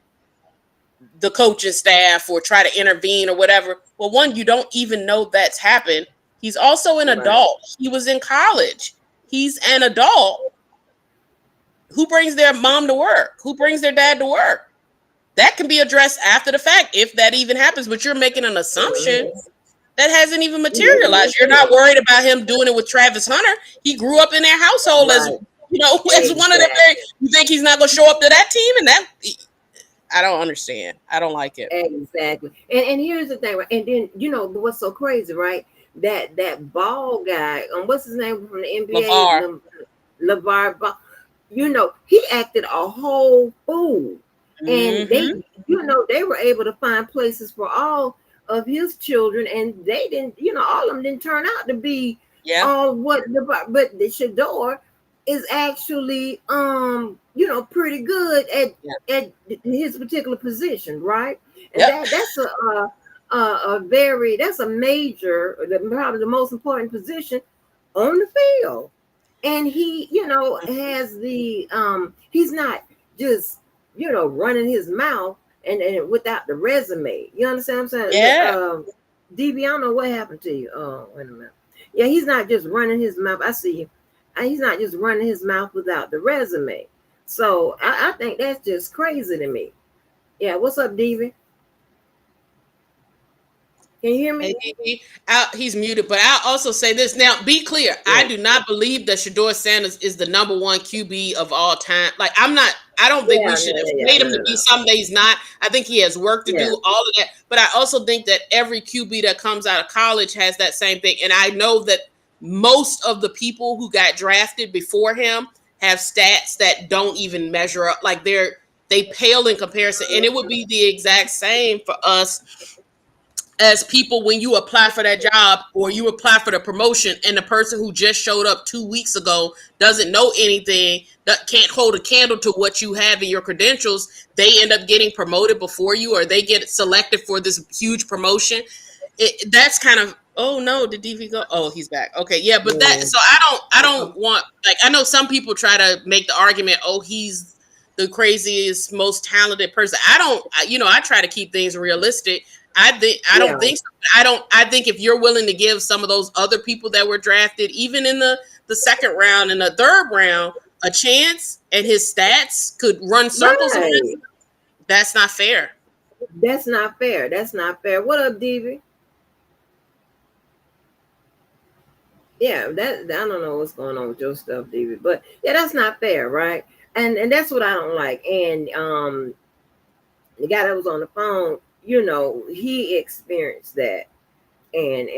the coaching staff or try to intervene or whatever. Well, one, you don't even know that's happened. He's also an right, adult. He was in college. He's an adult. Who brings their mom to work? Who brings their dad to work? That can be addressed after the fact, if that even happens. But you're making an assumption that hasn't even materialized. You're not worried about him doing it with Travis Hunter. He grew up in their household as right, as one of the very. exactly, You think he's not going to show up to that team? And that, I don't understand. I don't like it. Exactly. And here's the thing, right? And then what's so crazy, right? That ball guy, what's his name from the NBA, LeVar. LeVar Ball, he acted a whole fool. And Mm-hmm. they were able to find places for all of his children, and they didn't, all of them didn't turn out to be Yeah. all but the Shedeur is actually pretty good Yeah. at his particular position, right? And Yep. that's that's a major, probably the most important position on the field. And he, has the he's not just, running his mouth and without the resume. You understand what I'm saying? Yeah. DB, I don't know what happened to you. Oh, wait a minute. Yeah, he's not just running his mouth. I see you. He's not just running his mouth without the resume. So I think that's just crazy to me. Yeah, what's up, DB? Can you hear me? He's muted, but I'll also say this. Now, be clear. I Yeah. do not believe that Shedeur Sanders is the number one QB of all time. Like, I don't think we Yeah, should yeah, yeah, equate him to be no. something that he's not. I think he has work to Yeah. do, all of that. But I also think that every QB that comes out of college has that same thing. And I know that most of the people who got drafted before him have stats that don't even measure up. Like, they pale in comparison. And it would be the exact same for us as people when you apply for that job or you apply for the promotion, and the person who just showed up 2 weeks ago doesn't know anything, that can't hold a candle to what you have in your credentials, they end up getting promoted before you, or they get selected for this huge promotion. That's kind of, oh no, did DV go? Oh, he's back. Okay, yeah, but that, Yeah. so I don't want, like, I know some people try to make the argument, oh, he's the craziest, most talented person. I try to keep things realistic. I Yeah. don't think so. I think if you're willing to give some of those other people that were drafted, even in the second round and the third round, a chance, and his stats could run circles around, Right. that's not fair. That's not fair. That's not fair. What up, DV? Yeah, that I don't know what's going on with your stuff, DV, but yeah, that's not fair, right? And that's what I don't like. And the guy that was on the phone, he experienced that, and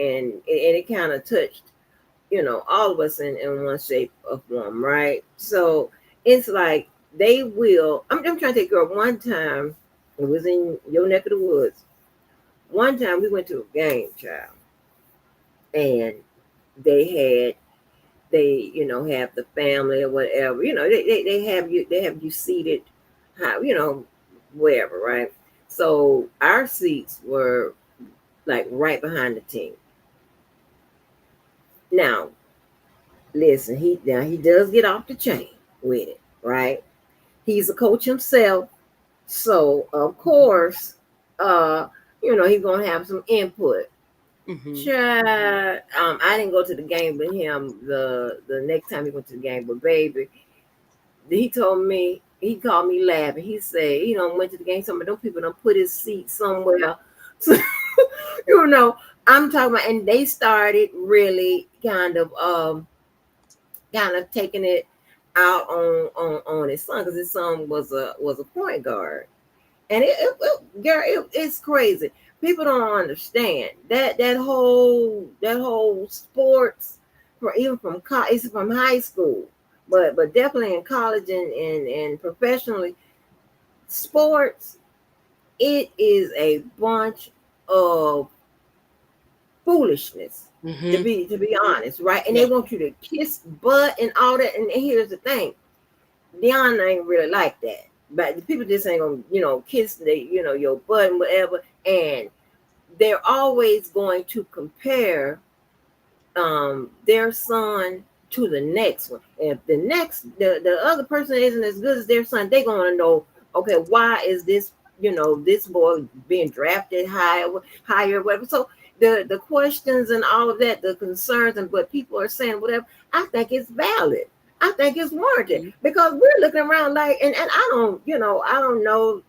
it kind of touched, all of us in one shape or form, right? So it's like they will. I'm trying to take care of one time. It was in your neck of the woods. One time we went to a game, child, and they had have the family or whatever. They have you seated, how wherever, right? So our seats were like right behind the team. Now, listen, he does get off the chain with it, right? He's a coach himself, so of course, uh, he's gonna have some input. Mm-hmm. Child, I didn't go to the game with him the next time he went to the game, but baby, he told me, he called me laughing. He said, went to the game. Some of them people don't put his seat somewhere. So, you know, I'm talking about, and they started really kind of taking it out on his son, because his son was a point guard. And girl, it's crazy. People don't understand that whole sports, even it's from high school, but definitely in college and professionally, sports, it is a bunch of foolishness, to Mm-hmm. be honest, right? And they Yeah. want you to kiss butt and all that. And here's the thing, Deanna ain't really like that. But the people just ain't gonna, kiss your butt and whatever. And they're always going to compare their son to the next one. If the other person isn't as good as their son, they're gonna know, okay, why is this boy being drafted higher, whatever. So the questions and all of that, the concerns and what people are saying, whatever, I think it's valid. I think it's warranted, Mm-hmm. because we're looking around like, and I don't know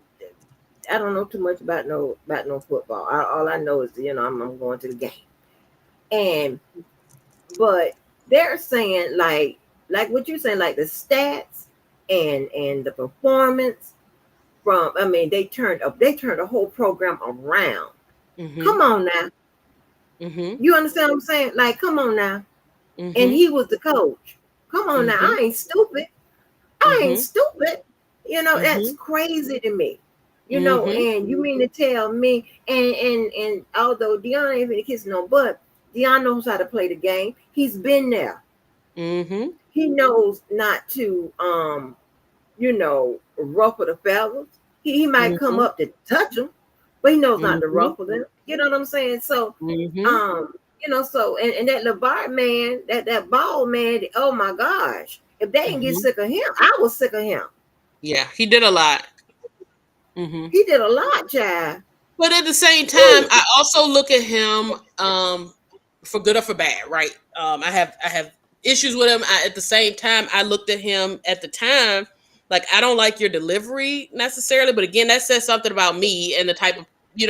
too much about no football. All I know is, I'm going to the game. And but they're saying, like what you're saying, like the stats and the performance. from. I mean, they turned the whole program around. Mm-hmm. Come on now, Mm-hmm. you understand what I'm saying? Like, come on now. And Mm-hmm. he was the coach. Come on now, Mm-hmm. I ain't stupid. I ain't Mm-hmm. stupid. That's Mm-hmm. crazy to me. Mm-hmm. And you mean to tell me, and although Dion ain't been kissing no butt, Dion knows how to play the game. He's been there. Mm-hmm. He knows not to ruffle the feathers. He might come Mm-hmm. up to touch them, but he knows not to Mm-hmm. ruffle them. You know what I'm saying? So, Mm-hmm. um, and that LeVar man, that ball man, oh my gosh. If they didn't get Mm-hmm. sick of him, I was sick of him. Yeah, he did a lot. Mm-hmm. He did a lot, child. But at the same time, Ooh. I also look at him for good or for bad, right? I have issues with him. At the same time, I looked at him at the time like I don't like your delivery necessarily, but again, that says something about me and the type of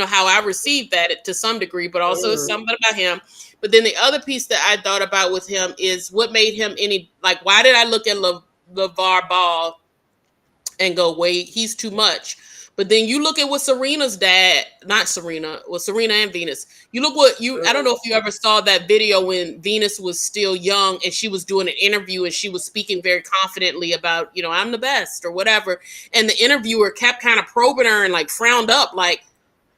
how I received that to some degree, but also it's Mm, something about him. But then the other piece that I thought about with him is what made him any like why did I look at LeVar Ball and go, wait, he's too much. But then you look at what Serena's dad, not Serena, well, Serena and Venus. You look I don't mm, know if you ever saw that video when Venus was still young and she was doing an interview and she was speaking very confidently about, I'm the best or whatever. And the interviewer kept kind of probing her and like frowned up, like,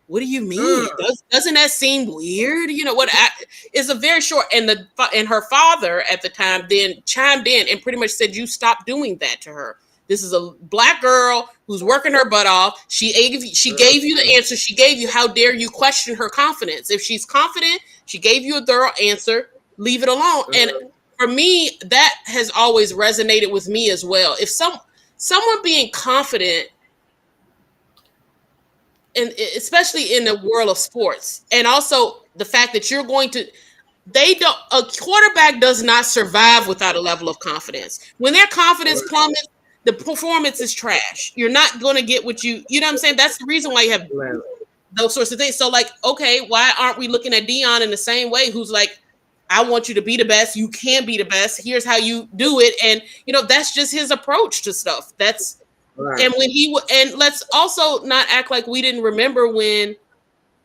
what do you mean? mm, Doesn't that seem weird? It's a very short, and her father at the time then chimed in and pretty much said, "You stop doing that to her. This is a black girl who's working her butt off. She gave you the answer. She gave you. How dare you question her confidence? If she's confident, she gave you a thorough answer. Leave it alone." And mm, for me, that has always resonated with me as well. If someone being confident and especially in the world of sports, and also the fact that you're going to they don't a quarterback does not survive without a level of confidence. When their confidence plummets, the performance is trash. You're not going to get what know what I'm saying. That's the reason why you have right, those sorts of things. So like, okay, why aren't we looking at Dion in the same way, who's like, I want you to be the best, you can be the best, here's how you do it. And that's just his approach to stuff. That's right. and when and let's also not act like we didn't remember when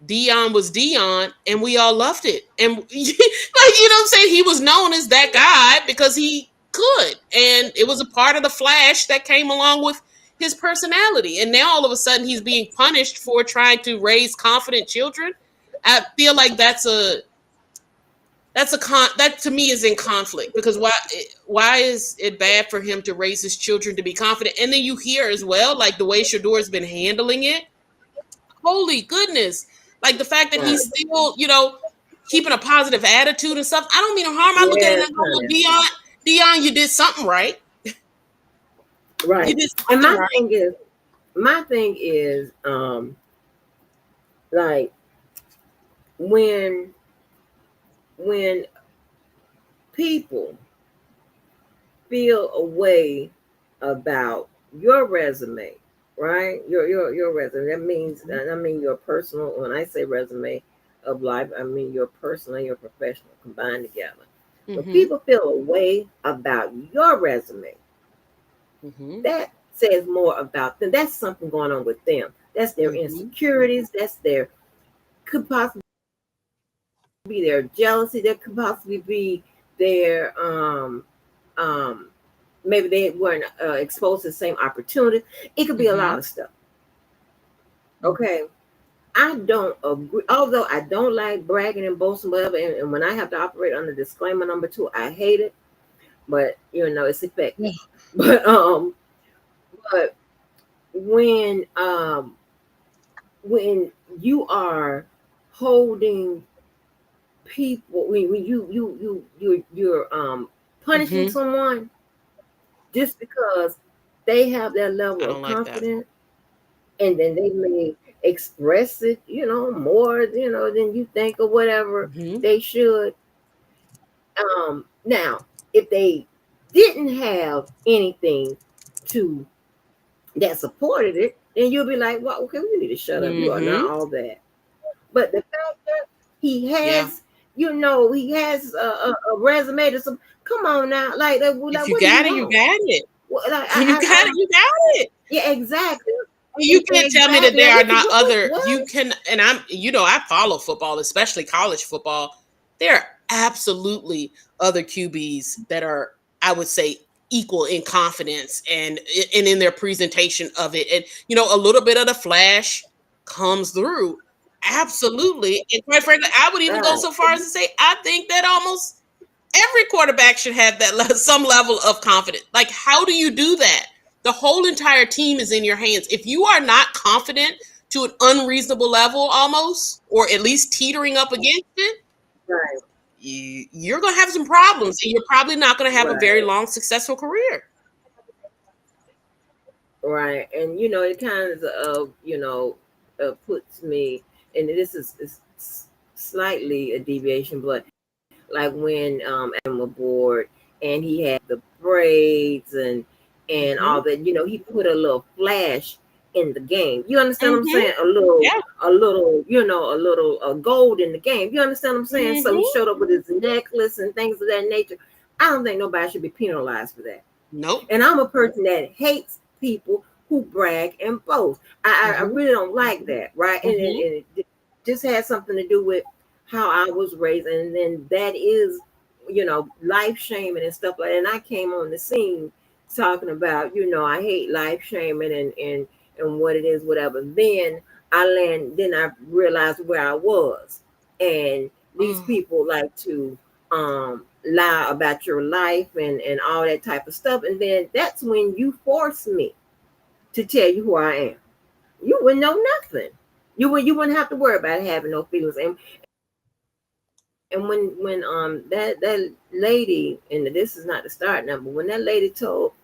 Dion was Dion and we all loved it. And like, what I'm saying? He was known as that guy because he could. And it was a part of the flash that came along with his personality. And now all of a sudden he's being punished for trying to raise confident children. I feel like that to me is in conflict because why is it bad for him to raise his children to be confident? And then you hear as well, like the way Shedeur has been handling it. Holy goodness. Like the fact that he's Right. still, keeping a positive attitude and stuff. I don't mean no harm. I look at it Yes, and go, well, honey. Dion, you did something right. You Right. did And something right. my thing is, like when when people feel a way about your resume, right? Your resume. That means I mean your personal. When I say resume of life, I mean your personal and your professional combined together. When Mm-hmm. people feel a way about your resume, Mm-hmm. that says more about them. That's something going on with them. That's their Mm-hmm. insecurities. That's their could possibly be their jealousy. That could possibly be their um maybe they weren't exposed to the same opportunity. It could be a Mm-hmm. lot of stuff. Okay. I don't agree, although I don't like bragging and boasting, whatever. And when I have to operate under disclaimer number 2, I hate it. But it's effective. Yeah. But but when um, when you are holding people, when you're punishing Mm-hmm. someone just because they have that I level of don't like that. confidence, and then they may express it, more, than you think or whatever Mm-hmm. they should. Now, if they didn't have anything to that supported it, then you'll be like, well, okay, we need to shut up. You are not Mm-hmm. all that. But the fact that he Yeah. has, he has a resume to some. Come on now, like If you what do you got it, you want? got it. Like When you got it, you got it. yeah, exactly. You can't tell me that Exactly. there Like, are not other. what? You can, and I'm. I follow football, especially college football. There are absolutely other QBs that are, I would say, equal in confidence and in their presentation of it, and a little bit of the flash comes through. Absolutely, and quite frankly, I would even go Right. so far as to say I think that almost every quarterback should have that some level of confidence. Like, how do you do that? The whole entire team is in your hands. If you are not confident to an unreasonable level, almost, or at least teetering up against it, Right. you're going to have some problems, and you're probably not going to have a very Right. long, successful career. Right. And it kind of puts me, and this is slightly a deviation, but like when I'm aboard and he had the braids and Mm-hmm. all that, he put a little flash in the game. You understand what I'm Mm-hmm. saying? A little Yeah. a little gold in the game. You understand what I'm saying? So he Mm-hmm. showed up with his necklace and things of that nature. I don't think nobody should be penalized for that. Nope. And I'm a person that hates people who brag and boast. I Mm-hmm. really don't like that, right? And, Mm-hmm. it just has something to do with how I was raised. And then that is, life shaming and stuff like that. And I came on the scene talking about, I hate life shaming and what it is, whatever. Then I realized where I was. And these Mm. people like to lie about your life and all that type of stuff, and then that's when you force me to tell you who I am. You wouldn't know nothing. You wouldn't have to worry about having no feelings. And when that lady, and this is not the start number, when that lady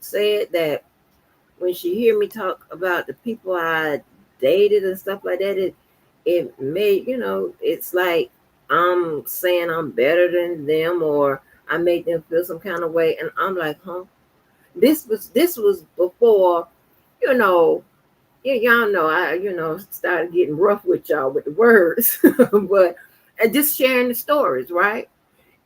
said that when she hear me talk about the people I dated and stuff like that, it made, it's like I'm saying I'm better than them, or I made them feel some kind of way. And I'm like, huh? This was before, you know, y'all know I, started getting rough with y'all with the words, but and just sharing the stories, right?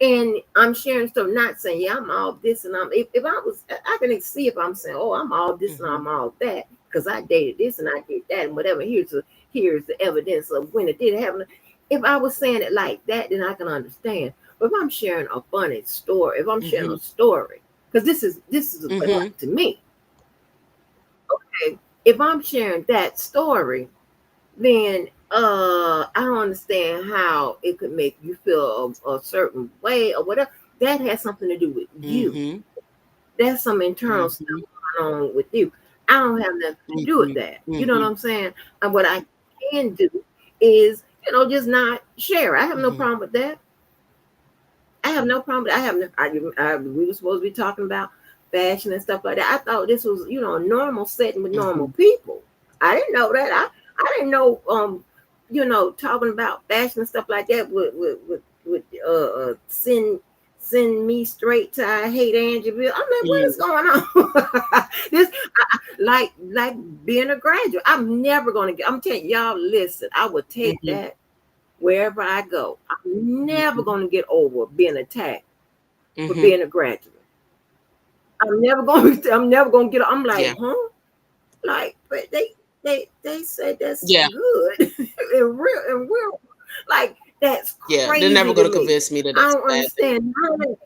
And I'm sharing stuff, not saying, yeah, I'm all this and if I was, I can see if I'm saying, oh, I'm all this and Mm-hmm. I'm all that because I dated this and I did that and whatever. Here's the evidence of when it did happen. If I was saying it like that, then I can understand. But if I'm sharing a funny story, if I'm sharing Mm-hmm. a story, because this is what Mm-hmm. happened to me. Okay, if I'm sharing that story, then I don't understand how it could make you feel a certain way or whatever. That has something to do with you. Mm-hmm. That's some internal stuff Mm-hmm. going on with you. I don't have nothing to do with Mm-hmm. that. You know what Mm-hmm. I'm saying? And what I can do is, just not share. I have no Mm-hmm. problem with that. I have no problem. I have no. We were supposed to be talking about fashion and stuff like that. I thought this was, a normal setting with normal Mm-hmm. people. I didn't know that. I didn't know. Talking about fashion and stuff like that would send me straight to I hate Angela. I'm like, what is going on? This like being a graduate. I'm never gonna get. I'm telling y'all. Listen, I would take Mm-hmm. that wherever I go. I'm never Mm-hmm. going to get over being attacked for Mm-hmm. being a graduate. I'm never going to get. I'm like, Yeah. huh? Like, but they said that's Yeah. good and real. Like that's Yeah. They're never crazy to going to me. convince me that I it's don't a bad thing. understand.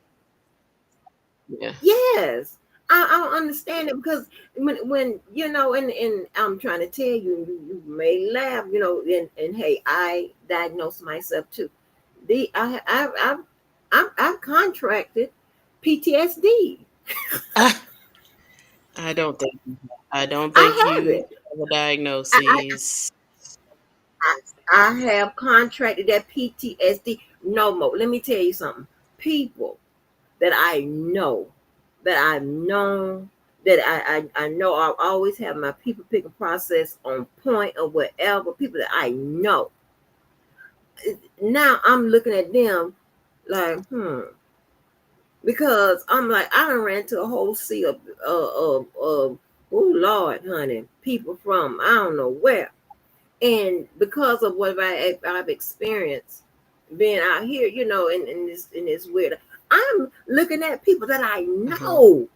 Yeah. Yes. I don't understand it because when and I'm trying to tell you, you may laugh, and hey, I diagnosed myself too. I've contracted PTSD. I don't think I don't think I have you it. have a I, diagnosis. I, I have contracted that PTSD. No more. Let me tell you something. People that I know, that I've known, that I know I always have my people picking process on point or whatever. People that I know. Now I'm looking at them like, because I'm like, I done ran to a whole sea of oh Lord, honey, people from I don't know where, and because of what I've experienced being out here, in this weird, I'm looking at people that I Uh-huh. know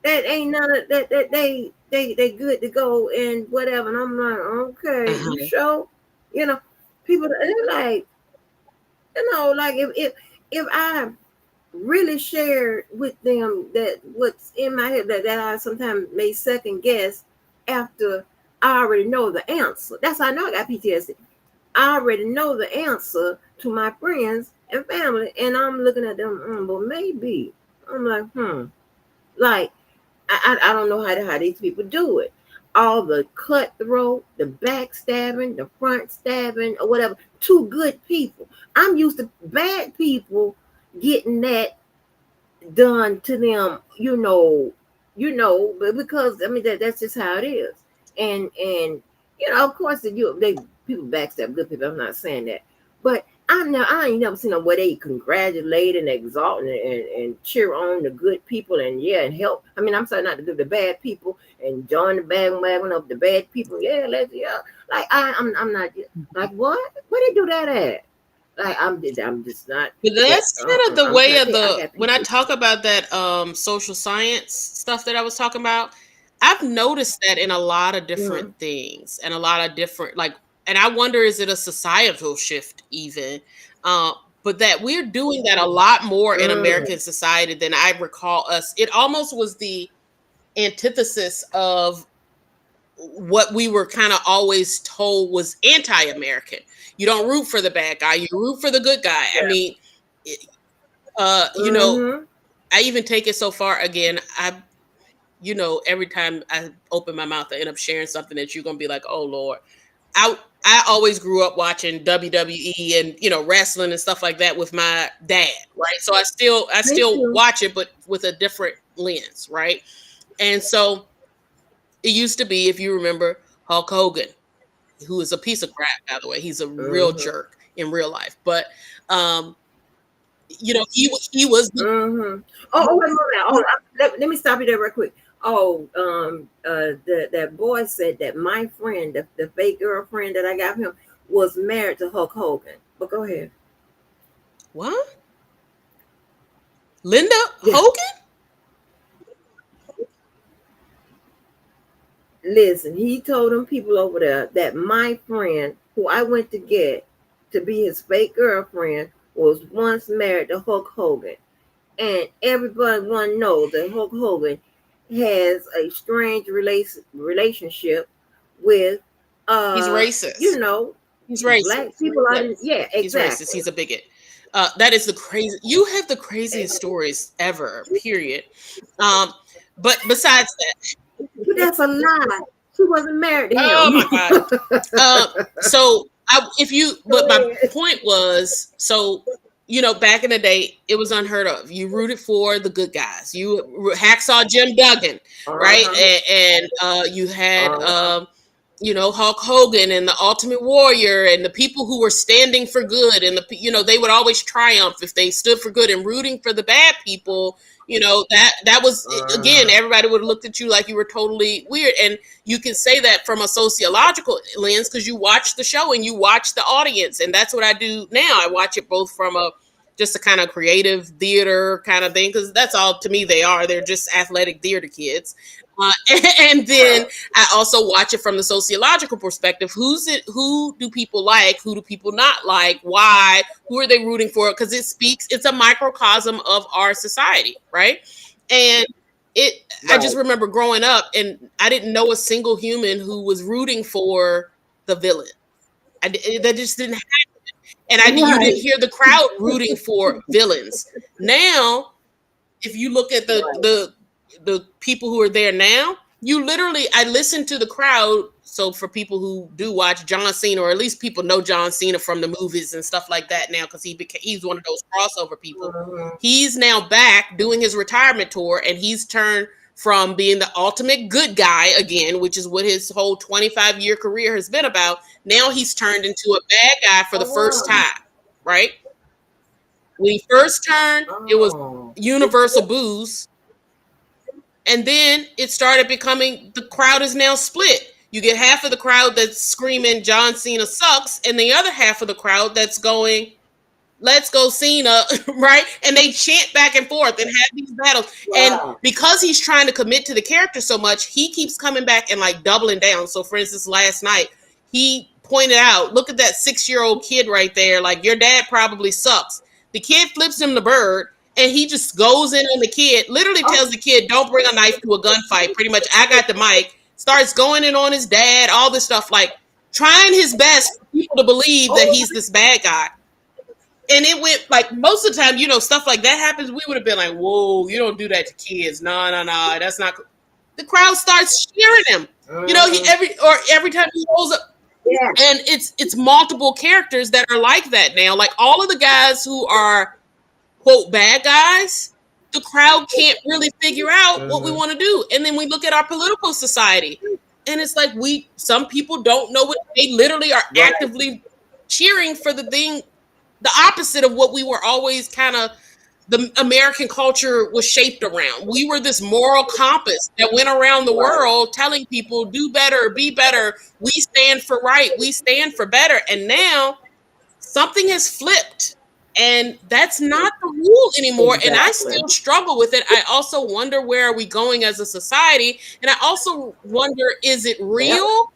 that ain't none of that they good to go and whatever. And I'm like, okay, you Uh-huh. sure? You know, people they're like, like if I really share with them that what's in my head that I sometimes may second guess after I already know the answer. That's how I know I got PTSD. I already know the answer to my friends and family, and I'm looking at them. Well, maybe I'm like, like I don't know how these people do it. All the cutthroat, the backstabbing, the front stabbing, or whatever. Two good people. I'm used to bad people getting that done to them, but because I mean that's just how it is. And of course they people backstab good people. I'm not saying that, but I ain't never seen them where they congratulate and exalt and cheer on the good people and and help. I mean, I'm sorry, not the bad people and join the bandwagon of the bad people. Yeah, like I'm not like what? Where they do that at? Like I'm just not But that. that's kind of the I'm way trying to of tell you, I the got when I people. talk about that social science stuff that I was talking about, I've noticed that in a lot of different Mm, things and a lot of different like and I wonder is it a societal shift even? Uh, but that we're doing that a lot more in mm, American society than I recall us. It almost was the antithesis of what we were kind of always told was anti-American. You don't root for the bad guy, you root for the good guy. I yeah. mean, you know, Mm-hmm. I even take it so far again. Every time I open my mouth, I end up sharing something that you're gonna be like, "Oh Lord." I I always grew up watching WWE and wrestling and stuff like that with my dad, right? So I Me still too. watch it, but with a different lens, right? And so it used to be, if you remember, Hulk Hogan, who is a piece of crap, by the way. He's a real Mm-hmm. jerk in real life, but um, he was the Mm-hmm. Wait a minute. Let me stop you there real quick. That boy said that my friend, the fake girlfriend that I got him, was married to Hulk Hogan. But go ahead. what? Linda Yeah. Hogan? Listen, he told them people over there that my friend, who I went to get to be his fake girlfriend, was once married to Hulk Hogan. And everybody want to know that Hulk Hogan has a strange relationship with, He's uh, you racist. know, He's black racist. people. Yeah, Yeah, he's racist. exactly. He's a bigot. That is the crazy. You have the craziest stories ever. Period. Um, but besides that, But that's a lie. She wasn't married to oh him. my gosh. So but Go my ahead. point was, so back in the day, it was unheard of. You rooted for the good guys. You hacksaw Jim Duggan, right? Uh-huh. And you had Uh-huh. Hulk Hogan and the Ultimate Warrior and the people who were standing for good, and they would always triumph if they stood for good, and rooting for the bad people. That was again, Uh-huh. everybody would have looked at you like you were totally weird, and you can say that from a sociological lens because you watch the show and you watch the audience, and that's what I do now. I watch it both from a just a kind of creative theater kind of thing, because that's all to me they are. They're just athletic theater kids. uh, and then Right. I also watch it from the sociological perspective. Who do people like, who do people not like, why, who are they rooting for, because it's a microcosm of our society, right? And it I just Right. remember growing up and I didn't know a single human who was rooting for the villain. That just didn't and you didn't Right. hear the crowd rooting for villains. Now, if you look at Right. the people who are there now, you literally I listen to the crowd. So for people who do watch John Cena, or at least people know John Cena from the movies and stuff like that now, because he's one of those crossover people. Uh-huh. He's now back doing his retirement tour, and he's turned from being the ultimate good guy again, which is what his whole 25-year career has been about. Now he's turned into a bad guy for the Oh first wow. time, right? When he first turned, it was Oh. universal booze. And then it started becoming the crowd is now split. You get half of the crowd that's screaming John Cena sucks, and the other half of the crowd that's going, let's go Cena, right? And they chant back and forth and have these battles. And Wow. because he's trying to commit to the character so much, he keeps coming back and like doubling down. So for instance, last night, he pointed out, look at that 6-year-old kid right there. Like, your dad probably sucks. The kid flips him the bird and he just goes in on the kid, literally Oh, tells the kid, don't bring a knife to a gunfight. Pretty much, I got the mic. Starts going in on his dad, all this stuff, like trying his best for people to believe that oh, he's this bad guy. And it went like, most of the time, stuff like that happens. We would have been like, whoa, you don't do that to kids. No, no, no, that's not. The crowd starts cheering him. He mm, every time he rolls up, yeah, and it's multiple characters that are like that now. Like all of the guys who are quote bad guys, the crowd can't really figure out what we mm-hmm. want to do. And then we look at our political society, and it's like some people don't know what they literally are Right, actively cheering for the opposite of what we were always kind of the American culture was shaped around. We were this moral compass that went around the right. world telling people do better, be better. We stand for right. We stand for better. And now something has flipped. And that's not the rule anymore. And I Exactly. still struggle with it. I also wonder, where are we going as a society? And I also wonder, is it Yep. real?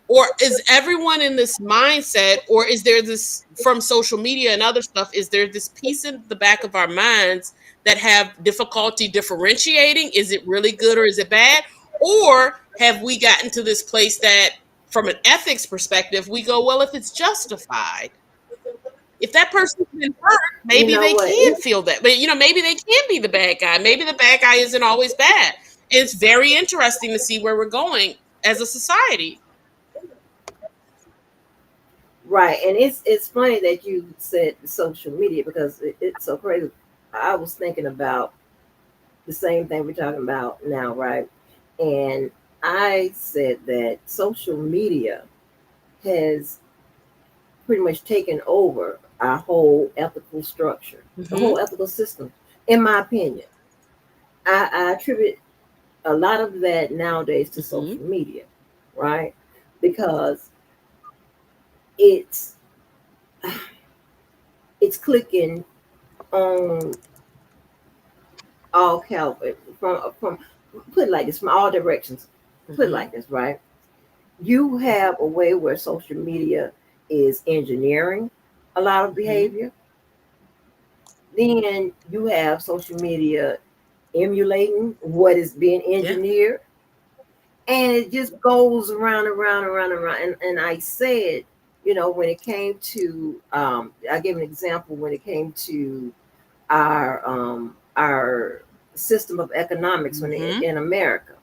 Or is everyone in this mindset? Or is there this, from social media and other stuff, is there this piece in the back of our minds that have difficulty differentiating? Is it really good or is it bad? Or have we gotten to this place that, from an ethics perspective, we go, well, if it's justified, if that person's been hurt, You maybe know they what? can feel that. But maybe they can be the bad guy. Maybe the bad guy isn't always bad. It's very interesting to see where we're going as a society. Right, and it's funny that you said social media because it's so crazy. I was thinking about the same thing we're talking about now, right? And I said that social media has pretty much taken over our whole ethical structure, the Mm-hmm. whole ethical system, in my opinion. I attribute a lot of that nowadays to Mm-hmm. social media, right? Because it's it's clicking on all caliber from put it like this, from all directions. Put it Mm-hmm. like this, right? You have a way where social media is engineering a lot of Mm-hmm. behavior. Then you have social media emulating what is being Yeah. engineered. And it just goes around and around and around and around. And I said, when it came to, I gave an example when it came to our system of economics Mm-hmm. in America.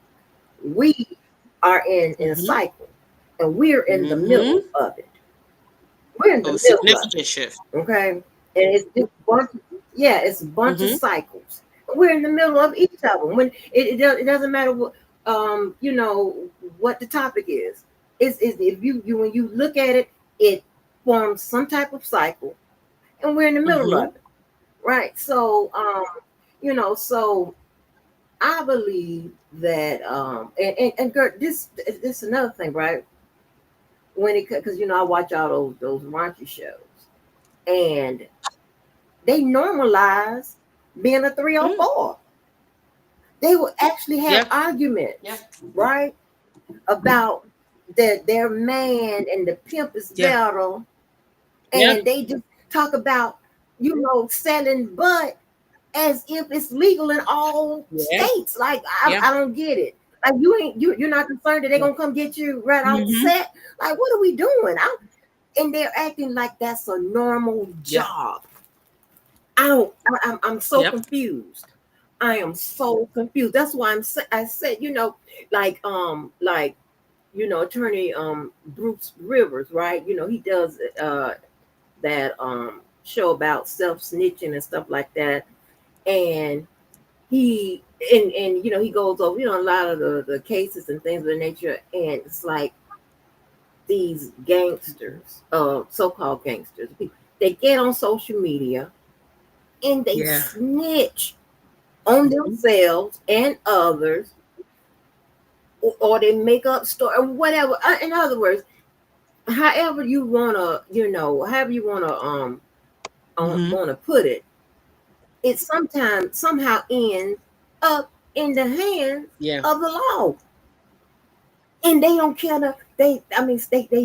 We are in a Mm-hmm. cycle, and we're in the middle Mm-hmm. of it. We're in the Oh, middle of significant shift. it, okay? And it's just bunch, yeah, it's a bunch of Mm-hmm. cycles. We're in the middle of each of them. When it doesn't matter what what the topic is. It's if you when you look at it, it forms some type of cycle, and we're in the middle of Mm-hmm. it, right? So so I believe that and Gert, this is another thing, right? When it because I watch all those raunchy shows, and they normalize being a Mm. 304. They will actually have Yeah. Yeah. arguments, right, about their man and the pimp is Yeah. better, Yeah. and they just talk about selling butt as if it's legal in all Yeah. states. Like Yeah. I don't get it. Like you're not concerned that they're Yeah. gonna come get you right off the Mm-hmm. set. Like what are we doing? And they're acting like that's a normal Yeah. job. I don't. I'm so Yep. confused. I am so confused. That's why I said like attorney Bruce Rivers, right? He does that show about self snitching and stuff like that, and he goes over a lot of the cases and things of the nature, and it's like these gangsters, so-called gangsters, they get on social media and they Yeah. snitch on Mhm. themselves and others, or they make up story or whatever. In other words, however you wanna Mm-hmm. want to put it, it sometimes somehow ends up in the hands Yeah. of the law. And they don't care to, they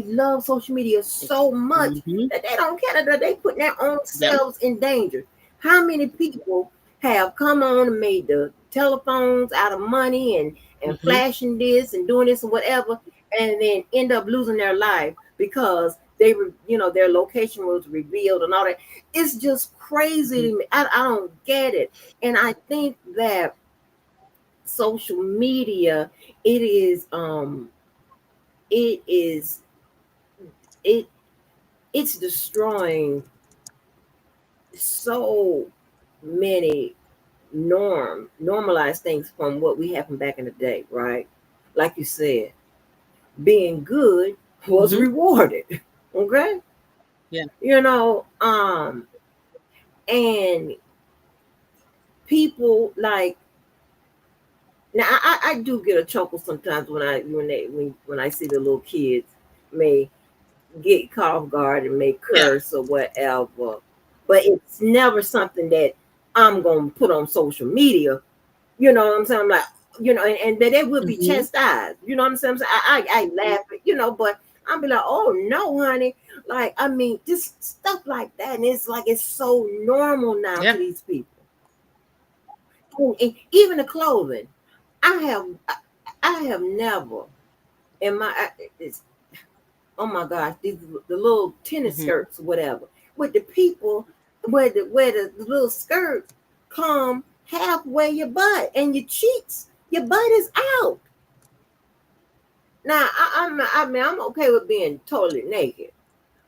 love social media so much Mm-hmm. that they don't care that they put their own Yep. selves in danger. How many people have come on and made the telephones out of money and Mm-hmm. flashing this and doing this and whatever, and then end up losing their life because their location was revealed and all that. It's just crazy Mm-hmm. to me. I don't get it. And I think that social media, it is it is it it's destroying so many normalized things from what we had from back in the day, right? Like you said, being good was Mm-hmm. rewarded. Okay. Yeah. you know um and people like, now I do get a chuckle sometimes when I see the little kids may get caught off guard and may Yeah. curse or whatever. But it's never something that I'm gonna put on social media. You know what I'm saying? I'm like, and that they would be Mm-hmm. chastised. You know what I'm saying? I laugh, but I'll be like, oh no, honey. Like, I mean, just stuff like that. And it's like it's so normal now to Yeah. these people. And even the clothing. I have I have never in my it's oh my gosh, the little tennis Mm-hmm. skirts, whatever, with the people where the little skirt come halfway your butt and your cheeks, your butt is out. Now I'm okay with being totally naked,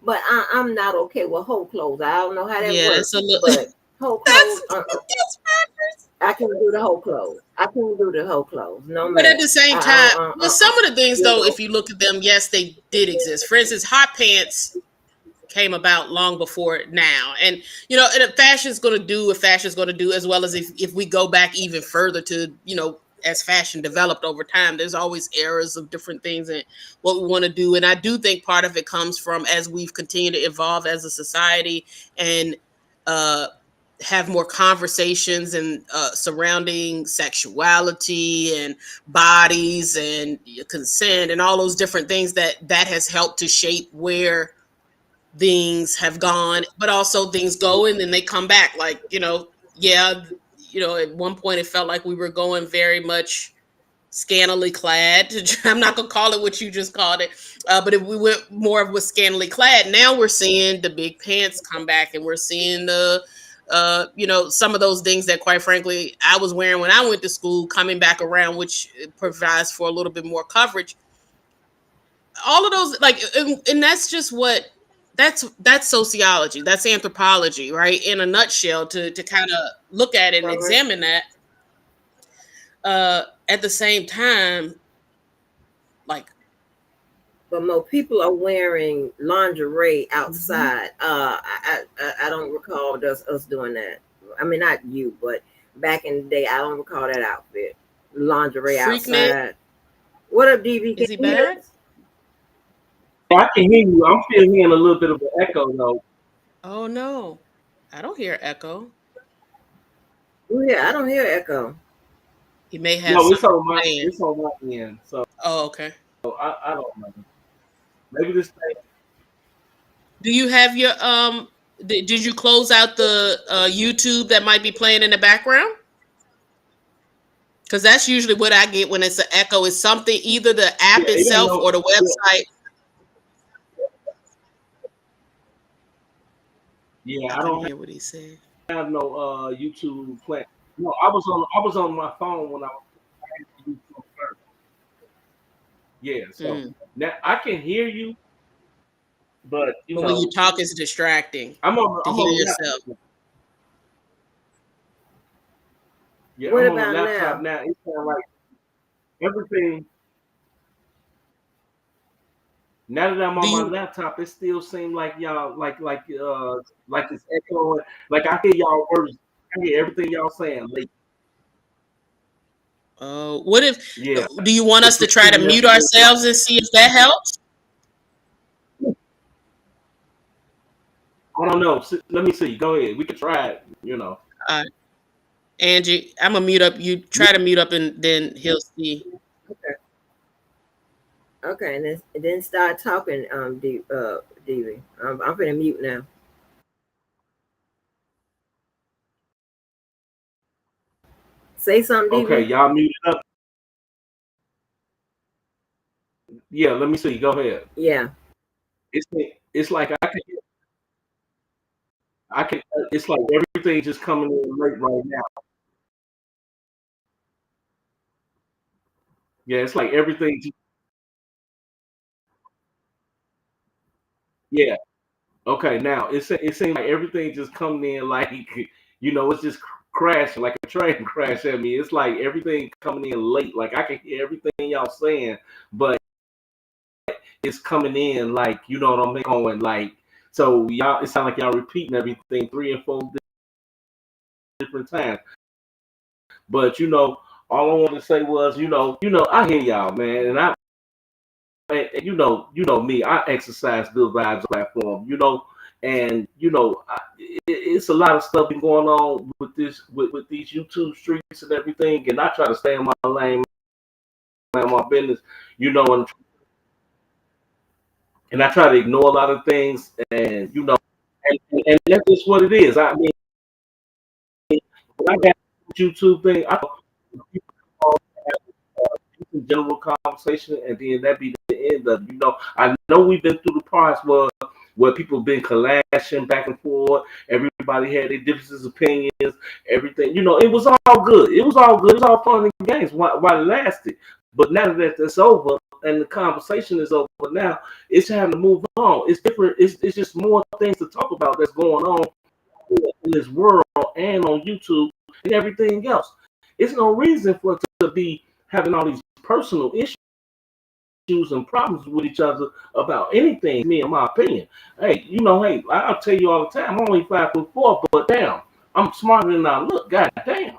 but I'm not okay with whole clothes. I don't know how that Yeah. works, It's a little. but whole clothes, That's that's backwards. I can do the whole clothes. I can do the whole clothes. No, But at ma'am. the same I time, don't. well, some of the things You though, know. if you look at them, yes, they did exist. For instance, hot pants came about long before now, and and fashion's going to do what fashion's going to do, as well as if we go back even further to as fashion developed over time, there's always eras of different things and what we want to do. And I do think part of it comes from as we've continued to evolve as a society and uh have more conversations and surrounding sexuality and bodies and consent and all those different things that has helped to shape where things have gone, but also things go and then they come back. Like, yeah, at one point it felt like we were going very much scantily clad. I'm not gonna call it what you just called it, but if we went more of with scantily clad, now we're seeing the big pants come back, and we're seeing the some of those things that quite frankly I was wearing when I went to school coming back around, which provides for a little bit more coverage. All of those, like, and that's just what that's sociology, that's anthropology, right, in a nutshell, to kind of look at it and Uh-huh. examine that. At the same time, like, But more people are wearing lingerie mhm, outside. I don't recall us doing that. I mean, not you, but back in the day, I don't recall that outfit. Lingerie freaknik, outside. What up, DB? Can is he you hear back? us? I can hear you. I'm still hearing a little bit of an echo though. Oh no, I don't hear echo. Oh, yeah, I don't hear echo. He may have No, something playing. it's on my end. So Oh, okay. I don't know. Maybe this thing. Do you have your did you close out the YouTube that might be playing in the background? Because that's usually what I get when it's an echo. Is something, either the Yeah, app it ain't itself or no. the website. Yeah, I I couldn't don't hear what he said. have no YouTube plan. No, I was on my phone when I was on YouTube first. Yeah, so Mm. now I can hear you, but But when you talk, it's distracting to I'm hear on the yourself. laptop. Yeah, What I'm on the about laptop now? now. It's kind of like everything. Now that I'm Do on my you? laptop, it still seems like y'all like it's echoing. Like I hear y'all words. I hear everything y'all saying. Like, What if? yeah, Do you want us it's to try to repeating mute everything. ourselves and see if that helps? I don't know. Let me see. Go ahead. We can try it. Uh, Angie, I'm gonna mute up. You try to mute up, and then he'll see. Okay. Okay, and then start talking, Dv. I'm gonna mute now. Say something, Okay, Dv. y'all muted up. Yeah, let me see. Go ahead. Yeah. It's it's like I can. It's like everything just coming in late right now. Yeah, it's like everything. Yeah. Okay. Now it seems like everything just coming in like it's just crashing like a train crash at me. It's like everything coming in late. Like I can hear everything y'all saying, but it's coming in like what I'm going like. So y'all, it sounds like y'all repeating everything 3 and 4 different times. But all I wanted to say was, I hear y'all, man, and me. I exercise good vibes platform, and it's a lot of stuff been going on with with these YouTube streets and everything, and I try to stay in my lane, mind my business, and I try to ignore a lot of things, and and that's just what it is. I mean, when I got YouTube thing, I general conversation, and then that be the end of it. I know we've been through the parts where people been clashing back and forth. Everybody had their differences, opinions, everything. It was all good. It was all good. It was all fun and games while it lasted. But now that that's over and the conversation is over now, it's having to move on. It's different. It's just more things to talk about that's going on in this world and on YouTube and everything else. It's no reason for it to be having all these personal issues and problems with each other about anything. Me, in my opinion, hey, hey, I'll tell you all the time. I'm only 5'4", but damn, I'm smarter than I look. God damn,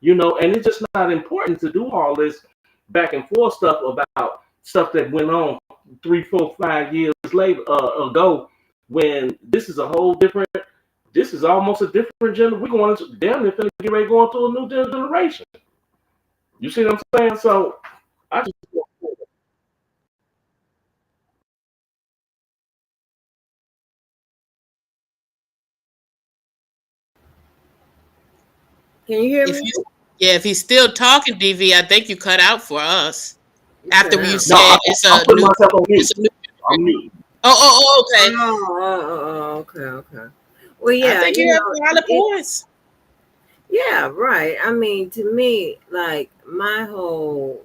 and it's just not important to do all this back and forth stuff about stuff that went on 3, 4, 5 years later ago. When this is a whole different, this is almost a different generation. We're going into damn near finna get ready going to a new generation. You see what I'm saying? So I just Can you hear If me? you, yeah, if he's still talking, DV, I think you cut out for us You cut after you out. no, said I'm putting myself on mute. it's a new. I'm mute. Okay. Okay, okay. Well, I yeah, think you have valid points. yeah, right. I mean, to me, like my whole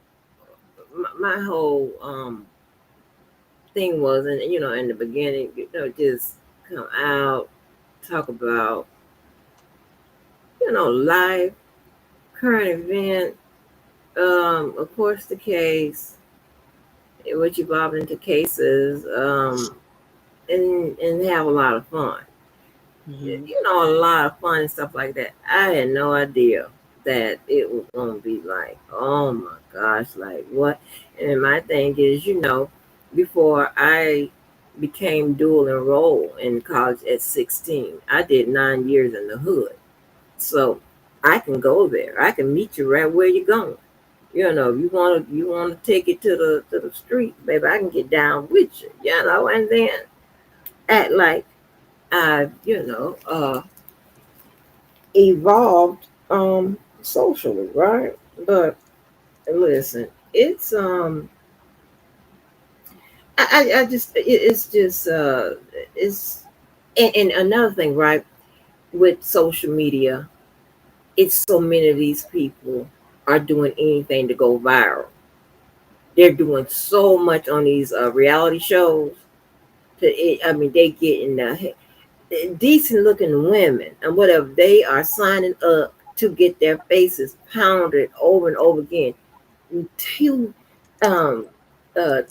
thing was, and in the beginning, just come out, talk about, life, current event, of course, the case, which evolved into cases, and have a lot of fun. Mm-hmm. A lot of fun and stuff like that. I had no idea that it was gonna be like, oh my gosh, like what? And my thing is, before I became dual enrolled in college at 16, I did 9 years in the hood. So I can go there. I can meet you right where you're going. If you wanna take it to the street, baby, I can get down with you, and then act like I, evolved socially, right? But listen, it's I just it's just it's and another thing, right? With social media, it's so many of these people are doing anything to go viral. They're doing so much on these reality shows. I mean, they getting decent looking women and whatever. They are signing up to get their faces pounded over and over again to um uh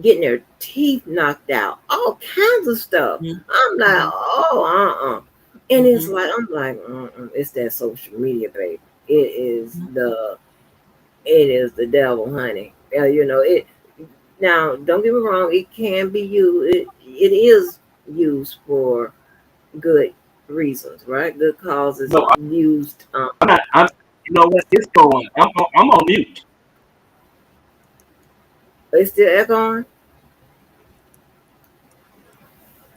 getting their teeth knocked out, all kinds of stuff. I'm like, Mm-hmm. oh, and it's Mm-hmm. like, I'm like, it's that social media, baby. It is the devil, honey. It. Now, don't get me wrong. It can be used. It is used for good reasons, right? Good causes No, used. I'm not. You know what? It's going. I'm on mute. It's still echoing.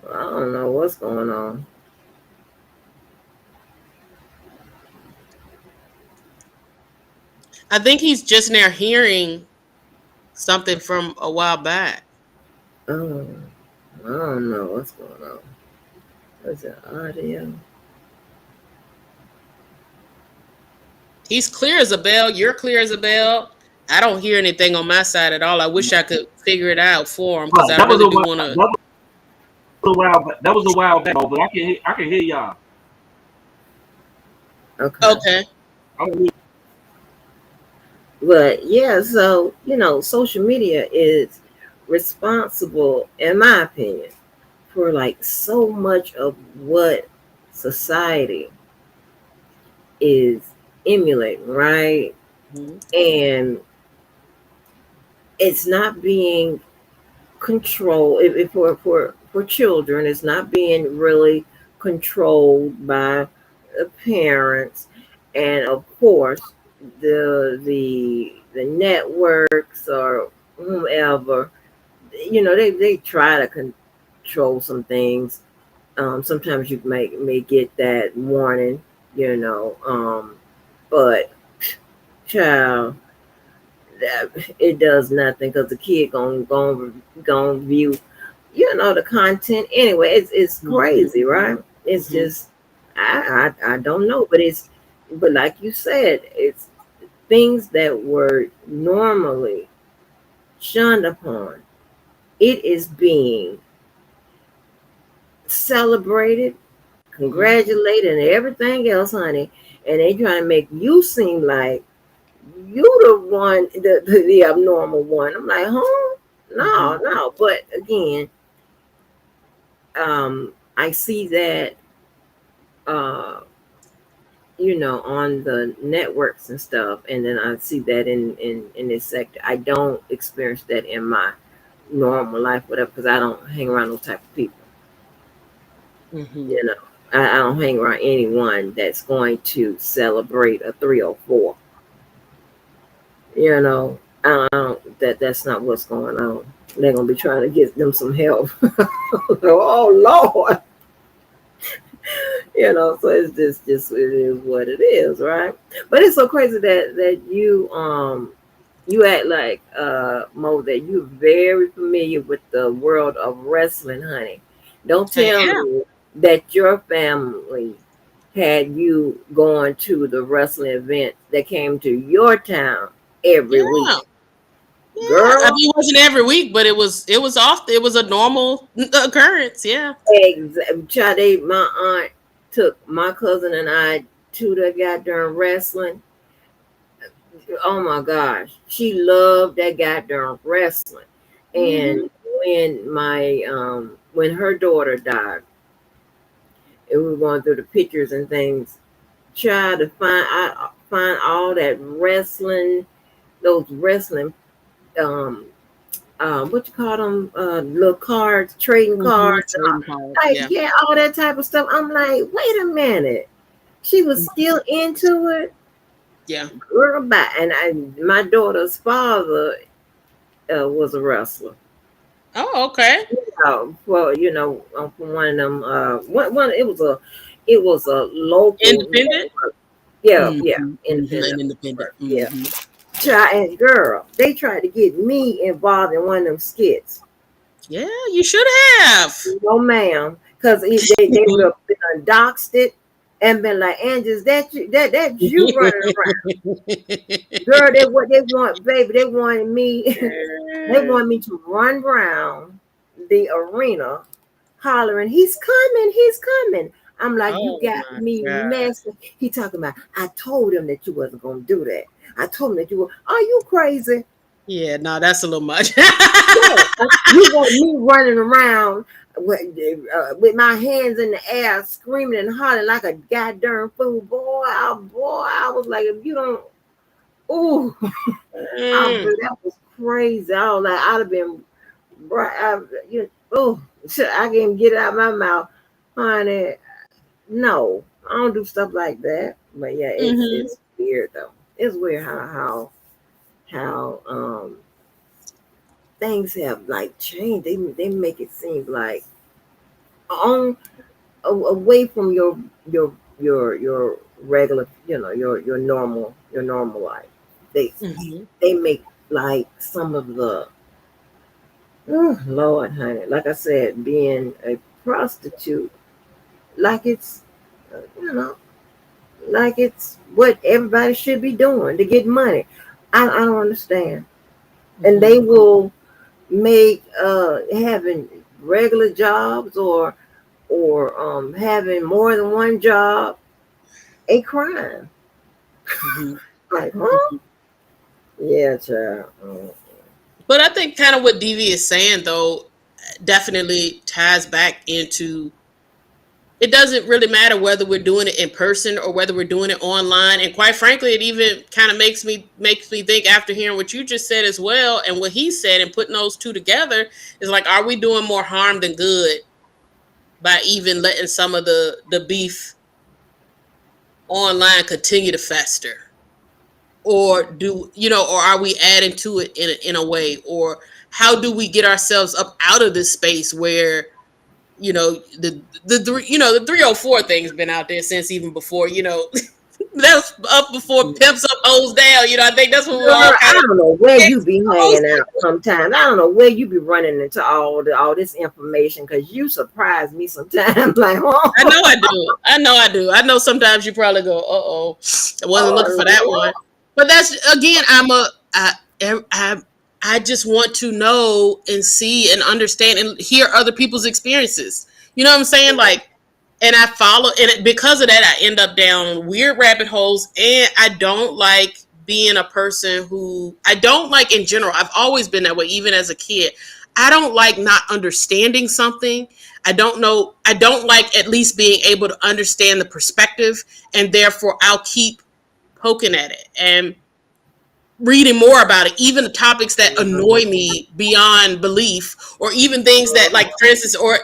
I don't know what's going on. I think he's just now hearing something from a while back. Oh, I don't know what's going on. What's the audio? He's clear as a bell. You're clear as a bell. I don't hear anything on my side at all. I wish I could figure it out for him because Right. I That was really a do while. want to. That was a while. That was a while back. But I can hear y'all. Okay. Okay. I'm But yeah, so social media is responsible, in my opinion, for like so much of what society is emulating, right? Mhm. And it's not being controlled. If for children, it's not being really controlled by the parents, and of course, the networks or whomever, they try to control some things. Sometimes you may get that warning, you know, but child, that it does nothing because the kid gonna view, the content anyway. It's Mhm. crazy, right? It's Mhm. just I don't know, but like you said, it's things that were normally shunned upon. It is being celebrated, Mhm. congratulated, and everything else, honey. And they trying to make you seem like you the one, the abnormal one. I'm like, huh? No, Mhm. no. But again, I see that, uh, on the networks and stuff, and then I see that in this sector. I don't experience that in my normal life, whatever, because I don't hang around those type of people. Mhm. You know, I don't hang around anyone that's going to celebrate a 304. That's not what's going on. They're gonna be trying to get them some help. Oh Lord, so it's just it is what it is, right? But it's so crazy that you act like, Mo, that you're very familiar with the world of wrestling, honey. Don't I tell am. me that your family had you going to the wrestling event that came to your town every week. Yeah. Yeah. I Girl, mean, it wasn't every week, but it was often. It was a normal occurrence. Yeah. Child, my aunt took my cousin and I to the goddamn wrestling. Oh my gosh, she loved that goddamn wrestling. And Mhm. when her daughter died, and we were going through the pictures and things, child, to find all that wrestling, those wrestling, um what you call them, little cards, trading Mhm. cards, and Trading cards. like, Yeah. yeah, all that type of stuff. I'm like, wait a minute, she was still into it, Yeah. girl. My daughter's father was a wrestler. Oh, okay. Well, from one of them. One. It was a local Independent. network. Yeah, Mhm. yeah, Mhm. independent An independent. network. Yeah, Mhm. child and girl. They tried to get me involved in one of them skits. Yeah, you should have. No, ma'am, because they would have been doxed it and been like, "Angie, is that you? That's you running around, girl." They want, baby. They wanted me. They want me to run around the arena hollering, "He's coming! He's coming!" I'm like, "You Oh got my me god. messed." He talking about, "I told him that you wasn't gonna do that. I told him that you were. Are you crazy? Yeah, no, that's a little much. Yeah, you want me running around with my hands in the air, screaming and hollering like a goddamn fool, boy? I was like, if you don't, ooh, Mm. that was crazy. I was like, I'd have been right. Oh, shit, I can't get it out of my mouth, honey. No, I don't do stuff like that. But yeah, Mm-hmm. it's weird though. It's weird how things have like changed. They make it seem like on away from your your regular, your normal life. They Mm-hmm. they make like some of the, Lord, honey, like I said, being a prostitute, like it's, you know, like it's what everybody should be doing to get money. I don't understand. And Mm-hmm. they will make having regular jobs or having more than one job a crime. Mm-hmm. Like, huh? Yeah, child. But I think kind of what DV is saying though definitely ties back into it doesn't really matter whether we're doing it in person or whether we're doing it online. And quite frankly, it even kind of makes me think after hearing what you just said as well and what he said and putting those two together is like, are we doing more harm than good by even letting some of the beef online continue to fester? Or or are we adding to it in a way? Or how do we get ourselves up out of this space where the 304 thing's been out there since even before that's up before pimps up hoes down. I think that's what we're Girl, all kind I of don't know where you be hanging exposed to. out sometimes. I don't know where you be running into all this information because you surprise me sometimes. Like, I know oh, I do. I know I do. I know sometimes you probably go, "Uh-oh, I wasn't looking for that oh one." But that's again, I I just want to know and see and understand and hear other people's experiences. You know what I'm saying? Like, and I follow, and because of that, I end up down weird rabbit holes, and I don't like being a person who I don't like in general. I've always been that way, even as a kid. I don't like not understanding something. I don't know. I don't like at least being able to understand the perspective, and therefore I'll keep poking at it and reading more about it, even the topics that annoy me beyond belief, or even things that, like, for instance, or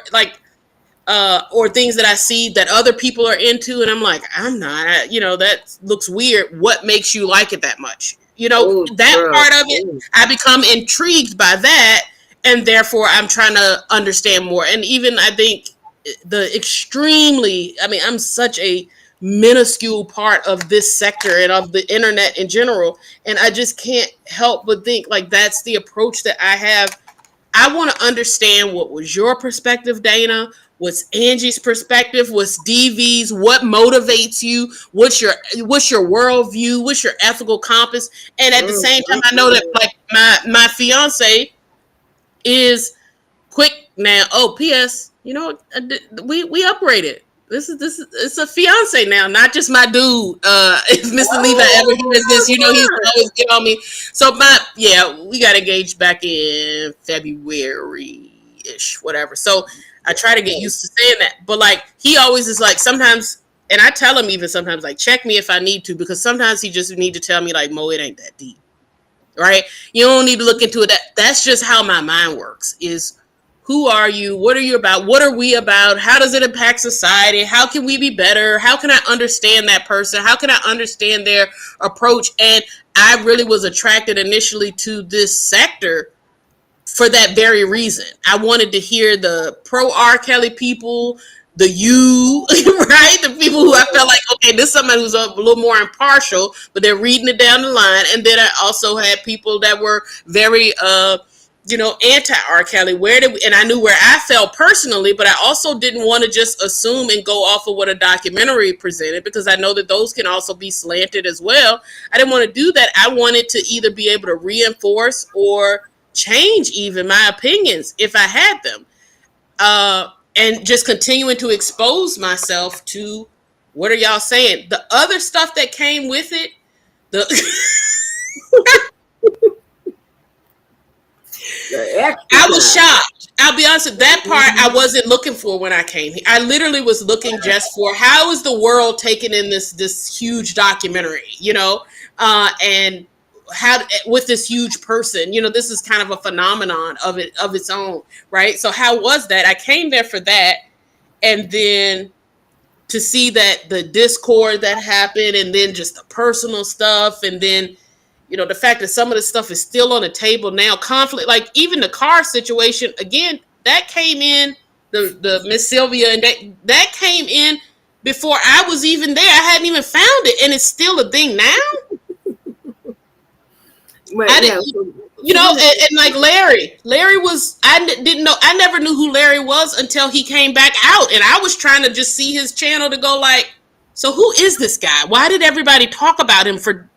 things that I see that other people are into, and I'm like, I'm not, that looks weird. What makes you like it that much? oh, That girl. part of it, I become intrigued by that, and therefore I'm trying to understand more. And even I think I mean, I'm such a minuscule part of this sector and of the internet in general, and I just can't help but think like that's the approach that I have. I want to understand what was your perspective, Dana. What's Angie's perspective? What's DV's? What motivates you? What's your worldview? What's your ethical compass? And at the same time, I know that like my fiance is quick now. Oh, P.S. We upgraded. This is it's a fiance now, not just my dude. If Mr. Levi ever hears this, he's always get on me. So we got engaged back in February ish, whatever. So I try to get used to saying that, but like he always is like sometimes, and I tell him even sometimes like check me if I need to, because sometimes he just need to tell me like Mo, it ain't that deep, right? You don't need to look into it. That's just how my mind works. Is who are you? What are you about? What are we about? How does it impact society? How can we be better? How can I understand that person? How can I understand their approach? And I really was attracted initially to this sector for that very reason. I wanted to hear the pro R. Kelly people, right? The people who I felt like, okay, this is somebody who's a little more impartial, but they're reading it down the line. And then I also had people that were very, anti R. Kelly. And I knew where I felt personally, but I also didn't want to just assume and go off of what a documentary presented, because I know that those can also be slanted as well. I didn't want to do that. I wanted to either be able to reinforce or change even my opinions if I had them. And just continuing to expose myself to what are y'all saying? The other stuff that came with it, the The extra I was time. shocked. I'll be honest with that part I wasn't looking for when I came here. I literally was looking just for how is the world taking in this huge documentary, and how with this huge person, this is kind of a phenomenon of its own, right? So how was that? I came there for that, and then to see that the discord that happened, and then just the personal stuff, and then the fact that some of the stuff is still on the table now, conflict, like even the car situation again, that came in, the Miss Sylvia, and that came in before I was even there. I hadn't even found it, and it's still a thing now. But yeah, And like Larry was, didn't know, I never knew who Larry was until he came back out, and I was trying to just see his channel to go like, so who is this guy? Why did everybody talk about him for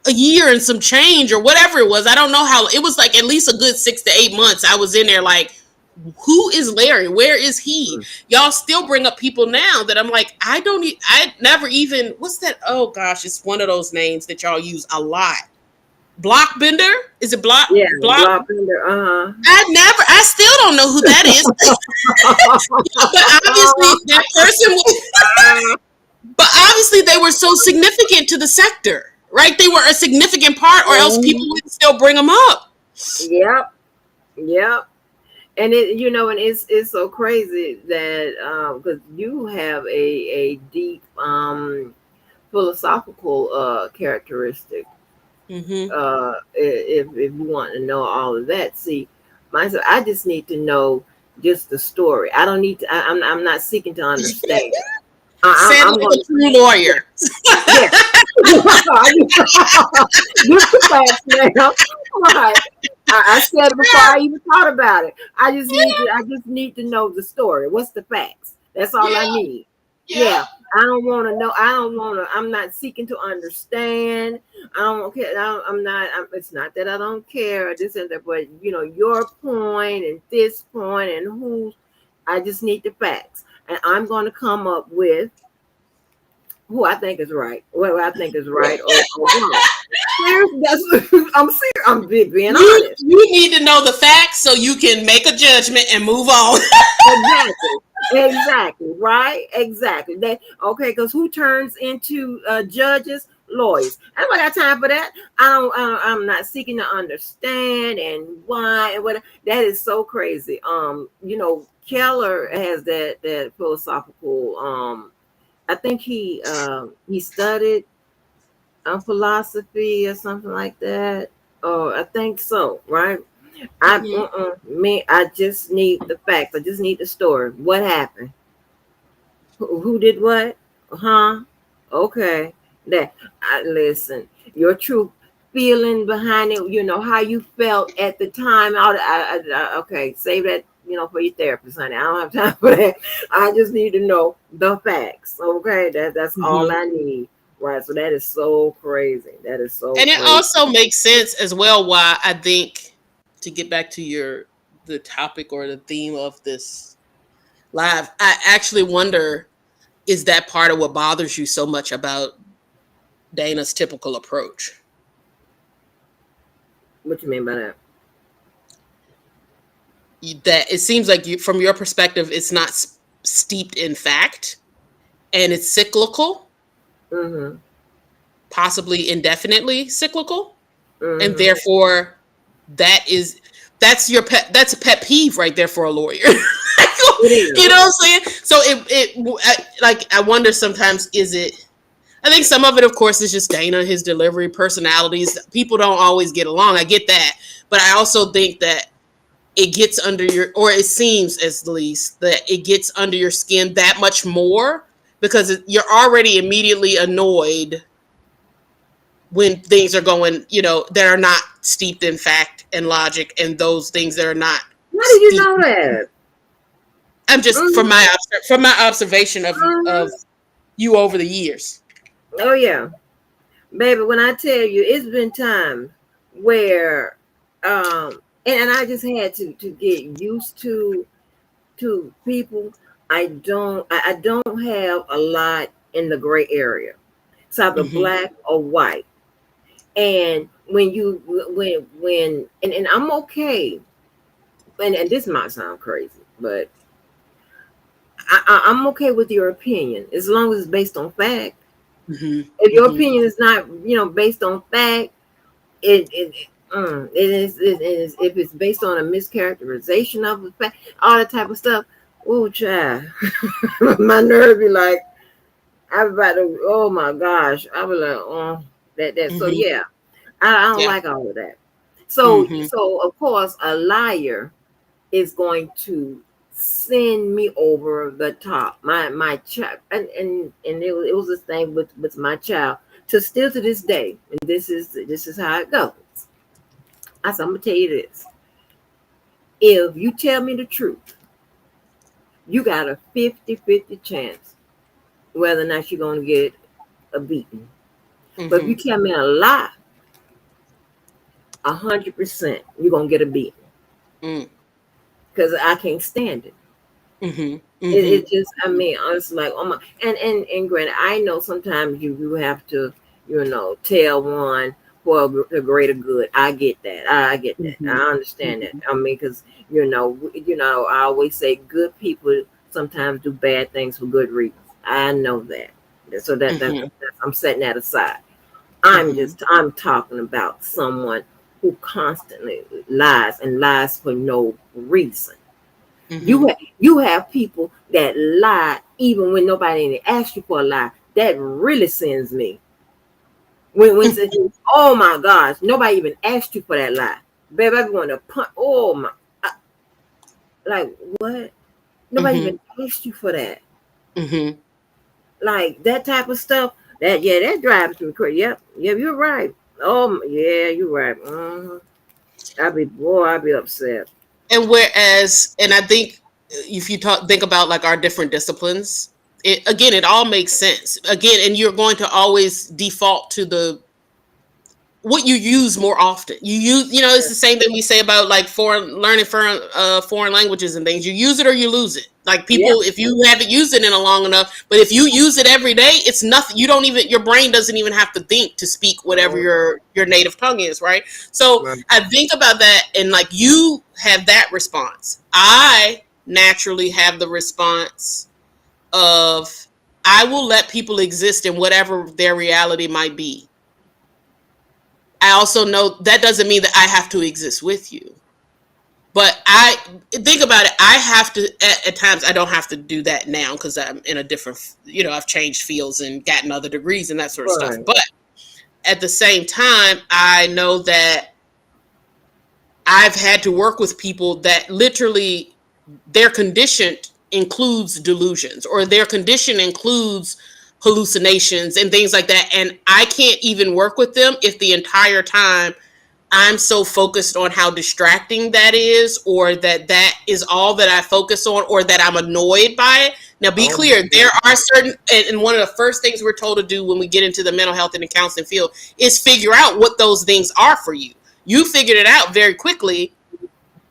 a year and some change or whatever it was? I don't know how, it was like at least a good 6 to 8 months I was in there like, who is Larry? Where is he? Y'all still bring up people now that I'm like, I never even, what's that? Oh gosh, it's one of those names that y'all use a lot. Blockbender? Is it Block? Yeah, Blockbender. I still don't know who that is. But obviously that person was, but obviously they were so significant to the sector, right? They were a significant part, or else people would still bring them up. Yep. And and it's so crazy that because you have a deep philosophical characteristic. If you want to know all of that, see, myself, I just need to know just the story. I don't need to. I'm not seeking to understand. I'm a true lawyer. Yeah. Just the facts, man. Right. I said it before I even thought about it. I just need to know the story. What's the facts? That's all I need. Yeah. I don't want to know. I'm not seeking to understand. I don't care. It's not that I don't care. This and that, but your point and this point and who. I just need the facts, and I'm going to come up with who I think is right. What I think is right or wrong. I'm serious. I'm being honest. You need to know the facts so you can make a judgment and move on. Exactly. Right. Exactly. Because who turns into judges? Lawyers. I don't got time for that. I'm not seeking to understand and why and what. That is so crazy. Keller has that philosophical. I think he studied philosophy or something like that. Oh, I think so. Right. I just need the facts. I just need the story. What happened? Who did what? Huh? Okay. Listen. Your true feeling behind it. How you felt at the time. Okay, save that. For your therapist, honey. I don't have time for that. I just need to know the facts. Okay, that's all I need. Right. So that is so crazy. That is so. And it crazy. also makes sense as well why I think, to get back to the topic or the theme of this live, I actually wonder, is that part of what bothers you so much about Dana's typical approach? What you mean by that? That it seems like from your perspective, it's not steeped in fact, and it's cyclical, possibly indefinitely cyclical, and therefore that's a pet peeve right there for a lawyer. You know what I'm saying? So I wonder sometimes, is it? I think some of it, of course, is just Dana, his delivery, personalities. People don't always get along. I get that, but I also think that it gets under or it seems at least that it gets under your skin that much more because you're already immediately annoyed when things are going, that are not steeped in fact and logic, and those things that are not. How do you know that? I'm just from my observation of you over the years. Oh yeah, baby. When I tell you, it's been time where, and I just had to get used to people. I don't have a lot in the gray area. It's either black or white. And when I'm okay, and this might sound crazy, but I'm okay with your opinion as long as it's based on fact. If your opinion is not, based on fact, it is if it's based on a mischaracterization of the fact, all that type of stuff. Oh, child, my nerve be like, I was about to, oh my gosh. I was like, oh, that. So Mm-hmm. yeah, I don't Yeah. like all of that. So, Mm-hmm. so of course, a liar is going to send me over the top. My child, and it was the thing with my child to still to this day. And this is how it goes. I said, I'm gonna tell you this. If you tell me the truth, you got a 50-50 chance whether or not you're gonna get a beating. But if Mm-hmm. you tell me a lie, 100% you're gonna get a beating because I can't stand it. Mm-hmm. It Mm-hmm. just, I mean, it's like, oh my, and granted, I know sometimes you have to, tell one for a greater good. I get that. I get that. Mm-hmm. I understand that. I mean, because I always say good people sometimes do bad things for good reasons. I know that. So Mm-hmm. I'm setting that aside. Mm-hmm. I'm talking about someone who constantly lies and lies for no reason. Mm-hmm. You have people that lie even when nobody even asked you for a lie. That really sends me. When oh my gosh, nobody even asked you for that lie. Babe, I want to punch. Oh my, like what? Nobody Mm-hmm. even asked you for that. Mm-hmm. Like that type of stuff. That drives me crazy. Yep, you're right. Oh yeah, you're right. I'd be upset. And whereas, and I think if you think about like our different disciplines, it all makes sense. Again, and you're going to always default to the what you use more often. It's the same thing we say about like foreign languages and things. You use it or you lose it. Like Yep. people, if you haven't used it in a long enough, but if you use it every day, it's nothing. You don't even your brain doesn't even have to think to speak whatever your native tongue is, right? So Right. I think about that, and like you have that response. I naturally have the response of I will let people exist in whatever their reality might be. I also know that doesn't mean that I have to exist with you. But I think about it. I have to at times. I don't have to do that now because I'm in a different. I've changed fields and gotten other degrees and that sort of stuff. Right. But at the same time, I know that I've had to work with people that literally their condition includes delusions or their condition includes hallucinations and things like that. And I can't even work with them if the entire time I'm so focused on how distracting that is, or that is all that I focus on, or that I'm annoyed by it. Now, be Oh my clear, there are certain, and one of the first things we're told to do when we get into the mental health and the counseling field is figure out what those things are for you. You figured it out very quickly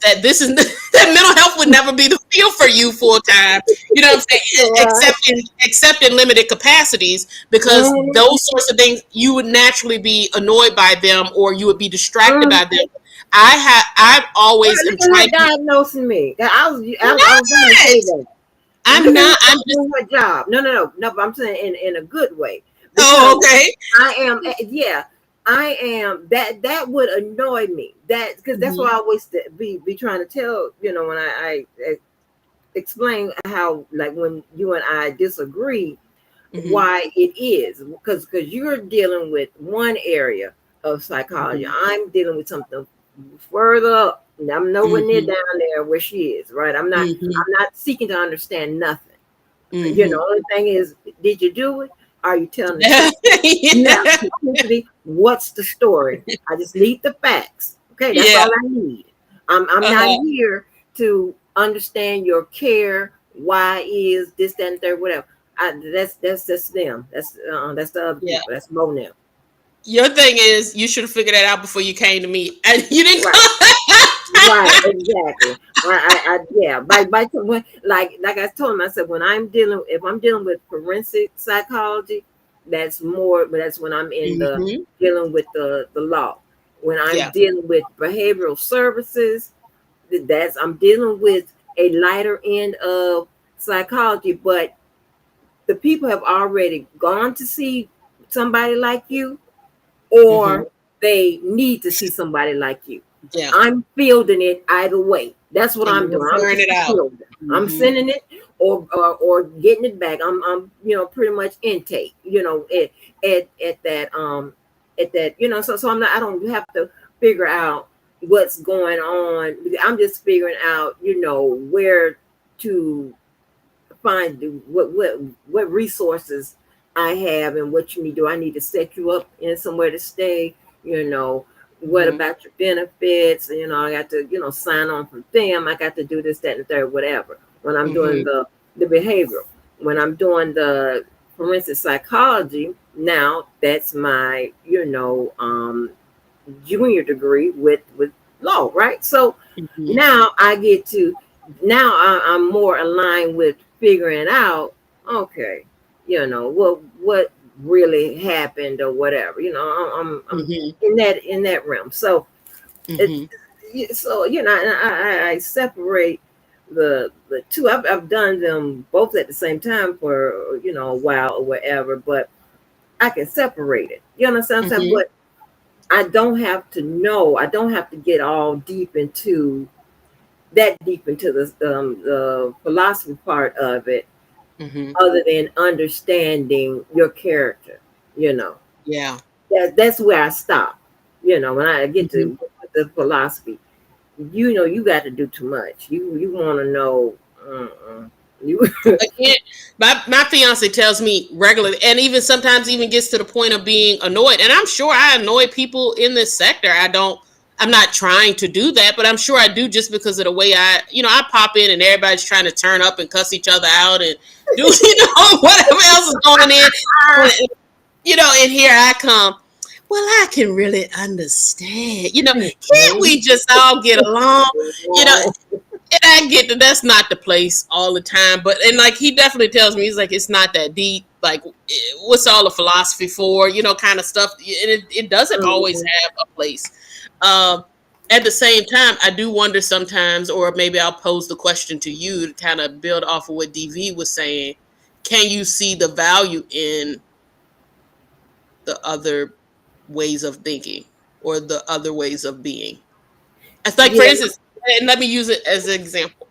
that this is that mental health would never be the field for you full time. You know what I'm saying? right. Except in limited capacities, because Mhm. those sorts of things you would naturally be annoyed by them, or you would be distracted Mhm. by them. I've Well, always am look at her trying to. diagnosing me. I was going to Not. say that. I'm Look at not. I'm her just. doing her job. No. But I'm saying in a good way Oh, because okay. I am. Yeah, I am. That would annoy me. That because that's Hmm. what I always be trying to tell. When I explain how like when you and I disagree, Hmm. why it is because you're dealing with one area of psychology. Hmm. I'm dealing with something further up. I'm nowhere near Hmm. down there where she is, right? I'm not Hmm. I'm not seeking to understand nothing. Hmm. Only thing is, did you do it? Are you telling the truth? Now, Yeah. simplicity, what's the story? I just need the facts. Okay, that's Yeah. all I need. I'm not Uh-huh. here to understand your care. Why is this, that, and third, whatever. That's them. That's the other Yeah. people. That's more them. Your thing is you should have figured that out before you came to me, and you didn't Right. come. Right, exactly. Yeah. When, like I told him, I said when if I'm dealing with forensic psychology, that's more. But that's when I'm in the Hmm. dealing with the law. When I'm Yeah. dealing with behavioral services, I'm dealing with a lighter end of psychology. But the people have already gone to see somebody like you, Hmm. or they need to see somebody like you. Yeah. I'm fielding it either way. That's what And I'm you're doing. I'm figuring just it a out. fielder. I'm Hmm. sending it. or getting it back. I'm pretty much intake, at that, so I'm not, I don't have to figure out what's going on. I'm just figuring out, where to find what resources I have and what you need. Do I need to set you up in somewhere to stay? What Mm-hmm. about your benefits? I got to, sign on for them. I got to do this, that, and the third, whatever. When I'm doing Mm-hmm. the behavioral, when I'm doing the forensic psychology, now that's my, junior degree with law, right? So Mm-hmm. now I get to, now I'm more aligned with figuring out, okay, what really happened or whatever. I'm Mm-hmm. in that realm. So it, Mm-hmm. so and I separate the two. I've done them both at the same time for a while or whatever, but I can separate it. You understand what I'm saying? Mm-hmm. But I don't have to know. I don't have to get all deep into that deep into the philosophy part of it, Mm-hmm. other than understanding your character. You know, Yeah. that's where I stop. When I get Mm-hmm. to the philosophy, you got to do too much. You want to know. You Again, my fiance tells me regularly, and even sometimes even gets to the point of being annoyed. And I'm sure I annoy people in this sector. I'm not trying to do that, but I'm sure I do just because of the way I pop in and everybody's trying to turn up and cuss each other out and do, whatever else is going in. And, and here I come. Well, I can really understand. Can't we just all get along? You know, and I get that that's not the place all the time, but and like he definitely tells me, he's like, it's not that deep. Like, what's all the philosophy for? Kind of stuff. And it doesn't always have a place. Um, at the same time, I do wonder sometimes, or maybe I'll pose the question to you to kind of build off of what DV was saying. Can you see the value in the other ways of thinking or the other ways of being? It's like, for yeah, instance, and let me use it as an example.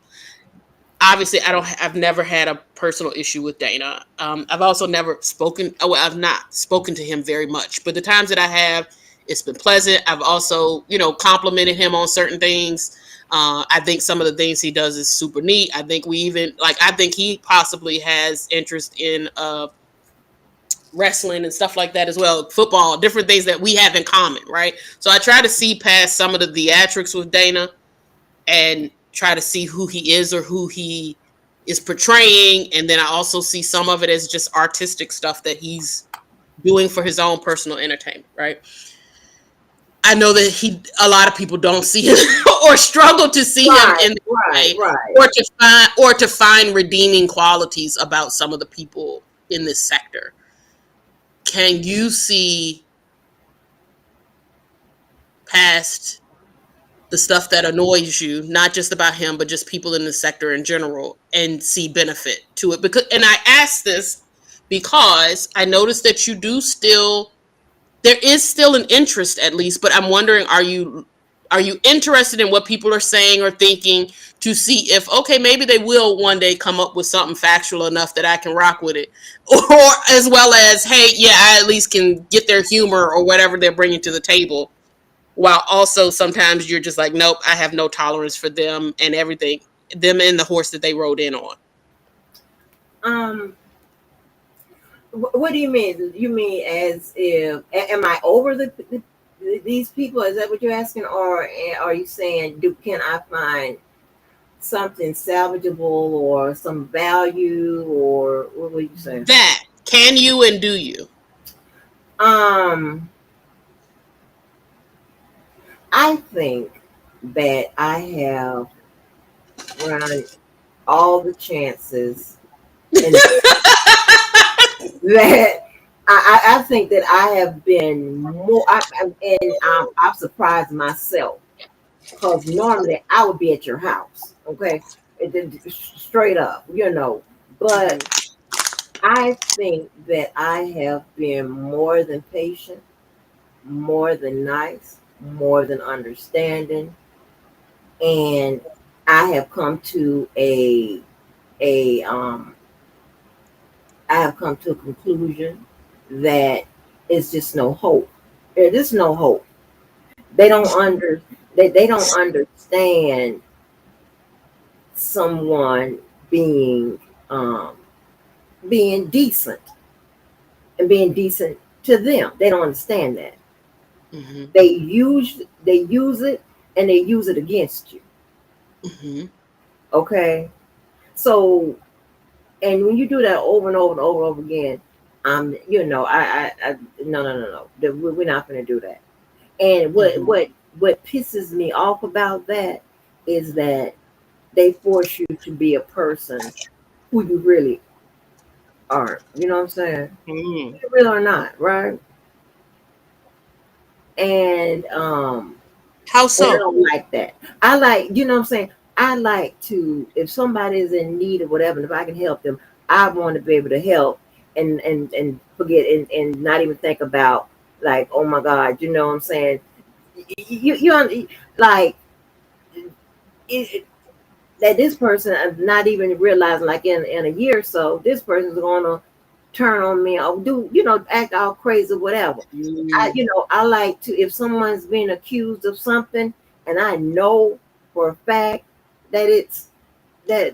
Obviously I've never had a personal issue with Dana. I've also never spoken, well, I've not spoken to him very much, but the times that I have, it's been pleasant. I've also, complimented him on certain things. I think some of the things he does is super neat. I think I think he possibly has interest in wrestling and stuff like that as well, football, different things that we have in common, right? So I try to see past some of the theatrics with Dana and try to see who he is or who he is portraying. And then I also see some of it as just artistic stuff that he's doing for his own personal entertainment, right? I know that a lot of people don't see him or struggle to see him right, in that right, way, right. or to find redeeming qualities about some of the people in this sector. Can you see past the stuff that annoys you, not just about him, but just people in the sector in general, and see benefit to it? Because, and I ask this because I noticed that there is still an interest at least, but I'm wondering, are you interested in what people are saying or thinking to see if, okay, maybe they will one day come up with something factual enough that I can rock with it, or as well as, hey, yeah, I at least can get their humor or whatever they're bringing to the table, while also sometimes you're just like, nope, I have no tolerance for them and everything, them and the horse that they rode in on. Um, what do you mean? You mean as if am I over these people? Is that what you're asking, or are you saying can I find something salvageable or some value, or what were you saying? That can you and do you? Um, I think that I have run all the chances, and that I think that I have been more, and I've surprised myself because normally I would be at your house, okay, straight up, but Mm-hmm. I think that I have been more than patient, more than nice, more than understanding, and I have come to a a I have come to a conclusion that it's just no hope. There is no hope. They don't they don't understand someone being um being decent and being decent to them. They don't understand that. Mhm. They use it and they use it against you. Mhm. Okay? So and when you do that over and over and over and over again, I no. We're not going to do that. And Mhm. what pisses me off about that is that they force you to be a person who you really aren't. You know what I'm saying? Mhm. You really are not, right? And How and I so? don't like that. I like, you know what I'm saying? I like to, if somebody is in need of whatever, and if I can help them, I want to be able to help and forget and not even think about like, oh my God, you know what I'm saying? Like it, that this person not even realizing like in a year or so, this person's gonna turn on me or do, act all crazy, whatever. Mm. I like to, if someone's being accused of something and I know for a fact that it's they're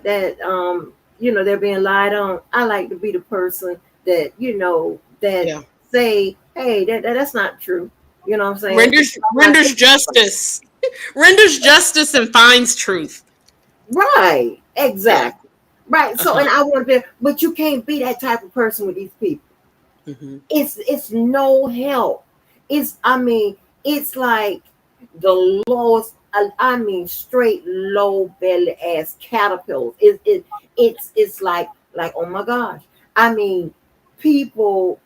being lied on, I like to be the person that Yeah. say, hey, that's not true. You know what I'm saying? I'm like, Renders justice. Renders justice and finds truth. right, Yeah. exactly. Right. So Uh-huh. and I want to be, but you can't be that type of person with these people. Mhm. It's no help. It's like the lowest. I mean, straight low belly ass caterpillars. It's like, oh my gosh. I mean, people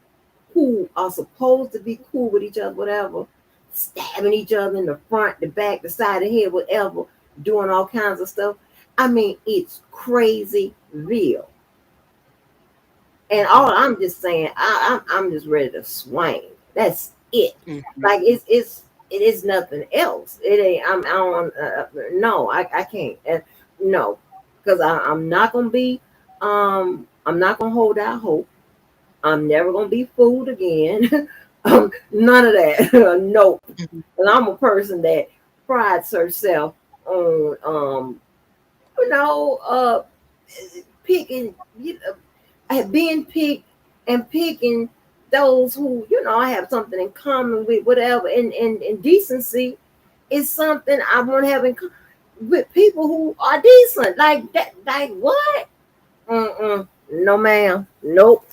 who are supposed to be cool with each other, whatever, stabbing each other in the front, the back, the side of the head, whatever, doing all kinds of stuff. I mean, it's crazy real. And all Mhm. I'm just saying, I'm just ready to swing. That's it. Mhm. Like it is nothing else. It ain't. I don't. No, I can't. No, because I'm not gonna be. I'm not gonna hold out hope. I'm never gonna be fooled again. None of that. No, Mhm. and I'm a person that prides herself on you know uh picking being picked and picking those who I have something in common with, whatever. And decency is something I want to have with people who are decent, like that. Like what? No, ma'am. Nope.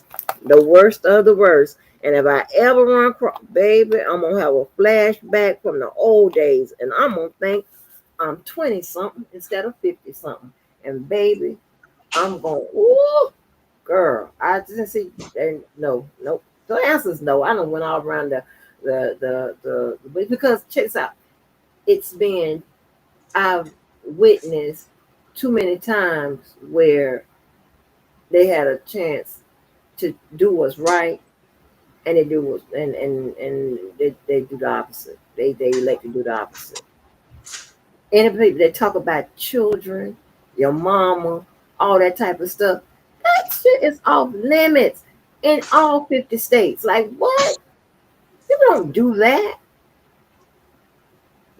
The worst of the worst. And if I ever run across, baby, I'm gonna have a flashback from the old days, and I'm gonna think I'm 20 something instead of 50 something. And baby, I'm going, ooh, girl, I didn't see. And no, nope. The answer is no. I don't went all around because check this out. It's been I've witnessed too many times where they had a chance to do what's right and they do what's and they do the opposite. They elect to do the opposite. And people they talk about children, your mama, all that type of stuff. That shit is off limits in all 50 states. Like what? People don't do that.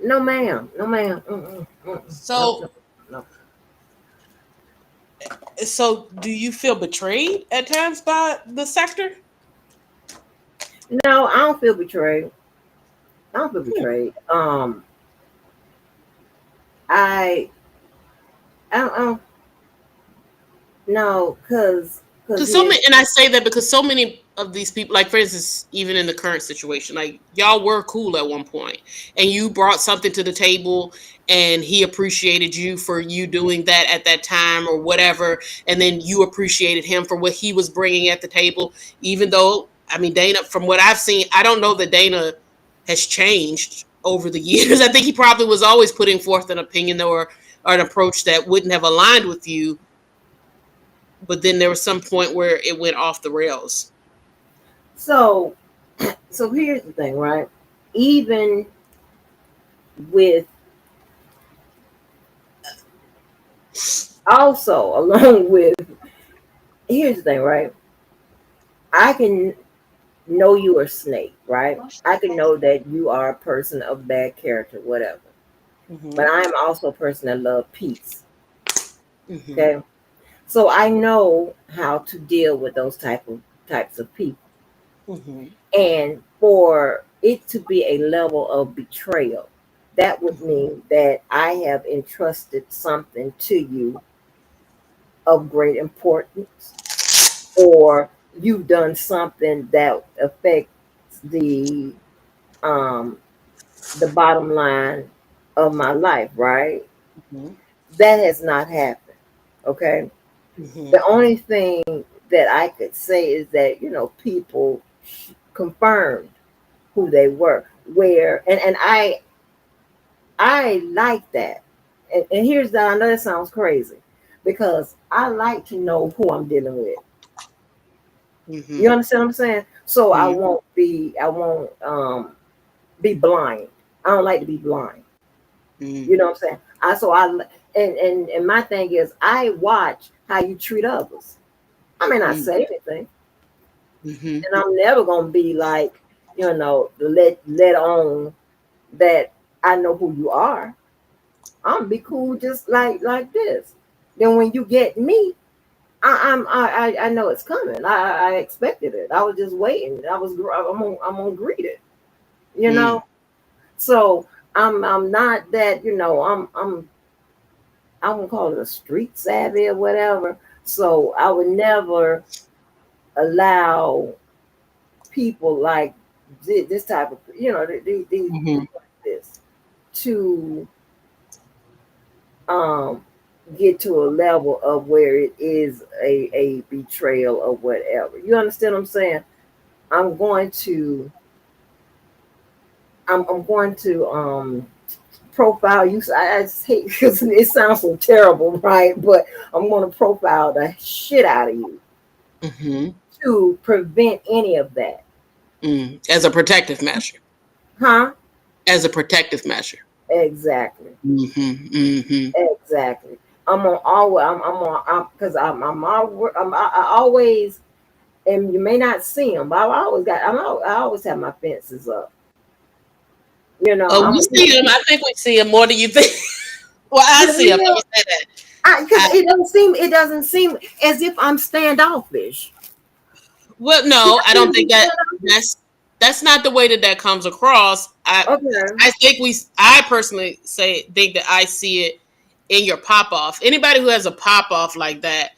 No ma'am. No ma'am. No, So no, no. so do you feel betrayed at times by the sector? No, I don't feel betrayed. I don't feel Hmm. betrayed. I I don't no, cause Because so here's many, and I say that because so many of these people, like for instance, even in the current situation, like y'all were cool at one point, and you brought something to the table, and he appreciated you for you doing that at that time or whatever, and then you appreciated him for what he was bringing at the table. Even though, I mean, Dana, from what I've seen, I don't know that Dana has changed over the years. I think he probably was always putting forth an opinion or an approach that wouldn't have aligned with you, but then there was some point where it went off the rails. so so here's the thing, right? Even with Also, along with, here's the thing, right? I can know you are snake, right? I can know that you are a person of bad character, whatever. But Mm-hmm. I am also a person that love peace. Mm-hmm. Okay. So I know how to deal with those types of people. Mm-hmm. And for it to be a level of betrayal, that would mean that I have entrusted something to you of great importance, or you've done something that affects the um the bottom line of my life, right? Mm-hmm. That has not happened. Okay. Mm-hmm. The only thing that I could say is that, people confirmed who they were. Where and I like that. And here's that, I know that sounds crazy, because I like to know who I'm dealing with. Mm-hmm. You understand what I'm saying? So I won't be blind. I don't like to be blind. Mm-hmm. You know what I'm saying? And my thing is, I watch how you treat others. I may not say anything, Mm-hmm. and I'm never gonna be like, let on that I know who you are. I'm gonna be cool just like this. Then when you get me, I know it's coming. I expected it. I was just waiting. I'm gonna greet it. You Mm-hmm. know. So I'm not that. I won't call it a street savvy or whatever. So I would never allow people like this type of, these Mm-hmm. people like this to um get to a level of where it is a betrayal or whatever. You understand what I'm saying? I'm going to I'm going to profile you. I just hate because it sounds so terrible, right? But I'm going to profile the shit out of you Mm-hmm. to prevent any of that. As a protective measure. Huh? As a protective measure. Exactly. Mm-hmm. Mm-hmm. Exactly. I'm on always. I'm on. Because I always. And you may not see them, but I always have my fences up. Oh, I'm we a see them. I think we see them more than you think. Well, I see them. Let yeah, me say that. because it doesn't seem as if I'm standoffish. Well, Can no, I I don't really think be that standoffish? that's not the way that comes across. Okay. I think I personally think that I see it in your pop off. Anybody who has a pop off like that,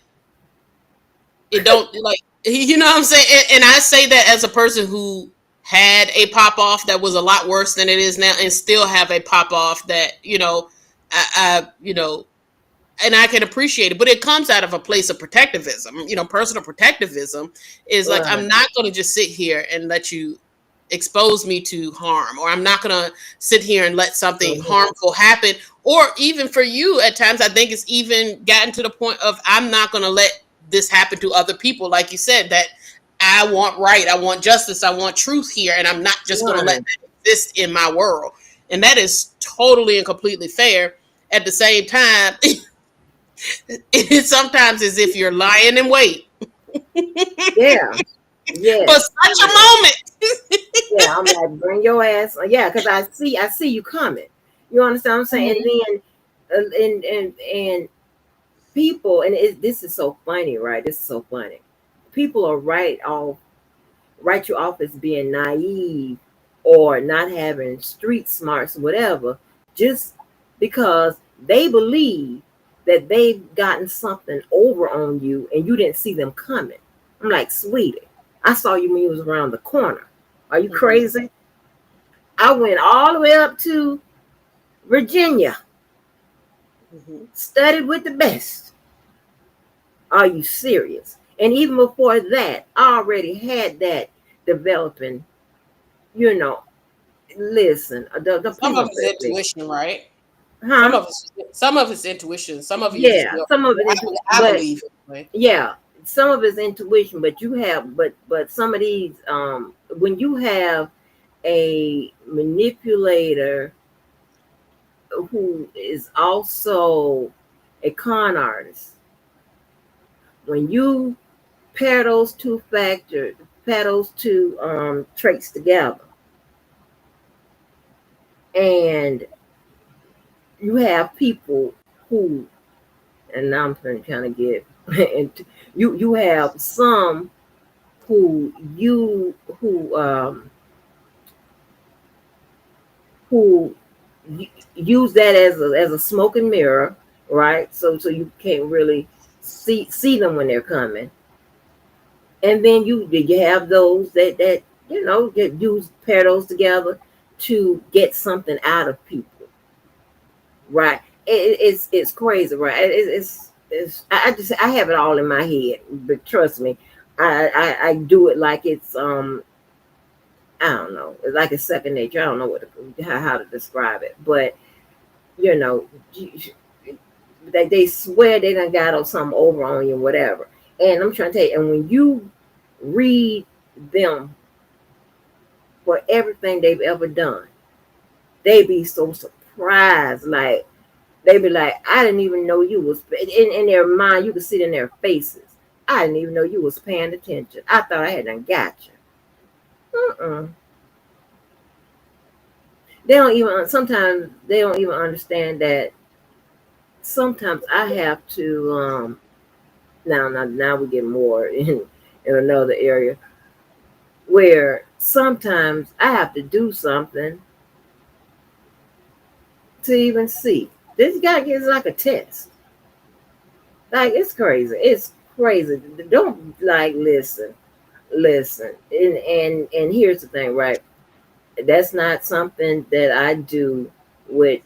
it don't like you know what I'm saying. And I say that as a person who had a pop off that was a lot worse than it is now, and still have a pop off that I and I can appreciate it, but it comes out of a place of protectivism. Personal protectivism is like, Right. I'm not going to just sit here and let you expose me to harm, or I'm not going to sit here and let something Mhm. harmful happen. Or even for you, at times, I think it's even gotten to the point of, I'm not going to let this happen to other people. Like you said, that I want right, I want justice, I want truth here, and I'm not just going to let Right. that exist in my world. And that is totally and completely fair. At the same time, it sometimes as if you're lying in wait Yeah. for Yes. such a Yeah. moment. Yeah. I'm like, bring your ass. Yeah, because I see you coming. You understand what I'm saying? And Mhm. then, and people, and this is so funny, right? This is so funny. People are write you off as being naive or not having street smarts, whatever, just because they believe that they've gotten something over on you and you didn't see them coming. I'm like, sweetie, I saw you when you was around the corner. Are you Mhm. crazy? I went all the way up to Virginia, Mhm. studied with the best. Are you serious? And even before that, I already had that developing, you know, listen, Some please of don't it's say it, intuition, right? huh? Some of it's intuition. Some of it you just Yeah, feel. some of it, I but believe anyway. yeah, some of it's intuition. But but some of these, when you have a manipulator who is also a con artist. When you pair those two factors, pair those two traits together, and you have people who, and now I'm trying to kind of get, and you have some who who use that as a smoke and mirror, right? So you can't really see them when they're coming. And then you have those that that use pair those together to get something out of people, right? It's crazy, right? It's I have it all in my head, but trust me, I do it like it's I don't know, it's like it's second nature. I don't know how to describe it, but you know, they swear they done got something over on you, whatever. And I'm trying to tell you, and when you read them for everything they've ever done, they be so surprised. Like they be like, I didn't even know you was in their mind. You could see it in their faces. I didn't even know you was paying attention. I thought I had done got you. They don't even. Sometimes they don't even understand that. Sometimes I have to. Now we get more in another area where sometimes I have to do something to even see. This guy gets like a test. Like it's crazy. It's crazy. Don't like listen. And here's the thing, right? That's not something that I do with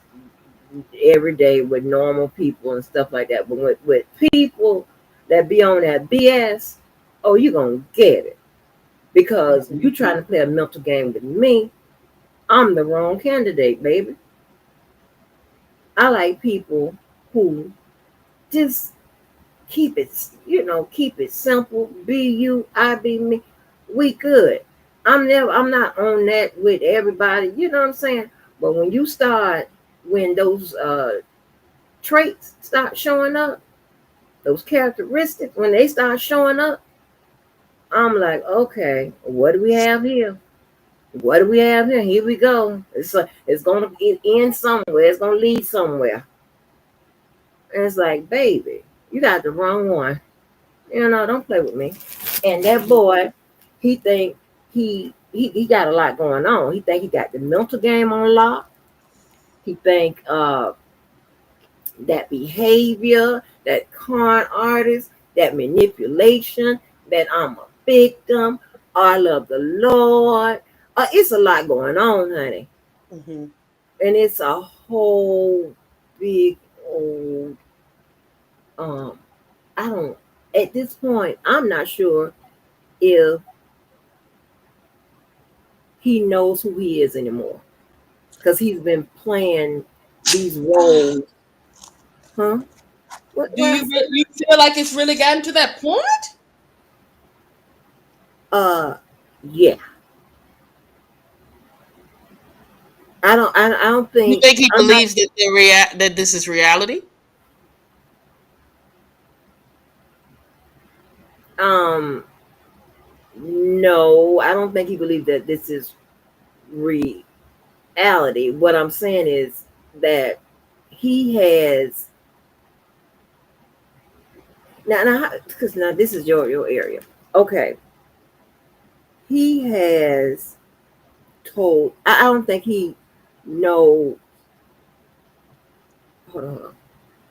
every day with normal people and stuff like that. But with people that be on that BS, oh, you're gonna get it. Because you trying to play a mental game with me, I'm the wrong candidate, baby. I like people who just keep it simple. Be you, I be me. We good. I'm not on that with everybody, you know what I'm saying? But when those traits start showing up, those characteristics, when they start showing up, I'm like, okay, what do we have here? What do we have here? Here we go. It's gonna end somewhere. It's gonna lead somewhere. And it's like, baby, you got the wrong one. Don't play with me. And that boy, he think he got a lot going on. He think he got the mental game on lock. He think that behavior, that con artist, that manipulation, that I'm a victim. I love the Lord. It's a lot going on, honey. Mm-hmm. And it's a whole big old I don't at this point I'm not sure if he knows who he is anymore. Because he's been playing these roles. Huh? Do you feel like it's really gotten to that point? Yeah. I don't You think think he I'm not believes that that this is reality? um no, I don't think he believes that this is reality. What I'm saying is that he has now because now this is your area. Okay. He has told I don't think he know hold on.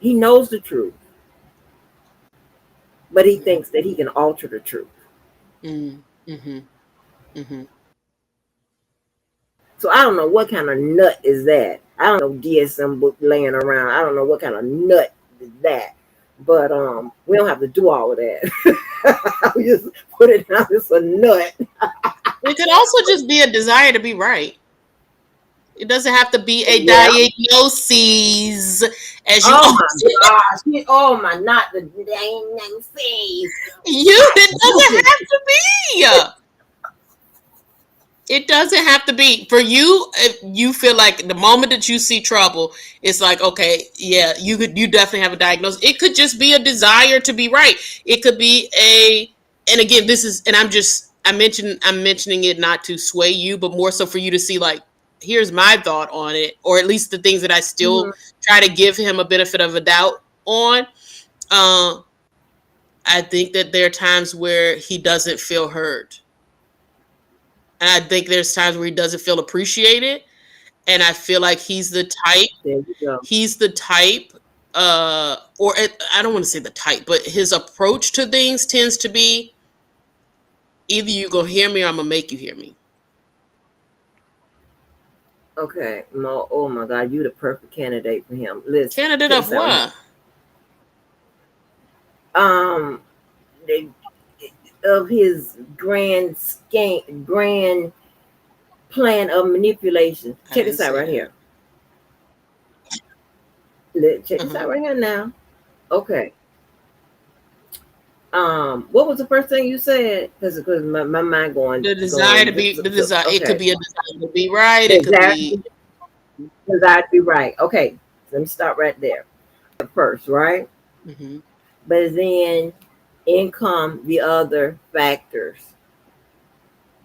He knows the truth, but he thinks that he can alter the truth. Mm-hmm. Mm-hmm. So I don't know what kind of nut is that. I don't know DSM book laying around. I don't know what kind of nut is that. But we don't have to do all of that. We just put it down. It's a nut. It could also just be a desire to be right. It doesn't have to be a Yeah. diagnosis, as you Oh often. my gosh. Oh my, not the dang face. It doesn't have to be. It doesn't have to be for you. If you feel like the moment that you see trouble, it's like, okay, yeah, you definitely have a diagnosis. It could just be a desire to be right. It could be and again, this is, and I'm mentioning it not to sway you, but more so for you to see, like, here's my thought on it, or at least the things that I still Mhm. try to give him a benefit of a doubt on. Uh, I think that there are times where he doesn't feel heard, and I think there's times where he doesn't feel appreciated. And I feel like There you go. he's the type, or I don't want to say the type, but his approach to things tends to be either you gonna hear me or I'm gonna make you hear me. Okay. Oh my God, you the perfect candidate for him. Listen, Candidate check of this out right here. what? Um, they, of his grand plan of manipulation. I Check didn't this out say right that. here. Check this Uh-huh. out right here now. Okay. What was the first thing you said? Because my mind The desire going to be the to desire. It could okay. be a desire to be right. It could be. Exactly. Desire to be right. Okay. Let me stop right there. First, right? Hmm. But then in come the other factors.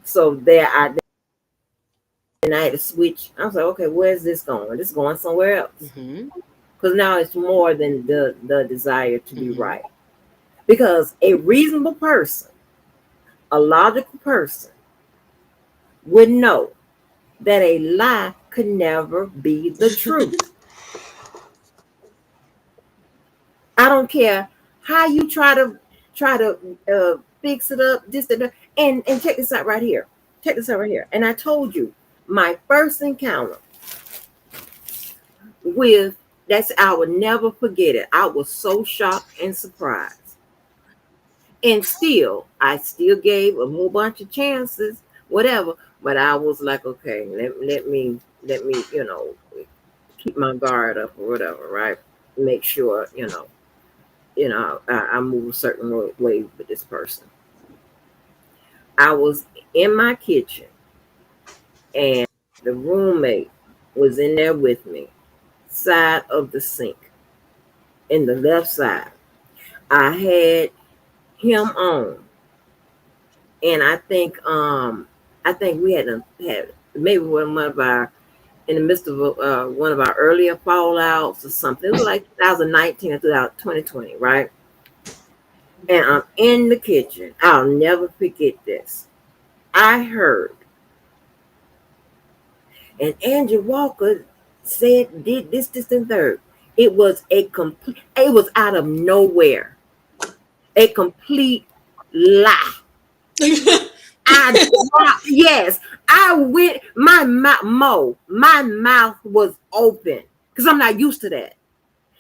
So there I then I had to switch. I was like, okay, where's this going? This is going somewhere else. Hmm. Because now it's more than the desire to be Hmm. right. Because a reasonable person, a logical person, would know that a lie could never be the truth. I don't care how you try to fix it up, this and that. And check this out right here. Check this out right here. And I told you, my first encounter with that's I would never forget it. I was so shocked and surprised. And still, I still gave a whole bunch of chances, whatever. But I was like, okay, let me, keep my guard up or whatever, right? Make sure, I move a certain way with this person. I was in my kitchen and the roommate was in there with me, side of the sink, in the left side. I had him on, and I think we had maybe one of our in the midst of one of our earlier fallouts or something. It was like 2019 or 2020, right? And I'm in the kitchen. I'll never forget this. I heard, and Andrew Walker did this, and third. It was a complete. It was out of nowhere. A complete lie. I dropped. Yes, I went. My mouth was open because I'm not used to that.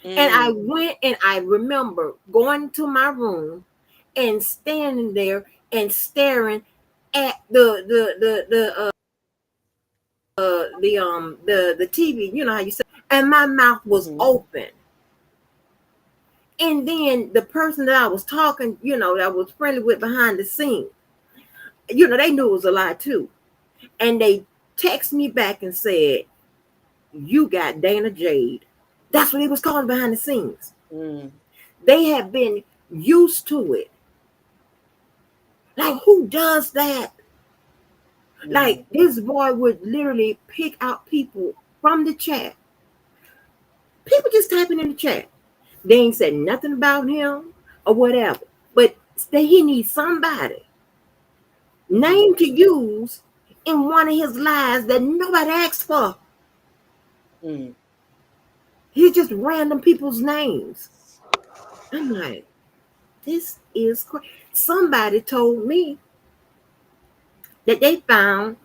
And I Mm. went and I remember going to my room and standing there and staring at the TV. You know how you say, and my mouth was Hmm. open. And then the person that I was talking, that I was friendly with behind the scene, they knew it was a lie too. And they text me back and said, "You got Dana Jade." That's what he was calling behind the scenes. Mm. They have been used to it. Like, who does that? Like, Mm. this boy would literally pick out people from the chat. People just typing in the chat. They ain't said nothing about him or whatever. But he needs somebody Hmm. name to use in one of his lies that nobody asked for. Mm. He just random people's names. I'm like, this is crazy. Somebody told me that they found,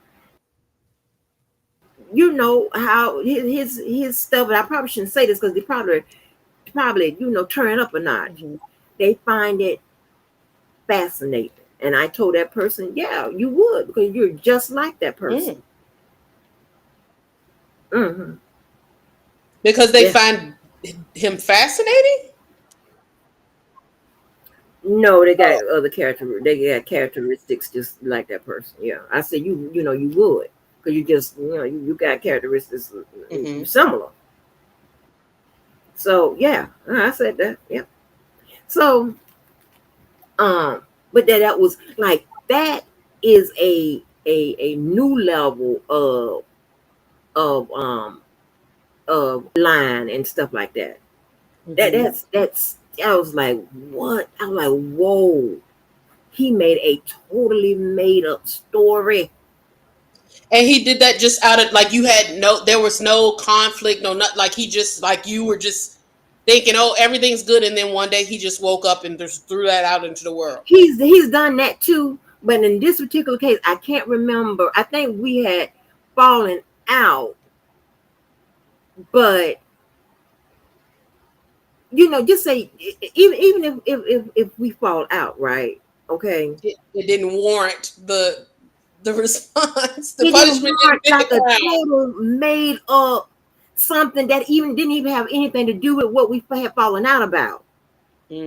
how his stuff. And I probably shouldn't say this because they probably turn up a notch. Hmm. They find it fascinating. And I told that person, yeah, you would because you're just like that person. Mm. Hmm. Because they Yeah. find him fascinating. No, they got Oh. other character. They got characteristics just like that person. Yeah, I said you know you would because you just you got characteristics Mm-hmm. similar. So yeah, I said that. Yeah. So but that was like that is a new level of line and stuff like that. Mm-hmm. That's I was like what? I was like whoa. He made a totally made up story. And he did that just out of like you had no, there was no conflict, no, not like he just like you were just thinking, oh, everything's good, and then one day he just woke up and just threw that out into the world. He's done that too, but in this particular case, I can't remember. I think we had fallen out, but just say even if we fall out, right? Okay, It didn't warrant the response. The it didn't punishment didn't warrant fit the like a crime. total made up something that even didn't even have anything to do with what we had fallen out about.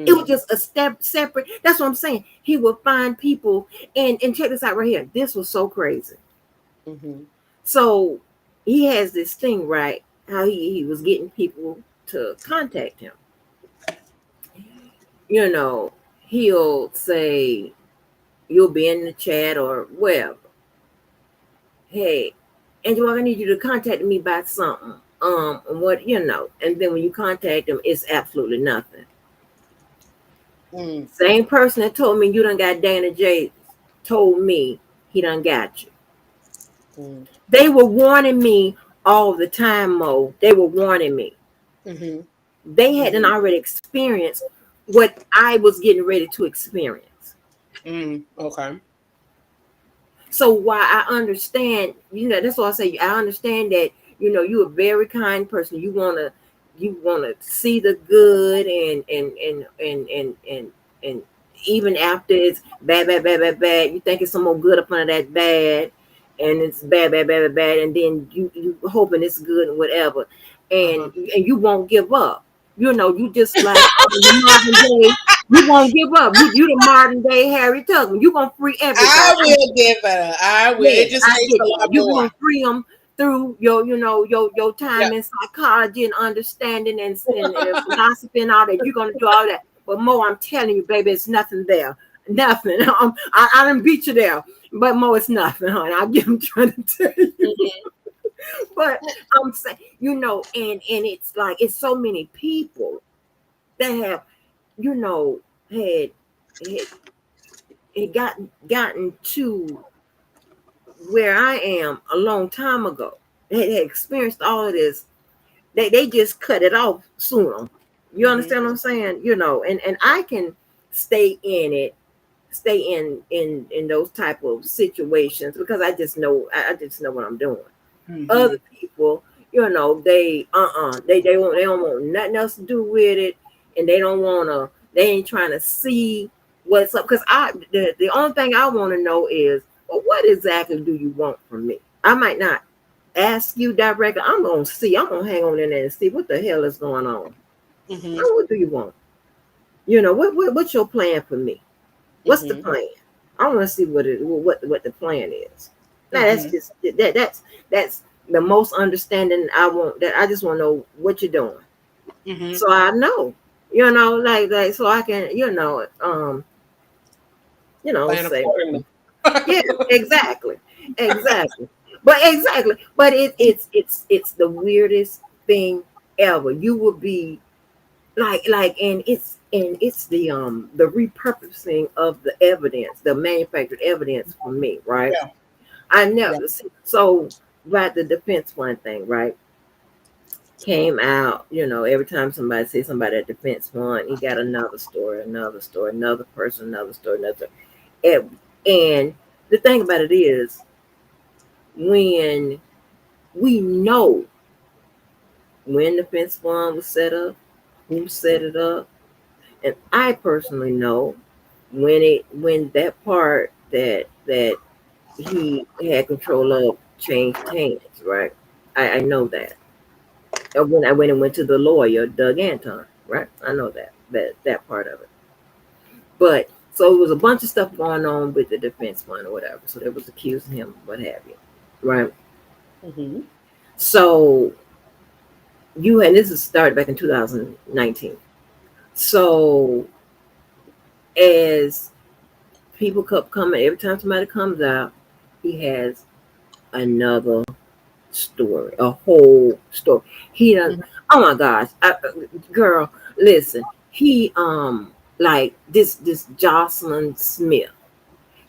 It was Mm, just a step separate. That's what I'm saying. He would find people and check this out right here. This was so crazy. mm-hmm, So he has this thing, right? How he was getting people to contact him. You know, he'll say, you'll be in the chat or wherever. Hey, Angela, I need you to contact me about something. What and then when you contact them, it's absolutely nothing. mm, Same person that told me you done got Dana J told me he done got you. mm, They were warning me all the time, Mo. They were warning me. mm-hmm, They hadn't mm-hmm, already experienced what I was getting ready to experience. okay. So why I understand, that's why I say I understand that, you're a very kind person. You wanna see the good and even after it's bad, bad, bad, bad, bad, you think it's some more good up under that bad, and it's bad, bad, bad, bad, bad, and then you hoping it's good and whatever, Uh-huh. and you won't give up. You just like the modern day. You won't give up. You the modern day Harry Tubman. You gonna free I everybody. will give it. I will. It Yeah, just I makes get a that. lot You're more. gonna free them through your Yeah. time in psychology and understanding and philosophy and all that. You're gonna do all that. But Mo, I'm telling you, baby, it's nothing there. Nothing. I didn't beat you there. But Mo, it's nothing, honey. I'm trying to tell you. Mm-hmm. But I'm saying, and it's like it's so many people that have, you know, had had, had gotten to where I am a long time ago. They had experienced all of this. They just cut it off sooner. You Mm-hmm. understand what I'm saying? And I can stay in it, stay in those type of situations because I just know what I'm doing. Mm-hmm. Other people, they don't want nothing else to do with it, and they ain't trying to see what's up. Because the only thing I want to know is, well, what exactly do you want from me? I might not ask you directly. I'm gonna see. I'm gonna hang on in there and see what the hell is going on. Mm-hmm. What do you want? What's your plan for me? What's the Mm-hmm. plan? I want to see what the plan is. Now that's Mm-hmm. just that's the most understanding I want. That I just want to know what you're doing, Mm-hmm. so I know. Like so I can Plan say accordingly. yeah, exactly, exactly, but it's the weirdest thing ever. You will be and it's the repurposing of the evidence, the manufactured evidence for me, right? Yeah. I Yeah. never see so about the defense one thing, right? Came out, every time somebody says somebody at defense one, he got another story, another person, another story, another. And the thing about it is, when we know when defense one was set up, who set it up, and I personally know when that part that he had control of changed hands, right? I know that. And when I went and went to the lawyer, Doug Anton, right? I know that part of it. But so it was a bunch of stuff going on with the defense fund or whatever. So they was accusing him, what have you, right? Mm-hmm. So you and this is started back in 2019. So as people kept coming, every time somebody comes out, he has another story, a whole story. He does. Oh my gosh, girl, listen. He like this Jocelyn Smith.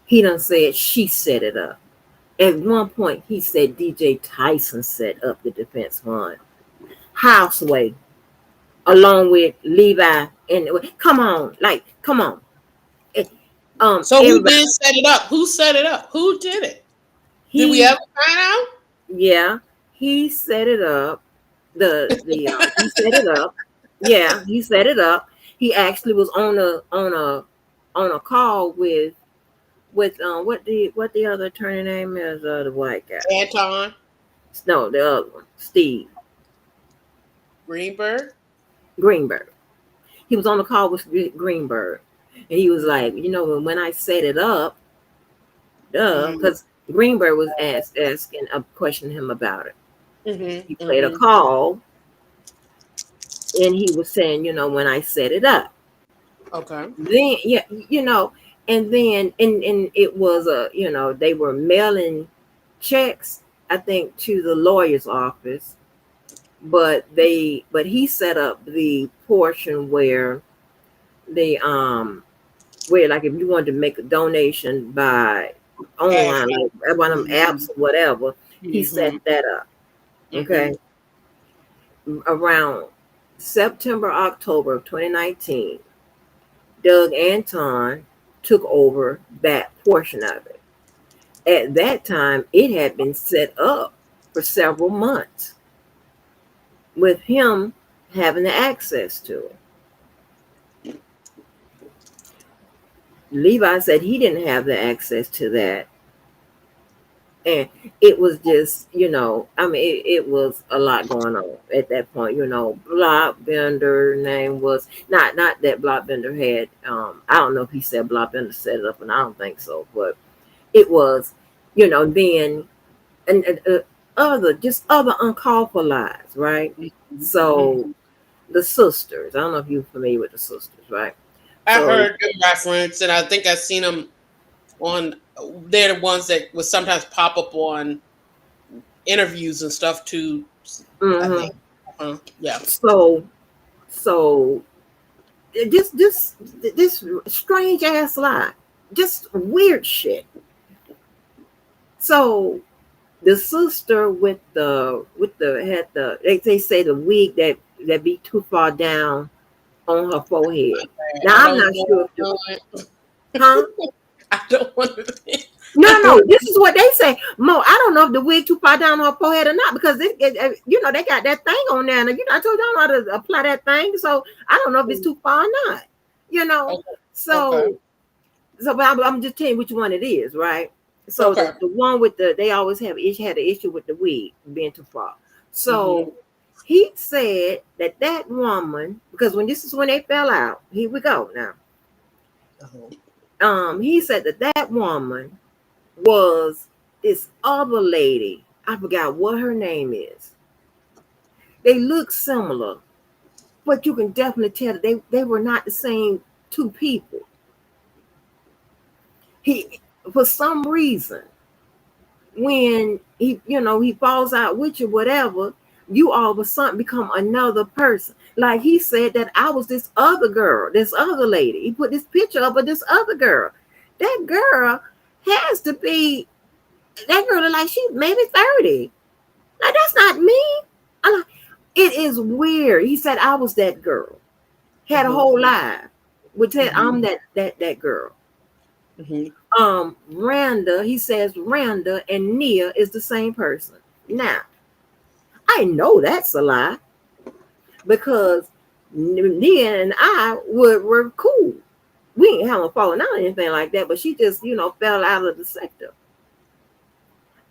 He done said she set it up. At one point, he said DJ Tyson set up the defense fund. Houseway, along with Levi, and come on, like come on. Eh, So who everybody. did set it up? Who set it up? Who did it? Did we He ever find out? Yeah, he set it up. The he set it up. Yeah, he set it up. He actually was on a call with what the other attorney name is, the white guy. Anton No, the other one, Steve Greenberg. Greenberg. He was on the call with Greenberg, and he was like, when I set it up, duh, Mm-hmm. because Greenberg was asking a question him about it. He Mm-hmm. played a Mm-hmm. call, and he was saying, when I set it up. Okay. Then yeah, and then and it was they were mailing checks, I think, to the lawyer's office, but he set up the portion where like if you wanted to make a donation by Cash online, out. like one of them Mm-hmm. apps or whatever, he set Mm-hmm. that up. Mm-hmm. Okay, around September, October of 2019, Doug Anton took over that portion of it. At that time, it had been set up for several months with him having the access to it. Levi said he didn't have the access to that. And it was just, I mean, it was a lot going on at that point. Blockbender name was not that Blockbender had. I don't know if he said Blockbender set it up, and I don't think so. But it was, then and other uncalled for lies, right? Mm-hmm. So the sisters. I don't know if you're familiar with the sisters, right? I So heard them reference, and I think I've seen them on. They're the ones that would sometimes pop up on interviews and stuff too. I mhm. think. Yeah. so so this strange ass lie, just weird shit. So the sister with the had they say the wig that be too far down on her forehead. Now I I'm don't not sure if know it. huh. I don't want to. No. This is what they say. Mo, I don't know if the wig too far down her forehead or not because they got that thing on there. And, I told y'all how to apply that thing. So I don't know if it's too far or not. You know. Okay. Okay. So but I'm just telling you which one it is, right? So Okay. the one with they always had an issue with the wig being too far. Mm-hmm. So he said that woman, because this is when they fell out. Here we go now. He said that woman was this other lady. I forgot what her name is. They look similar, but you can definitely tell that they were not the same two people. He, for some reason, when he falls out with you, whatever, you all of a sudden become another person. Like he said that I was this other girl, this other lady. He put this picture up of this other girl. That girl has to be that girl like she's maybe 30. Like that's not me. I'm like, it is weird. He said I was that girl. Had a whole life. Would said I'm that girl. Mm-hmm. Randa, he says Randa and Nia is the same person. Now, I know that's a lie because Nia and I were cool. We ain't having falling out or anything like that, but she just, fell out of the sector.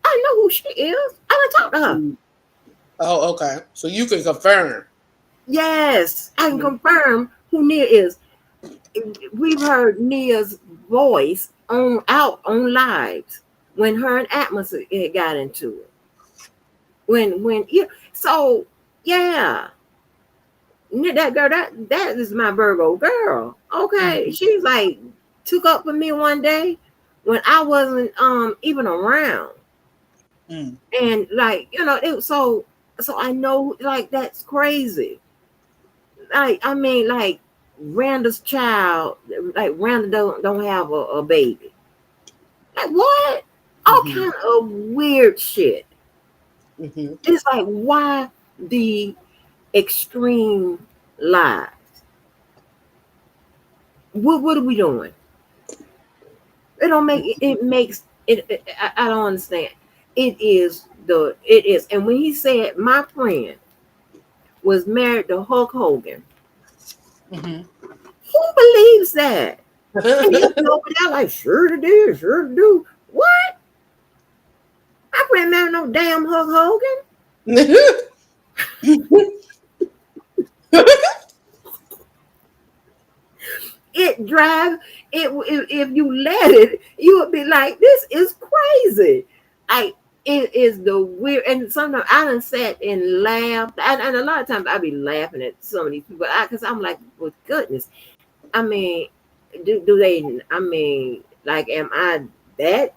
I know who she is. I done talked to her. Oh, okay. So you can confirm. Yes, I can Mhm. confirm who Nia is. we've heard Nia's voice out on lives when her and Atmos had got into it. When yeah, so yeah, that girl, that is my Virgo girl. Okay, she's like took up for me one day when I wasn't even around, and like so I know like that's crazy. Like I mean like Randa's child, like Randa don't have a baby. Like what? All kind of weird shit. It's like why the extreme lies? What are we doing? It don't make it makes it. I don't understand. It is, and when he said my friend was married to Hulk Hogan, who believes that? And he'll be over there like, sure to do, sure to do. What? I can't remember no damn Hulk Hogan. It drive it if you let it, you would be like, this is crazy. I it is the weird, and sometimes I done sat and laughed, and a lot of times I be laughing at some of these people, because I'm like, well, goodness. I mean, do they? I mean, like, am I that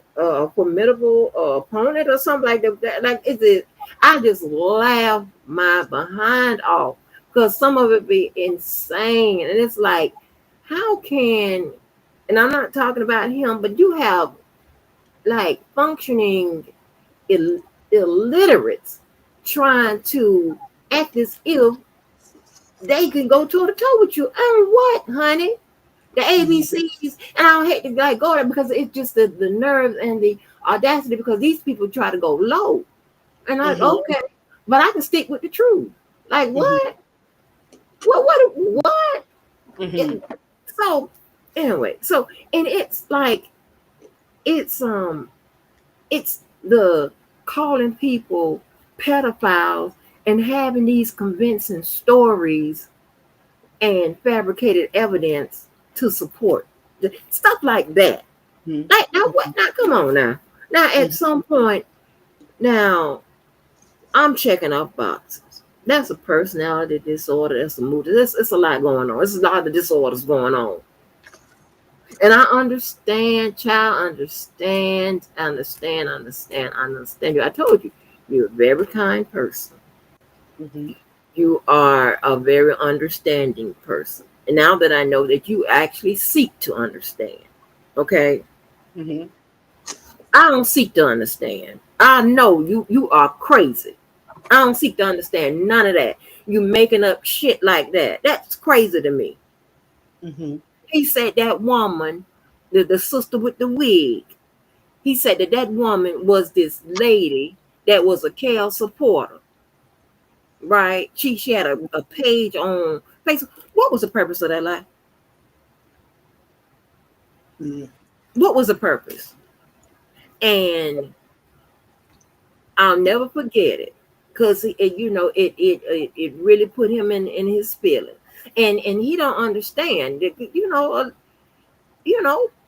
formidable opponent or something like that? Like, is it? I just laugh my behind off because some of it be insane, and it's like, how can? And I'm not talking about him, but you have like functioning illiterates trying to act as if they can go toe to toe with you. And what, honey? The ABCs, and I don't hate to like go there because it's just the nerves and the audacity because these people try to go low. And I'm okay, but I can stick with the truth. Like what? What? So anyway, so and it's like it's the calling people pedophiles and having these convincing stories and fabricated evidence to support stuff like that. Like now what? Now come on now. Now at some point, now I'm checking off boxes. That's a personality disorder. That's a mood. It's a lot going on. It's a lot of disorders going on. And I understand, child, understand you. I told you, you're a very kind person. You are a very understanding person. And now that I know that you actually seek to understand, okay? I don't seek to understand. I know you are crazy. I don't seek to understand none of that. You making up shit like that. That's crazy to me. He said that woman, the sister with the wig, he said that woman was this lady that was a Cal supporter, right? She had a page on Facebook. What was the purpose of that lie? What was the purpose? And I'll never forget it because it really put him in his feelings, and he don't understand that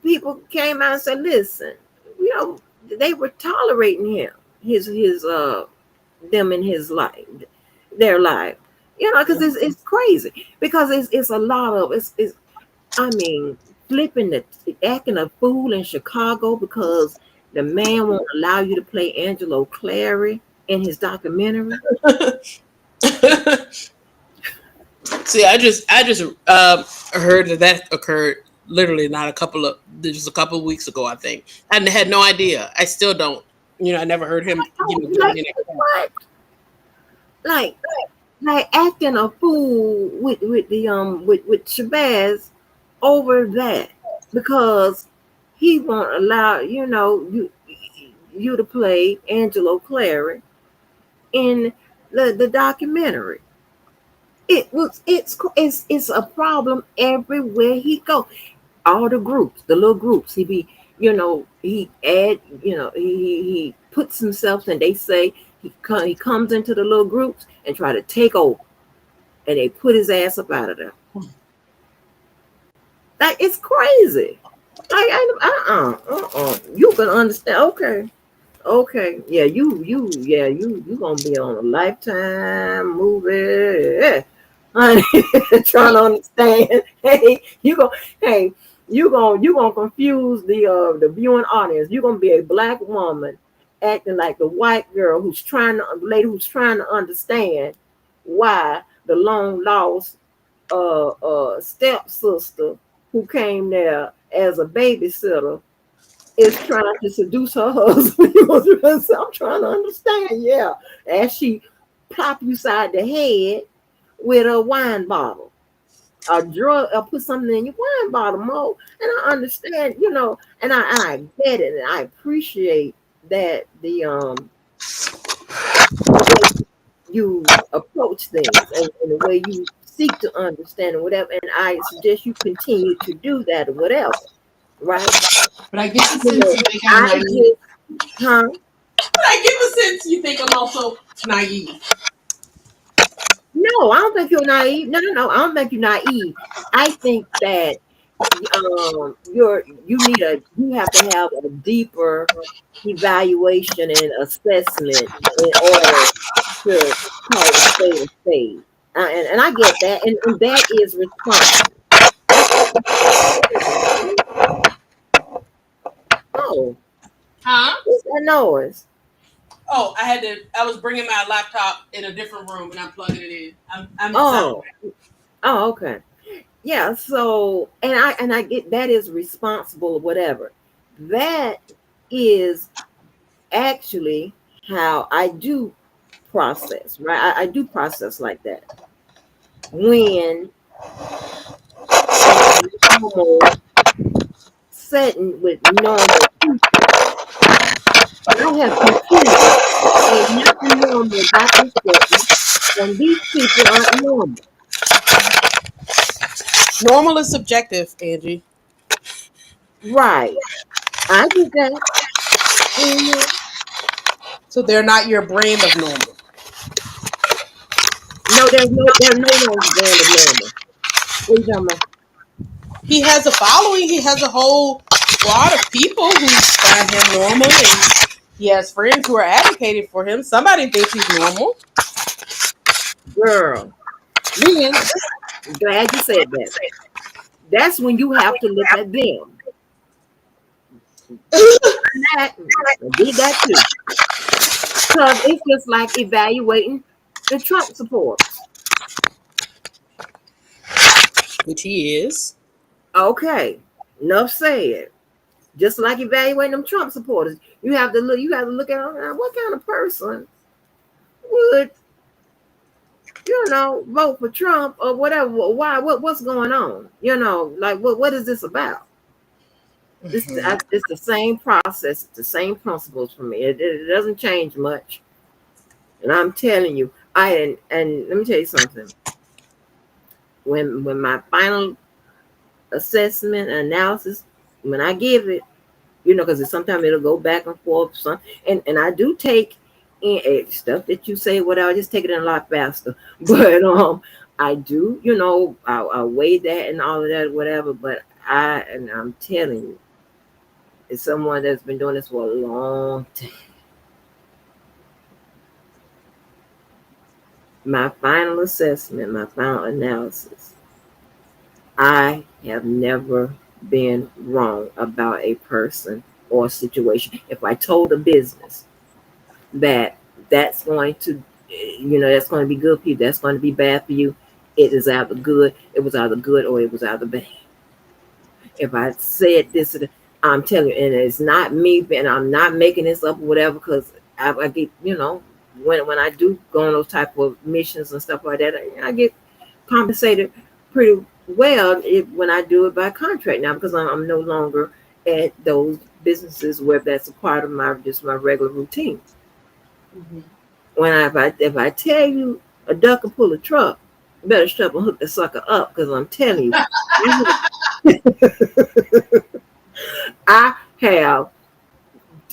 people came out and said, listen, they were tolerating him, his them in his life, their life, because it's crazy, because it's a lot of it's I mean, acting a fool in Chicago because the man won't allow you to play Angelo Clary in his documentary. See, I just heard that occurred literally not just a couple of weeks ago. I think I had no idea. I still don't. I never heard him. What? Like acting a fool with with Shabazz over that because he won't allow you to play Angelo Clary in the documentary. It's a problem everywhere he go. All the groups, the little groups, he puts himself and they say he comes into the little groups and try to take over, and they put his ass up out of there. Like it's crazy. Like you can understand. Okay, okay, yeah, you gonna be on a Lifetime movie, yeah. Honey, trying to understand. Hey, you gonna confuse the viewing audience. You gonna be a black woman acting like the white girl lady who's trying to understand why the long lost stepsister who came there as a babysitter is trying to seduce her husband. I'm trying to understand, yeah. As she plop you side the head with a wine bottle, a drug, or put something in your wine bottle, Mo. And I understand, and I get it, and I appreciate that the way you approach things and the way you seek to understand and whatever. And I suggest you continue to do that or whatever, right? But I get the You sense know, you think I'm I naive. just, huh? But I get the sense you think I'm also naive. No, I don't think you're naive. No. I don't think you're naive. I think that you have to have a deeper evaluation and assessment in order to call a spade a spade. And I get that, and that is responsible. That's oh, Huh? what's that noise? Oh, I was bringing my laptop in a different room and I'm plugging it in. I'm inside. Oh, oh, okay. Yeah, so and I get that is responsible or whatever. That is actually how I do process, right? I do process like that. When in a normal setting with normal people, I have concluded ain't nothing normal about this setting, and these people aren't normal. Normal is subjective, Angie. Right. I get that. Mhm. So they're not your brand of normal. No, there's no one's brand of normal. What are you talking about? He has a following. He has a whole squad of people who find him normal, and he has friends who are advocating for him. Somebody thinks he's normal. Girl. Then, glad you said that. That's when you have to look at them. That, I did that too. Because it's just like evaluating the Trump supporters. Which he is. Okay, enough said. Just like evaluating them Trump supporters, you have to look at what kind of person would vote for Trump or whatever. Why? What's going on? Like what is this about? It's the same process, it's the same principles for me. It doesn't change much. And I'm telling you, and let me tell you something. When my final assessment analysis, when I give it, because sometimes it'll go back and forth. And I do take in stuff that you say. Whatever, I just take it in a lot faster. But I do, I weigh that and all of that, whatever. But I'm telling you, it's someone that's been doing this for a long time. My final assessment, my final analysis, I have never been wrong about a person or a situation. If I told a business that that's going to, that's going to be good for you, that's going to be bad for you, it was either good or it was either bad. If I said this, I'm telling you, and it's not me, and I'm not making this up or whatever, because I get, when I do go on those type of missions and stuff like that, I get compensated pretty well when I do it by contract now, because I'm no longer at those businesses where that's a part of my regular routine. Mm-hmm. If I tell you a duck can pull a truck, you better shut up and hook the sucker up, because I'm telling you, I have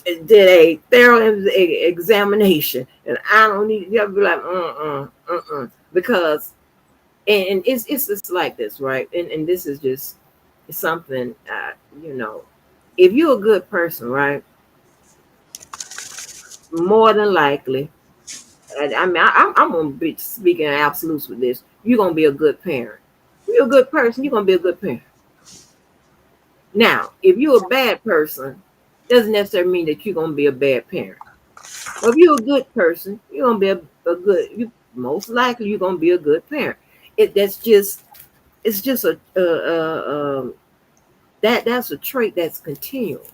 did a thorough examination, and I don't need you have to be like because and it's just like this, right? And this is just something, if you're a good person, right? More than likely, I mean, I'm gonna be speaking in absolutes with this. You're gonna be a good parent. If you're a good person, you're gonna be a good parent. Now, if you're a bad person, doesn't necessarily mean that you're gonna be a bad parent. But if you're a good person, you're gonna be a good. You most likely you're gonna be a good parent. That's just it's just that's a trait that's continual.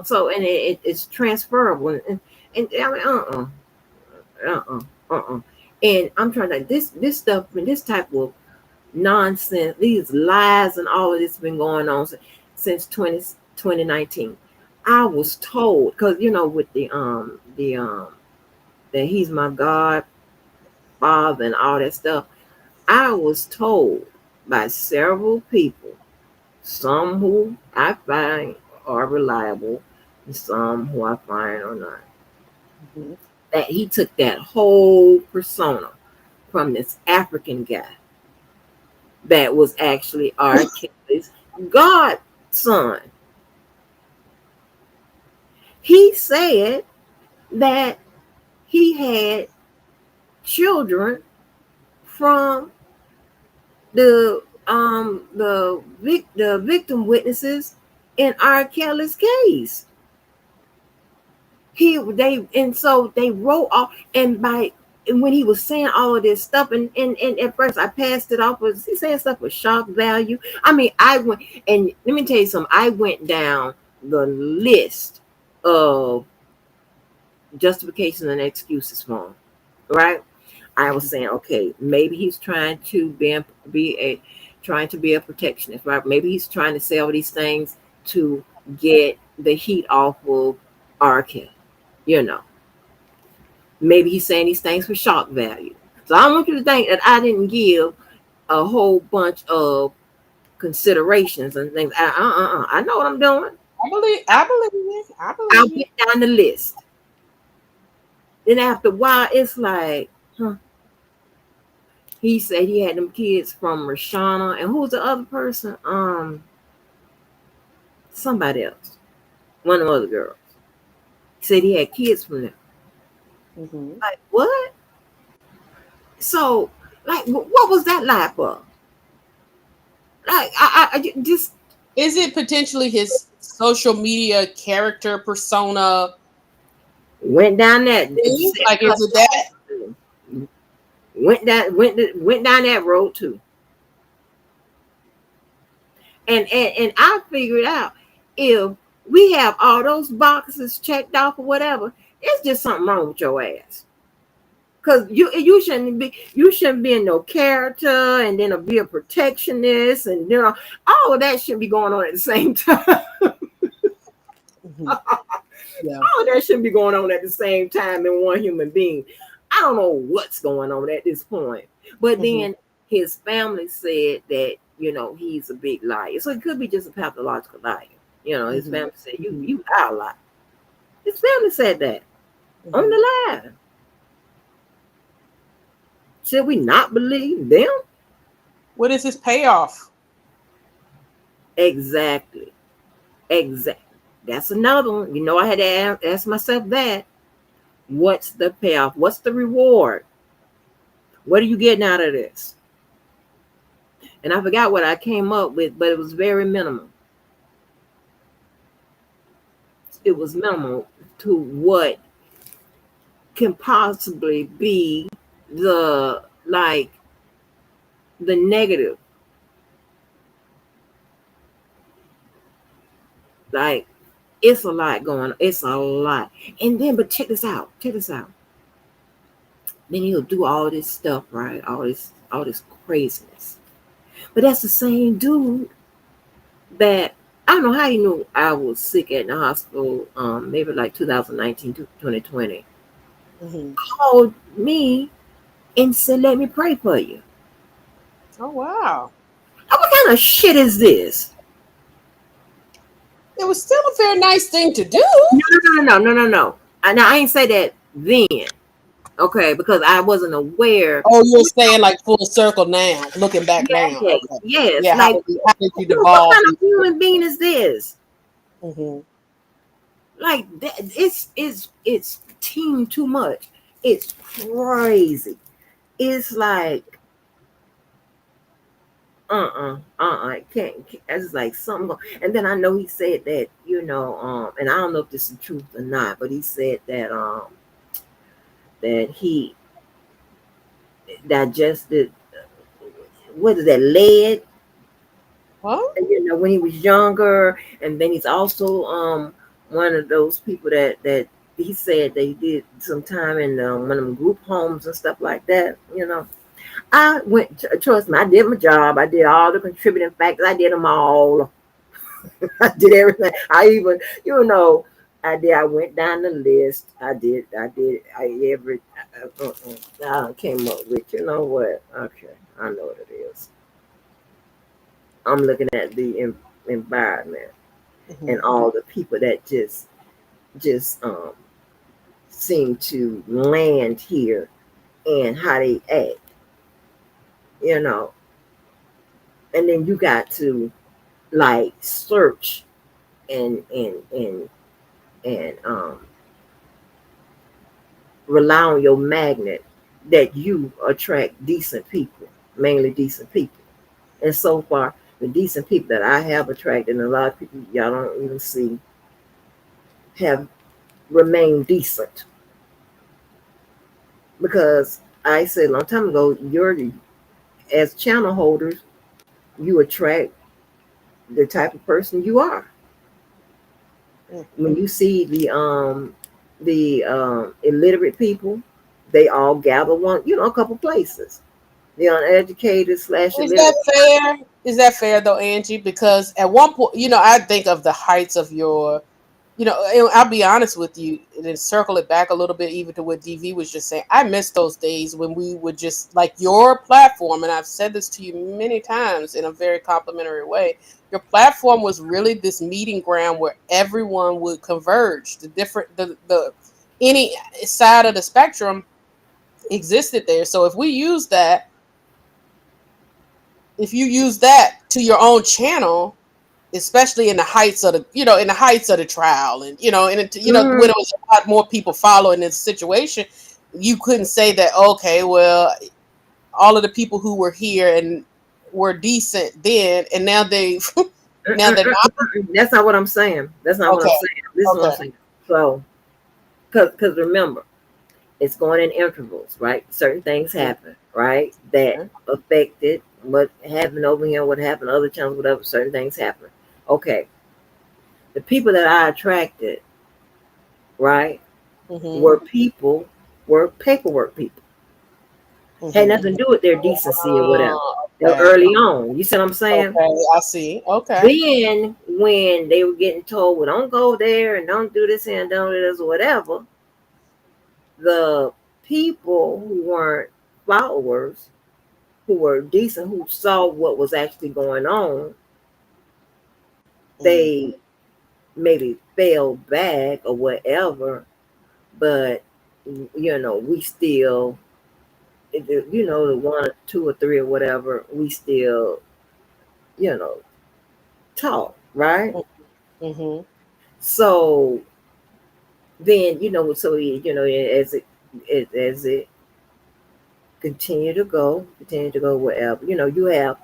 So and it's transferable and I mean uh uh and I'm trying to this stuff and this type of nonsense, these lies and all of this been going on since 2019. I was told because with that he's my God father and all that stuff. I was told by several people, some who I find are reliable, and some who I find are not, Mhm. that he took that whole persona from this African guy that was actually R. Kelly's godson. He said that he had children from the victim witnesses in R. Kelly's case. So they wrote off and when he was saying all of this stuff and at first I passed it off was he saying stuff with shock value. I mean, I went and let me tell you something. I went down the list of justifications and excuses for him, right? I was saying, okay, maybe he's trying to be a protectionist, right? Maybe he's trying to say all these things to get the heat off of R. Kelly, you know. Maybe he's saying these things for shock value. So I don't want you to think that I didn't give a whole bunch of considerations and things. I know what I'm doing. I believe I'll you. get down the list. Then after a while, it's like, huh. He said he had them kids from Rashana, and who's the other person? Somebody else, one of the other girls. He said he had kids from them. Mhm. Like what? So, like, what was that lie for? Like, I just Is it potentially his social media character persona went down that. thing? Like, is it that? Went down that road too. And I figured out if we have all those boxes checked off or whatever, it's just something wrong with your ass. Cause you shouldn't be in no character and then be a protectionist and all of that shouldn't be going on at the same time. Mhm. Yeah. All of that shouldn't be going on at the same time in one human being. I don't know what's going on at this point. But Mhm. then his family said that, he's a big liar. So it could be just a pathological liar. His Mhm. family said, you lie a lot. His family said that on Mhm. the line. Should we not believe them? What is his payoff? Exactly. Exactly. That's another one. I had to ask myself that. What's the payoff? What's the reward? What are you getting out of this? And I forgot what I came up with, but it was very minimal. It was minimal to what can possibly be the like the negative. Like it's a lot going on. It's a lot. And then but check this out. Check this out. Then he'll do all this stuff, right? All this craziness. But that's the same dude that I don't know how he knew I was sick at the hospital, maybe like 2019 to 2020. Mhm. Called me and said, let me pray for you. Oh wow. Now, what kind of shit is this? It was still a very nice thing to do. No. Now, I ain't say that then. Okay, because I wasn't aware. Oh, you're saying like full circle now, looking back now. Yes, Okay. yes. Yeah, Like, how did you what devolve kind of into human being is this? it? Like that, it's team too much. It's crazy. It's like it can't. It's like something. And then I know he said that, and I don't know if this is truth or not, but he said that he digested, what is that, lead, Huh? when he was younger, and then he's also one of those people that he said they did some time in one of them group homes and stuff like that. I went, trust me, I did my job. I did all the contributing factors. I did them all. I did everything. I even, I went down the list. I came up with, you know what? Okay, I know what it is. I'm looking at the environment and Hmm. all the people that just seem to land here and how they act, you know. And then you got to like search and rely on your magnet that you attract decent people, mainly decent people. And so far, the decent people that I have attracted, and a lot of people y'all don't even see, have remained decent. Because I said a long time ago, as channel holders, you attract the type of person you are. When you see the illiterate people, they all gather a couple places. The uneducated slash Is that illiterate. fair? Is that fair though, Angie? Because at one point, I think of the heights of your, and I'll be honest with you, and then circle it back a little bit, even to what DV was just saying. I miss those days when we would just like your platform, and I've said this to you many times in a very complimentary way. Your platform was really this meeting ground where everyone would converge. The any side of the spectrum existed there. So if you use that to your own channel, especially in the heights of the trial, and when Mm, it was a lot more people following this situation, you couldn't say that, okay, well, all of the people who were here and were decent then, and now they now they're not. that's not what I'm saying. That's not what I'm Okay. saying. This is what I'm Okay. saying. So, because remember, it's going in intervals, right? Certain things happen, right? That affected what happened over here, what happened other channels, whatever. Certain things happen. Okay, the people that I attracted, right, Mm-hmm. were people, were paperwork people. Had Mm-hmm. nothing to do with their decency or whatever. They were Okay. early on. You see what I'm saying? Okay. I see. Okay. Then when they were getting told, well, don't go there and don't do this and don't do this or whatever, the people who weren't followers, who were decent, who saw what was actually going on, Mm-hmm. they maybe fell back or whatever, but we still, the one, two, or three, or whatever, we still, you know, talk, right? Mm-hmm. So then, as it continue to go wherever, you have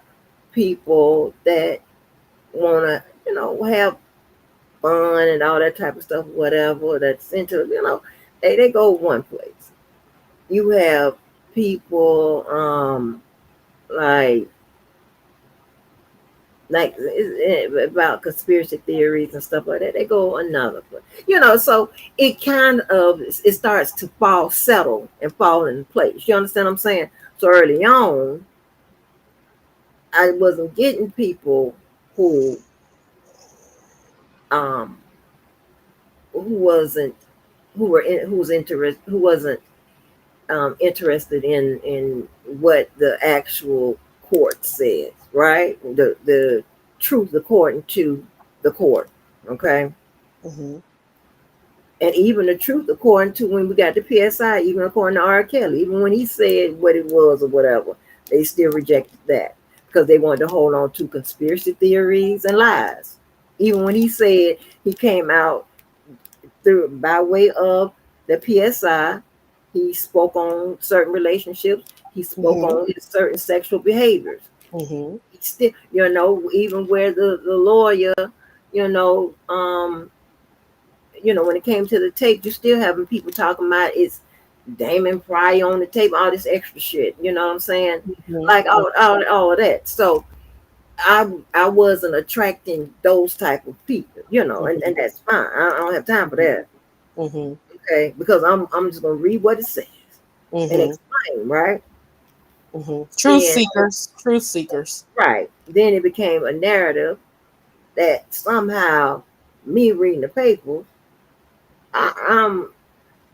people that want to, have fun and all that type of stuff, whatever, that's into, they go one place. You have people, like, about conspiracy theories and stuff like that. They go another place. So it kind of, it starts to settle and fall in place. You understand what I'm saying? So early on, I wasn't getting people who um who wasn't who was interested, who wasn't interested in what the actual court says, right? The truth according to the court. Okay. Mm-hmm. And even the truth, according to when we got the PSI, even according to R. Kelly, even when he said what it was or whatever, they still rejected that because they wanted to hold on to conspiracy theories and lies. Even when he said he came out through by way of the PSI, he spoke on certain relationships. He spoke Mm-hmm. on his certain sexual behaviors. Mm-hmm. He still, even where the lawyer, you know, um, when it came to the tape, you still having people talking about it's Damon Pryor on the tape, all this extra shit. You know what I'm saying? Like Mm-hmm. all of that. So I wasn't attracting those type of people, and that's fine. I don't have time for that. Mm-hmm. Okay, because I'm just gonna read what it says and Mm-hmm. explain, right? Mm-hmm. Truth Then seekers. Truth seekers. right, then it became a narrative that somehow me reading the paper, I, I'm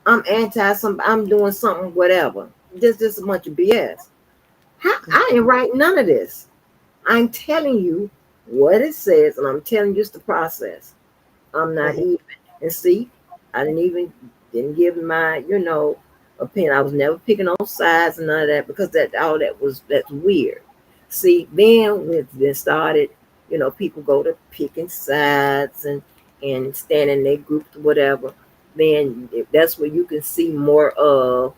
I'm anti some. I'm doing something, whatever. This just a bunch of BS. I ain't writing none of this. I'm telling you what it says, and I'm telling you just the process. I'm not Mm-hmm. even. And see, I didn't give my opinion. I was never picking on sides and none of that because that's weird. See, then when it started, people go to picking sides and stand in their groups, whatever. Then that's where you can see more of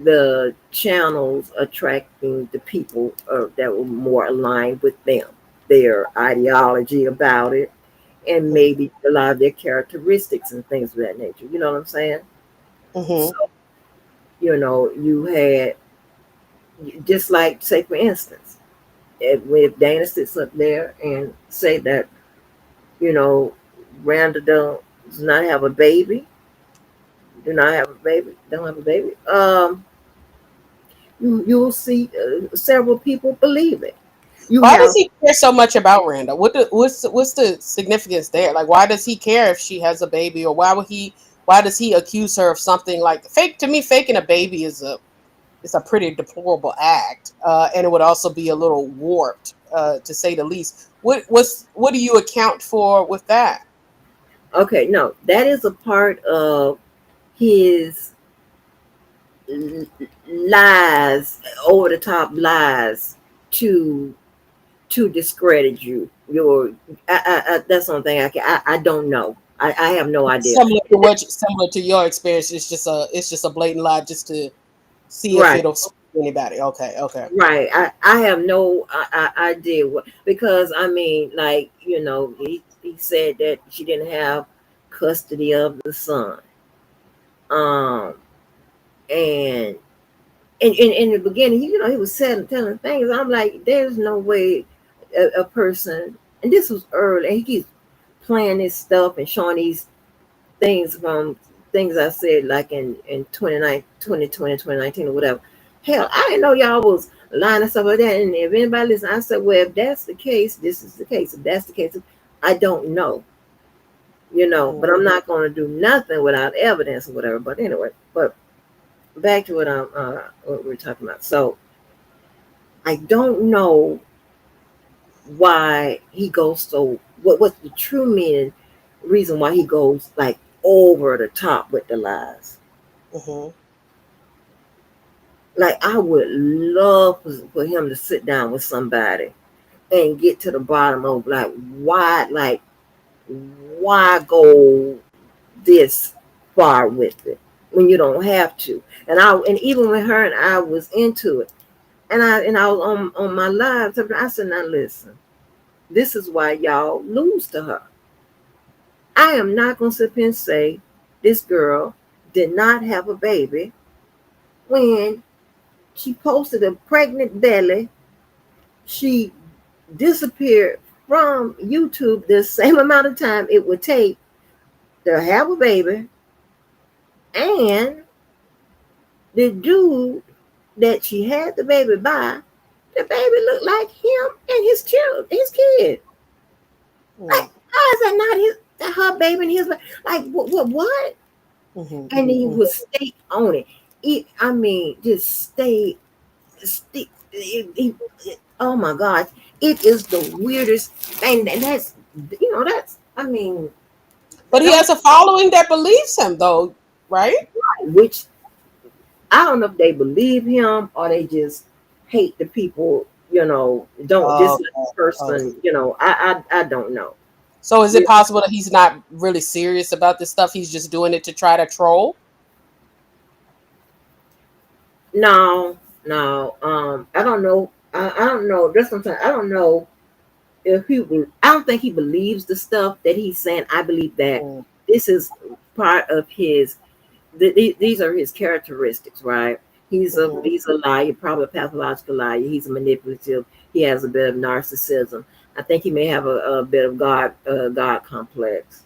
the channels attracting the people that were more aligned with them, their ideology about it, and maybe a lot of their characteristics and things of that nature. You know what I'm saying? Mm-hmm. So, you had, just like, say, for instance, if Dana sits up there and say that, you know, Randa does not have a baby, do not have a baby, don't have a baby, you'll see several people believe it. You Why does have he care so much about Randa? What's the significance there? Like, why does he care if she has a baby, or why does he accuse her of something like fake? To me, faking a baby is a pretty deplorable act, and it would also be a little warped, to say the least. What do you account for with that? okay, no, that is a part of his lies, over the top lies to discredit you. That's something I don't know. I have no idea. Similar to your experience. It's just a blatant lie, just to see if Right, it'll sway anybody. Okay, okay. right. I have no idea what, because I mean, like, he said that she didn't have custody of the son. Um, and in the beginning, he was telling things. I'm like, there's no way a person, and this was early, and he keeps playing this stuff and showing these things from things I said like in 2019 or whatever. Hell, I didn't know y'all was lying and stuff like that. And if anybody listen, I said, well, if that's the case, this is the case. If that's the case, I don't know, Mhm. but I'm not going to do nothing without evidence or whatever. But anyway, but back to what we're talking about. So I don't know why he goes so. What's the true meaning, reason why he goes like over the top with the lies? Mhm. Like, I would love for him to sit down with somebody and get to the bottom of, like why go this far with it when you don't have to. And even with her and I was into it, and I was on my live. I said, now listen, this is why y'all lose to her. I am not gonna sit here and say this girl did not have a baby when she posted a pregnant belly. She disappeared from YouTube the same amount of time it would take to have a baby, and the dude that she had the baby by, the baby looked like him and his kid. Like, Mhm. how is that not her baby and his, like, what? Mhm. And he Mhm. would stay on it. I mean, just stay. Oh my God, it is the weirdest thing. And that's, I mean, But he has a following that believes him, though, right? Which I don't know if they believe him or they just hate the people. Don't Oh, dislike the okay. person. I don't know. So is it Yeah. possible that he's not really serious about this stuff? He's just doing it to try to troll? No, no. I don't know. I don't know. That's sometimes I don't know if he. I don't think he believes the stuff that he's saying. I believe that Mm, this is part of his. These are his characteristics, right? mhm, He's a liar, probably a pathological liar. He's a manipulative. He has a bit of narcissism. I think he may have a bit of God complex.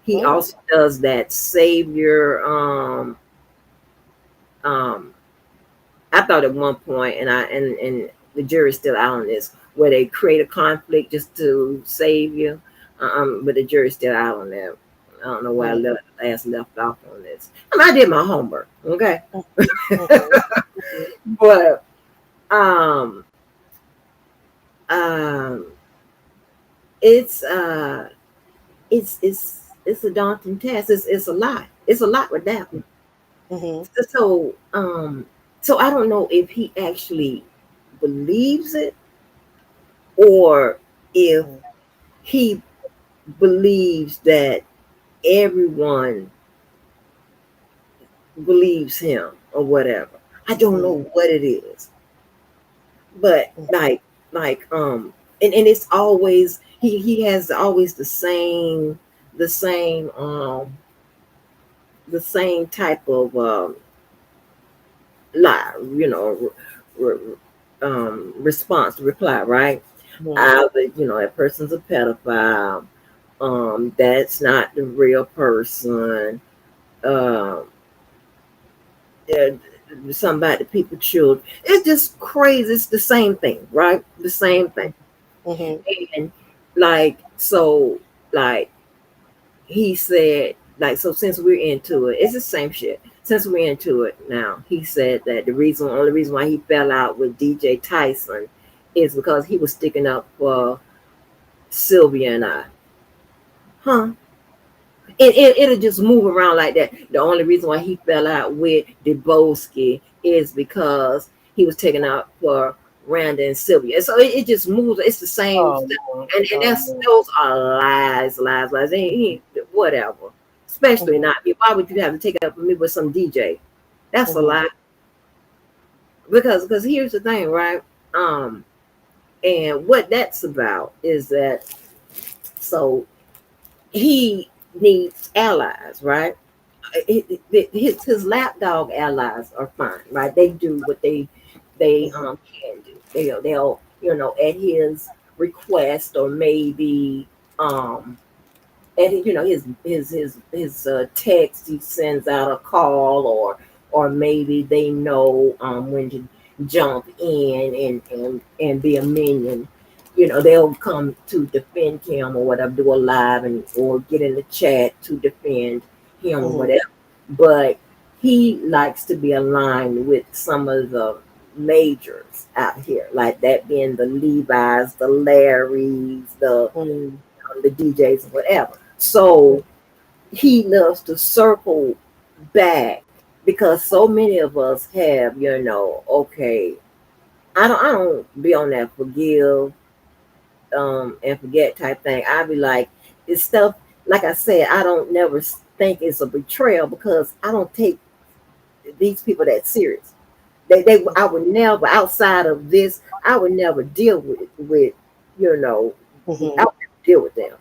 He mm, also does that savior. Um, I thought at one point, and the jury's still out on this, where they create a conflict just to save you. But the jury's still out on that. I don't know why I mm, left off on this. I did my homework, okay, mhm, mhm, but um, um, it's it's a daunting task. It's a lot. It's a lot with that one. mhm, So so I don't know if he actually believes it or if mhm, he believes that everyone believes him or whatever. I don't mhm, know what it is, but mhm, and it's always he has always the same the same type of lie, response, reply, right? mhm. Either that person's a pedophile, that's not the real person, um, uh, somebody people children. It's just crazy. It's the same thing, right? The same thing. Mhm. And so like he said, so since we're into it, it's the same shit. Since we're into it now, he said that only reason why he fell out with DJ Tyson is because he was sticking up for Sylvia and I. Huh? It'll just move around like that. The only reason why he fell out with Debowski is because he was taken out for Randa and Sylvia. So it just moves. It's the same Oh stuff. Lord. And Oh that's Lord. those are lies. Whatever. Especially Mhm, not me. Why would you have to take up with me with some DJ? That's a mhm, lie. Because here's the thing, right? Um, and what that's about is that so he needs allies, right? His lapdog allies are fine, right? They do what they mhm, can do. They'll at his request or maybe at his text he sends out a call or maybe they know when to jump in and be a minion. They'll come to defend him or whatever, do a live and or get in the chat to defend him or mhm, whatever. But he likes to be aligned with some of the majors out here, like that being the Levi's, the Larrys, mhm, the DJs, or whatever. So he loves to circle back because so many of us have, okay, I don't be on that forgive and forget type thing. I be like, it's stuff like I said, I don't never think it's a betrayal because I don't take these people that serious. I would never outside of this, I would never deal you know, I mhm, would never deal with them.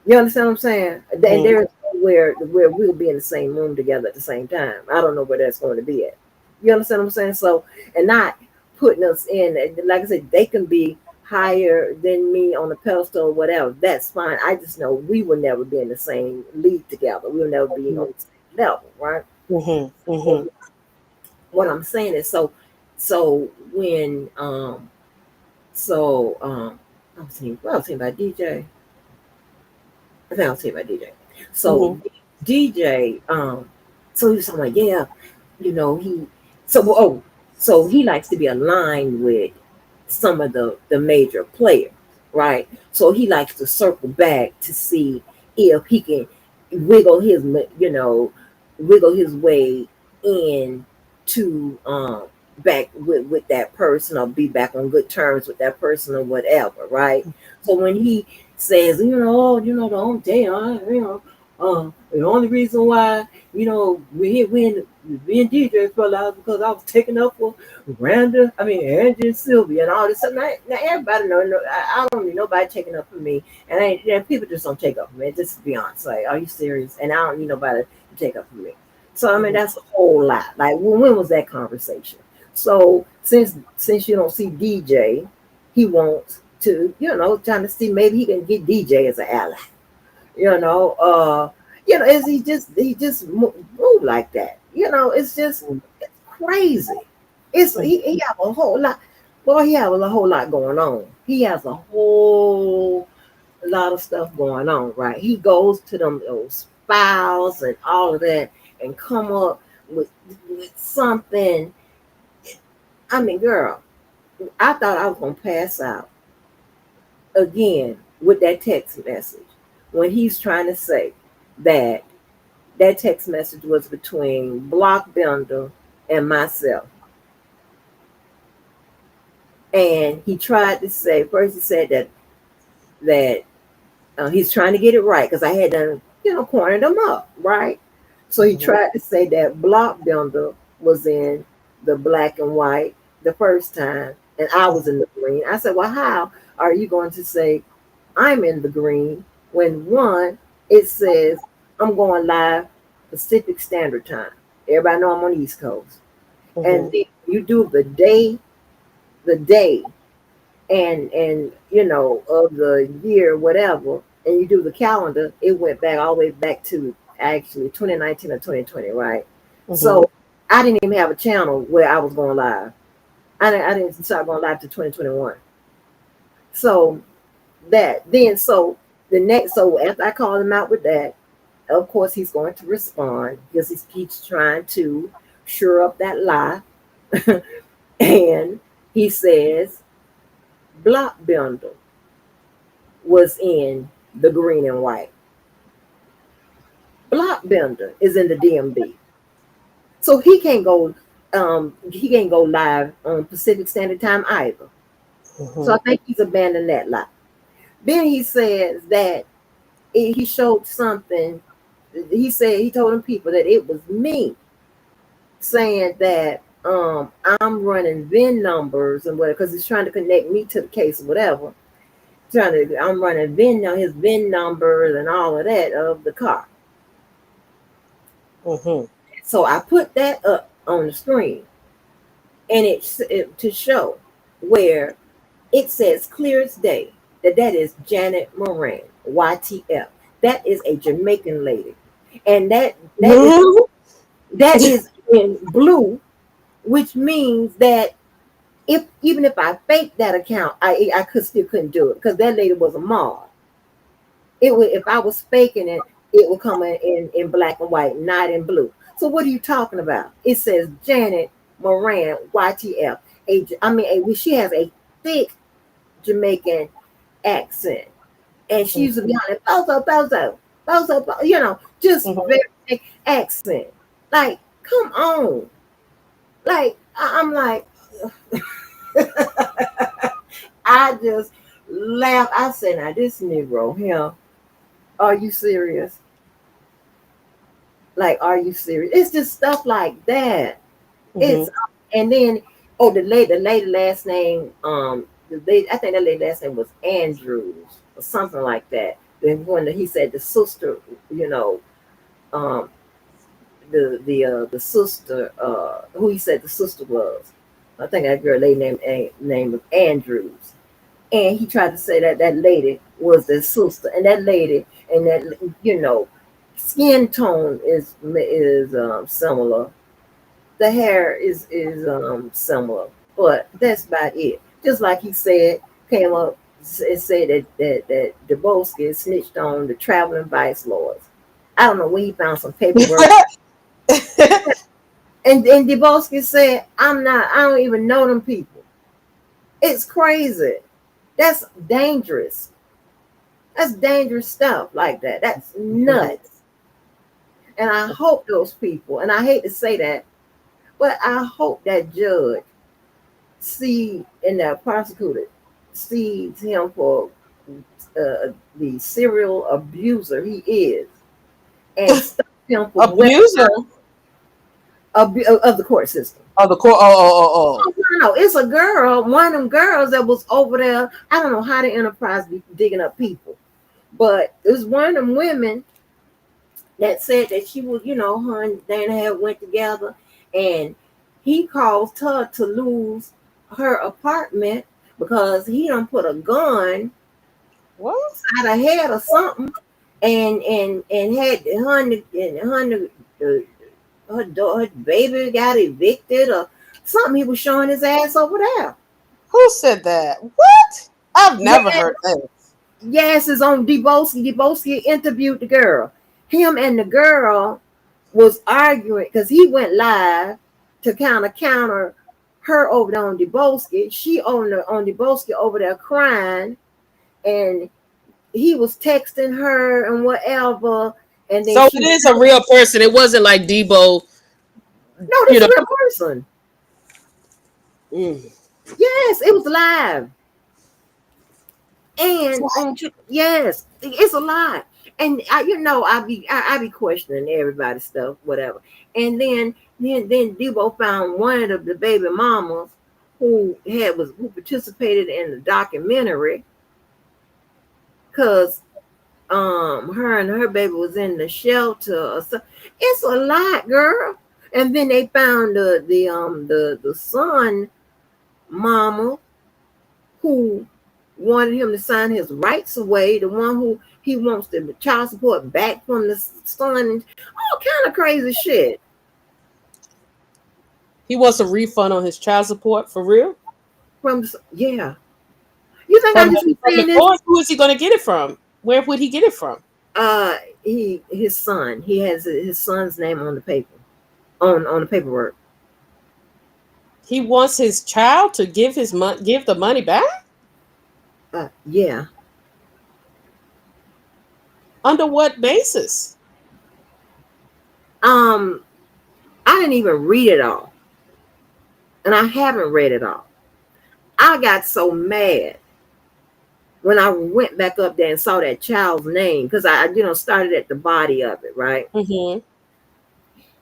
You understand what I'm saying? And mhm, there's where we'll be in the same room together at the same time. I don't know where that's going to be at. You understand what I'm saying? So, and not putting us in, like I said, they can be higher than me on a pedestal or whatever. That's fine. I just know we will never be in the same league together. We'll never be on the same level, right? mhm, So mhm, what I'm saying is, so when I was saying about DJ. I think I'll say about DJ. So mhm, DJ, so he was talking like, yeah, he so so he likes to be aligned with some of the major players, right? So he likes to circle back to see if he can wiggle his, you know, wiggle his way in to back with that person, or be back on good terms with that person, or whatever, right? So when he says, the only day, the only reason why, we and DJ fell out because I was taking up for Angie and Sylvia and all this stuff. Now everybody know, I don't need nobody taking up for me, and people just don't take up for me. Just to be honest, like, are you serious? And I don't need nobody to take up for me. So that's a whole lot. Like, when was that conversation? So since you don't see DJ, he wants to, trying to see maybe he can get DJ as an ally. Is he just move like that? It's crazy. He have a whole lot. Boy, he have a whole lot going on. He has a whole lot of stuff going on, right? He goes to those files and all of that, and come up with something. I mean, girl, I thought I was gonna pass out again with that text message when he's trying to say that that text message was between Blockbuster and myself. And he tried to say, first he said that he's trying to get it right, because I had done, cornered him up, right? So he tried to say that Blockbuster was in the black and white the first time, and I was in the green. I said, well, how are you going to say I'm in the green when, one, it says I'm going live Pacific Standard Time. Everybody know I'm on the East Coast. And then you do the day and of the year, whatever, and you do the calendar, it went back all the way back to actually 2019 or 2020, right? So I didn't even have a channel where I was going live. I didn't start going live to 2021. So so after I called him out with that, of course he's going to respond, because he keeps trying to sure up that lie. And he says Blockbuster was in the green and white. Blockbuster is in the DMV. So he can't go live on Pacific Standard Time either. So I think he's abandoned that lie. Then he says that he showed something. He said he told them people that it was me, saying that I'm running VIN numbers and whatever, because he's trying to connect me to the case or whatever. I'm running his VIN numbers and all of that of the car. So I put that up on the screen, and it to show where it says clear as day that is Janet Moran, YTF. That is a Jamaican lady, and that is in blue, which means that even if I faked that account, I couldn't do it, because that lady was a mod. It would, if I was faking it, it would come in black and white, not in blue. So what are you talking about? It says Janet Moran, YTF. She has a thick Jamaican accent, and she used to be on it, bozo, just very thick accent. Like, come on. Like, I'm like, I just laughed. I said, now this Negro here, are you serious? Like, are you serious? It's just stuff like that. It's and then the lady last name, I think that lady last name was Andrews or something like that. Then when he said the sister, um, the sister, who he said the sister was, I think that girl lady name was Andrews, and he tried to say that lady was the sister, and that lady and that skin tone is similar. The hair is similar, but that's about it. Just like he said, came up and said that Dubowski snitched on the traveling vice lords. I don't know where he found some paperwork. And Dubowski said, I don't even know them people. It's crazy. That's dangerous. That's dangerous stuff like that. That's Mhm. nuts. And I hope those people, and I hate to say that, but I hope that judge see and that prosecutor sees him for the serial abuser he is, and stop him from Abuser of the court system. of the court. Oh. Oh, no, it's a girl, one of them girls that was over there. I don't know how the Enterprise be digging up people, but it was one of them women that said that she was, her and Dana had went together, and he caused her to lose her apartment because he done put a gun What? out her head or something, and had her baby got evicted or something. He was showing his ass over there. Who said that? What? I've never Yeah, heard that. yes, it's on Deboski. Deboski interviewed the girl. Him and the girl was arguing because he went live to kind of counter her over there on Deboski. She on Deboski over there crying, and he was texting her and whatever. And then So it is a real person. It wasn't like Debo, no, you this know. is a real person. Mm. Yes, it was live. And on yes, it's a lot. And I be questioning everybody's stuff, whatever. And then Debo found one of the baby mamas who participated in the documentary because her and her baby was in the shelter or so. It's a lot, girl. And then they found the son mama who wanted him to sign his rights away, the one who he wants the child support back from the son, and all kind of crazy shit. He wants a refund on his child support for real? Yeah. You think I just be From the saying this? court? Who is he going to get it from? Where would he get it from? His son. He has his son's name on the paper, on the paperwork. He wants his child to give the money back? Yeah. Under what basis? I didn't even read it all, and I haven't read it all. I got so mad when I went back up there and saw that child's name because I started at the body of it, right? Mm-hmm.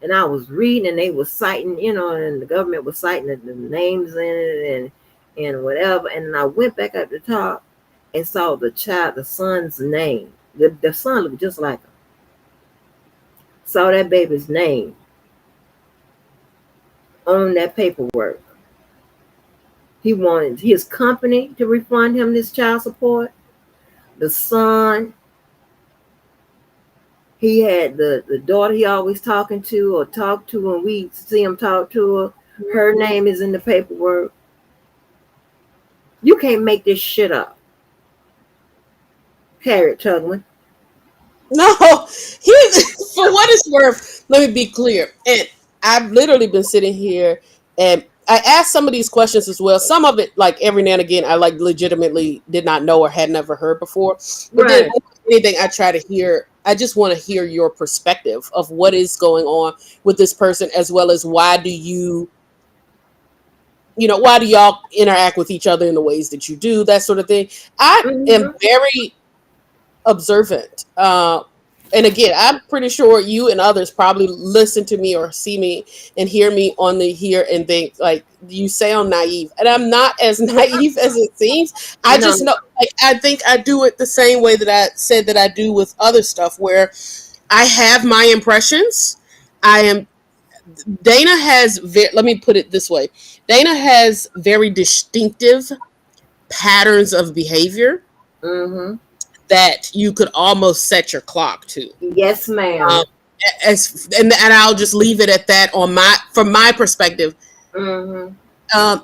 And I was reading, and they were citing, and the government was citing the names in it and whatever. And I went back up the top and saw the son's name. The son looked just like him. Saw that baby's name on that paperwork. He wanted his company to refund him this child support. The son, he had the daughter he always talking to or talk to, and we see him talk to her. Her name is in the paperwork. You can't make this shit up. Harriet Tubman. No, for what it's worth, let me be clear. And I've literally been sitting here and I asked some of these questions as well. Some of it, like every now and again, I like legitimately did not know or had never heard before. But then Right. anything I try to hear, I just want to hear your perspective of what is going on with this person, as well as why do why do y'all interact with each other in the ways that you do, that sort of thing. I am Mm-hmm. very observant. And again, I'm pretty sure you and others probably listen to me or see me and hear me on the here and think like you sound naive, and I'm not as naive as it seems. I No. just know, like, I think I do it the same way that I said that I do with other stuff, where I have my impressions. I am Dana has let me put it this way. Dana has very distinctive patterns of behavior Mm-hmm. that you could almost set your clock to. Yes, Um, ma'am. and I'll just leave it at that from my perspective. Mm-hmm.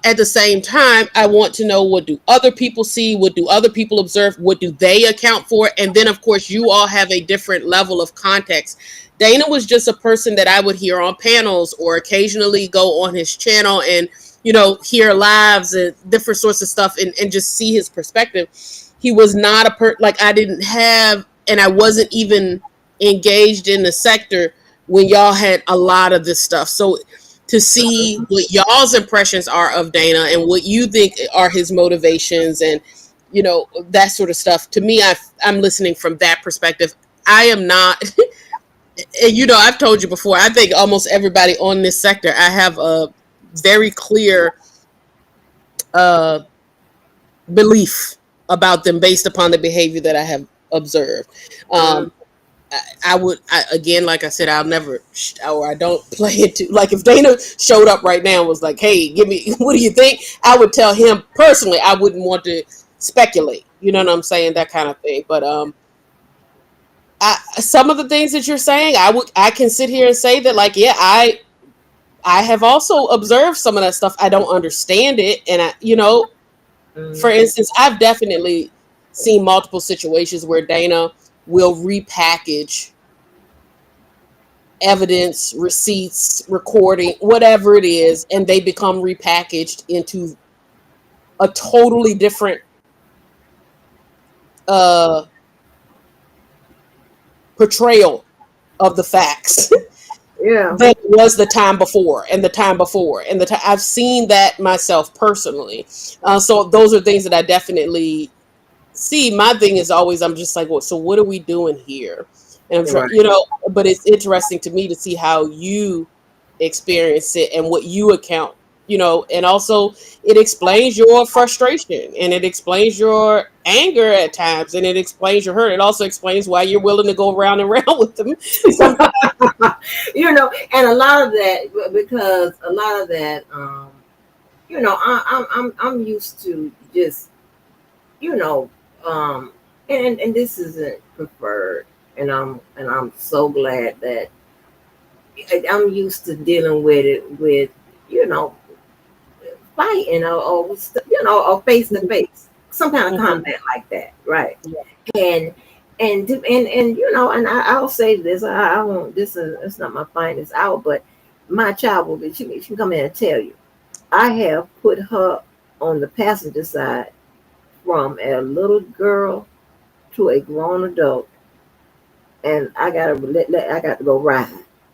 At the same time, I want to know, what do other people see? What do other people observe? What do they account for? And then, of course, you all have a different level of context. Dana was just a person that I would hear on panels or occasionally go on his channel and, hear lives and different sorts of stuff and just see his perspective. he was not like I didn't have, and I wasn't even engaged in the sector when y'all had a lot of this stuff. So to see what y'all's impressions are of Dana and what you think are his motivations and that sort of stuff, to me, I'm listening from that perspective. I am not and I've told you before, I think almost everybody on this sector, I have a very clear uh belief about them based upon the behavior that I have observed. Mm, Again, like I said, I'll never, or I don't play it to, like if Dana showed up right now and was like, hey, give me, what do you think? I would tell him personally, I wouldn't want to speculate, you know what I'm saying? That kind of thing. But, some of the things that you're saying, I can sit here and say that, like, yeah, I have also observed some of that stuff. I don't understand it. And for mm, instance, I've definitely seen multiple situations where Dana will repackage evidence, receipts, recording, whatever it is, and they become repackaged into a totally different uh, portrayal of the facts yeah, than it was the time before and the time before and the time. I've seen that myself personally. So those are things that I definitely see. My thing is always, I'm just like, well, so what are we doing here? And I'm trying, right. but it's interesting to me to see how you experience it and what you account, and also it explains your frustration and it explains your anger at times and it explains your hurt. It also explains why you're willing to go around and around with them sometimes. And a lot of that, because a lot of that, I'm used to just, you know, um, and this isn't preferred, and I'm so glad that I'm used to dealing with it with, you know, fighting or face to face, some kind of Mhm. combat like that, right? Yeah. And and I'll say this, I won't. This is it's not my finest hour, but my child will be. She can come in and tell you. I have put her on the passenger side from a little girl to a grown adult, and I got to go ride.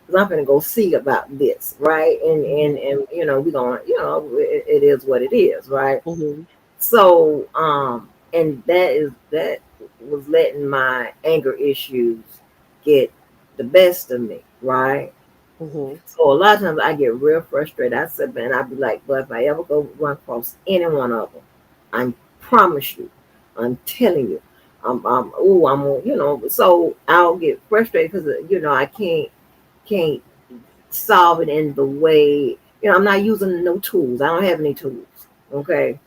'Cause I'm gonna go see about this, right? And we're gonna, it is what it is, right? Mhm. So, and that was letting my anger issues get the best of me, right? Mhm. So a lot of times I get real frustrated. I said, man, I'd be like, but if I ever go run across any one of them, I promise you, I'm telling you, so I'll get frustrated because I can't solve it in the way, I'm not using no tools. I don't have any tools. Okay,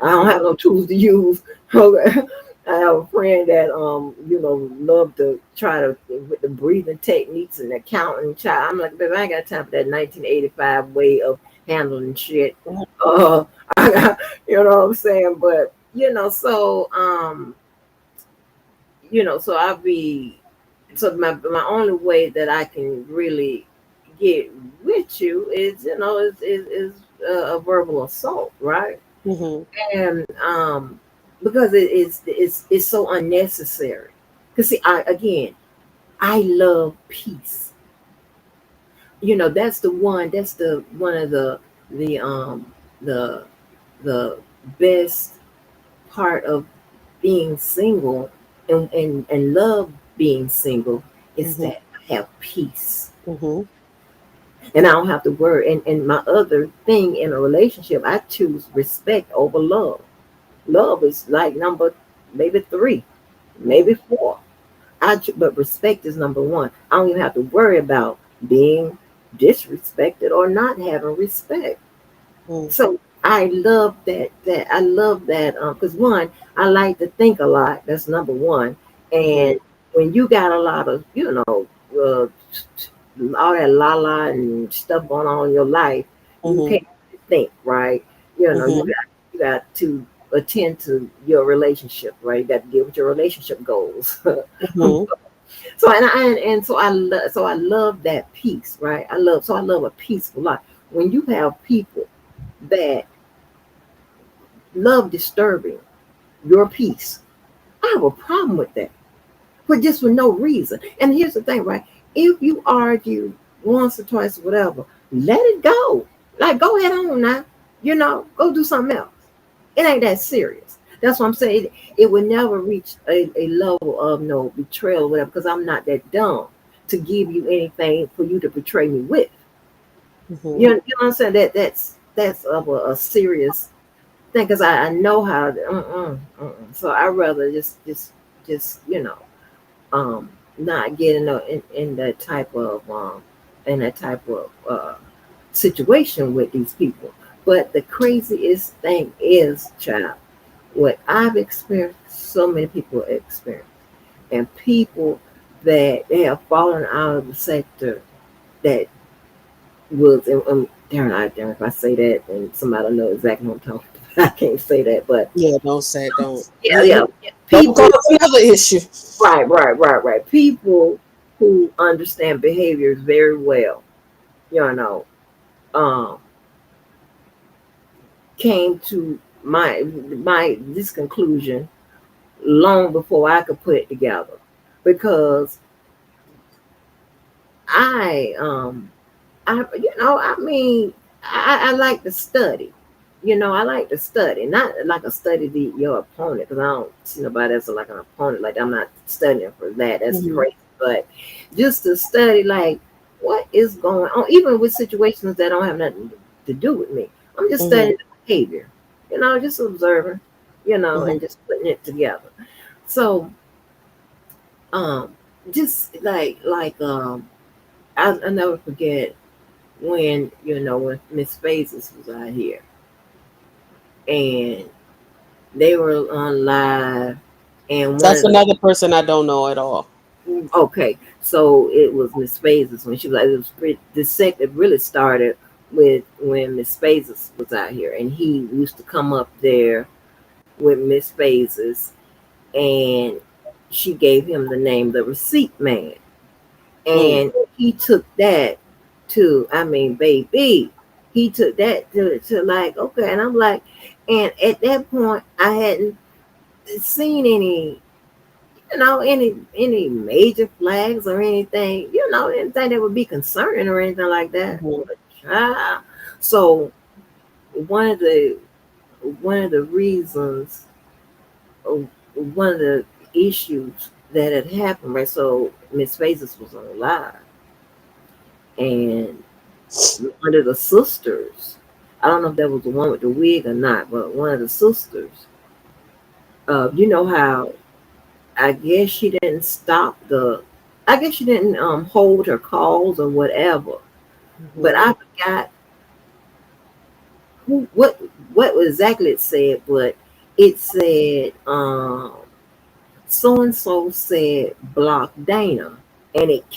I don't have no tools to use. Okay. I have a friend that love to try to with the breathing techniques and the counting. I'm like, baby, I ain't got time for that 1985 way of handling shit. Mhm. Uh, I got, you know what I'm saying? But so I'll be so my only way that I can really get with you is a verbal assault, right? Mhm. And because it's so unnecessary. Because see, I love peace. That's the one. That's the one of the the best part of being single and love being single is Mhm. that I have peace Mhm. and I don't have to worry. And my other thing in a relationship, I choose respect over love. Love is like number maybe three, maybe Mhm. four. But respect is number one. I don't even have to worry about being disrespected or not having respect. Mhm. So I love that. I love that because one, I like to think a lot. That's number one. Mhm. And when you got a lot of all that la la and stuff going on in your life, you Mhm. can't think, right? Mhm. You got to attend to your relationship, right? You got to get with your relationship goals. Mhm. So and so I love that peace, right? I love a peaceful life. When you have people that love disturbing your peace, I have a problem with that, but just for no reason. And here's the thing, right? If you argue once or twice or whatever, let it go. Like, go ahead on now. Go do something else. It ain't that serious. That's what I'm saying. It would never reach a level of no betrayal or whatever, because I'm not that dumb to give you anything for you to betray me with. Mm-hmm. You know what I'm saying? That's of a serious thing, because I know how. So I rather just not get in that type of situation with these people. But the craziest thing is, child, what I've experienced, so many people experience, and people that they have fallen out of the sector that was, darn, if I say that, then somebody will know exactly what I'm talking about. I can't say that, but Yeah, don't say it. Don't. yeah, yeah, yeah. Don't People, cause another issue. right. People who understand behaviors very well, you know, um, came to my this conclusion long before I could put it together, because I I mean, I like to study. I like to study, not like a study your opponent, because I don't see nobody else like an opponent. Like, I'm not studying for that. That's Mm-hmm. crazy. But just to study, like, what is going on, even with situations that don't have nothing to do with me. I'm just Mm-hmm. studying the behavior. Just observing. Mm-hmm. And just putting it together. So, um, just I never forget when Miss Phases was out here, and they were on live, and one That's of the another person I don't know at all. okay, so it was Miss Phases when she was like, it was pretty, the sect that really started with when Miss Phases was out here, and he used to come up there with Miss Phases, and she gave him the name the Receipt Man, Mm. and he took that to, I mean, baby, he took that to like, okay. And I'm like, and at that point I hadn't seen any major flags or anything, anything that would be concerning or anything like that. Mm-hmm. But, so one of the one of the reasons, uh, one of the issues that had happened, right? So Miss Phases was on live, and one of the sisters, I don't know if that was the one with the wig or not, but one of the sisters, you know how, I guess she didn't I guess she didn't hold her calls or whatever. But Mm-hmm. I forgot who what exactly it said, but it said so and so said block Dana, and it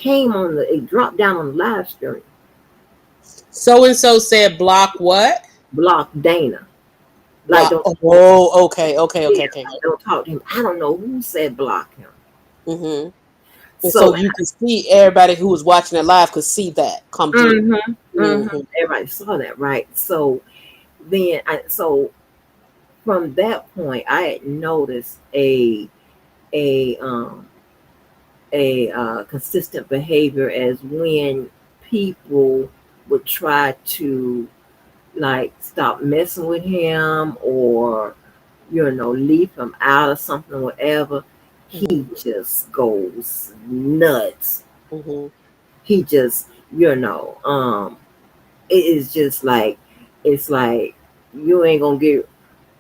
dropped down on the live stream. So and so said block what? Block Dana. Like, Block. don't talk to him. Oh, okay, okay, Yeah, okay, okay. like, don't talk to him. I don't know who said block him. Mm-hmm. And so So, you can see everybody who was watching it live could see that come through. Mm-hmm. everybody saw that, right? So so from that point, I had noticed a um consistent behavior, as when people would try to, like, stop messing with him, or leave him out of something, whatever. Mm-hmm. He just goes nuts. Mm-hmm. He just, it is just like, it's like, you ain't gonna get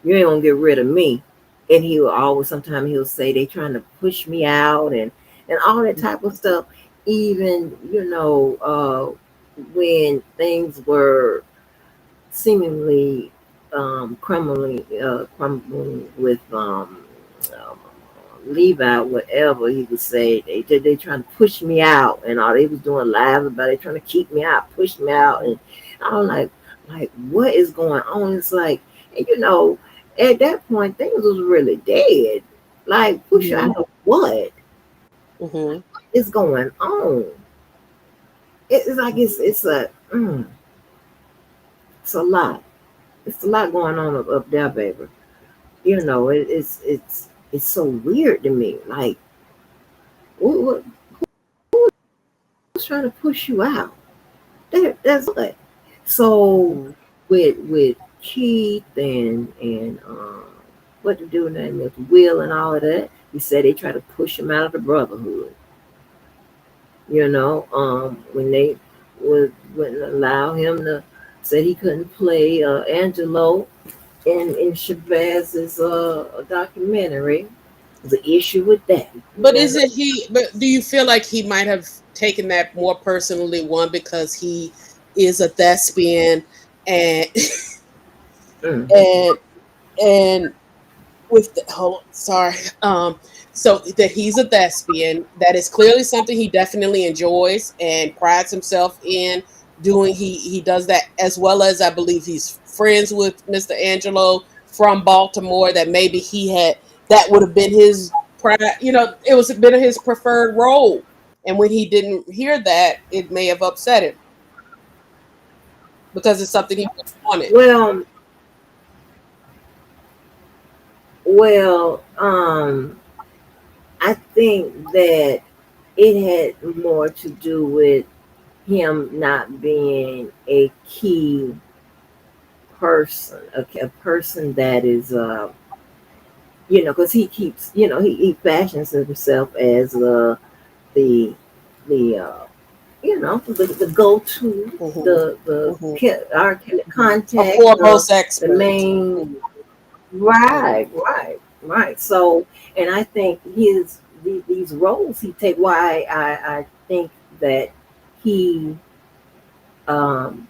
you ain't gonna get rid of me. And he will always, sometimes he'll say they trying to push me out, and all that type of stuff. Even, when things were seemingly crumbling with um, Levi, whatever he would say, they trying to push me out, and all they was doing live about it, trying to keep me out, push me out. And I was like, what is going on? It's like, and at that point things was really dead. Like, push you Mm-hmm. out of what Mm-hmm. is going on? It's like, it's a lot. It's a lot going on up there, baby. It's it's so weird to me. Like, who's trying to push you out? That's what. So Mhm. with Keith and what the dude name is, Will and all of that, he said they try to push him out of the brotherhood. When they wouldn't allow him to, said he couldn't play Angelo in Shabazz's documentary. There's an issue with that. But isn't he? But do you feel like he might have taken that more personally? One, because he is a thespian, and Mm. and and with the, hold on, sorry, so that he's a thespian, that is clearly something he definitely enjoys and prides himself in doing. He does that, as well as I believe he's friends with Mr. Angelo from Baltimore, that maybe he had, that would have been his pride, it was been his preferred role, and when he didn't hear that, it may have upset him because it's something he wanted. Well, I think that it had more to do with him not being a key person, a person that is, because he keeps, he fashions himself as the the the go to, Hmm. the Hmm. our Hmm. A contact, foremost the expert. main. Hmm. Right, right, right. So, and I think these roles he take. Why I think that he um,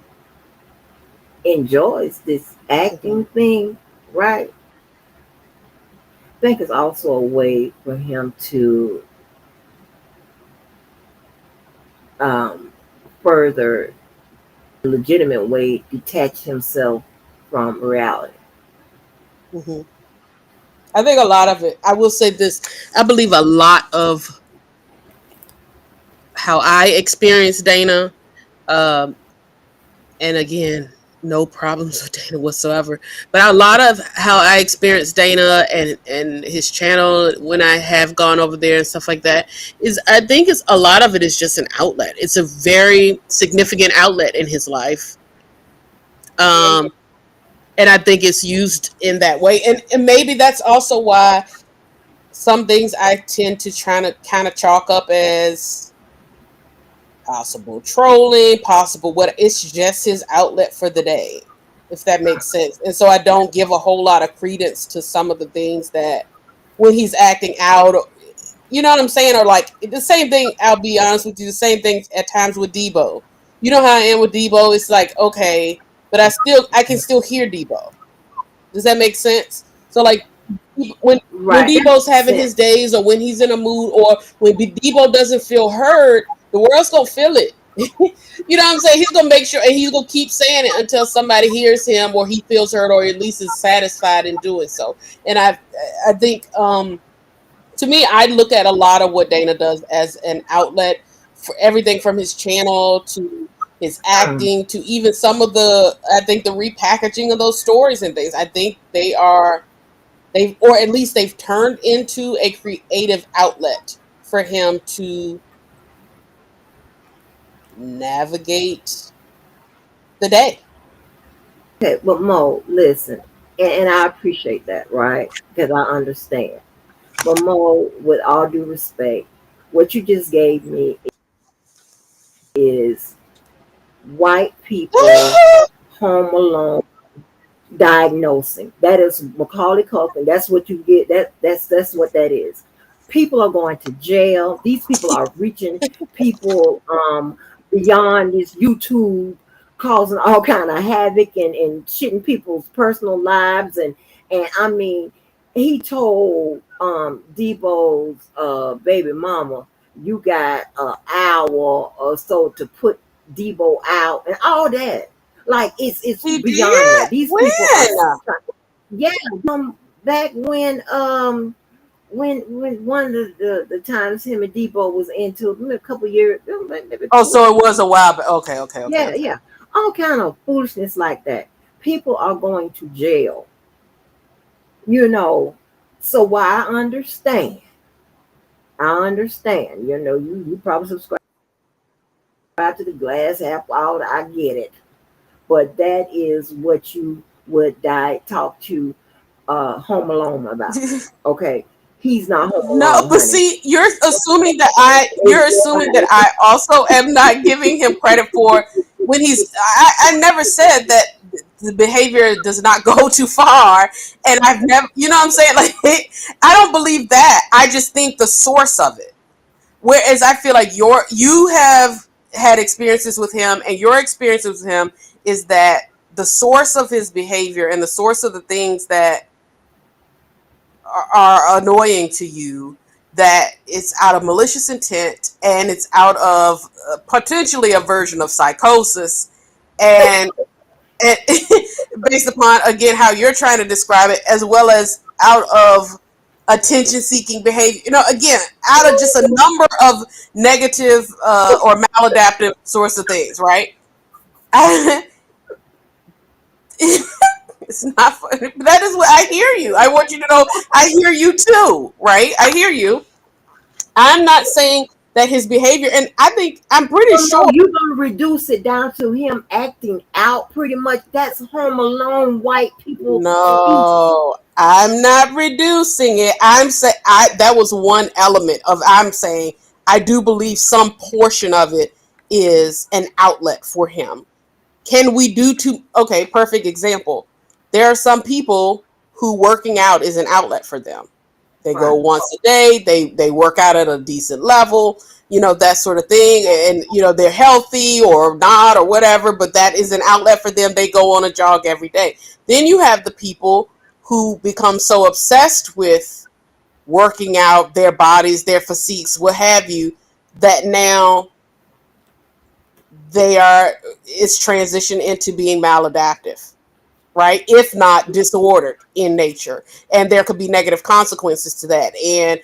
enjoys this Hmm. acting thing. Right, I think it's also a way for him to um, further, legitimate way, detach himself from reality. Hmm. I think a lot of it, I will say this, I believe a lot of how I experienced Dana, um, and again, no problems with Dana whatsoever, but a lot of how I experienced Dana and his channel when I have gone over there and stuff like that is, I think it's a lot of it is just an outlet. It's a very significant outlet in his life. Um, and I think it's used in that way. And maybe that's also why some things I tend to try to kind of chalk up as possible trolling, possible what, it's just his outlet for the day, if that makes sense. And so I don't give a whole lot of credence to some of the things that when he's acting out, you know what I'm saying? Or like the same thing, I'll be honest with you, the same thing at times with Debo. You know how I am with Debo? It's like, okay, but I can still hear Debo. Does that make sense? So like when Right, that Debo's makes having his sense. days, or when he's in a mood, or when Debo doesn't feel heard, the world's gonna feel it. You know what I'm saying? He's gonna make sure, and he's gonna keep saying it until somebody hears him, or he feels heard, or at least is satisfied in doing so. And I think to me, I look at a lot of what Dana does as an outlet for everything from his channel to his Mm. acting to even some of the, I think, the repackaging of those stories and things. I think they've, or at least they've turned into a creative outlet for him to navigate the day. Okay, but Mo, listen, and I appreciate that, right? Because I understand. But Mo, with all due respect, what you just gave me is white people home alone diagnosing. That is Macaulay Culkin. That's what you get. That's what that is. People are going to jail. These people are reaching people beyond this YouTube, causing all kind of havoc and shitting people's personal lives. And I mean, he told Debo's baby mama, you got an hour or so to put Debo out and all that. Like it's He beyond did? that. These people are, When? yeah. Back when one of the times him and Debo was into a couple years, maybe Oh, 2 or so it 3 was years. a while back. Okay, okay, okay, Yeah, okay. yeah. All kind of foolishness like that. People are going to jail, you know, So while I understand. You know, you probably subscribe to the glass half hour. I get it, but that is what you would talk to Home Alone about. Okay, he's not Home No, Alone, but honey. see, you're assuming that I also am not giving him credit for when I never said that the behavior does not go too far, and I've never, you know what I'm saying? Like, I don't believe that. I just think the source of it. Whereas I feel like you have had experiences with him, and your experiences with him is that the source of his behavior and the source of the things that are annoying to you, that it's out of malicious intent and it's out of potentially a version of psychosis, and, and based upon again how you're trying to describe it, as well as out of attention seeking behavior, again, out of just a number of negative or maladaptive sorts of things, right? It's not funny, but that is what I hear you. I want you to know I hear you too, right? I hear you. I'm not saying that his behavior, and I'm pretty So no, sure. you're gonna reduce it down to him acting out. Pretty much, that's Home Alone white people speak. No, I'm not reducing it. I'm saying that was one element of. I'm saying I do believe some portion of it is an outlet for him. Can we do to okay, perfect example. There are some people who working out is an outlet for them. They go Right. once a day, they work out at a decent level, that sort of thing, and they're healthy or not or whatever, but that is an outlet for them. They go on a jog every day. Then you have the people who become so obsessed with working out their bodies, their physiques, what have you, that now it's transitioned into being maladaptive, right? If not disordered in nature. And there could be negative consequences to that. And,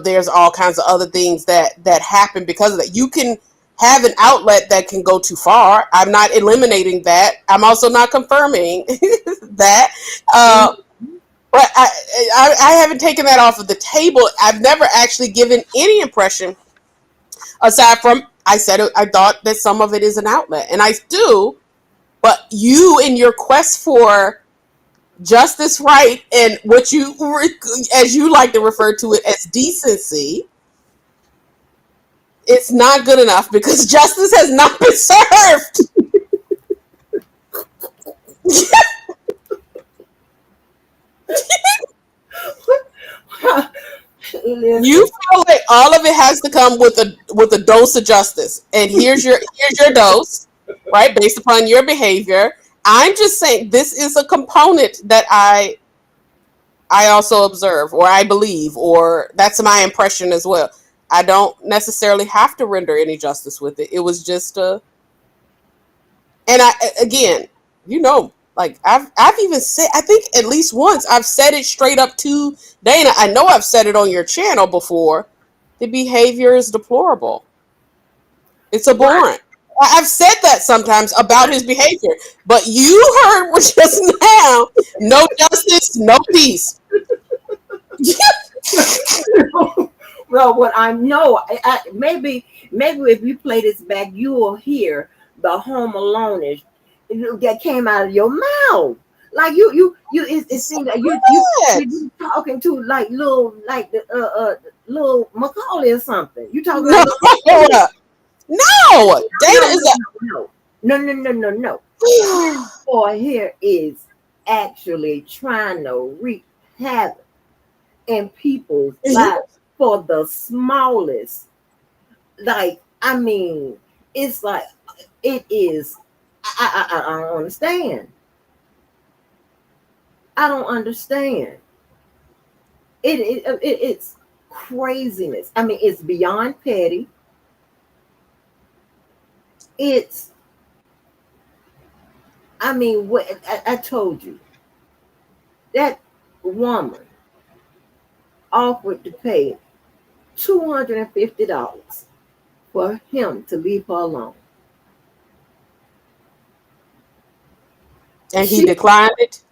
there's all kinds of other things that happen because of that. You can have an outlet that can go too far. I'm not eliminating that. I'm also not confirming that. Mhm. But I haven't taken that off of the table. I've never actually given any impression aside from I said I thought that some of it is an outlet, and I do. But you, in your quest for justice, right, and what you, as you like to refer to it as decency, it's not good enough because justice has not been served. You Listen, feel like all of it has to come with a dose of justice, and here's your dose, right, based upon your behavior. I'm just saying this is a component that I also observe, or I believe, or that's my impression as well. I don't necessarily have to render any justice with it. It was just and again, like I've even said, I think at least once I've said it straight up to Dana. I know I've said it on your channel before. The behavior is deplorable. It's right, abhorrent. I've said that sometimes about his behavior, but you heard just now, no justice, no peace. well, what I know, maybe if you play this back, you will hear the Home Alone that came out of your mouth. Like it So seems like good. you talking to like the little Macaulay or something. You talking like No, little Macaulay. no. Dana No, is no. This a. boy here is actually trying to wreak havoc in people's lives for the smallest. Like, I mean, it's like it is. I don't understand. I don't understand. It's craziness. I mean, it's beyond petty. It's. I mean, what I told you that woman offered to pay $250 for him to leave her alone. And he She declined it.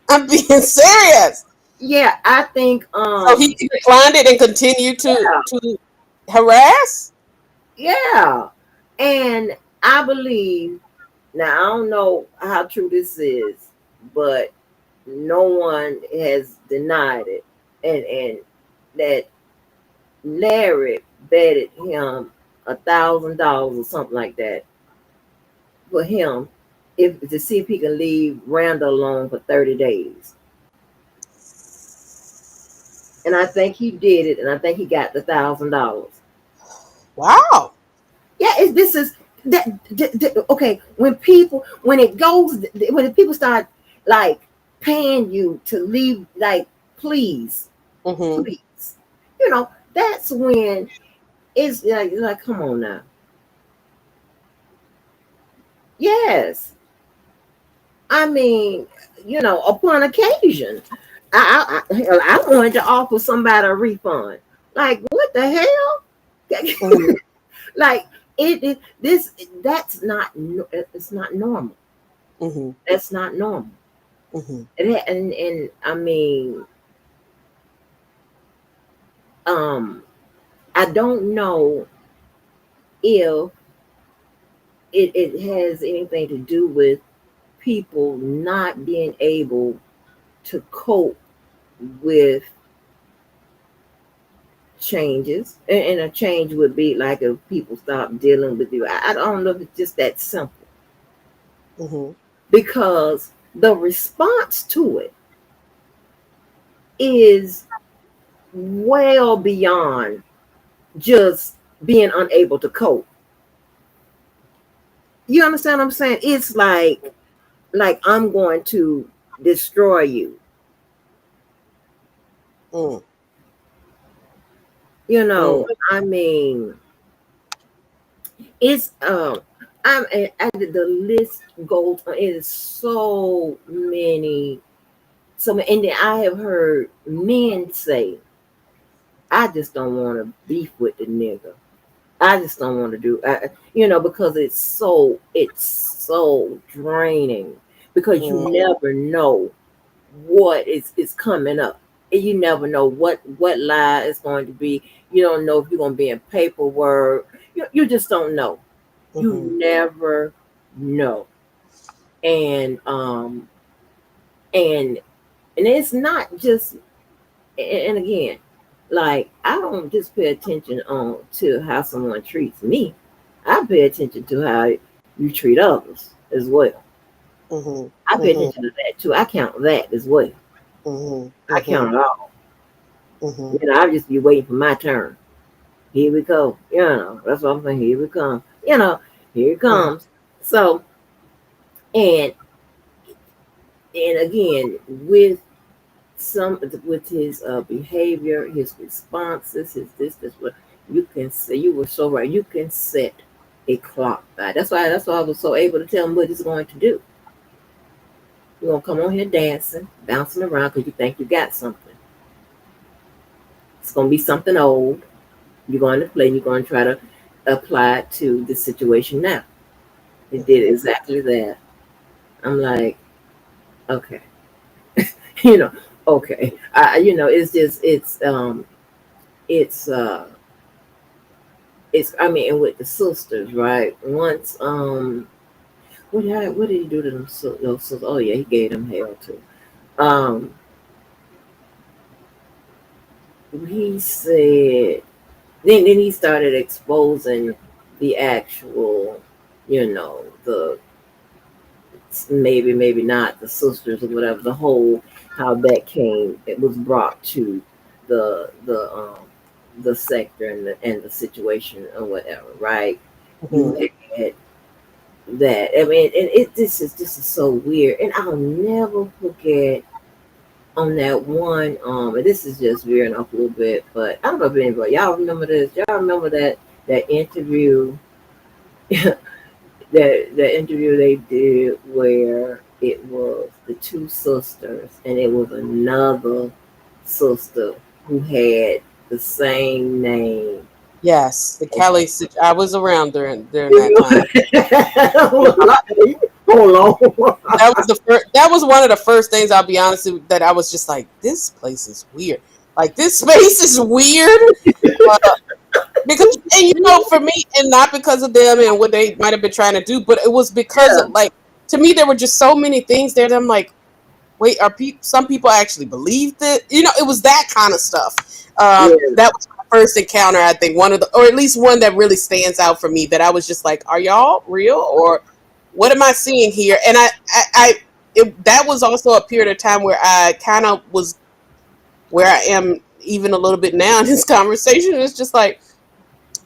I'm being serious. Yeah, I think So he declined it and continued to harass. yeah. And I believe, now I don't know how true this is, but no one has denied it. And that Larry betted him $1,000 or something like that for him, if to see if he can leave Randall alone for 30 days. And I think he did it, and I think he got the $1,000. Wow. Yeah, this is that. Okay, when it goes, when people start like paying you to leave, like, please, Mm-hmm. please, that's when it's like, come on now. Yes, I mean, upon occasion, I wanted to offer somebody a refund. Like, what the hell? Mm-hmm. Like, it this that's not it's not normal. Mm-hmm. That's not normal. Mm-hmm. And I mean, um, I don't know if it has anything to do with people not being able to cope with changes. And a change would be like if people stop dealing with you. I don't know if it's just that simple, Mm-hmm. because the response to it is well beyond just being unable to cope. You understand what I'm saying? It's like I'm going to destroy you. Mm. Mm. I mean, it's the list goes on. It is so many. And then I have heard men say, "I just don't want to beef with the nigga. I just don't want to do, because it's so draining, because you Mm. never know what is coming up. And you never know what lie is going to be. You don't know if you're going to be in paperwork. You just don't know. You Mm-hmm. never know. And and and it's not just, and again, like, I don't just pay attention on to how someone treats me. I pay attention to how you treat others as well. Mm-hmm. I pay Mm-hmm. attention to that too. I count that as well. Mm-hmm. I Mm-hmm. count it all. Mm-hmm. I just be waiting for my turn. Here we go. That's what I'm saying. Here we come. Here it comes. So, and and again, with his behavior, his responses, his this what you can say. You were so right. You can set a clock by. That's why I was so able to tell him what he's going to do. You're gonna come on here dancing, bouncing around because you think you got something. It's gonna be something old. You're going to play. And you're going to try to apply it to the situation now. It did Mm-hmm. exactly that. I'm like, okay, you know, okay. It's just it's it's, I mean, and with the sisters, right? Once what did he do to them? Those sisters? Oh yeah, he gave them hell too. Um, he said, then he started exposing the actual, the, maybe not the sisters or whatever, the whole, how that came, it was brought to the sector and the situation or whatever, right? You Mm-hmm. had that. I mean, and this is so weird, and I'll never forget on that one. And this is just veering off a little bit, but I don't know if anybody, y'all remember this. Y'all remember that interview, that interview they did where it was the two sisters, and it was another sister who had the same name. Yes, the as- Kelly. I was around during that time. Right? hold on. That was one of the first things, I'll be honest with, that I was just like, this place is weird. Like, this space is weird. Uh, because, and for me, and not because of them and what they might have been trying to do, but it was because Yeah, of, like, to me, there were just so many things there that I'm like, wait, some people actually believe that? It was that kind of stuff. yeah, That was my first encounter, I think, or at least one that really stands out for me, that I was just like, are y'all real, or what am I seeing here? And that was also a period of time where I kind of was where I am even a little bit now in this conversation. It's just like,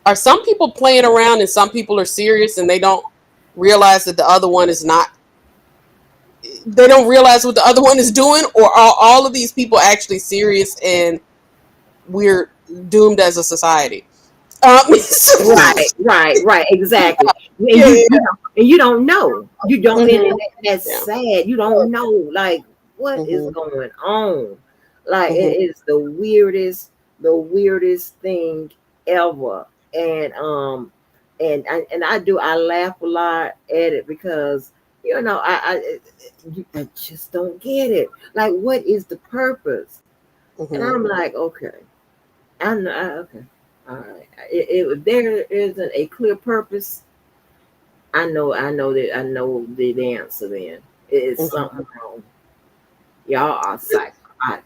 are some people playing around and some people are serious and they don't realize that the other one is not, they don't realize what the other one is doing, or are all of these people actually serious and we're doomed as a society? right, exactly. And Yeah, you, yeah, you know, and you don't know. You don't, and mm-hmm, that's yeah, sad. You don't know, like, what is mm-hmm, going on. Like, it mm-hmm, is the weirdest thing ever. And I laugh a lot at it because I just don't get it. Like, what is the purpose? And mm-hmm, I'm like, okay. Okay. All right. If there isn't a clear purpose, I know the answer. Then it is mm-hmm. something wrong. Y'all are psychotic.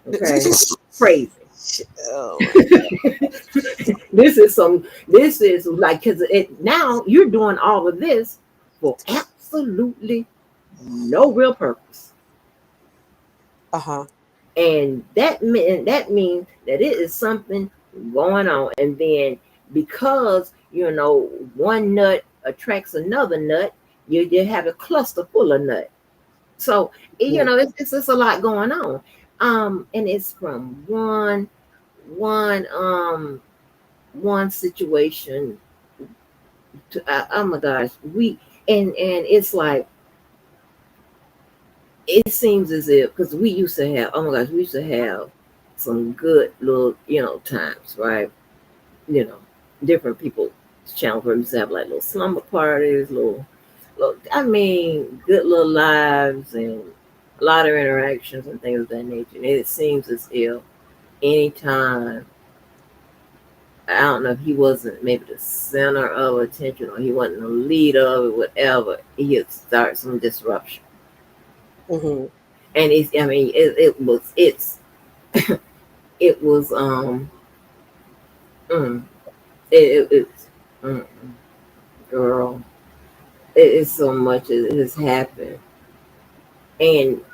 Okay, crazy. Oh my god. This is like, because it now you're doing all of this for absolutely no real purpose. Uh-huh. And that means that it is something going on. And then, because one nut attracts another nut, you have a cluster full of nut. So it's just a lot going on. And it's from one one situation to, oh my gosh, and it's like, it seems as if, because we used to have, oh my gosh, we used to have some good little times, right? you know Different people channel for used to have like little slumber parties, little, I mean, good little lives, and a lot of interactions and things of that nature. And it seems as if anytime, I don't know if he wasn't maybe the center of attention, or he wasn't the leader of it, whatever, he'd start some disruption. Mm-hmm. And I mean, it was mm, it's girl, it is so much that has happened. And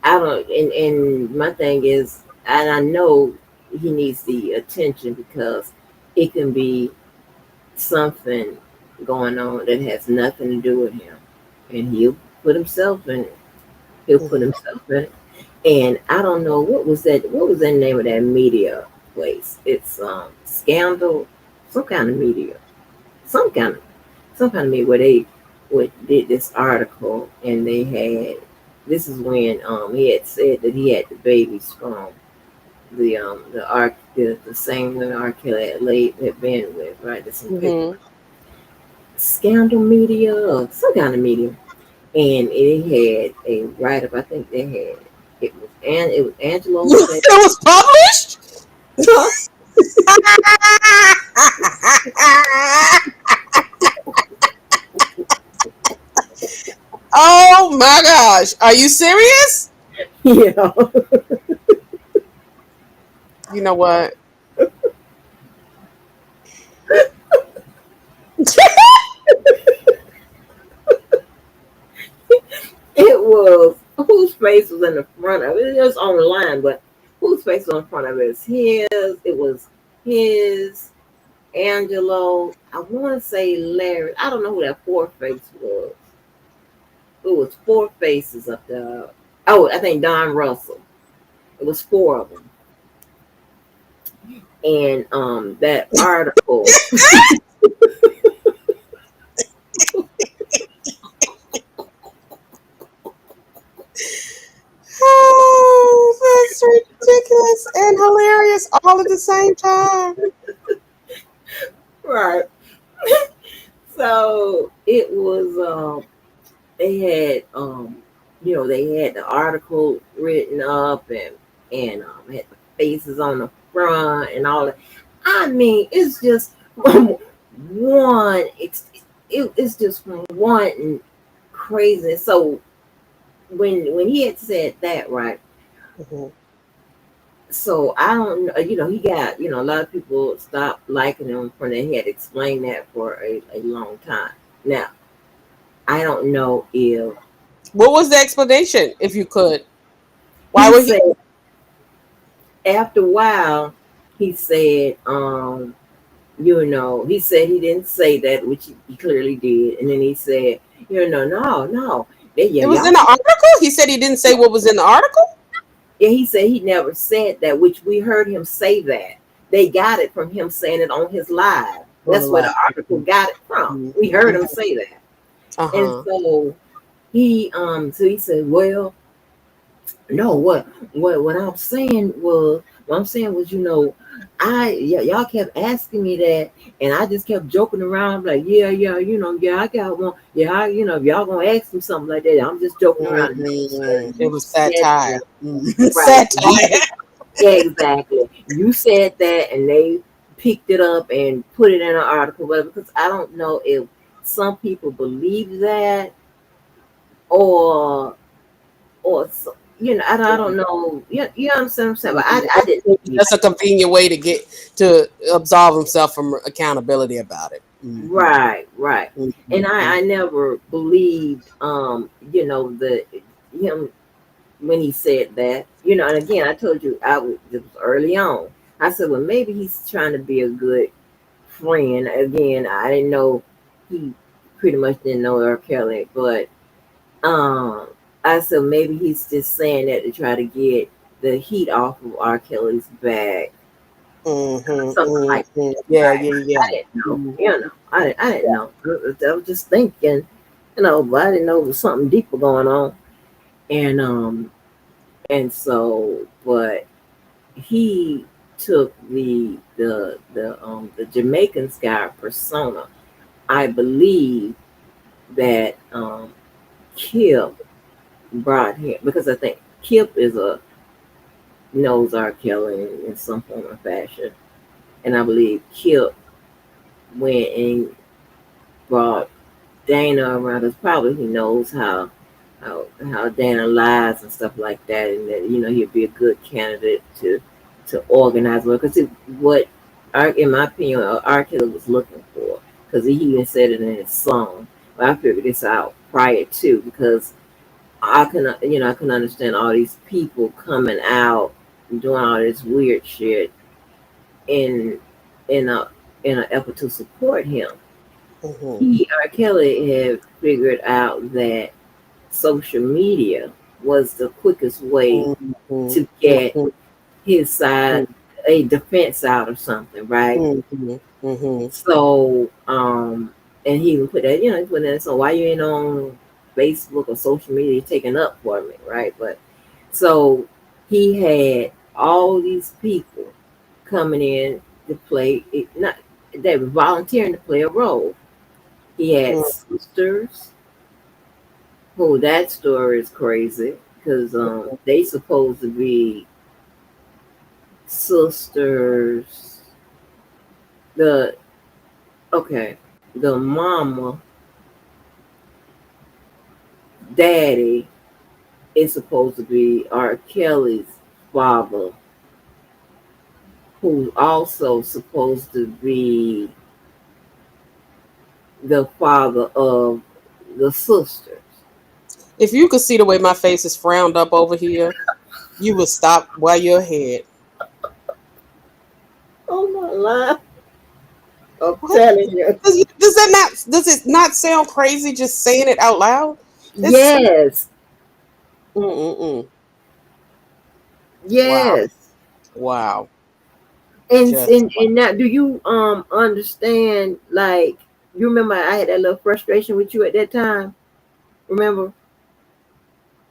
I don't, and my thing is, and I know he needs the attention, because it can be something going on that has nothing to do with him, and put himself in it. He'll put Mm-hmm. himself in it. And I don't know, what was that name of that media place? It's Scandal, some kind of media, some kind of some kind of media, where they did this article, and they had, this is when he had said that he had the babies from the same women R. Kelly had been with, right? There's some pictures. Mm-hmm. Scandal media, or some kind of media. And it had a write up. I think they had, it was Angelo said. It was published. Oh my gosh, are you serious? Yeah. You know what? It was, whose face was in the front of it? It was online, but whose face was in front of it? It's his. It was his, Angelo. I want to say Larry. I don't know who that fourth face was. It was four faces up there. Oh, I think Don Russell. It was four of them. And that article. Oh, that's ridiculous and hilarious all at the same time. Right. So it was. they had they had the article written up and had the faces on the front and all that. I mean, it's just one. It's just one crazy. So when he had said that, right? Mm-hmm. So I don't know. He got a lot of people stopped liking him when he had explained that for a long time. Now I don't know if What was the explanation, if you could? Why he would said he? after a while, he said, he said he didn't say that, which he clearly did, and then he said, no, yeah, It was y'all, in the article. He said he didn't say what was in the article. yeah, he said he never said that, which we heard him say that. They got it from him saying it on his live. On the That's where the live. article got it from. We heard Mm-hmm. him say that, Uh and huh. so he said, well, no, what I'm saying was, y'all kept asking me that, and I just kept joking around like, yeah, yeah, I got one, yeah, if y'all gonna ask me something like that, I'm just joking around. And no, sir, It you was said satire. that, right? Satire. Yeah, exactly. You said that, and they picked it up and put it in an article, but because I don't know if some people believe that or I don't know. You understand what I'm saying? But I didn't believe That's a convenient way to get to absolve himself from accountability about it. it. Mm-hmm. Right. And Mm-hmm. I never believed, the him when he said that. And again, I told you it was early on. I said, well, maybe he's trying to be a good friend. Again, I didn't know he pretty much didn't know R. Kelly, but Um, I said maybe he's just saying that to try to get the heat off of R. Kelly's back, something like Mm-hmm. that, Yeah, right? yeah, I yeah. didn't know, Mhm. I didn't know. I was just thinking, but I didn't know there was something deeper going on, and but he took the Jamaican Sky persona. I believe that Kip brought him because I think Kip is a knows R. Kelly in some form or fashion. And I believe Kip went and brought Dana around because probably he knows how Dana lies and stuff like that, and that he'd be a good candidate to organize with because what in my opinion R. Kelly was looking for because he even said it in his song. But I figured this out prior to because I can understand all these people coming out and doing all this weird shit in in a in an effort to support him. Mhm, He R. Kelly had figured out that social media was the quickest way mhm, to get mhm, his side mhm, a defense out of something, right? mhm, mhm, So, and he even put that, he put that. So why you ain't on Facebook or social media taking up for me, right? But so he had all these people coming in to play it, not they were volunteering to play a role. He had mhm, sisters, who that story is crazy because they supposed to be sisters. The okay, the mama, daddy is supposed to be R. Kelly's father, who's also supposed to be the father of the sisters. If you could see the way my face is frowned up over here, you would stop while you're ahead. Oh my life! I'm What? telling you. Does it not sound crazy just saying it out loud? It's Yes, mm-mm-mm. Wow. yes. Wow. And Just and and now, do you understand? Like, you remember I had that little frustration with you at that time. Remember?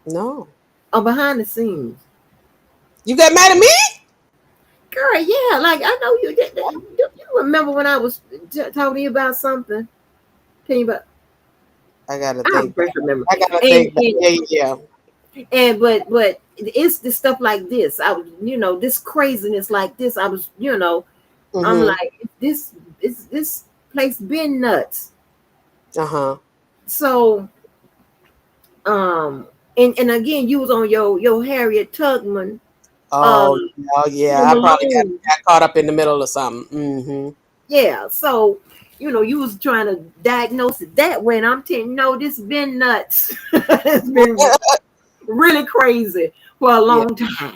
no. Oh, behind the scenes, You got mad at me? girl. Yeah, like I know you did. You remember when I was talking to you about something? Tell you about. I gotta I think. first remember. I gotta And, think. Yeah, yeah. and but it's the stuff like this. I was, this craziness like this. I was, I'm Mm-hmm. like, this place been nuts. Uh-huh. So, um, and again, you was on your Harriet Tubman, uh, Oh, yeah. I probably Malone. got caught up in the middle of something. Mm-hmm. Yeah. So, you was trying to diagnose it that way, and I'm telling you, no, this been nuts. It's been really crazy for a Yeah, long time. yeah.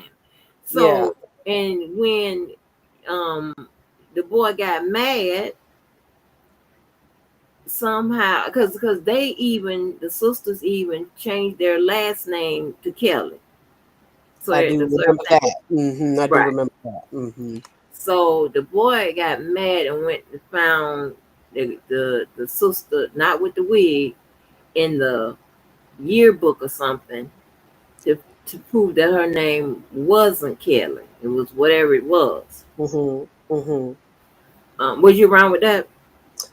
So, and when um the boy got mad somehow, because the sisters even changed their last name to Kelly. So I do so remember everything that. Mm-hmm. I do right. remember that. Mm-hmm. So the boy got mad and went and found the sister not with the wig in the yearbook or something to prove that her name wasn't Kelly. It was whatever it was. Mm-hmm. Mm-hmm. Was you around with that?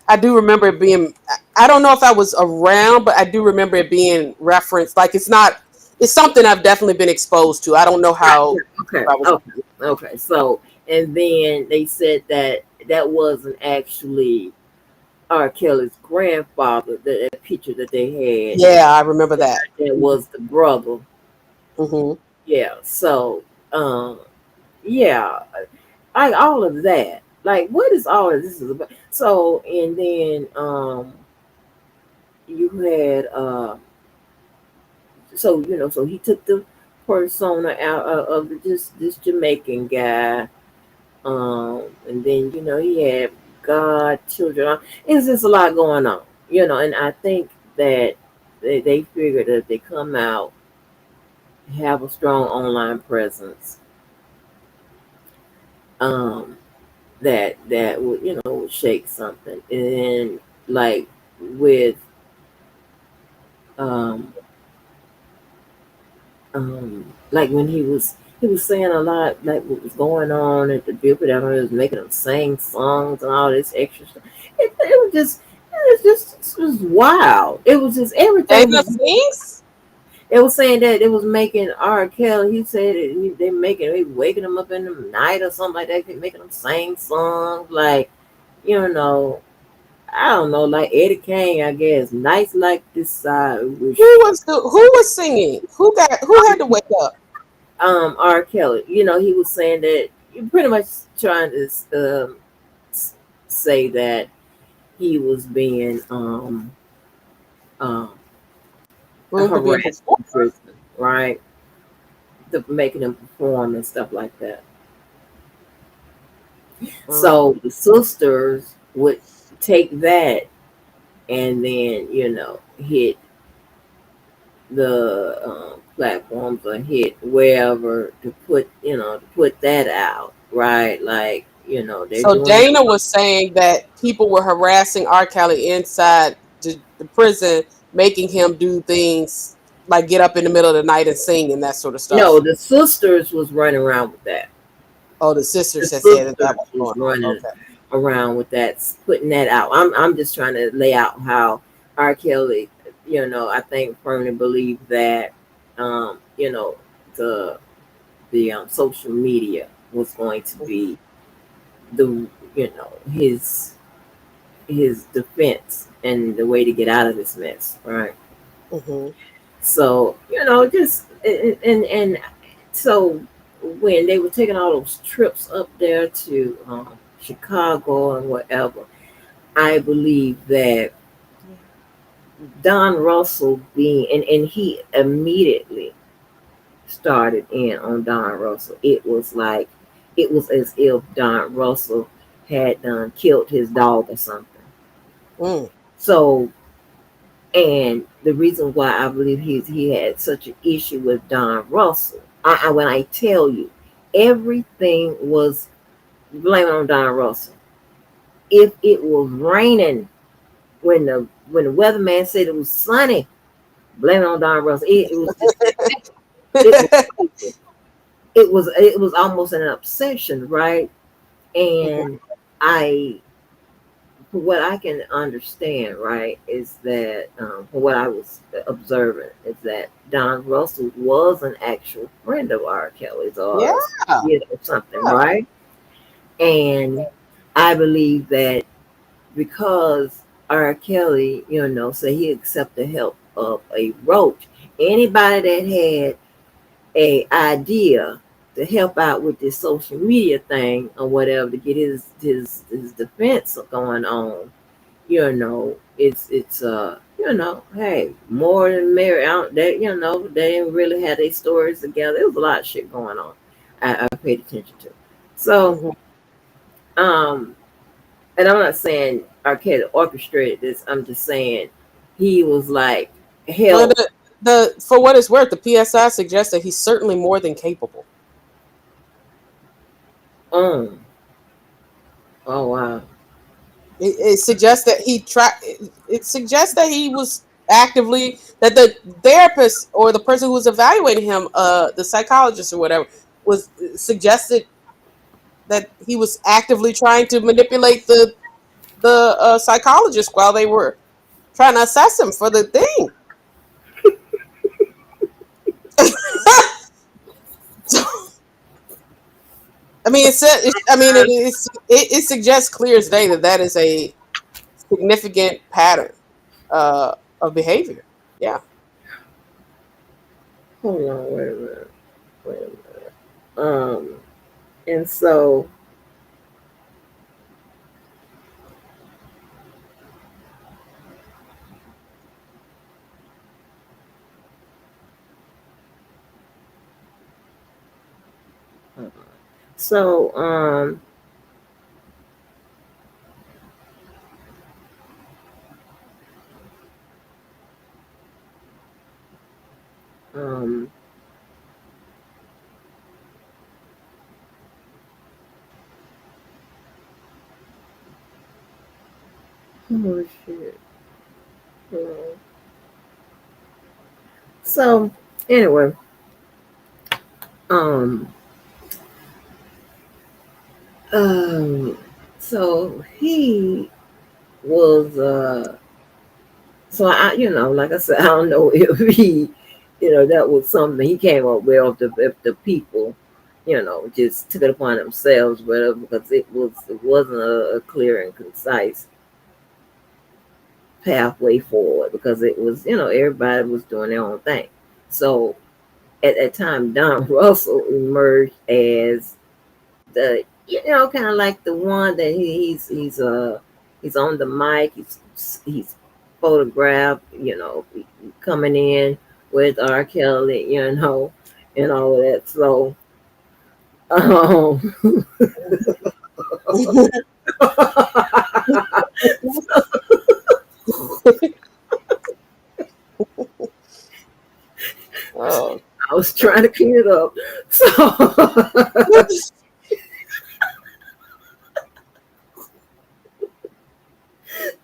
I do remember it being. I don't know if I was around, but I do remember it being referenced. Like it's not. It's something I've definitely been exposed to. I don't know Right. how Yeah. Okay. I was. Okay. Okay. So, and then they said that that wasn't actually R. Kelly's grandfather. That picture that they had, Yeah, I remember that. that was the brother. Mm-hmm. Yeah. So, um, yeah, like all of that. Like, what is all of this is about? So, and then you had so so he took the persona out of this Jamaican guy. And then he had God, children. It's just a lot going on, and I think that they figured that if they come out, have a strong online presence, um, that would would shake something. And like with um like when he was saying a lot like what was going on at the Billboard. I was making them sing songs and all this extra stuff. It was wild. It was just everything Dana was. sings. It was saying that it was making R. Kelly. He said they waking him up in the night or something like that. They making him sing songs like you know I don't know, like Eddie Kane, I guess. Nights like this side Who was singing? Who had to wake up? R. Kelly. He was saying that you pretty much trying to say that he was being um Going to be a harassed in performer? prison, right? Making him perform and stuff like that. So the sisters would take that and then hit the platforms or hit wherever to put that out, right? Like they're So doing it. Dana was saying that people were harassing R. Kelly inside the prison, making him do things like get up in the middle of the night and sing and that sort of No, stuff. the sisters was running around with that. Oh, the The sisters had said that that sisters was was going on. running Okay. around with that, putting that out. I'm just trying to lay out how R. Kelly, I think firmly believe that, the social media was going to be the his defense and the way to get out of this mess, right? Hmm. So just and so when they were taking all those trips up there to Chicago and whatever, I believe that Don Russell being and he immediately started in on Don Russell. It was as if Don Russell had killed his dog or something. Mm. So, and the reason why I believe he had such an issue with Don Russell, when I tell you, everything was blaming on Don Russell. If it was raining when the weatherman said it was sunny, blaming on Don Russell. It was just it was crazy. It was almost an obsession, right? Mhm. And I what I can understand, right, is that from what I was observing, is that Don Russell was an actual friend of R. Kelly's, Yeah. or something, Yeah. right? And I believe that because R. Kelly, say he accepted help of a roach, anybody that had a idea to help out with this social media thing or whatever to get his defense going on, hey, more than Mary out there, they didn't really have their stories together. There was a lot of shit going on. I paid attention to. So, Mhm. um, and I'm not saying Arcade orchestrated this. I'm just saying he was like, Well, help. the for what it's worth, the PSI suggests that he's certainly more than capable. um, oh wow. It suggests that he tried. It suggests that he was actively that the therapist or the person who was evaluating him, the psychologist or whatever, was suggested that he was actively trying to manipulate the psychologist while they were trying to assess him for the thing. I mean, I mean, it suggests clear as day that that is a significant pattern of behavior. Yeah. Hold on, wait a minute. Wait a minute. And so, so, um, oh shit. Um, So, anyway, um, um, so he was, so like I said, I don't know if he, that was something he came up with, if the people, just took it upon themselves, whatever, because it wasn't a clear and concise pathway forward, because it was, everybody was doing their own thing. So at that time, Don Russell emerged as the, kind of like the one that he's on the mic, he's photographed, coming in with R. Kelly, and all of that. So, um, Oh. I was trying to clean it up. So,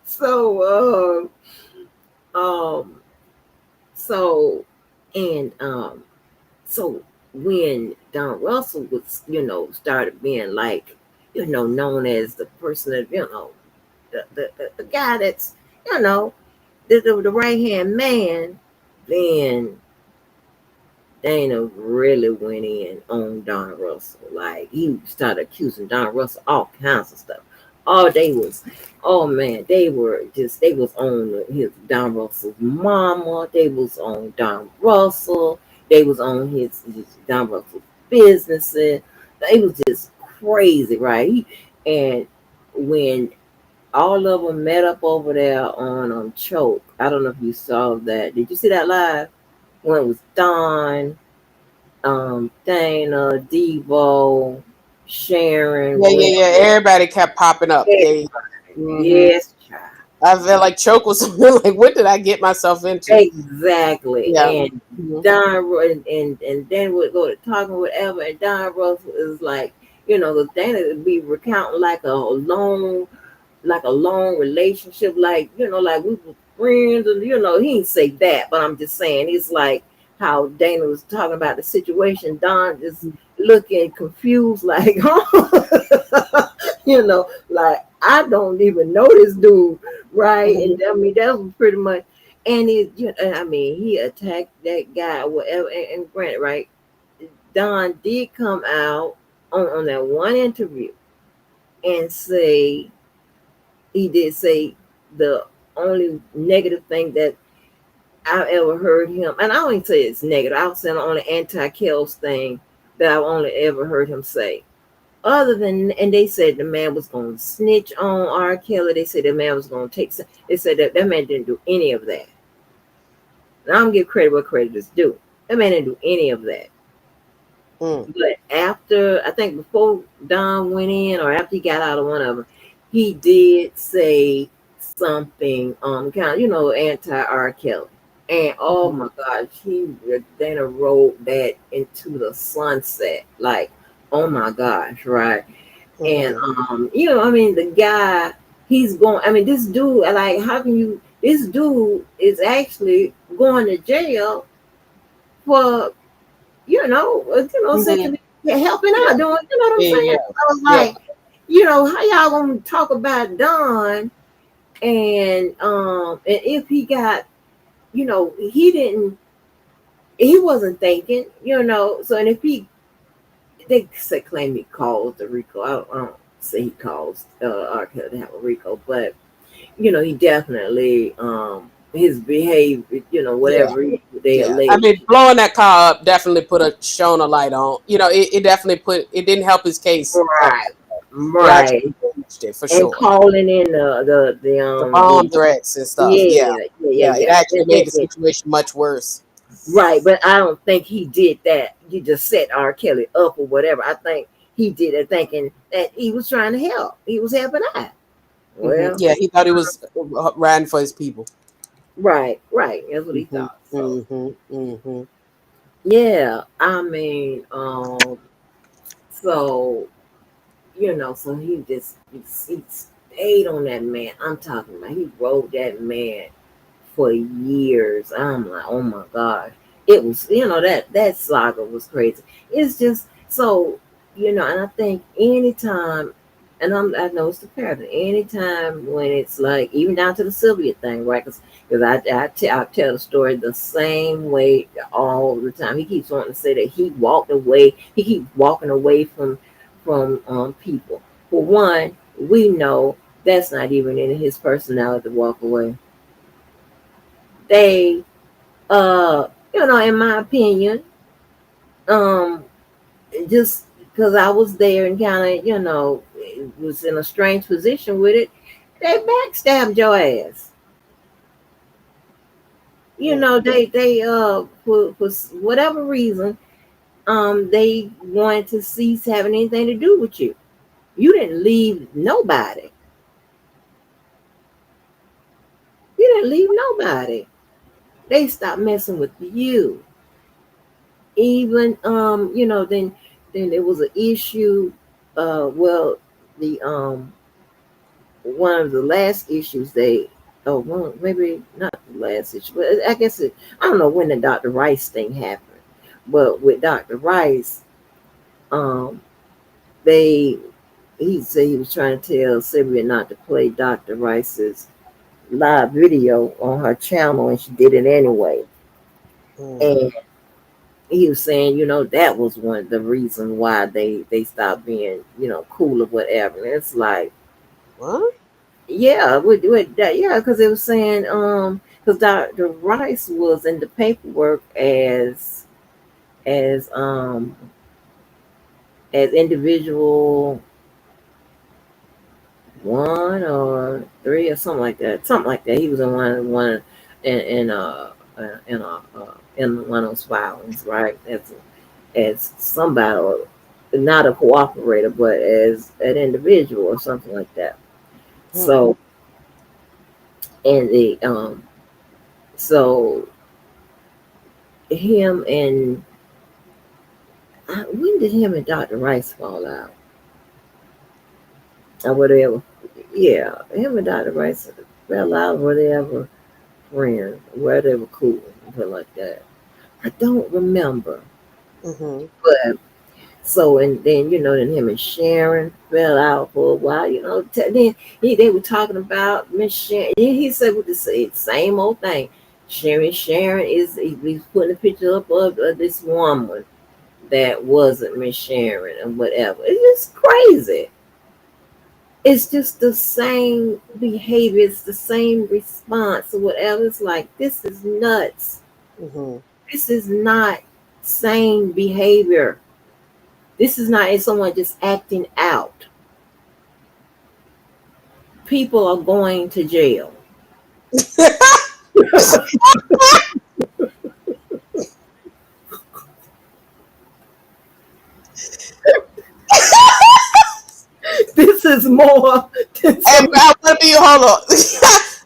so, um, so, and so when Don Russell was, started being like, known as the person that, the guy that's, you know, the right hand man, then Dana really went in on Don Russell. Like he started accusing Don Russell all kinds of stuff. Oh, oh man, they was on his Don Russell's mama. They was on Don Russell. They was on his Don Russell businesses. They was just crazy, right? And when all of them met up over there on Choke, I don't know if you saw that. Did you see that live? When it was Don, Dana, Devo, Sharon, Yeah, yeah, Gwen. yeah. Everybody kept popping up. Yeah. Everybody. Hmm. Yes, child. I felt like Choke was like, what did I get myself into? Exactly. Yeah. And Mhm. And then would go to talking whatever, and Don Russell is like, the Dana would be recounting like a long relationship, like we were friends, and he didn't say that, but I'm just saying it's like how Dana was talking about the situation. Don just looking confused, like, like I don't even know this dude, right? Mhm. And I mean, that was pretty much, and it, I mean, he attacked that guy, whatever. And granted, right, Don did come out on that one interview and say he did say the only negative thing that I ever heard him, and I don't even say it's negative. I was saying the only anti-Kells thing that I've only ever heard him say. Other than, and they said the man was going to snitch on R. Kelly. They said the man was going to take. They said that man didn't do any of that. And I don't give credit where credit is due. That man didn't do any of that. Mm. But after, I think before Don went in, or after he got out of one of them, he did say something, kind of, anti R. Kelly. And oh Mhm. my gosh, he then wrote that into the sunset. Like, oh my gosh, right? And Mhm. I mean, the guy, he's going. I mean, this dude, like, how can you? This dude is actually going to jail for, Mhm. essentially helping Yeah. out, doing, you know what I'm Yeah. saying? Yeah. So it's Yeah. like, how y'all gonna talk about Don and if he got, he wasn't thinking, so, and if they say claim he caused the Rico. I don't say he caused R. Kelly to have a Rico, but he definitely his behavior, Yeah. whatever they Yeah. I mean, allege. blowing that car up definitely put a shone a light on. It definitely it didn't help his case. Right, It actually right. changed it for And sure. calling in the The bomb threats and stuff. Yeah. yeah, yeah, Yeah. It yeah, actually made the situation much worse. right. But I don't think he did that. You just set R. Kelly up or whatever. I think he did it thinking that he was trying to help. He was helping out. Well, Yeah. He thought he was riding for his people. right, right. That's what he Hmm. thought. So Hmm. Hmm. yeah, I mean, so so he stayed on that man. I'm talking about, he rode that man for years. I'm like, oh my gosh. It was, that saga was crazy. It's just so, and I think anytime, and I know it's the pattern, anytime when it's like, even down to the Sylvia thing, right? Because I tell the story the same way all the time. He keeps wanting to say that he keeps walking away from people. For one, we know that's not even in his personality to walk away. They in my opinion, um just because I was there and kind of, was in a strange position with it, they backstabbed your ass. For whatever reason, they wanted to cease having anything to do with you. You didn't leave nobody. You didn't leave nobody. They stopped messing with you. Even then there was an issue. Well, the one of the last issues they, oh, well, maybe not the last issue, but I guess I don't know when the Dr. Rice thing happened, but with Dr. Rice, um they he said he was trying to tell Sylvia not to play Dr. Rice's live video on her channel, and she did it anyway. Mm. And he was saying, that was one of the reasons why they stopped being, cool or whatever. And it's like, What? yeah, with that, yeah, because it was saying, because Dr. Rice was in the paperwork as as individual one or three or something like that. He was in one in one of those filings, right? As somebody, or not a cooperator, but as an individual or something like that. Mm. So, and so him and when did him and Dr. Rice fall out or whatever? Yeah, him and Dr. Rice fell out, were they ever friends? Were they were cool, something like that? I don't remember, Mm-hmm. but So and then then him and Sharon fell out for a while. Then they were talking about Miss Sharon. He said with the same old thing. Sharon he's putting a picture up of this woman that wasn't Miss Sharon and whatever. It's just crazy. It's just the same behavior. It's the same response or whatever. It's like this is nuts. Mm-hmm. This is not sane behavior. This is not someone just acting out. People are going to jail. This is more than And some. I want to be hold on.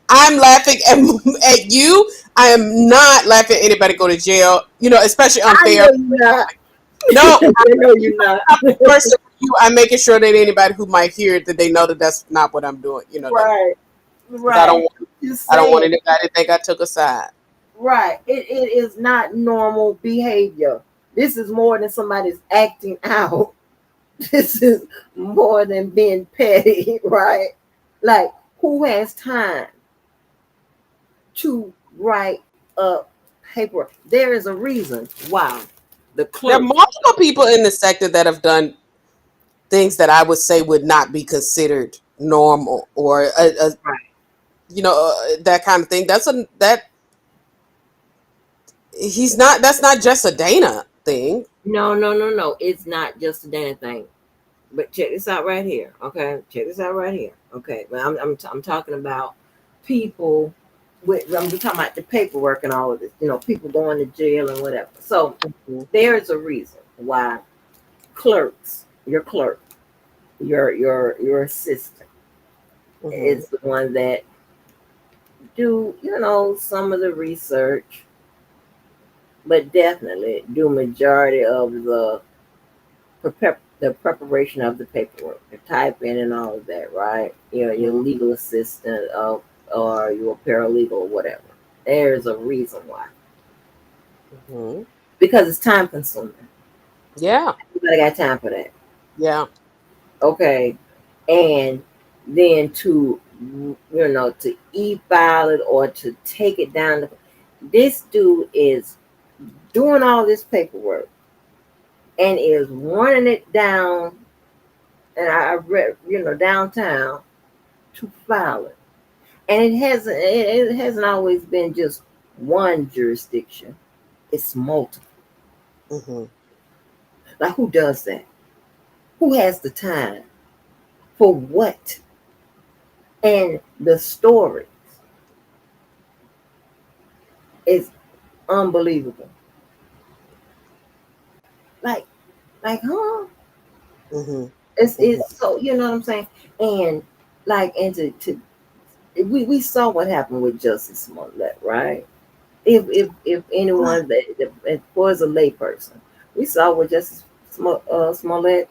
I'm laughing at you. I am not laughing at anybody go to jail. Especially I unfair. know you're not. No, I know you're not. person for you. I'm making sure that anybody who might hear it that they know that that's not what I'm doing. That Right, because I don't right. want Just I don't want saying. anybody to think I took a side. Right. It is not normal behavior. This is more than somebody's acting out. This is more than being petty, right? Like, who has time to write up paperwork? There is a reason why the There are clerk. multiple people in the sector that have done things that I would say would not be considered normal or Right. that kind of thing. That's not just a Dana thing. No, no, no, no. It's not just a damn thing. But check this out right here. Okay. Check this out right here. Okay. But I'm talking about people I'm talking about the paperwork and all of this. People going to jail and whatever. So there's a reason why clerks, your clerk, your assistant Mm-hmm. is the one that do some of the research, but definitely do majority of the preparation of the paperwork, the typing and all of that, right? Your Mm-hmm. legal assistant or your paralegal or whatever. There's a reason why. Mm-hmm. Because it's time consuming. Yeah, Everybody got time for that. yeah. Okay. And then to e-file it or to take it down. This dude is doing all this paperwork and is running it down, and I read, downtown to file it. And it hasn't always been just one jurisdiction. It's multiple. Mm-hmm. Like, who does that? Who has the time for what? And the story is unbelievable. Like, huh? Mm-hmm. It's so, you know what I'm saying? And and we saw what happened with Justice Smollett, right? If anyone that was a layperson, we saw what Justice Smollett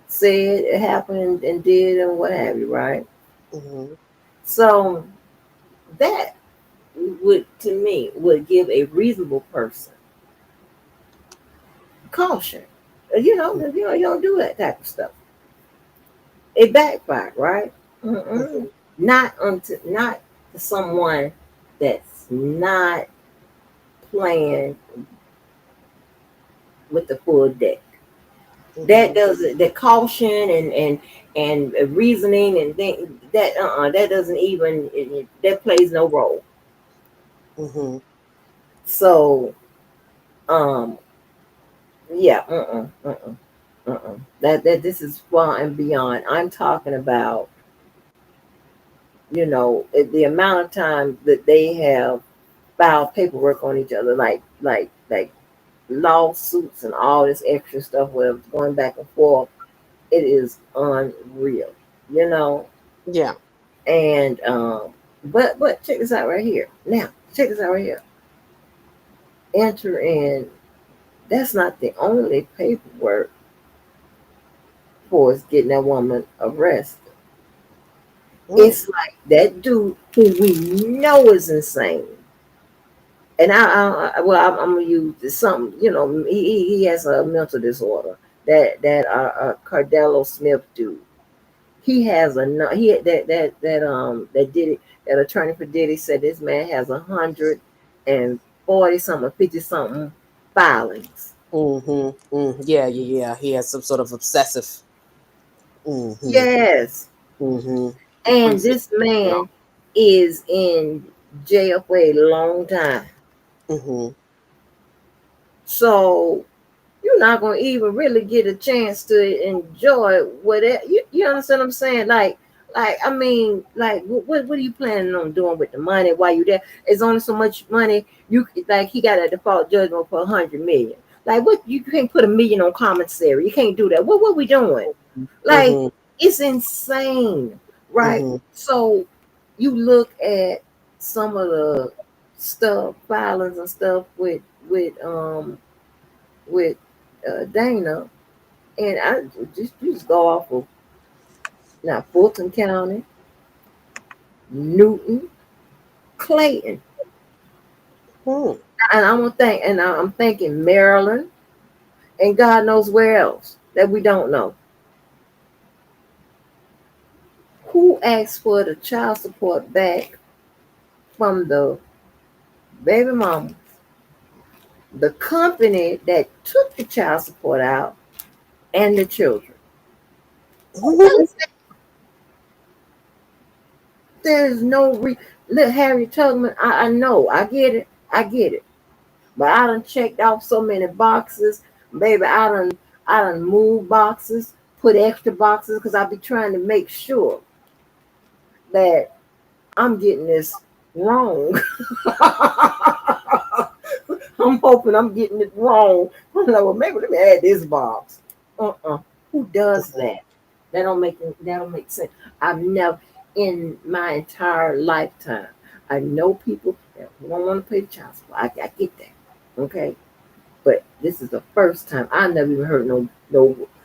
said it happened and did and what have you, right? Mm-hmm. So that would, to me, would give a reasonable person caution. You don't do that type of stuff. It backfired, right? Mm-mm. Not to someone that's not playing with the full deck. That Mm-hmm. doesn't the caution and reasoning and that doesn't even that plays no role. Mm-hmm. So um yeah, that this is far and beyond. I'm talking about the amount of time that they have filed paperwork on each other, like lawsuits and all this extra stuff, where it's going back and forth. It is unreal, you know. Yeah. And but check this out right here. Now, check this out right here. Enter in. That's not the only paperwork for us getting that woman arrested. Mm. It's like that dude who we know is insane. And well, I'm gonna use something. He has a mental disorder that Cardello Smith dude. He has a he that did it. That attorney for Diddy said this man has 140 something, 50 something filings. Yeah, yeah, yeah. He has some sort of obsessive. Mm-hmm. Yes, Mm-hmm. and this man is in jail for a long time. Mm-hmm. So you're not gonna even really get a chance to enjoy whatever you understand what I'm saying? Like I mean, like what are you planning on doing with the money while you there? It's only so much money you like. He got a default judgment for 100 million. Like what you can't put 1 million on commissary. You can't do that. What we doing? Like Mm-hmm. it's insane, right? Mm-hmm. So you look at some of the stuff, filings and stuff with Dana, and I just go off of now Fulton County, Newton, Clayton, Mm-hmm. and I'm thinking Maryland, and God knows where else that we don't know. Who asked for the child support back from the baby mama? The company that took the child support out and the children. There's no look, Harry Tubman. I know, I get it. But I done checked off so many boxes, baby. I done moved boxes, put extra boxes because I be trying to make sure that I'm getting this wrong. I'm hoping I'm getting it wrong. I'm like, well, maybe let me add this box. Who does that? That don't make sense. I've never in my entire lifetime. I know people that don't want to pay the child support. I get that. Okay. But this is the first time I never even heard no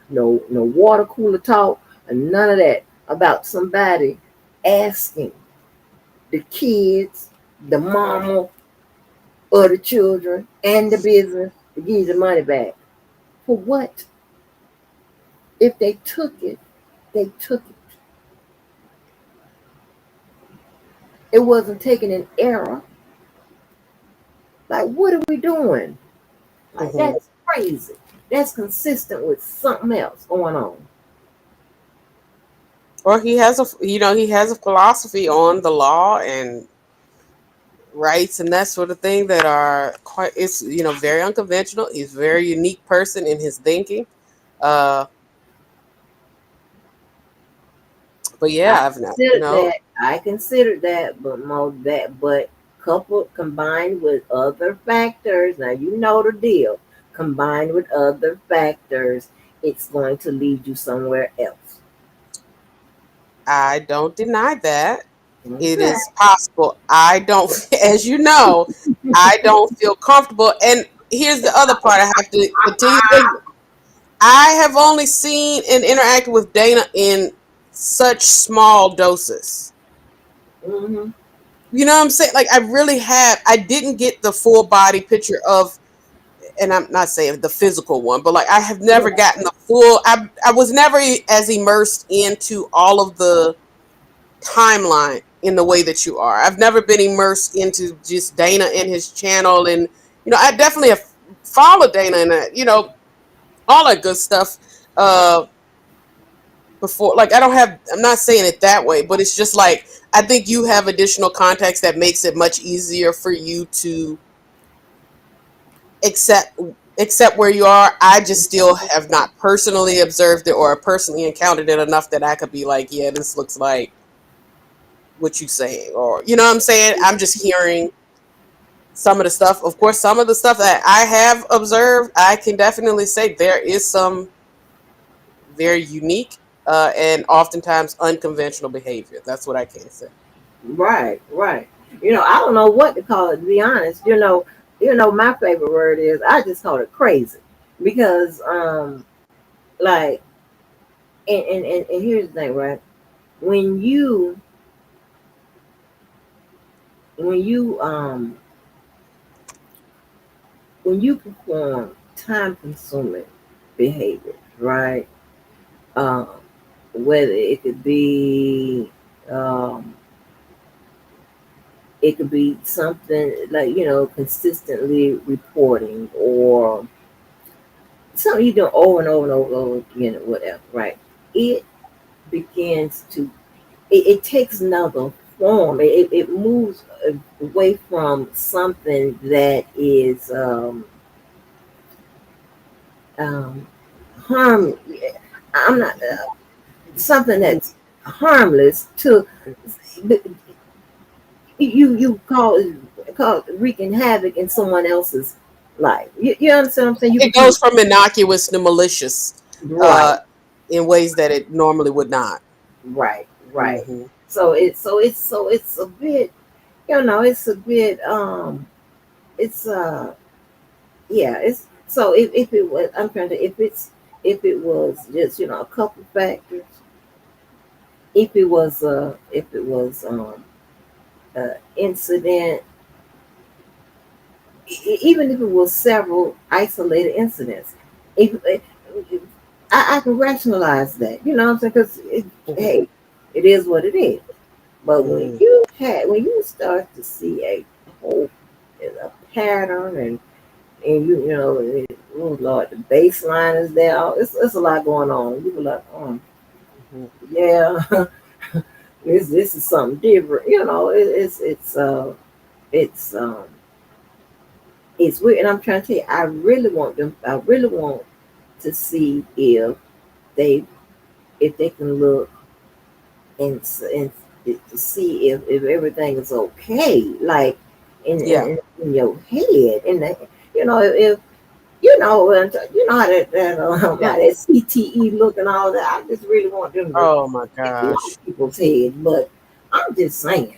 water cooler talk and none of that about somebody asking the kids, the mama, or the children and the business to give you the money back. For what? If they took it, they took it. It wasn't taken in error. Like, what are we doing? Like, Mm-hmm. that's crazy. That's consistent with something else going on. Or he has a philosophy on the law and rights and that sort of thing that are quite, it's, very unconventional. He's a very unique person in his thinking. Uh, but I yeah, considered that. I considered that, but coupled combined with other factors. Now you know the deal. Combined with other factors, it's going to lead you somewhere else. I don't deny that. It Okay. is possible. I don't, as you know, I don't feel comfortable. And here's the other part I have to continue thinking. I have only seen and interacted with Dana in such small doses. Hmm. You know what I'm saying? Like I really have. I didn't get the full body picture of, and I'm not saying the physical one, but like I have never gotten the full. I was never as immersed into all of the timeline in the way that you are. I've never been immersed into just Dana and his channel, and I definitely have followed Dana and all that good stuff. Before, like, I'm not saying it that way, but it's just like I think you have additional context that makes it much easier for you to accept accept where you are. I just still have not personally observed it or personally encountered it enough that I could be like, yeah, this looks like what you saying, or you know what I'm saying. I'm just hearing some of the stuff. Of course, some of the stuff that I have observed, I can definitely say there is some very unique and oftentimes unconventional behavior. That's what I can say. Right, right. I don't know what to call it, to be honest. My favorite word is I just call it crazy. Because like and here's the thing, right? When you when you um when you perform time consuming behavior, right? Um, whether um, it could be something like consistently reporting or something you do over and over and over and over again or whatever, right? It begins to it takes another form. It moves away from something that is um, harm. I'm not something that's harmless to you call wreaking havoc in someone else's life. You understand what I'm saying? You It become goes from innocuous to malicious, uh, right, in ways that it normally would not. right. Hmm. So it's a bit, it's a bit it's yeah, it's so if it was I'm trying to if it was just a couple factors, if it was incident, even if it was several isolated incidents, if I can rationalize that, you know what I'm saying? Because Hmm. hey, it is what it is. But Hmm. when you start to see whole a pattern and oh Lord, the baseline is there. It's a lot going on. You be like, Hmm. yeah, this is something different. It's it's weird. And I'm trying to tell you, I really want them. I really want to see they if they can look and to see if everything is okay, like Yeah. in your head, and if how Yeah. that CTE look and all that. I just really want them to Oh my get in gosh. people's heads, but I'm just saying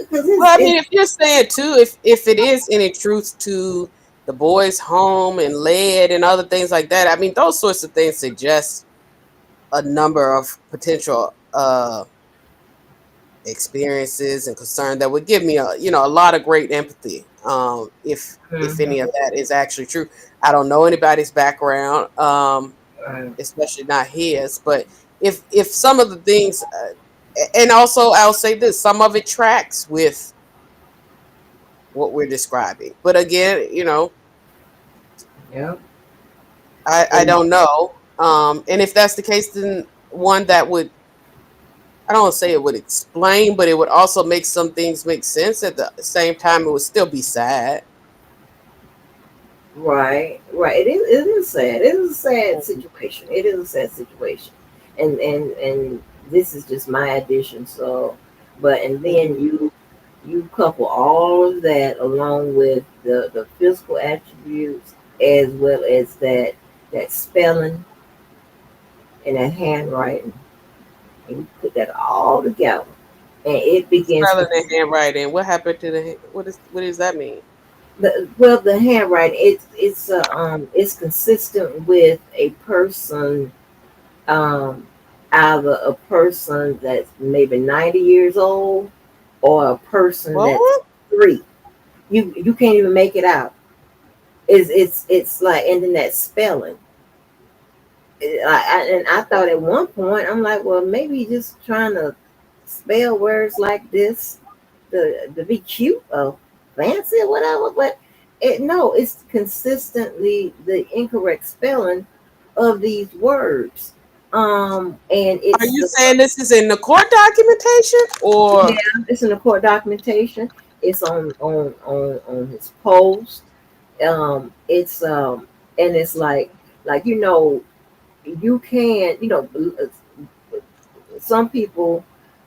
because Well, I it's mean, if you're saying too, if it is any truth to the boys' home and lead and other things like that, I mean, those sorts of things suggest a number of potential experiences and concern that would give me a lot of great empathy, if any Mhm. of that is actually true. I don't know anybody's background, Right. especially not his, but if some of the things, and also I'll say this, some of it tracks with what we're describing, but again, Yeah. I And don't know. And if that's the case, then one that would, I don't want to say it would explain, but it would also make some things make sense. At the same time, it would still be sad. right. It is sad. It is a sad Mhm. situation. It is a sad situation. And this is just my addition. So, but and then Mhm. you couple all of that along with the physical attributes as well as that spelling and that handwriting, and you put that all together, and it begins Spelling to and handwriting. What happened to the? What does that mean? the handwriting. It's consistent with a person, um, either a person that's maybe 90 years old or a person that's What? 3. You can't even make it out. It's like, and then that spelling. And I thought at one point I'm like, well, maybe he's just trying to spell words like this to be cute or fancy or whatever. But no, it's consistently the incorrect spelling of these words. And Are it's you the saying this is in the court documentation yeah, or? it's in the court documentation. It's on his post. It's and it's like you can some people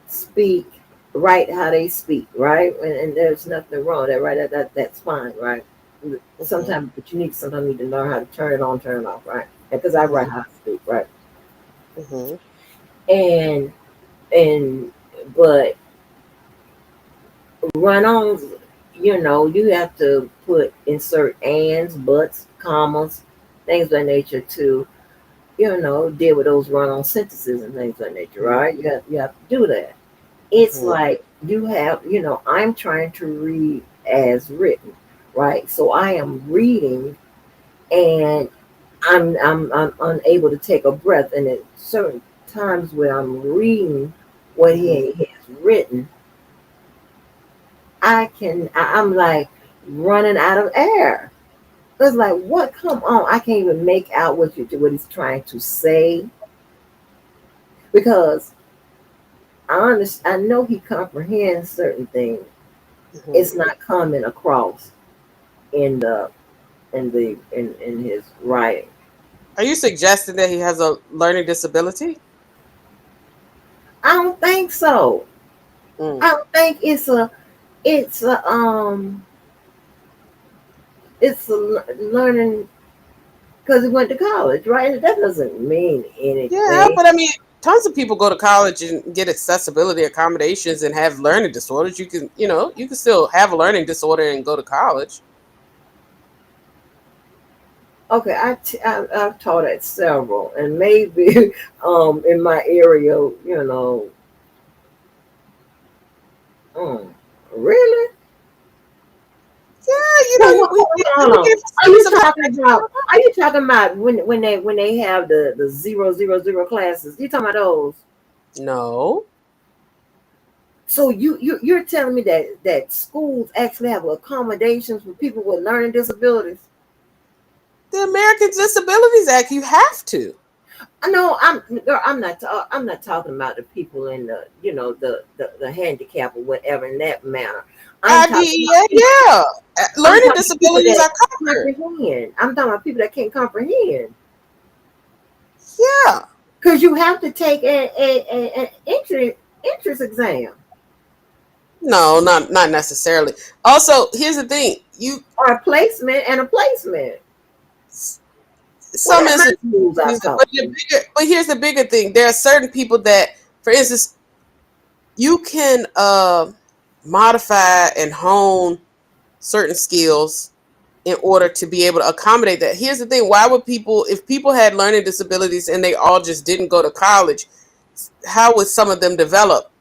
speak right how they speak, right? And there's nothing wrong with that, right? That's fine, right? Mhm. But you sometimes need to learn how to turn it on, turn it off, right? Because I write Mhm. how I speak, right? Mhm. And and but run-ons, you have to put insert ands, buts, commas, things of that nature to deal with those run-on sentences and things of that nature, Mhm. right? You have to do that. It's Mhm. like I'm trying to read as written, right? So I am reading, and I'm unable to take a breath, and at certain times where I'm reading what he has written, I'm like running out of air. It's like, what? Come on! I can't even make out what he's trying to say, because I know he comprehends certain things. Mhm. It's not coming across in the in his writing. Are you suggesting that he has a learning disability? I don't think so. Mm. I don't think it's a it's a learning because he went to college, right? That doesn't mean Yeah, anything. but I mean, tons of people go to college and get accessibility accommodations and have learning disorders. You can, you can still have a learning disorder and go to college. Okay, I've taught at several, and maybe in my area, mm, really. Yeah, Well, hold we on. gave Are you students about talking about? Are you talking about when they have the 000 classes? You talking about those? no. So you're telling me that schools actually have accommodations for people with learning disabilities? The Americans Disabilities Act, you have to. I know girl, I'm not talking about the people in the the handicap or whatever in that manner. I'm talking about IDEA, people. yeah. I'm Learning talking about people disabilities that are covered. comprehend. I'm talking about people that can't comprehend. Yeah. Because you have to take an entrance exam No, not necessarily. Also, here's the thing. or a placement and a placement. Well, Some that's my instances, schools I've taught in. but here's the bigger thing. There are certain people that, for instance, you can modify and hone certain skills in order to be able to accommodate that. Here's the thing: why would people, if people had learning disabilities and they all just didn't go to college, how would some of them develop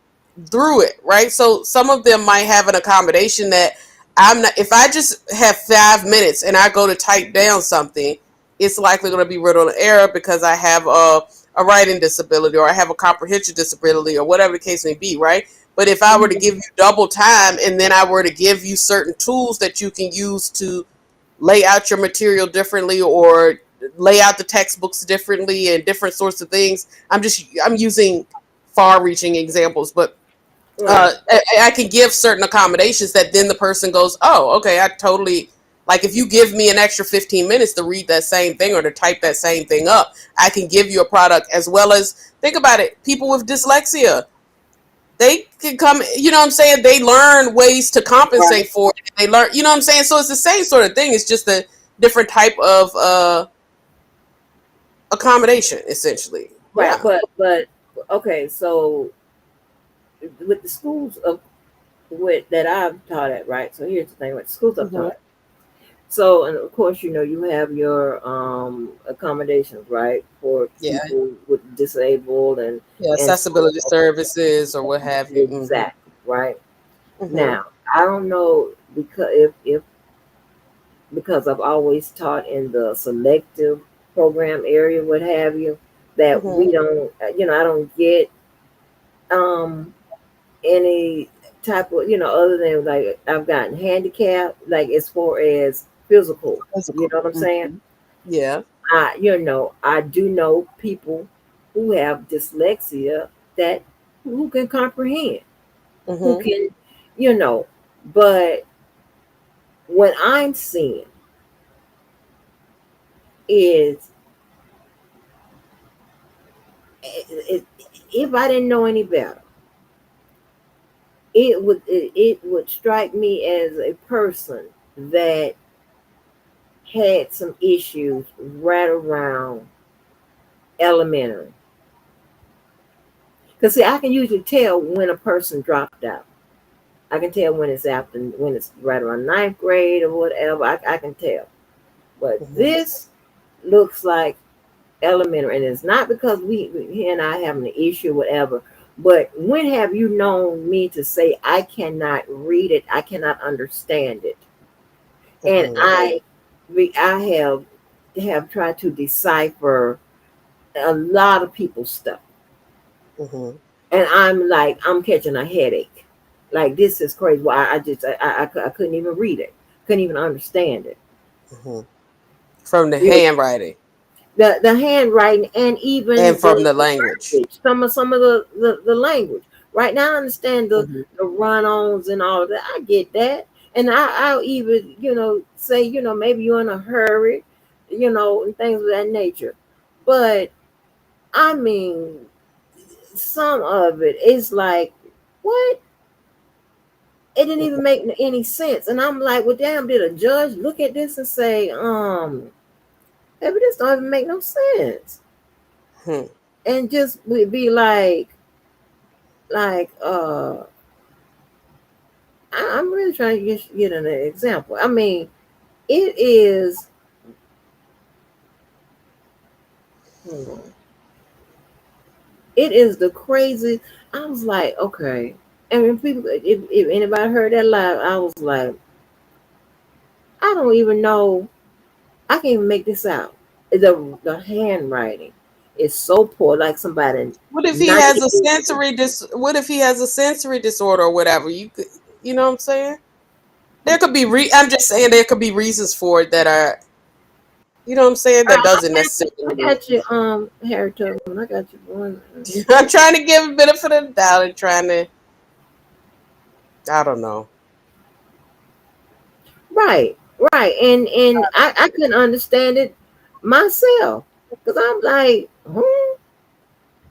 through it, right? So some of them might have an accommodation that I'm not. If I just have 5 minutes and I go to type down something, it's likely going to be written on error because I have a writing disability or I have a comprehension disability or whatever the case may be, right? But if I were to give you double time and then I were to give you certain tools that you can use to lay out your material differently or lay out the textbooks differently and different sorts of things. I'm using far reaching examples, but Right, I can give certain accommodations that then the person goes, oh, okay, I totally, like if you give me an extra 15 minutes to read that same thing or to type that same thing up, I can give you a product. As well as, think about it, people with dyslexia, they can come, you know what I'm saying? They learn ways to right, compensate for it. They learn, you know what I'm saying? So it's the same sort of thing. It's just a different type of accommodation, essentially. right. Yeah. But okay. So with the schools of with that I've taught at, right? So here's the thing: with the schools I've Hmm. taught at. So, and of course, you have your accommodations, right, for Yeah. people with disabled Yeah. and so on Accessibility and so forth. services or what have you. Hmm. Exactly, right. Hmm. Now, I don't know because if because I've always taught in the selective program area, what have you, that Hmm. we don't, I don't get um any type of, other than like I've gotten handicapped, like as far as physical, you Physical. know what I'm saying? Hmm. Yeah. I do know people who have dyslexia that who can comprehend, who Hmm. can, you know, but what I'm seeing is it, if I didn't know any better, it would strike me as a person that had some issues right around elementary. Because see, I can usually tell when a person dropped out. I can tell when it's right around ninth grade or whatever. I can tell. But Hmm. this looks like elementary, and it's not because he and I having an issue, or whatever. But when have you known me to say I cannot read it, I cannot understand it, and Hmm. I have. have tried to decipher a lot of people's stuff. Mhm. And I'm like, I'm catching a headache. Like, this is crazy. Well, I couldn't even read it, couldn't even understand it. Mhm. From the You know, handwriting the handwriting and and even from the the language. verbiage, some of the language. Right now, I understand Mhm. the run-ons and all of that. I get that, and I'll even say maybe you're in a hurry, and things of that nature. But I mean, some of it is like, what? It didn't even make any sense. And I'm like, well, damn, did a judge look at this and say, maybe this don't even make no sense? Hmm. And just be like, I'm really trying to get an example. I mean, it is, hold on. It is the crazy. I was like, okay. And when people, if anybody heard that live, I was like, I don't even know. I can't even make this out. The handwriting is so poor, like somebody What if he 90 has a years sensory what if he has a sensory disorder or whatever? You know what I'm saying? There could be I'm just saying there could be reasons for it that are, you know what I'm saying, that doesn't necessarily I mean. got you, Harry Tubman. I got you one. I'm trying to give a benefit of the doubt and trying to, I don't know. Right, right, and I couldn't understand it myself because I'm like, huh?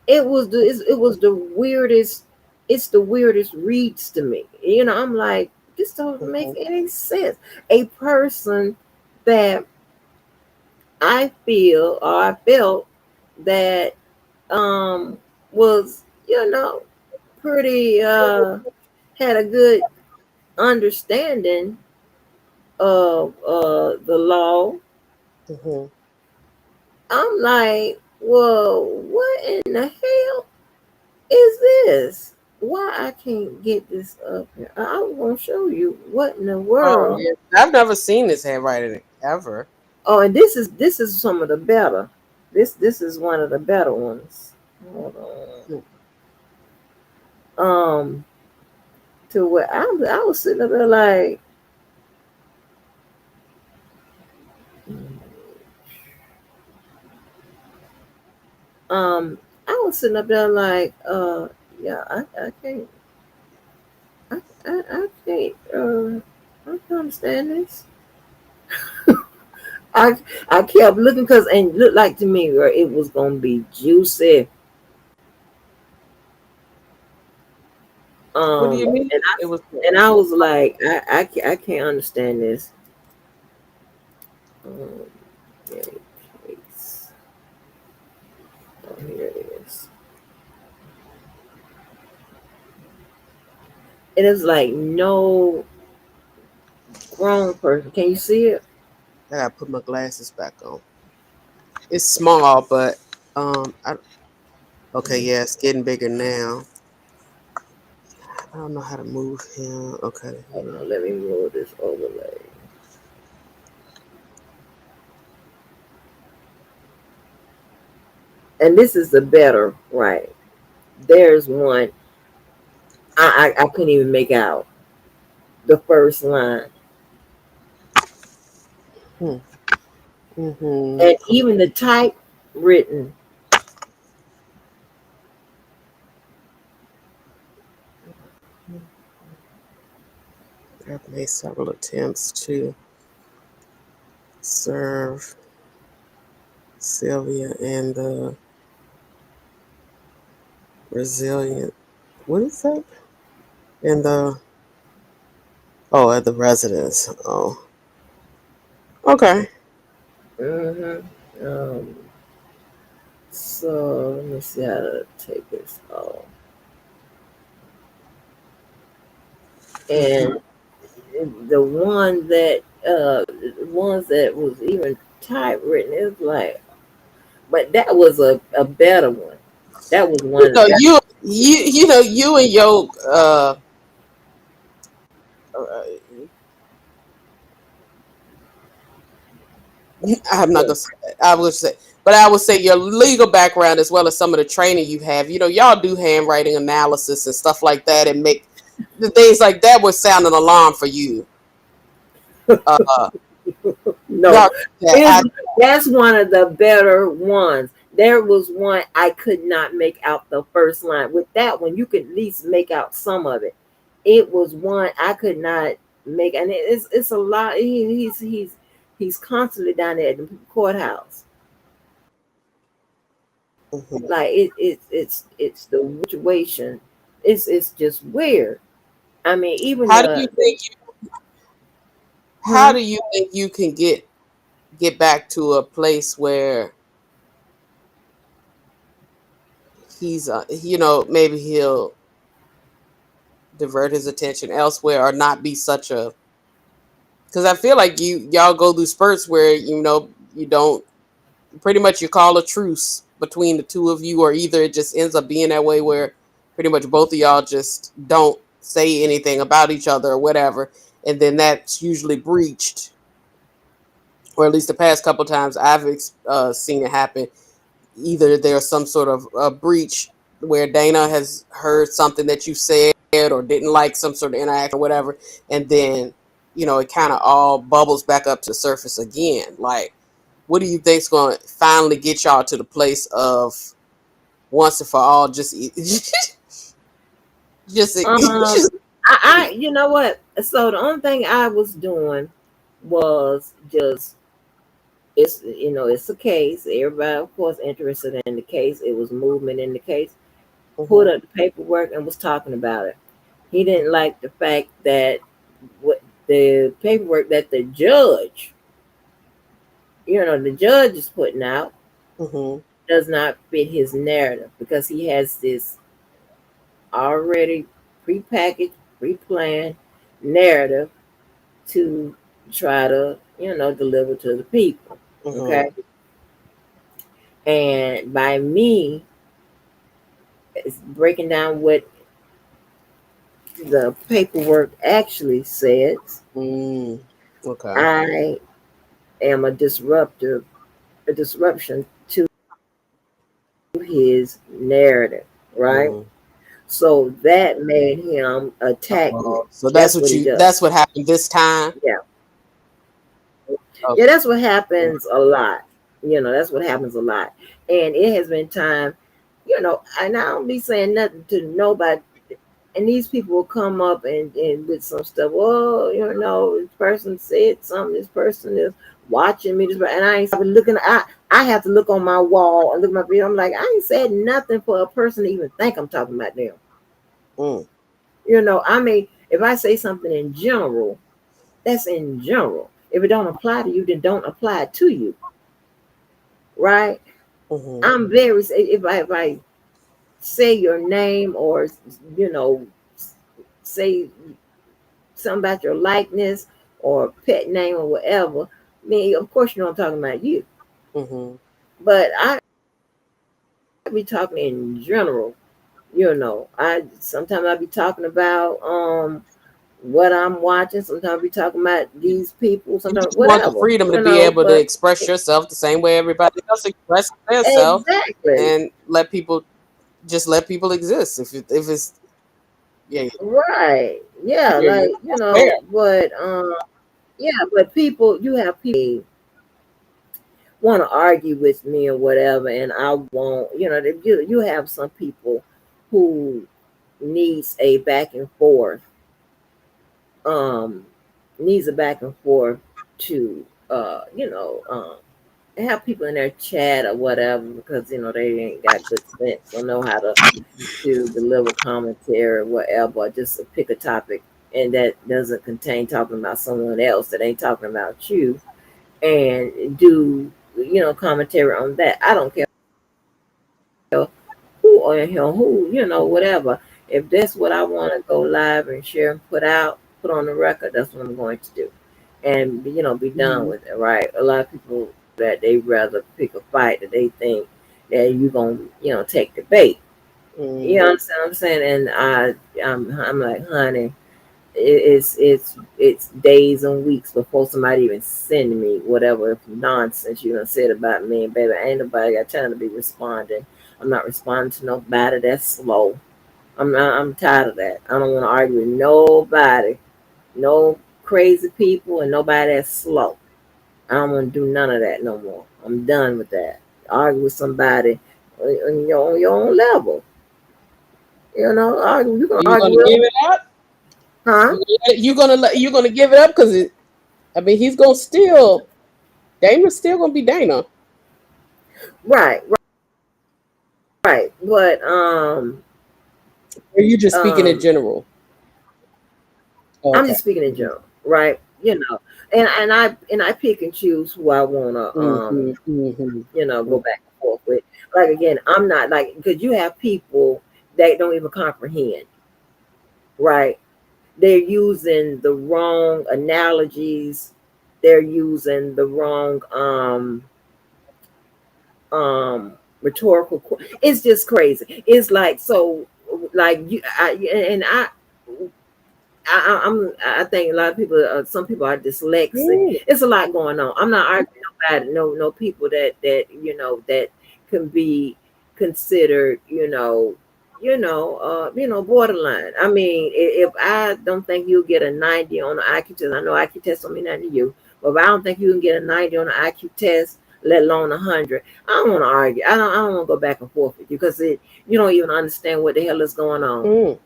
It was the weirdest. It's the weirdest reads to me. I'm like, this doesn't make Mhm. any sense. A person that I feel or I felt that was pretty had a good understanding of the law. Mhm. I'm like, well, what in the hell is this? Why I can't get this up here? I was gonna show you what in the Oh world. yeah, I've never seen this handwriting ever. Oh, and this is some of the better. This is one of the better ones. Hold Hmm. on. To where I was sitting up there like, um, I was sitting up there like, yeah, I can't, I can't, I can't understand this. I I kept looking because and looked like to me where it was gonna be juicy. What do you mean? And It was. I was like, I can't understand this. Um, yeah, case. Oh, here it is. It is like no grown person. Can you see it? I gotta put my glasses back on. It's small, but okay, yeah, it's getting bigger now. I don't know how to move him. Okay, Hold yeah. on, let me move this overlay. And this is the better, right? There's one I couldn't even make out the first line, Hmm. Mm-hmm. and even the type written. I've made several attempts to serve Sylvia and the resilient. What is that? And the at the residence. Oh, okay. Mm-hmm. So let me see how to take this off. Mm-hmm. And the ones that was even typewritten, it's like, but that was a better one. That was You one know, that you and your uh I'm not gonna say that. I would say, but I would say your legal background as well as some of the training you have. You know, y'all do handwriting analysis and stuff like that, and make the things like that would sound an alarm for you. Uh, No, y'all, yeah, is that's one of the better ones. There was one I could not make out the first line. With that one, you could at least make out some of it. It was one I could not make, and it's a lot. He's constantly down there at the courthouse. mhm. Like it's the situation. It's just weird. I mean, even How do you think? How huh? do you think you can get back to a place where he's, you know, maybe he'll divert his attention elsewhere or not be such a, because I feel like y'all go through spurts where, you know, you don't, pretty much you call a truce between the two of you, or either it just ends up being that way where pretty much both of y'all just don't say anything about each other or whatever, and then that's usually breached, or at least the past couple times I've seen it happen. Either there's some sort of breach where Dana has heard something that you said or didn't like some sort of interaction or whatever, and then, you know, it kind of all bubbles back up to the surface again. Like, what do you think's going to finally get y'all to the place of once and for all just just Um, you know what? So the only thing I was doing was just it's a case. Everybody, of course, interested in the case. It was movement in the case. Pulled Mhm, up the paperwork and was talking about it. He didn't like the fact that what the paperwork that the judge is putting out mhm, does not fit his narrative because he has this already prepackaged, pre-planned narrative to try to, deliver to the people. mhm, Okay. And by me breaking down what the paperwork actually says, mm, okay, I am a disruption to his narrative, right? mm. So that made him attack me. So That's what he does. that's what happened this time. Yeah. Yeah, Okay. that's what happens a lot. That's what happens a lot. And it has been time, and I don't be saying nothing to nobody. And these people will come up and with some stuff. Oh, this person said something. This person is watching me. And I ain't looking. I have to look on my wall and look at my video. I'm like, I ain't said nothing for a person to even think I'm talking about them. Mm, I mean, if I say something in general, that's in general. If it don't apply to you, then don't apply to you, right? mhm, I'm very if I say your name or you know say something about your likeness or pet name or whatever, then of course you know I'm talking about you. mhm. But I be talking in general. I sometimes I be talking about what I'm watching. Sometimes I be talking about these people. You Sometimes just want the whatever, freedom to be able to But express yourself the same way everybody else expresses themselves, exactly. and let people exist. If it's, yeah, Right. Yeah, yeah, like, that's fair. but yeah, but people you have people want to argue with me or whatever and I won't, you have some people who needs a back and forth, um needs a back and forth to have people in their chat or whatever because they ain't got good sense or know how to deliver commentary or whatever, just to pick a topic and that doesn't contain talking about someone else that ain't talking about you and do commentary on that. I don't care who or who whatever. If that's what I want to go live and share and put on the record, that's what I'm going to do, and be done Mhm, with it. Right? A lot of people that they rather pick a fight that they think that you gonna take the bait. You mhm, understand what I'm saying? And I'm like, honey, It's days and weeks before somebody even send me whatever nonsense you done said about me. And baby, ain't nobody got time to be responding. I'm not responding to nobody that's slow. I'm tired of that. I don't want to argue with nobody, no crazy people, and nobody that's slow. I don't want to do none of that no more. I'm done with that. Argue with somebody on your own level. You know, argue. You can You argue gonna with give them, it up? huh? You gonna give it up because I mean he's gonna still Dana's still gonna be Dana. Right, right. But Or you just speaking in um, general? I'm Okay. just speaking in general, right? You know, and I pick and choose who I wanna Mm-hmm, mm-hmm, go back and forth with. Like again, I'm not like because you have people that don't even comprehend, right? They're using the wrong analogies. They're using the wrong rhetorical. It's just crazy. It's like so, like you, and I think a lot of people, some people are dyslexic. mm, It's a lot going on. I'm not arguing nobody, no people that that can be considered, borderline. I mean, if I don't think you'll get a 90 on the IQ test, I know IQ test don't mean nothing to you, but if I don't think you can get a 90 on the IQ test, let alone 100, I don't want to argue. I don't want to go back and forth with you because you don't even understand what the hell is going on. mm.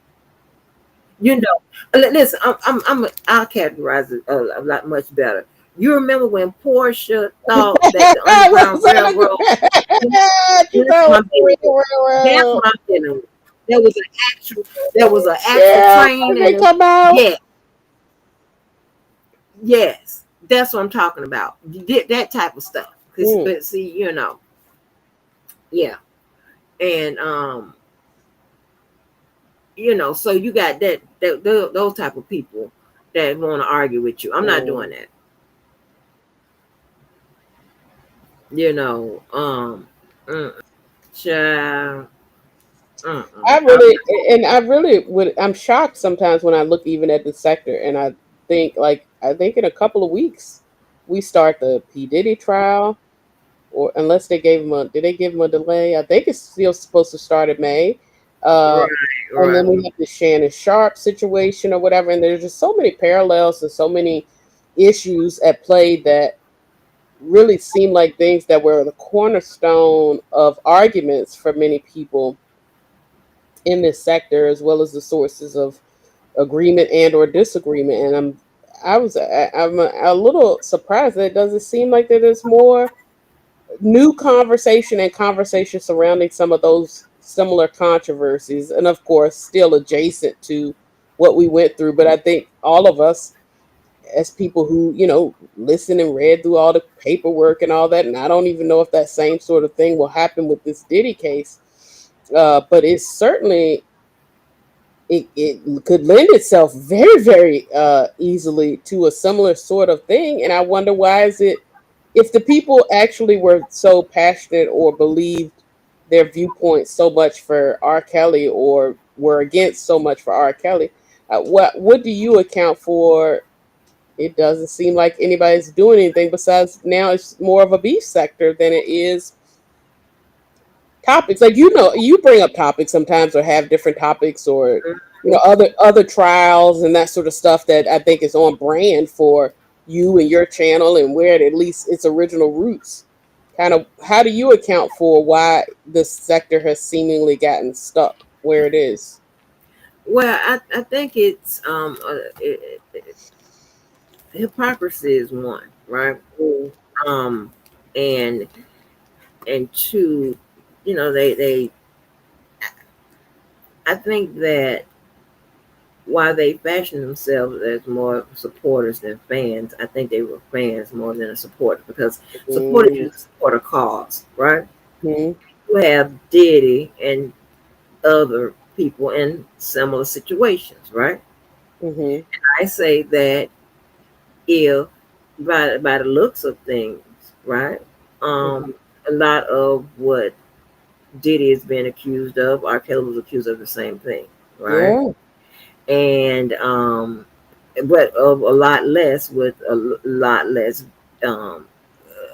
You know, listen, I'll categorize it a lot much better. You remember when Portia thought that the Underground Railroad, You that's thought what it I'm dealing with. That's was what I'm dealing with. There was an actual, there was an actual yeah, train, they and come out. yeah, yes, that's what I'm talking about. That type of stuff. Mm, But see, yeah, and so you got those type of people that want to argue with you. I'm not mm. doing that. You know, mm, child, I I'm really and I really would. I'm shocked sometimes when I look even at the sector, and I think in a couple of weeks we start the P Diddy trial, or unless they gave him a did they give him a delay? I think it's still supposed to start in May. Uh, right, and then right. we have the Shannon Sharp situation or whatever, and there's just so many parallels and so many issues at play that really seem like things that were the cornerstone of arguments for many people in this sector, as well as the sources of agreement and or disagreement. And I'm a little surprised that it doesn't seem like that there's more new conversation and conversation surrounding some of those similar controversies, and of course still adjacent to what we went through. But I think all of us as people who listened and read through all the paperwork and all that, and I don't even know if that same sort of thing will happen with this Diddy case, but it's certainly it could lend itself very very easily to a similar sort of thing. And I wonder, why is it, if the people actually were so passionate or believed their viewpoints so much for R. Kelly, or were against so much for R. Kelly, what do you account for? It doesn't seem like anybody's doing anything, besides now it's more of a beef sector than it is topics. Like, you bring up topics sometimes, or have different topics, or other trials and that sort of stuff that I think is on brand for you and your channel, and where at least its original roots. Kind of, how do you account for why this sector has seemingly gotten stuck where it is? Well, I think it's hypocrisy is one, right? Mm, Um, and two, they I think that while they fashion themselves as more supporters than fans, I think they were fans more than a supporter, because supporters mm, usually support a cause, right? mm, You have Diddy and other people in similar situations, right? mm, I say that if by the looks of things, right? mm. A lot of what Diddy is being accused of, R. Kelly was accused of the same thing, right? Yeah. And but of a lot less with lot less um,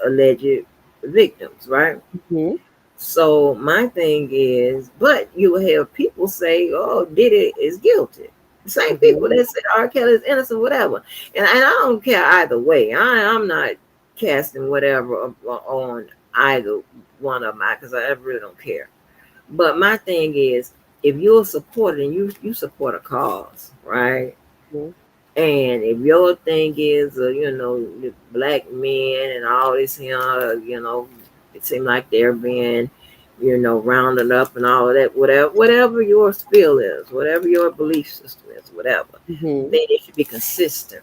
alleged victims, right? Mhm. So my thing is, but you will have people say, "Oh, Diddy is guilty." The same people Mhm. that say R. Kelly is innocent, whatever. And I don't care either way. I'm not casting whatever on either one of them because I really don't care. But my thing is, if you're a supporter and you support a cause, right? Mhm. And if your thing is, the black men and all this here, it seems like they're being, rounded up and all of that, whatever your spiel is, whatever your belief system is, whatever, Mhm. then it should be consistent.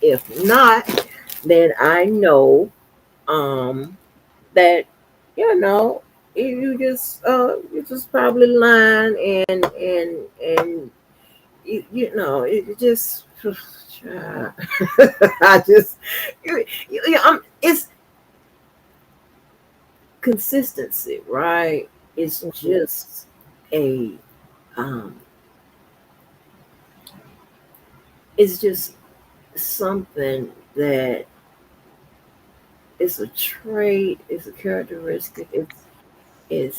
If not, then I know that, you know, you just probably lying and it just I just it's consistency, right? It's Mhm. just a um it's just something that it's a trait, it's a characteristic, it's it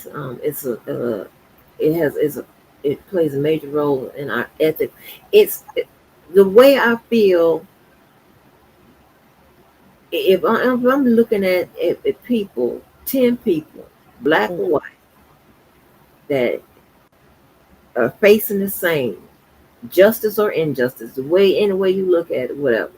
has it's a it plays a major role in our ethic. The way I feel if I'm looking at people, 10 people, black or Mhm. white, that are facing the same justice or injustice, the way any way you look at it, whatever,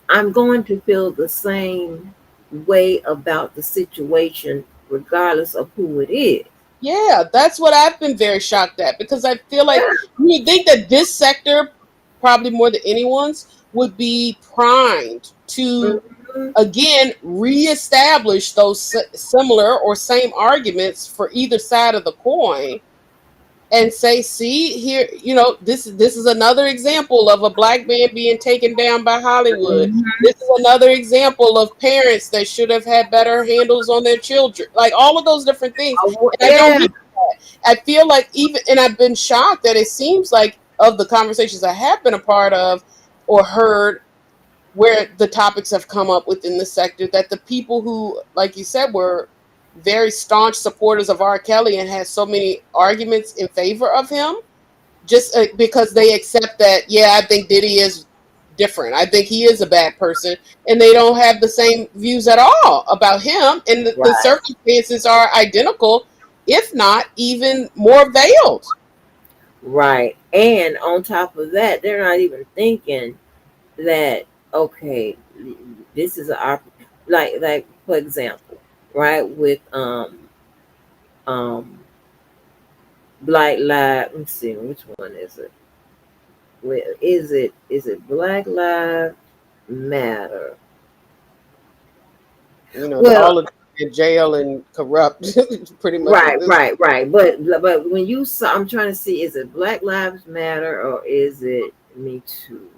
I'm going to feel the same way about the situation, regardless of who it is. Yeah, that's what I've been very shocked at because I feel like Yeah. you would think that this sector, probably more than anyone's, would be primed to Mhm. again reestablish those similar or same arguments for either side of the coin and say, see here, this is another example of a black man being taken down by Hollywood. Mhm. This is another example of parents that should have had better handles on their children, like all of those different things. And I don't Yeah. get that. I feel like even, and I've been shocked that it seems like of the conversations I have been a part of or heard where the topics have come up within the sector, that the people who, like you said, were very staunch supporters of R. Kelly and had so many arguments in favor of him, just because they accept that, yeah, I think Diddy is different. I think he is a bad person, and they don't have the same views at all about him, and the Right. circumstances are identical, if not even more veiled. Right. And on top of that, they're not even thinking that, okay, this is our, like for example, right, with um Black Lives, let me see, which one is it? Is it Black Lives Matter? That Well, all of them in jail and corrupt, pretty much at right, this. right, right. But when you saw, I'm trying to see, is it Black Lives Matter or is it Me Too?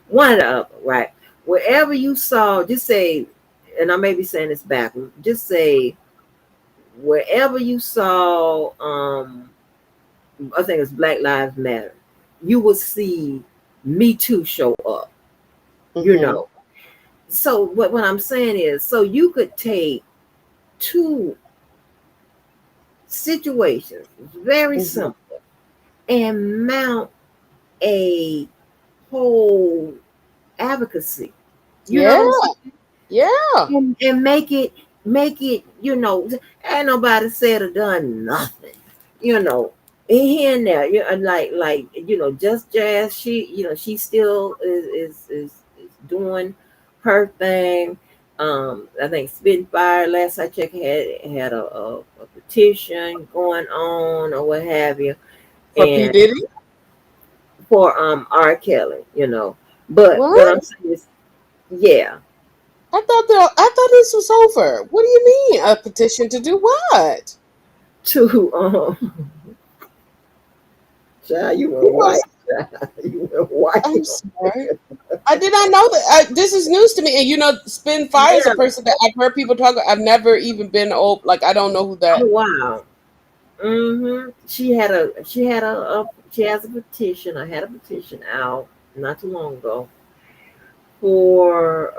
One of the other, right? Wherever you saw, just say, and I may be saying this backwards, just say wherever you saw, I think it's Black Lives Matter, you will see Me Too show up, you Mm-hmm. know. So what I'm saying is, so you could take two situations, very Mm-hmm. simple, and mount a whole advocacy. You know Yeah, what I'm saying? yeah. And make it, ain't nobody said or done nothing, you know in here and there, like just Jazz, she still is doing her thing. I think Spitfire, last I checked, had a petition going on or what have you, For P and Diddy. for R. Kelly, but what What? I'm saying is, yeah, I thought this was over. What do you mean? A petition to do what? to child, you He went white. was. Child, you went white. I'm sorry. I did not know that. This is news to me. And Spin Fire is a Yeah. person that I've heard people talk. I've never even been old. Like I don't know who Oh that. wow. She has a petition. I had a petition out, not too long ago for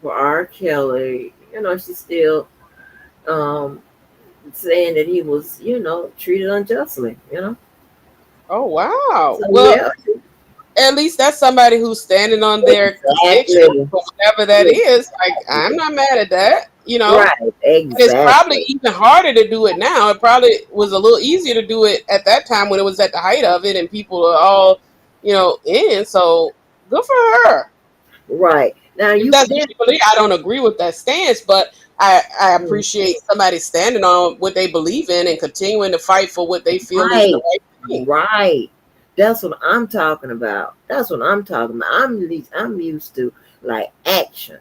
R. Kelly. She's still um saying that he was, treated unjustly. Oh wow. So Well, yeah, at least that's somebody who's standing on their conviction, exactly. whatever that Yeah, is. Like, I'm not mad at that, you know. right, And it's probably exactly. even harder to do it now. It probably was a little easier to do it at that time when it was at the height of it and people are all, in. So good for her. Right. Now If you that's what then you believe, I don't agree with that stance, but I appreciate somebody standing on what they believe in and continuing to fight for what they feel is the right, right thing. right. That's what I'm talking about. That's what I'm talking about. I'm used to like action.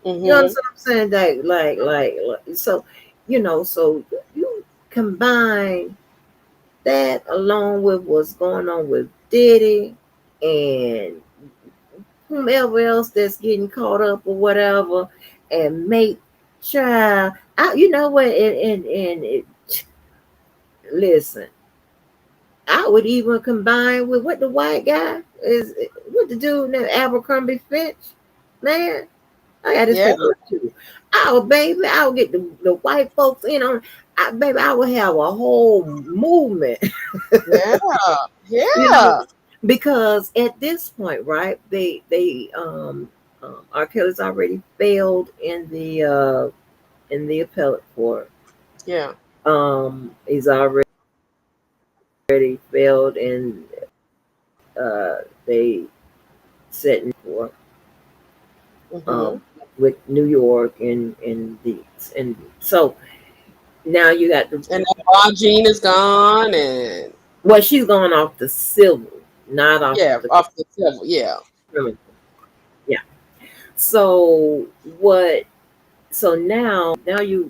You Mm-hmm. understand what I'm saying? So, so you combine that along with what's going on with Diddy and whomever else that's getting caught up or whatever, and make child. You know what? Listen, I would even combine with what the white guy is, what the dude named Abercrombie Fitch, man. I got this Yeah, paper too. Oh, baby, I would get the white folks in on. Baby, I would have a whole movement, yeah, you know, yeah. because at this point, right? R. Kelly's already failed in the appellate court. Yeah. He's already failed in they set in court Hmm. um with New York and so now you got the And that Longine is gone, and well, she's going off the civil, not off yeah, the off the table. Yeah. criminal. Yeah. So what? So now you're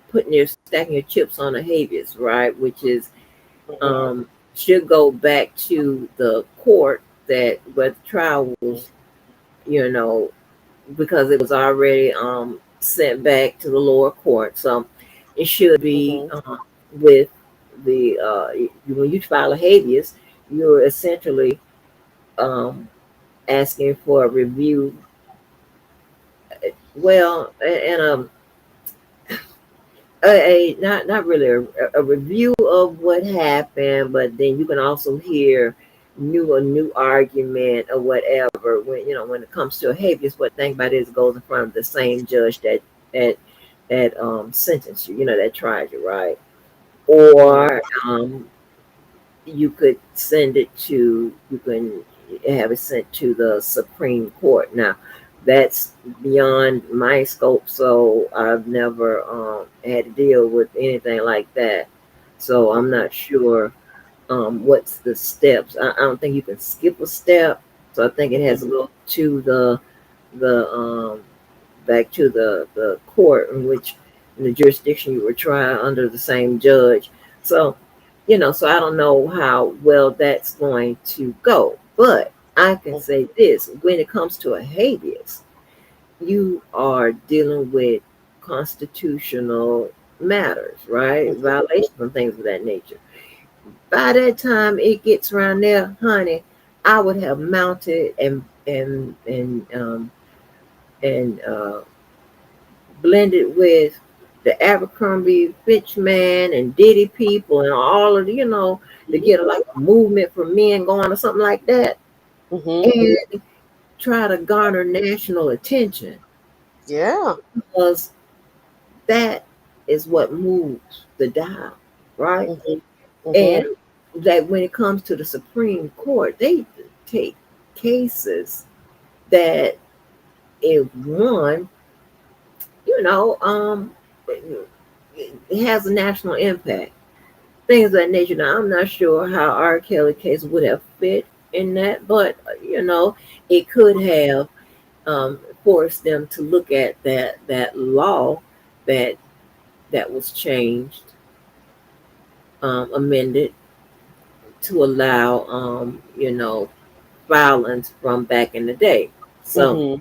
putting your stacking your chips on a habeas, right? Which is Hmm. should go back to the court that where the trial was, you know, because it was already sent back to the lower court. So it should be Hmm. with the when you file a habeas, you're essentially um, asking for a review. Well, and not really a review of what happened, but then you can also hear a new argument or whatever when it comes to a habeas. What thing about it is it goes in front of the same judge that sentenced you, that tried you, right? Hmm. Or you could send it to you can have it sent to the Supreme Court. Now that's beyond my scope, so I've never had to deal with anything like that. So I'm Hmm. not sure what's the steps. I don't think you can skip a step. So I think it has to Hmm. go to the back to the court in the jurisdiction you were trying under the same judge. So, so I don't know how well that's going to go. But I can say this when it comes to a habeas, you are dealing with constitutional matters, right? Violations and things of that nature. By that time it gets around there, honey, I would have mounted and blended with the Abercrombie Fitch man and Diddy people and all of to get like a movement for men going or something like that Hmm. and try to garner national attention Yeah. because that is what moves the dial, right? Hmm. Hmm. And that when it comes to the Supreme Court, they take cases that if one, you know, um, it has a national impact. Things of that nature. Now, I'm not sure how R. Kelly case would have fit in that, but it could have forced them to look at that law that was changed, amended to allow violence from back in the day. So Hmm.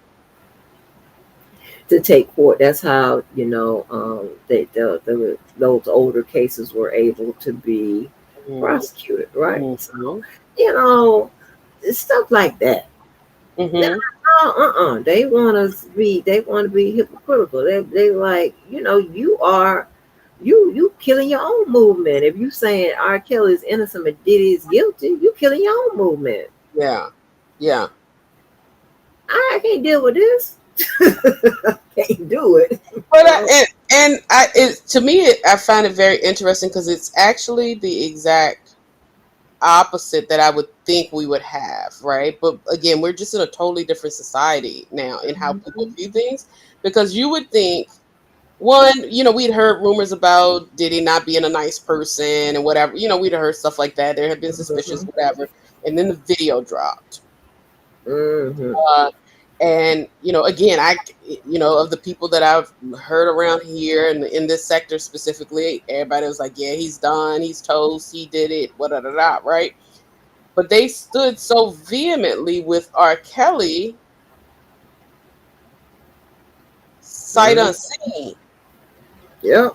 to take court, that's how those older cases were able to be. prosecuted, right? So, Mm-hmm. you know, it's stuff like that. Now, Mm-hmm. they want us to be. They want to be hypocritical. They like, you killing your own movement. If you saying R. Kelly is innocent but Diddy is guilty, you killing your own movement. Yeah. Yeah. I can't deal with this. Can't do it. But to me, I find it very interesting because it's actually the exact opposite that I would think we would have, right? But again, we're just in a totally different society now in how people Mhm. view things. Because you would think, one, we'd heard rumors about Diddy not being a nice person and whatever. We'd heard stuff like that. There had been suspicious, Mhm. whatever. And then the video dropped. Mhm. Uh, and again, of the people that I've heard around here and in this sector specifically, everybody was like, yeah, he's done, he's toast, he did it, right? But they stood so vehemently with R. Kelly, sight Mhm. unseen, Yep.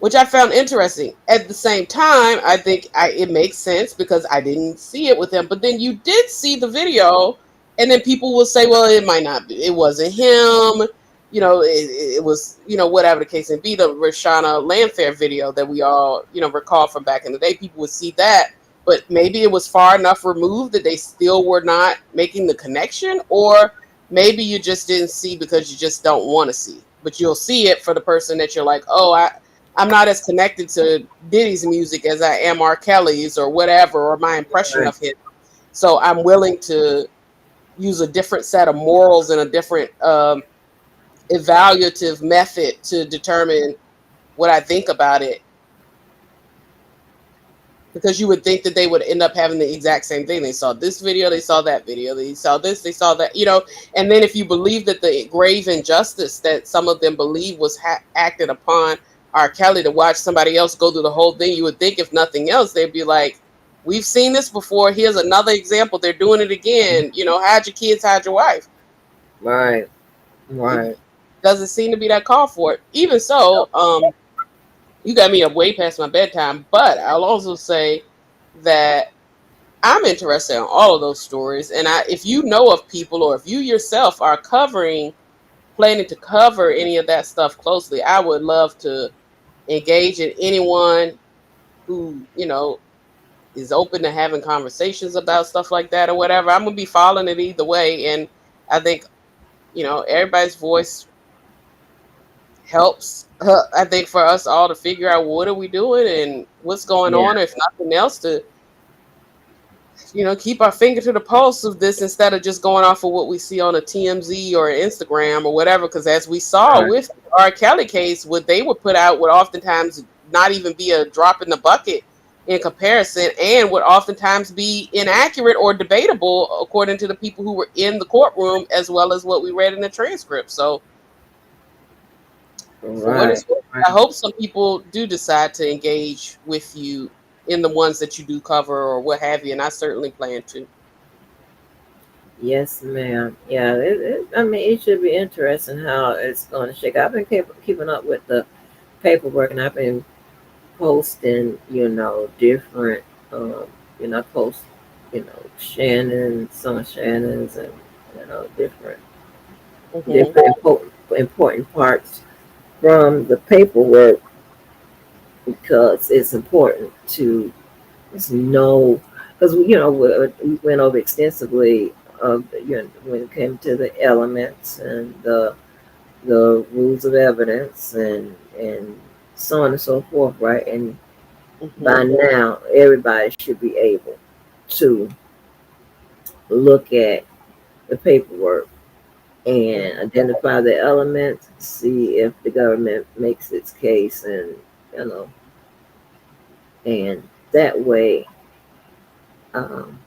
which I found interesting. At the same time, I think it makes sense because I didn't see it with him. But then you did see the video, and then people will say, "Well, it might not be. It wasn't him. It was. Whatever the case may be." The Rashana Landfair video that we all recall from back in the day. People would see that, but maybe it was far enough removed that they still were not making the connection, or maybe you just didn't see because you just don't want to see. But you'll see it for the person that you're like, "Oh, I'm not as connected to Diddy's music as I am R. Kelly's or whatever, or my impression Right. of him. So I'm willing to use a different set of morals and a different evaluative method to determine what I think about it, because you would think that they would end up having the exact same thing. They saw this video, they saw that video, they saw this, they saw that, and then if you believe that the grave injustice that some of them believe was acted upon R. Kelly, to watch somebody else go through the whole thing, you would think if nothing else, they'd be like, we've seen this before. Here's another example. They're doing it again. Hide your kids, hide your wife. Right. It Right. doesn't seem to be that call for it. Even so, you got me up way past my bedtime, but I'll also say that I'm interested in all of those stories. And if you know of people, or if you yourself are planning to cover any of that stuff closely, I would love to engage in anyone who, is open to having conversations about stuff like that or whatever. I'm going to be following it either way. And I think, everybody's voice helps. I think for us all to figure out what are we doing and what's going Yeah. on, if nothing else, to keep our finger to the pulse of this instead of just going off of what we see on a TMZ or Instagram or whatever. Because as we saw Right. with our Kelly case, what they would put out would oftentimes not even be a drop in the bucket in comparison, and would oftentimes be inaccurate or debatable according to the people who were in the courtroom, as well as what we read in the transcript. So, for what Right. it's worth, I hope some people do decide to engage with you in the ones that you do cover or what have you, and I certainly plan to. Yes, ma'am. Yeah, I mean, it should be interesting how it's going to shake out. I've been keeping up with the paperwork, and I've been posting, different, post, some of Shannon's, and different, Hmm. important parts from the paperwork, because it's important to just know, because we went over extensively of when it came to the elements and the rules of evidence and so on and so forth, right? And by Hmm. now, everybody should be able to look at the paperwork and identify the elements, see if the government makes its case, and you know, and that way, um,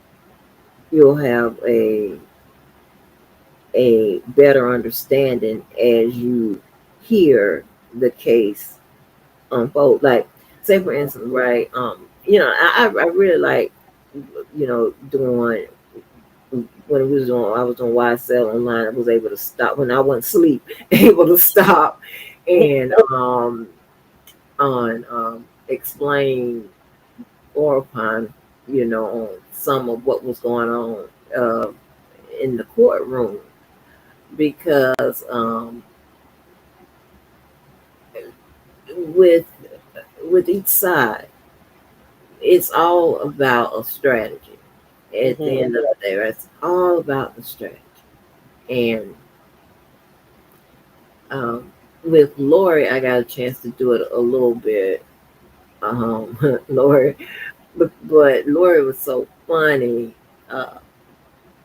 you'll have a better understanding as you hear the case unfold. Like, say for instance, right? I really like, doing when we was doing I was on YSL online. I was able to stop when I wasn't asleep, able to stop and on explain or upon, on some of what was going on uh, in the courtroom because with each side, it's all about a strategy. At the Hmm. end of the day, it's all about the strategy. And um, with Lori, I got a chance to do it a little bit. Lori, but Lori was so funny.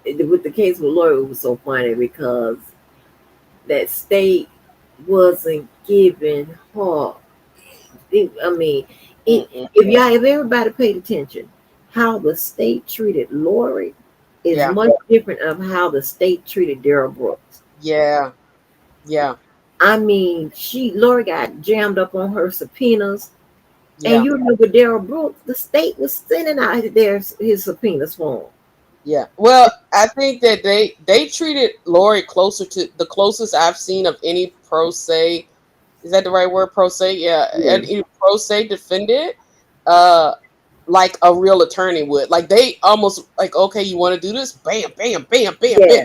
With the case with Lori, it was so funny because that state wasn't giving her. I mean, it, Mm-mm. if everybody paid attention, how the state treated Lori is Yeah, much different of how the state treated Daryl Brooks. yeah, yeah, I mean, Lori got jammed up on her subpoenas, and yeah, you remember Daryl Brooks, the state was sending out his subpoenas for him. yeah. Well, I think that they treated Lori closer to the closest I've seen of any pro se. Is that the right word? Pro se? Yeah, Yeah, and any pro se defended, uh, like a real attorney would. Like they almost like, okay, you want to do this? Bam, bam, bam, bam, bam. yeah.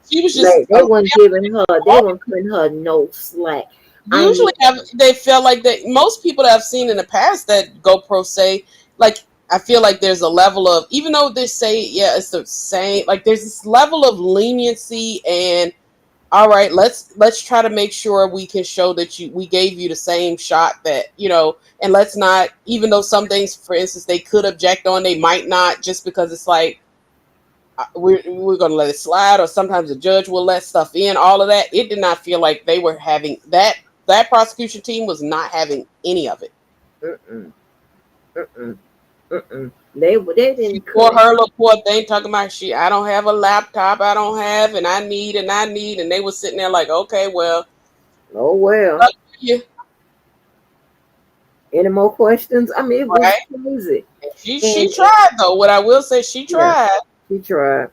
She was just Like they weren't cutting her no slack. I mean, usually they feel like that most people that I've seen in the past that go pro se, like I feel like there's a level of, even though they say yeah it's the same, like there's this level of leniency and all right, let's try to make sure we can show that we gave you the same shot, that and let's not, even though some things, for instance, they could object on, they might not, just because it's like we're going to let it slide, or sometimes the judge will let stuff in. All of that, it did not feel like they were having that prosecution team was not having any of it. mm-mm, mm-mm, mm-mm. They She didn't for cut. her little poor thing talking about, I don't have a laptop, I don't have, and I need, and they were sitting there like, okay, well, Oh well. up to you, Any more questions? I mean, it was right? crazy. She And tried though. What I will say, she yeah, tried. she tried.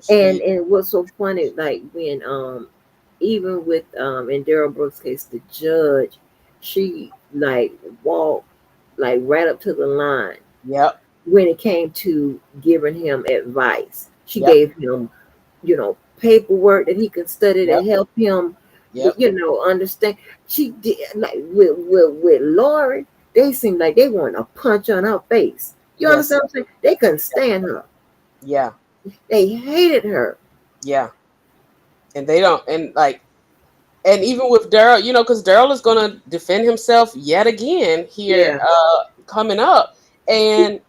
And She what's so funny, like when even with in Daryl Brooks' case, the judge, she like walked like right up to the line Yep, when it came to giving him advice. She yep, gave him, paperwork that he could study to yep, help him, yep, understand. She did like with Lori, they seemed like they wanted a punch on her face. You yes, understand what I'm saying? They couldn't stand her. yeah, They hated her. yeah. And they don't, and like, and even with Daryl, because Daryl is going to defend himself yet again here, Yeah. coming up, and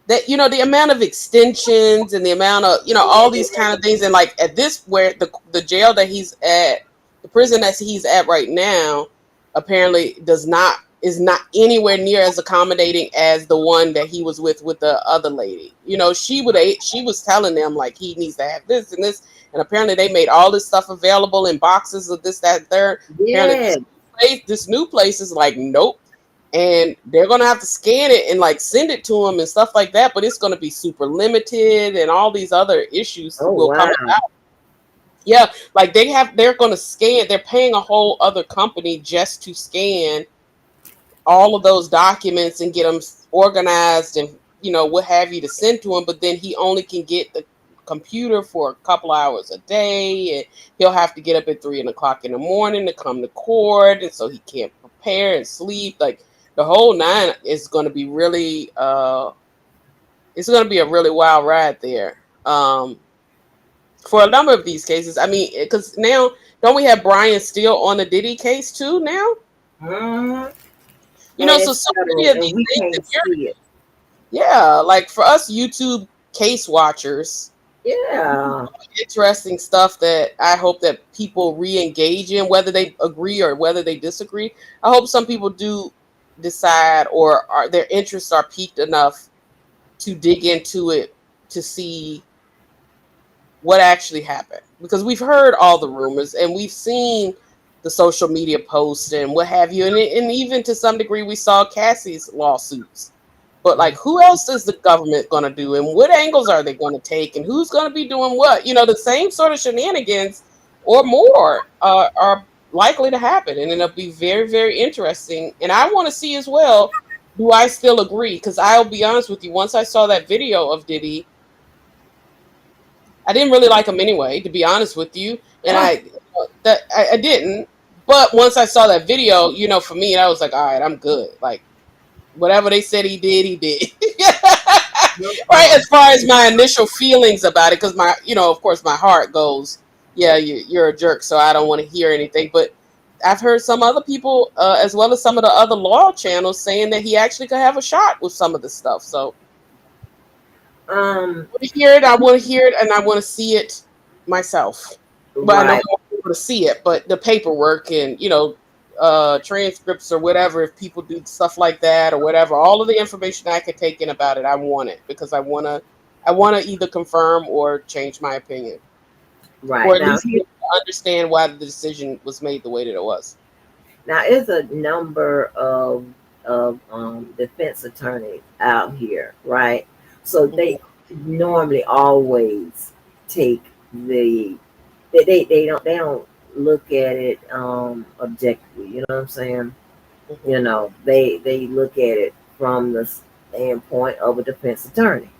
that the amount of extensions and the amount of all these kind of things, and like at this, where the jail that he's at, the prison that he's at right now, apparently does not is not anywhere near as accommodating as the one that he was with the other lady. She was telling them like he needs to have this and this, and apparently they made all this stuff available in boxes of this, that, third. Apparently Yeah. this new place is like, nope, and they're gonna have to scan it and like send it to them and stuff like that, but it's gonna be super limited, and all these other issues Oh will come wow. about. Yeah, like they're gonna scan, they're paying a whole other company just to scan all of those documents and get them organized, and what have you, to send to him, but then he only can get the computer for a couple hours a day, and he'll have to get up at 3 o'clock in the morning to come to court, and so he can't prepare and sleep. Like the whole nine is going to be really it's going to be a really wild ride there, for a number of these cases. I mean, because now, don't we have Brian Steele on the Diddy case too now? Mhm. And So it's so many federal, of and these we things, if can't you're, see it. yeah, like for us YouTube case watchers, Yeah. interesting stuff that I hope that people re-engage in, whether they agree or whether they disagree. I hope some people do decide, or their interests are piqued enough to dig into it to see what actually happened, because we've heard all the rumors and we've seen the social media posts and what have you, and even to some degree we saw Cassie's lawsuits, but like who else is the government going to do, and what angles are they going to take, and who's going to be doing what? The same sort of shenanigans or more are likely to happen, and it'll be very, very interesting, and I want to see as well do I still agree? Because I'll be honest with you, once I saw that video of Diddy, I didn't really like him anyway, to be honest with you, and I didn't. But once I saw that video, for me, I was like, all right, I'm good. Like whatever they said he did. Right, as far as my initial feelings about it, because of course, my heart goes, yeah, you're a jerk, so I don't want to hear anything. But I've heard some other people, as well as some of the other law channels, saying that he actually could have a shot with some of this stuff. So Um, I want to hear it. I want to hear it, and I want to see it myself. But I know I right, want people to see it. But the paperwork and transcripts or whatever, if people do stuff like that or whatever, all of the information I could take in about it, I want it because I want to either confirm or change my opinion, or right. at least be able to understand why the decision was made the way that it was. Now it's a number of defense attorneys out here, right? So Mhm. they normally always take they don't look at it objectively. You know what I'm saying? Mhm. They look at it from the standpoint of a defense attorney.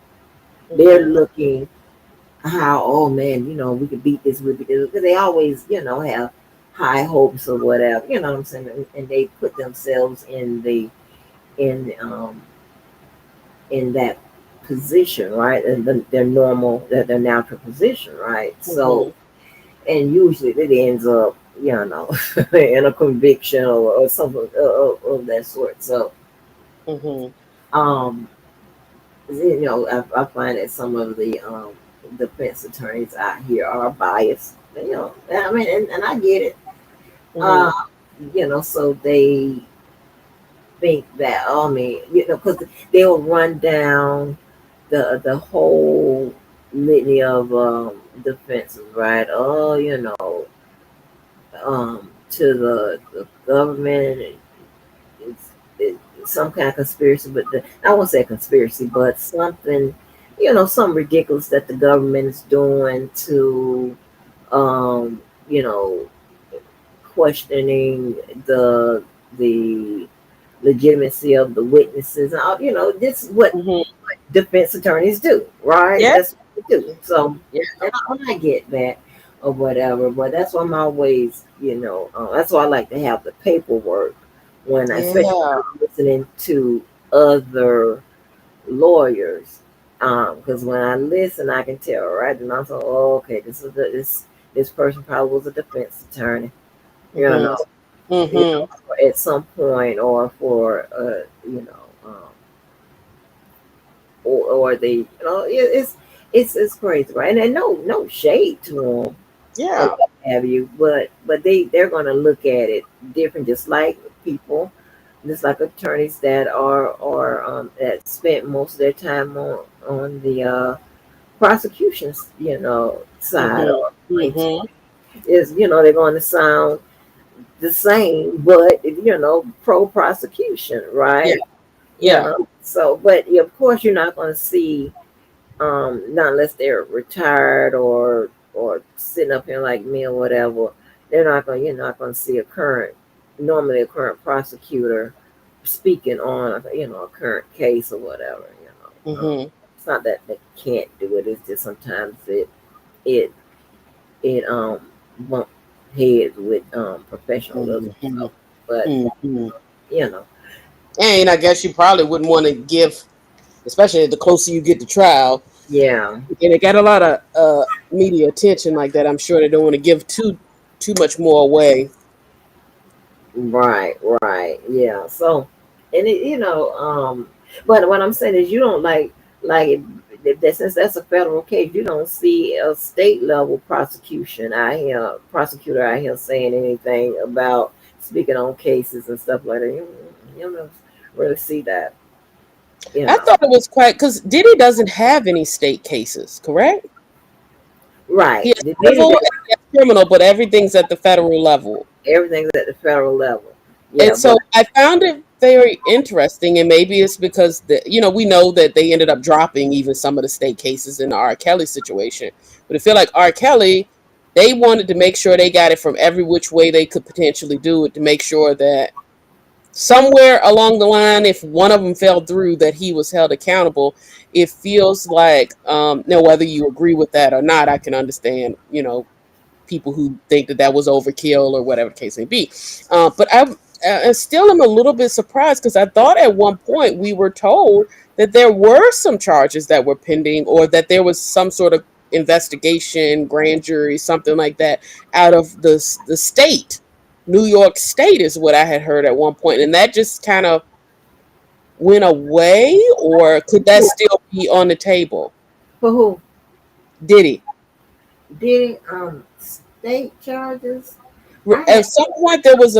They're Mhm. looking how, oh man, we could beat this, because they always, have high hopes or whatever, you know what I'm saying? And they put themselves in in that position, right? And their normal, their natural position, right? So, Mhm. and usually it ends up, in a conviction or something of that sort. So, Mhm. um, I find that some of the defense attorneys out here are biased. I mean, and I get it. Uh, Mhm. so they think that, oh, I mean, because they'll run down the whole litany of defenses, right? Oh, to the government, it's, it's some kind of conspiracy, but I won't say conspiracy, but something, something ridiculous that the government is doing to, um, you know, questioning the legitimacy of the witnesses. This is what Mhm. defense attorneys do, right? Yeah. That's what they do. So, Yeah. and I get that or whatever, but that's why I'm always, that's why I like to have the paperwork when especially Yeah. when I'm listening to other lawyers. Because when I listen, I can tell, right? And I'm so, oh, okay, this person probably was a defense attorney, you Mhm. know, Mhm. at some point, or for or they, it's crazy, right? And no shade to them or Yeah. what have you, but they're going to look at it different, just like people, just like attorneys that are that spent most of their time on the prosecution's side, Mhm. or plaintiff Mhm. is, they're going to sound the same, but pro prosecution, Yeah. right? Yeah. So, but yeah, of course you're not going to see, not unless they're retired or sitting up here like me or whatever. You're not going to see normally a current prosecutor speaking on a current case or whatever. Mhm. It's not that they can't do it. It's just sometimes it it bump heads with professionalism. Mhm. So, but Mhm. you know, And I guess you probably wouldn't want to give, especially the closer you get to trial, yeah. and it got a lot of media attention like that. I'm sure they don't want to give too much more away. Right, right, yeah. So, and but what I'm saying is, you don't like since that's a federal case, you don't see a state level prosecutor out here saying anything about speaking on cases and stuff like that. You don't really see that, you I know. thought it was quite because Diddy doesn't have any state cases, correct? He Right, has civil and he has criminal, but everything's at the federal level. everything's at the federal level. Yeah, And but so I found it very interesting, and maybe it's because we know that they ended up dropping even some of the state cases in the R. Kelly situation. But I feel like R. Kelly, they wanted to make sure they got it from every which way they could potentially do it to make sure that somewhere along the line, if one of them fell through, that he was held accountable. It feels like, now whether you agree with that or not, I can understand, people who think that that was overkill or whatever the case may be. But I still am a little bit surprised because I thought at one point we were told that there were some charges that were pending, or that there was some sort of investigation, grand jury, something like that, out of the state. New York State is what I had heard at one point, and that just kind of went away, or could that still be on the table? For who? Did he? Did state charges? I At had some point there was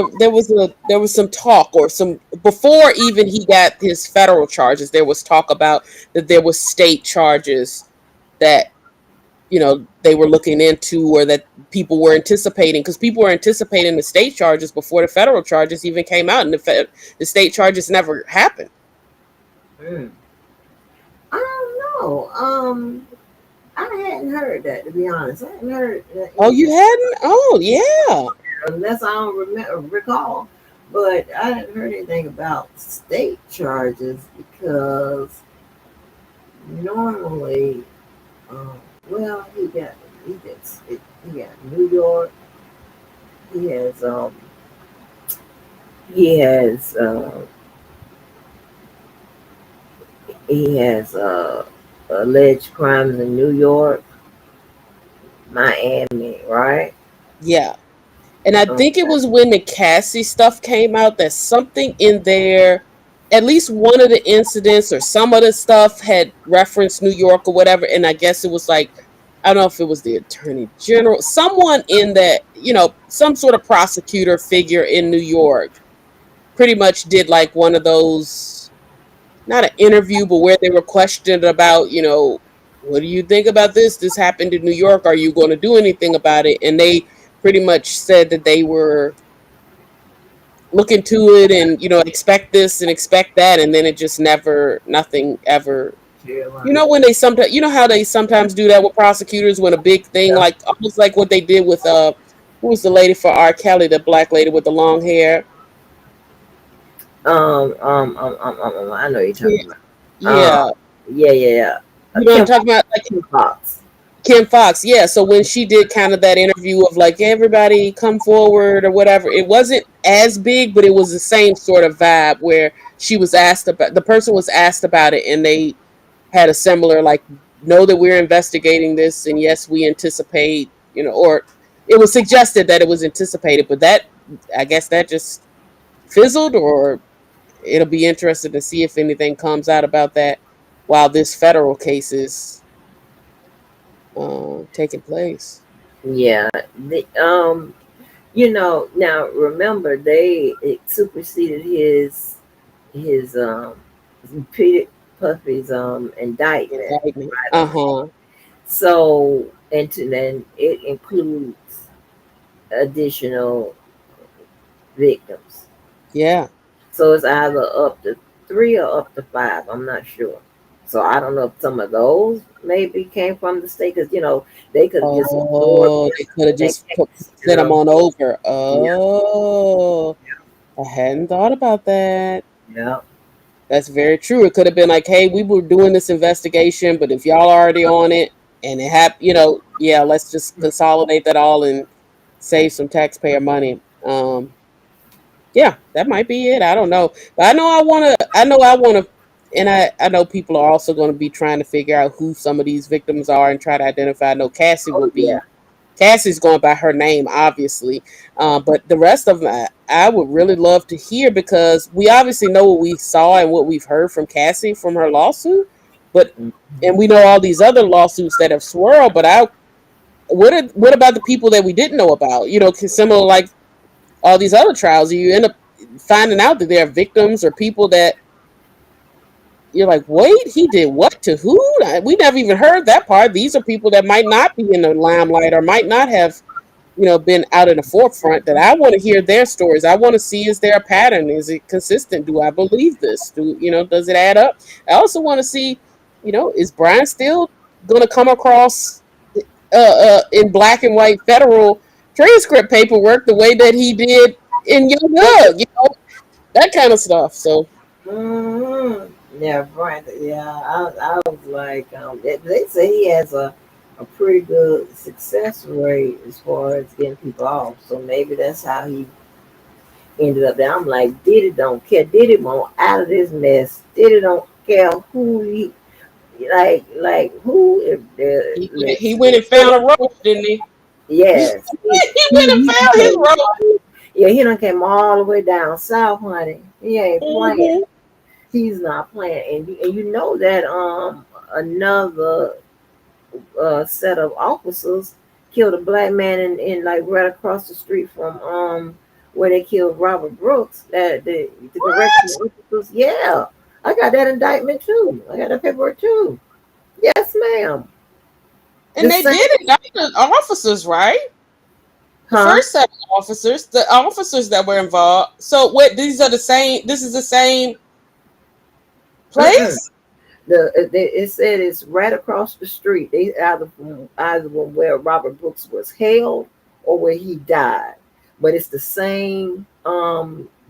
some talk, or some, before even he got his federal charges, there was talk about that there was state charges that, they were looking into, or that people were anticipating, because people were anticipating the state charges before the federal charges even came out, and the state charges never happened. mm, I don't know. I hadn't heard that, to be honest. I hadn't heard that Oh, you hadn't? Oh, yeah. unless I don't recall. But I hadn't heard anything about state charges because normally, um, well, he got New York. He has he has he has alleged crimes in New York, Miami, right? Yeah. And I Um, think it was when the Cassie stuff came out that something in there, at least one of the incidents or some of the stuff had referenced New York or whatever. And I guess it was like, I don't know if it was the attorney general, someone in that, some sort of prosecutor figure in New York pretty much did like one of those, not an interview, but where they were questioned about, what do you think about this? This happened in New York. Are you going to do anything about it? And they pretty much said that they were look into it, and expect this and expect that, and then it just never, nothing ever. Carolina. When they sometimes, how they sometimes do that with prosecutors, when a big thing, Yeah. like almost like what they did with who was the lady for R. Kelly, the black lady with the long hair. I know you're Yeah, talking about. yeah. Yeah, yeah, yeah. You know what I'm talking about? Like Kim Fox. Kim Fox, yeah. So when she did kind of that interview of like, everybody come forward or whatever, it wasn't as big, but it was the same sort of vibe where the person was asked about it, and they had a similar, like, know that we're investigating this, and yes, we anticipate, or it was suggested that it was anticipated, but that, I guess that just fizzled, or it'll be interesting to see if anything comes out about that while this federal case is taking place. Yeah. Now remember it superseded his Peter Puffy's indictment, Indictment. right Uh away. huh. So and then it includes additional victims. Yeah. So it's either up to three or up to five. I'm not sure. So I don't know if some of those maybe came from the state because they could have just absorbed Oh, they could have that just case. sent them on over. Yeah, Oh, I hadn't thought about that. yeah, That's very true. It could have been like, hey, we were doing this investigation, but if y'all already on it, and it yeah, let's just consolidate that all and save some taxpayer money. Yeah, that might be it. I don't know, but I know I want to, and I know people are also going to be trying to figure out who some of these victims are and try to identify. I know oh yeah. Cassie's going by her name, obviously, but the rest of them, I would really love to hear, because we obviously know what we saw and what we've heard from Cassie from her lawsuit, but and we know all these other lawsuits that have swirled. But what about the people that we didn't know about? 'Cause similar, like all these other trials, you end up finding out that there are victims or people that you're like, wait, he did what to who? We never even heard that part. These are people that might not be in the limelight, or might not have, been out in the forefront, that I want to hear their stories. I want to see, is there a pattern? Is it consistent? Do I believe this? Does it add up? I also want to see, is Brian still going to come across in black and white federal transcript paperwork the way that he did in Young Hug? that kind of stuff. So Yeah, right. Yeah, I was like, they say he has a pretty good success rate as far as getting people off. So maybe that's how he ended up there. I'm like, Diddy don't care. Diddy want out of this mess. Diddy don't care who he like who if the he let's went and found a roach, didn't he? he yes. went and found his roach. Yeah, he done came all the way down south, honey. He ain't playing. Hmm. He's not playing, and you know that another set of officers killed a black man in like right across the street from where they killed Robert Brooks. That the What? correctional officers. Yeah, I got that indictment too. I got that paperwork too. Yes, ma'am. And The they same, did indict the officers, right? The huh? first set of officers, the officers that were involved. So what? These are the same. This is the same Mm-mm. place. It said it's right across the street. They either from where Robert Brooks was held or where he died, but it's the same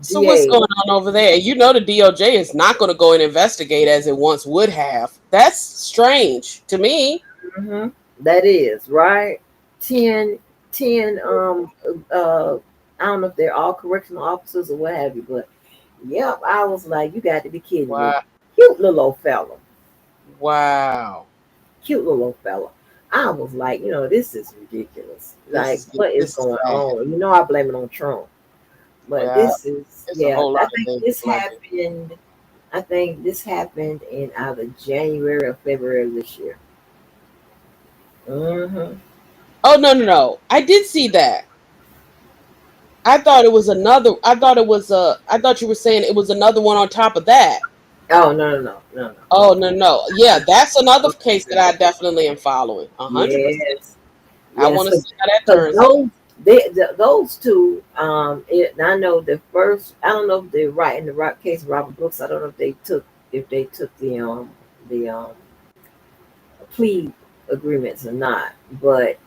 So what's DA. going on over there? You know the DOJ is not going to go and investigate as it once would have. That's strange to me. Hmm. That is right. 10, 10. I don't know if they're all correctional officers or what have you, but yep, I was like, you got to be kidding me. Wow. Cute little old fella. Wow. Cute little old fella. I was like, this is ridiculous. Like, what is This is going sad. on? I blame it on Trump. But Well, this is, there's a yeah, whole lot of things like it. I think this happened in either January or February of this year. Hmm. Oh no, no, no! I did see that. I thought it was another. I thought it was a. I thought you were saying it was another one on top of that. Oh, no, no, no, no, Oh no, no, yeah, that's another case that I no. definitely am following. 100%. Yes, I yes, want to see how that because turns out. those two, I know the first. I don't know if they're right in the right case of Robert Brooks. I don't know if they took the plea agreements or not. But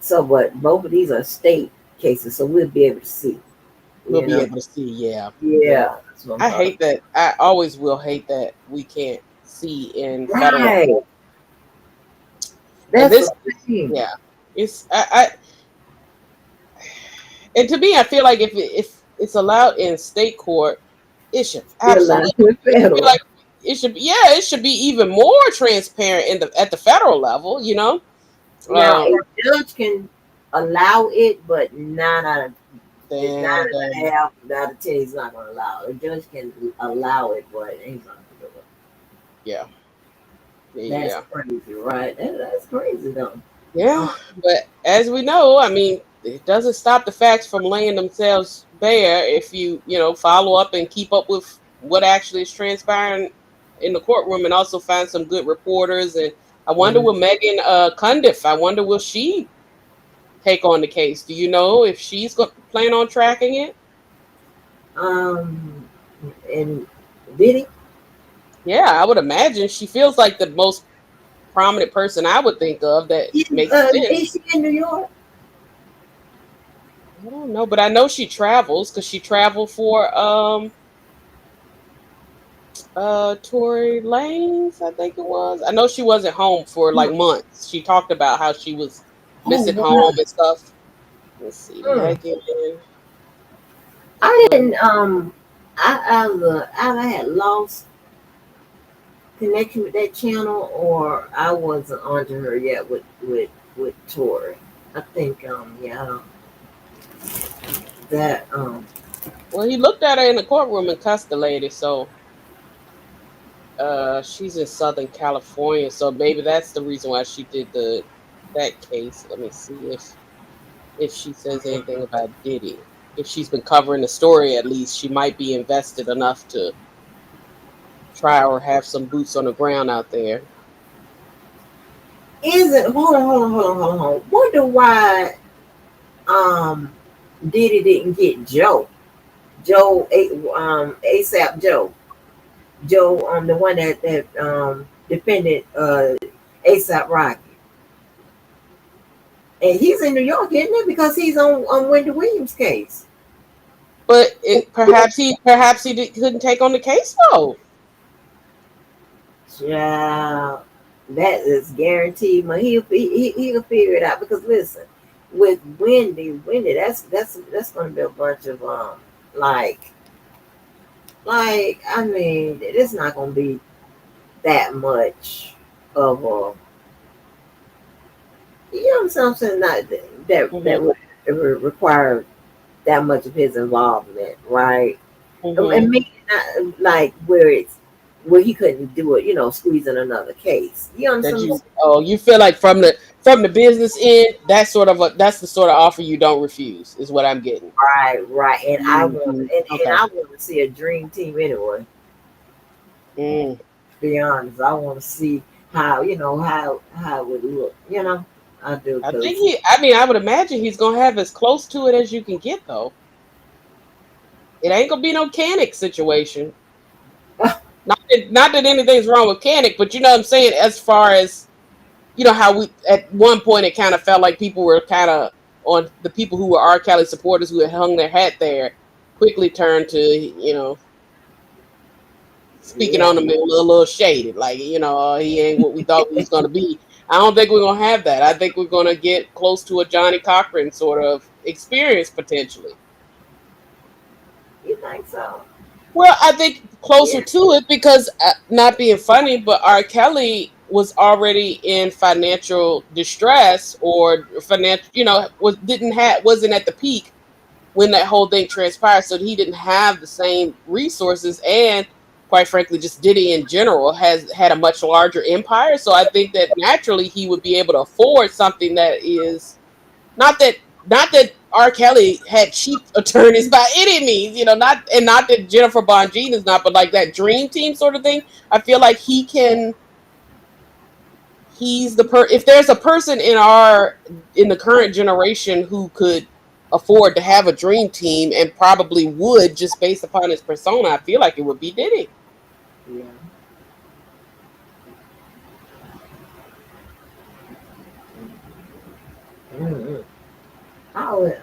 both of these are state cases, so we'll be able to see. We'll You be know, able to see. Yeah, yeah. yeah, that's what I'm I talking hate that. I always will hate that we can't see in about. federal Right, court. And that's this, the thing. yeah, it's and to me, I feel like if it's allowed in state court, it should Be alive absolutely. with I feel federal. like it should be. Yeah, it should be even more transparent in the at the federal level. You know. Now, Um. a judge can allow it, but nine Damn. and a half out of 10, he's not going to allow it. A judge can allow it, but he's not going to do it. Yeah. That's Yeah. crazy, right? That's crazy, though. Yeah. Oh, But as we know, I mean, it doesn't stop the facts from laying themselves bare if you follow up and keep up with what actually is transpiring in the courtroom, and also find some good reporters. And I wonder mm. will Megan Cundiff. I wonder will she take on the case? Do you know if she's going plan on tracking it? Um, and did he? Yeah, I would imagine she feels like the most prominent person I would think of that makes Is sense. she in New York? I don't know, but I know she travels because she traveled for Tory Lanez, I think it was. I know she wasn't home for like months. She talked about how she was Oh, missing wow. home and stuff. Let's see, Mm. Megan I Cun- didn't, I had lost connection with that channel, or I wasn't onto her yet with Tori. I think, yeah, that, Well, he looked at her in the courtroom and cussed the lady. So she's in Southern California, so maybe that's the reason why she did that case. Let me see if she says anything about Diddy. If she's been covering the story, at least she might be invested enough to try or have some boots on the ground out there. is it, hold on. Wonder why, um, Diddy didn't get ASAP Joe, the one that defended ASAP Rocky. And he's in New York, isn't it? Because he's on Wendy Williams' case. But perhaps couldn't take on the caseload. Yeah, that is guaranteed. Man, he'll figure it out because listen, with Wendy, that's gonna be a bunch of like I mean, it's not gonna be that much of a you know what I'm saying? Not that Hmm. would require that much of his involvement, right? And Hmm. maybe not like where he couldn't do it, you know, squeezing another case. You That understand? you feel like from the business end, that's the sort of offer you don't refuse, is what I'm getting. Right, right. And Mhm. and Okay. I want to see a dream team anyway. Mm. To be honest, I want to see how you know how it would look. You know, I do I think because I mean, I would imagine he's gonna have as close to it as you can get, though. It ain't gonna be no Canic situation. Not that anything's wrong with Canic, but you know what I'm saying. As far as you know, how we at one point it kind of felt like people were kind of on the people who were R. Kelly supporters who had hung their hat there, quickly turned to speaking yeah, on him a little shaded, like he ain't what we thought he was gonna be. I don't think we're gonna have that. I think we're gonna get close to a Johnny Cochran sort of experience potentially. you think so? Well, I think closer Yeah, to it because not being funny, but R. Kelly was already in financial distress or financial, wasn't at the peak when that whole thing transpired, so he didn't have the same resources, and quite frankly, just Diddy in general has had a much larger empire. So I think that naturally he would be able to afford something that is not that not that R. Kelly had cheap attorneys by any means, not that Jennifer Bongine is not, but like that dream team sort of thing. I feel like if there's a person in the current generation who could afford to have a dream team and probably would just based upon his persona, I feel like it would be Diddy. yeah. Mm-hmm. I would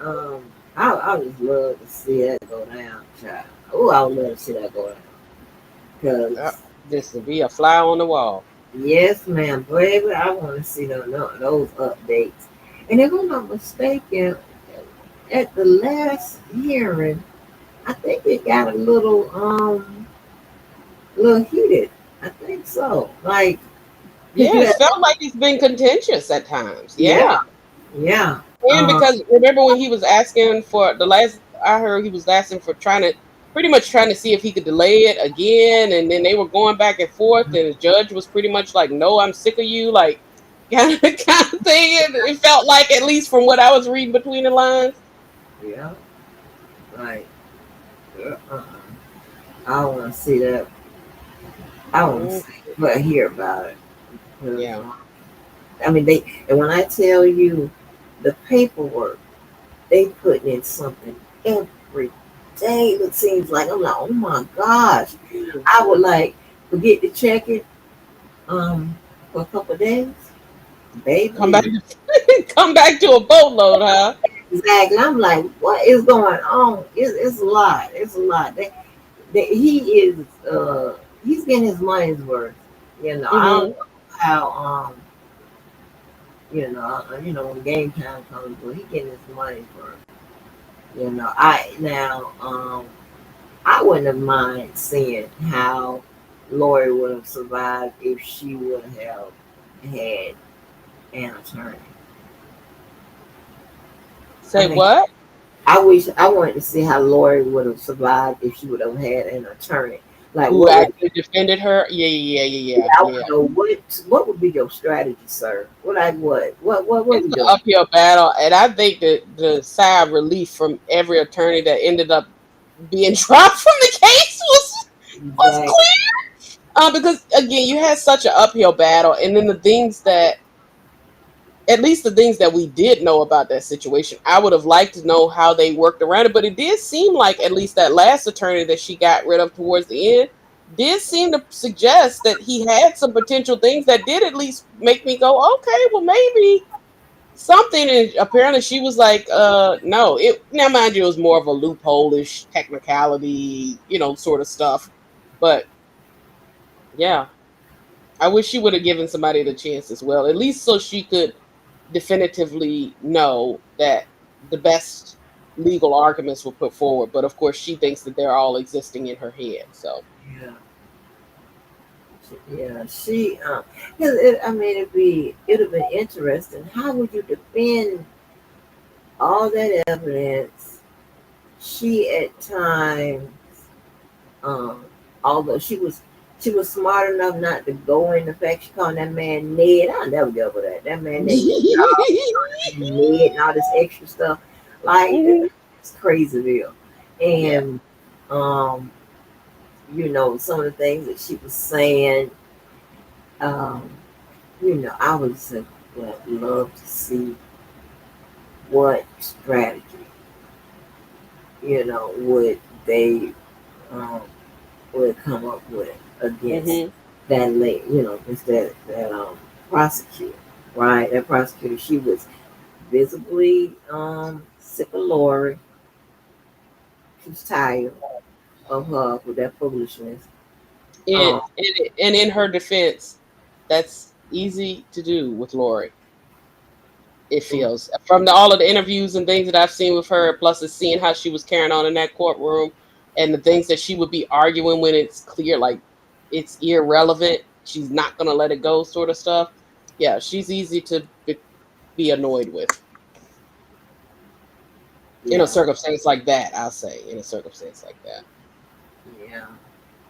I would just love to see that go down, child. Oh, I would love to see that go down. Uh, Cause just to be a fly on the wall. yes, ma'am, baby, I want to see those updates. And if I'm not mistaken, at the last hearing, I think it got a little heated. I think so. Like, cause Yeah, you it's had felt like it's been contentious at times. yeah, Yeah. yeah, And because remember when he was asking for the last, I heard he was asking for pretty much trying to see if he could delay it again, and then they were going back and forth, and the judge was pretty much like, "No, I'm sick of you," like kind of thing. And it felt like, at least from what I was reading between the lines. yeah, like, I don't want to see that. I want to Mm, see, but hear about it. 'Cause, yeah, I mean, and when I tell you the paperwork, they putting in something every day. It seems like I'm like, oh my gosh, mm. I would like forget to check it for a couple of days, Come back, baby. come back to a boatload, huh? Exactly. I'm like, what is going on? It's a lot. It's a lot. He is he's getting his money's worth. You know, I don't Hmm. know how when game time comes, but he getting his money's worth. I wouldn't have mind seeing how Lori would have survived if she would have had an attorney. I Say think what? I wanted to see how Lori would have survived if she would have had an attorney. Like Who what would actually defended her? Yeah, yeah, yeah, yeah, I yeah. want to know what would be your strategy, sir? What It's would an your uphill battle, and I think that the sigh of relief from every attorney that ended up being dropped from the case was exact clear. Because again, you had such an uphill battle, and then at least the things that we did know about that situation, I would have liked to know how they worked around it. But it did seem like at least that last attorney that she got rid of towards the end did seem to suggest that he had some potential things that did at least make me go, okay, well maybe. something, and apparently she was like, no. It now, mind you, it was more of a loophole-ish technicality, sort of stuff. But yeah, I wish she would have given somebody the chance as well, at least so she could definitively know that the best legal arguments were put forward. But of course, she thinks that they're all existing in her head. So Yeah. Yeah, she. 'Cause I mean, it'd have been interesting. How would you defend all that evidence? She at times, um, although she was smart enough not to go in the fact she called that man Ned. I'll never get over that. That man named Ned and all this extra stuff. Like Mhm. it's crazy real. Yeah. And um, some of the things that she was saying, um, I would love to see what strategy, would they um, would come up with against Hmm. that lady, against that prosecutor, right? That prosecutor, she was visibly sick of Lori. She was tired of her with that foolishness. And, Um, and in her defense, that's easy to do with Lori. It feels from all of the interviews and things that I've seen with her, plus the seeing how she was carrying on in that courtroom, and the things that she would be arguing when it's clear, like it's irrelevant. She's not gonna let it go, sort of stuff. Yeah, she's easy to be annoyed with in a yeah, circumstance like that. I'll say in a circumstance like that. yeah,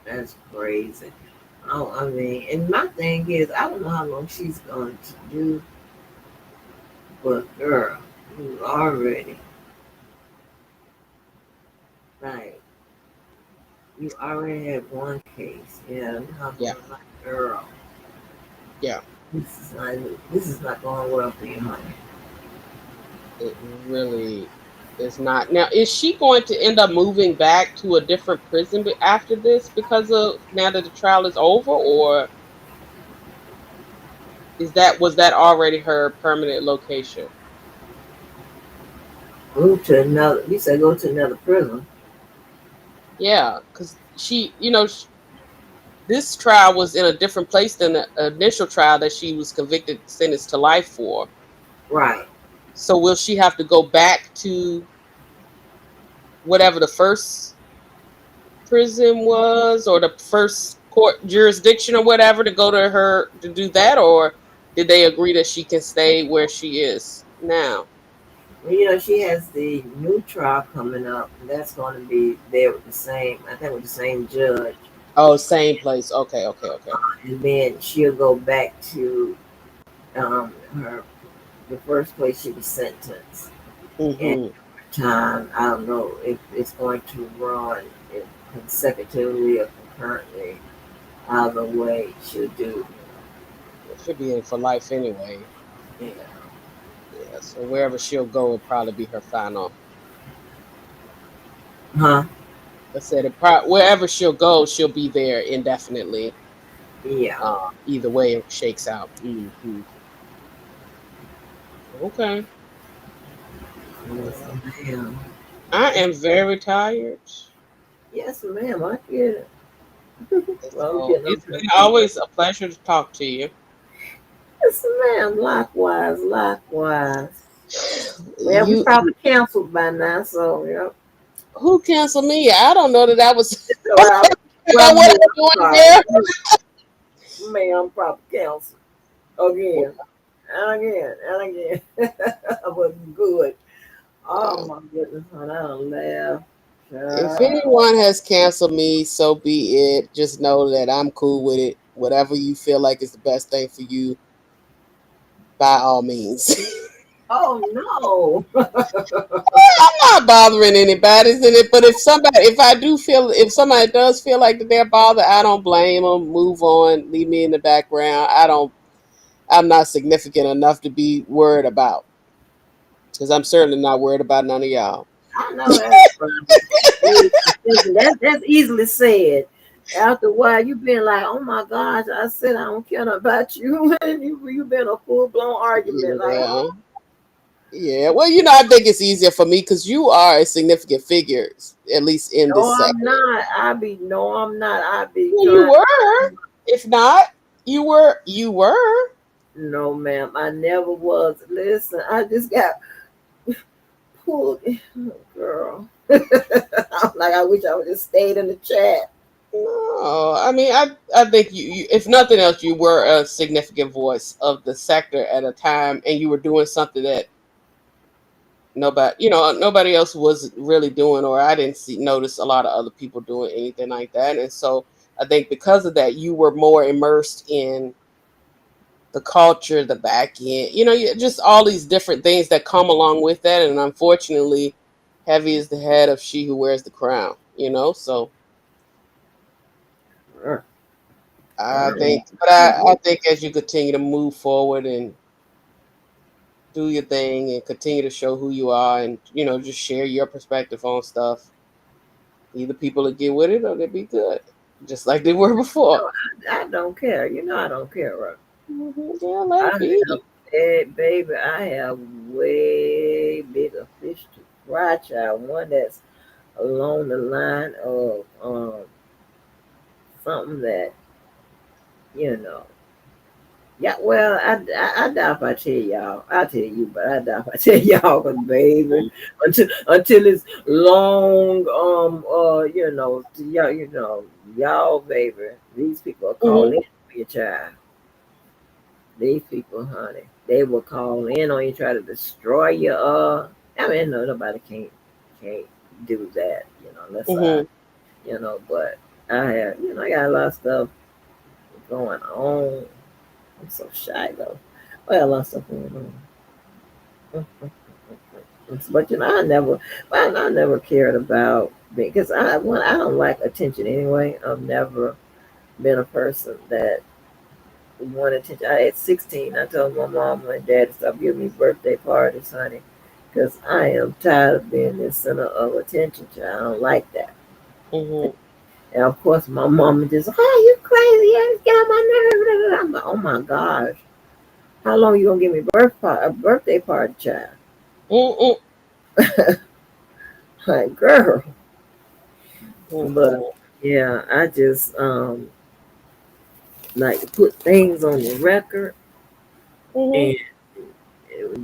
that's crazy. Oh, I mean, and my thing is, I don't know how long she's going to do, but girl, you already like you already had one case. Yeah, Yeah, like girl, yeah, this is not this is not going well for you, honey. it really is not. Now, is she going to end up moving back to a different prison after this because of now that the trial is over, or was that already her permanent location? Move to another. You said go to another prison, Yeah, because this trial was in a different place than the initial trial that she was convicted, sentenced to life for. right? So will she have to go back to whatever the first prison was, or the first court jurisdiction, or whatever, to go to her to do that, or did they agree that she can stay where she is now? Well, she has the new trial coming up, and that's going to be there with the same. I think with the same judge, Oh, same place. Okay, okay, okay. and then she'll go back to her the first place she was sentenced. And Hmm. time, I don't know if it's going to run consecutively or concurrently. Either way, she'll do. It should be in for life anyway. Yeah. Yeah, so wherever she'll go will probably be her final. Huh? I said wherever she'll go, she'll be there indefinitely. Yeah. Either way it shakes out. Hmm. Okay. Yes, Well, ma'am. I am very tired. Yes, ma'am. I get it. Well, I'm So getting it's up been to. always a pleasure to talk to you. Yes, ma'am. Likewise, likewise. Well, we You probably canceled by now, so yeah. who canceled me? I don't know that I was Well, about what me, I'm I'm doing sorry. there. I'm probably canceled again, and again, and again. I was good. Oh Well, my goodness, honey, I don't laugh. if Child. anyone has canceled me, so be it. Just know that I'm cool with it. Whatever you feel like is the best thing for you, by all means. Oh no. I'm not bothering anybody, isn't it? But if somebody does feel like that they're bothered, I don't blame them. Move on, leave me in the background. I'm not significant enough to be worried about, because I'm certainly not worried about none of y'all. I know that's right. That's easily said. After a while, you been like, "Oh my gosh!" I said, "I don't care about you," and you been a full blown argument. Like, Yeah, oh. Yeah, well, I think it's easier for me because you are a significant figure, at least in this No, I'm sector. not. No, I'm not. I be Well, you trying. were. If not, you were. You were. No, ma'am, I never was. Listen, I just got pulled. Oh, girl. I'm like, I wish I would have stayed in the chat. No, I mean, I think if nothing else, you were a significant voice of the sector at a time, and you were doing something that nobody else was really doing, or I didn't notice a lot of other people doing anything like that. And so I think because of that, you were more immersed in the culture, the back end, just all these different things that come along with that. And unfortunately, heavy is the head of she who wears the crown. So Uh, I I think, ain't- but I think as you continue to move forward and do your thing and continue to show who you are and just share your perspective on stuff, either people will get with it or they'll be good, just like they were before. No, I don't care. I don't care, right? Yeah, let I it be. have, baby, I have way bigger fish to fry, child. One that's along the line of something that, you know. Yeah, well, I doubt if I tell y'all. I tell you, but I doubt if I tell y'all, 'cause baby, until it's long, y'all, y'all, baby, these people are Hmm. calling in for your child. These people, honey, they will call in on you, try to destroy your. I mean, no, nobody can't do that, unless Hmm. But I have, I got a lot of stuff going on. I'm so shy though. I got a lot of stuff going on. But I never cared about because I don't like attention anyway. I've never been a person that wanted attention. At 16, I told my mom and dad to stop giving me birthday parties, honey, because I am tired of being the center of attention. Child. I don't like that. Hmm. And of course, my mom just, oh, you crazy? You just get on my nerves. I'm like, oh my gosh, how long you gonna give me a birthday party, child? Hmm. Like, girl. But Hmm. yeah, I just like to put things on the record, Hmm. and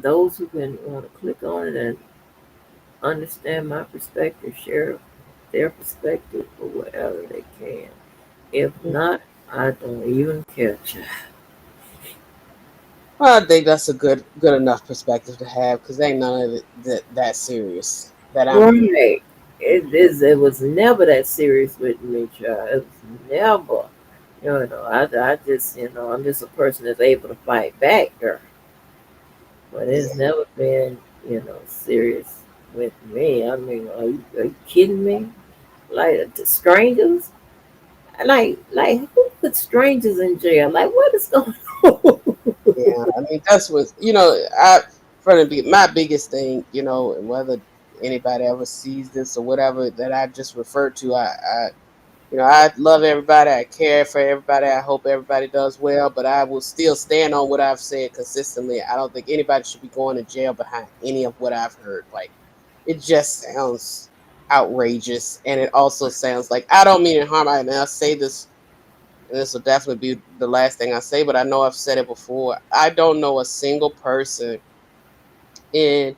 those who can want to click on it and understand my perspective, share their perspective or whatever they can. If not, I don't even care. Child. I think that's a good enough perspective to have because ain't none of it that serious that I'm hearing. Right. It was never that serious with me, child. It was never. I just, I'm just a person that's able to fight back, girl. But it's Yeah. never been, serious with me. I mean, are you kidding me? Like the strangers? Like who put strangers in jail? Like what is going on? Yeah, I mean that's what I for the my biggest thing, and whether anybody ever sees this or whatever that I just referred to, I love everybody, I care for everybody, I hope everybody does well, but I will still stand on what I've said consistently. I don't think anybody should be going to jail behind any of what I've heard. Like it just sounds outrageous, and it also sounds like I don't mean to harm. And I'll say this and this will definitely be the last thing I say, but I know I've said it before. I don't know a single person in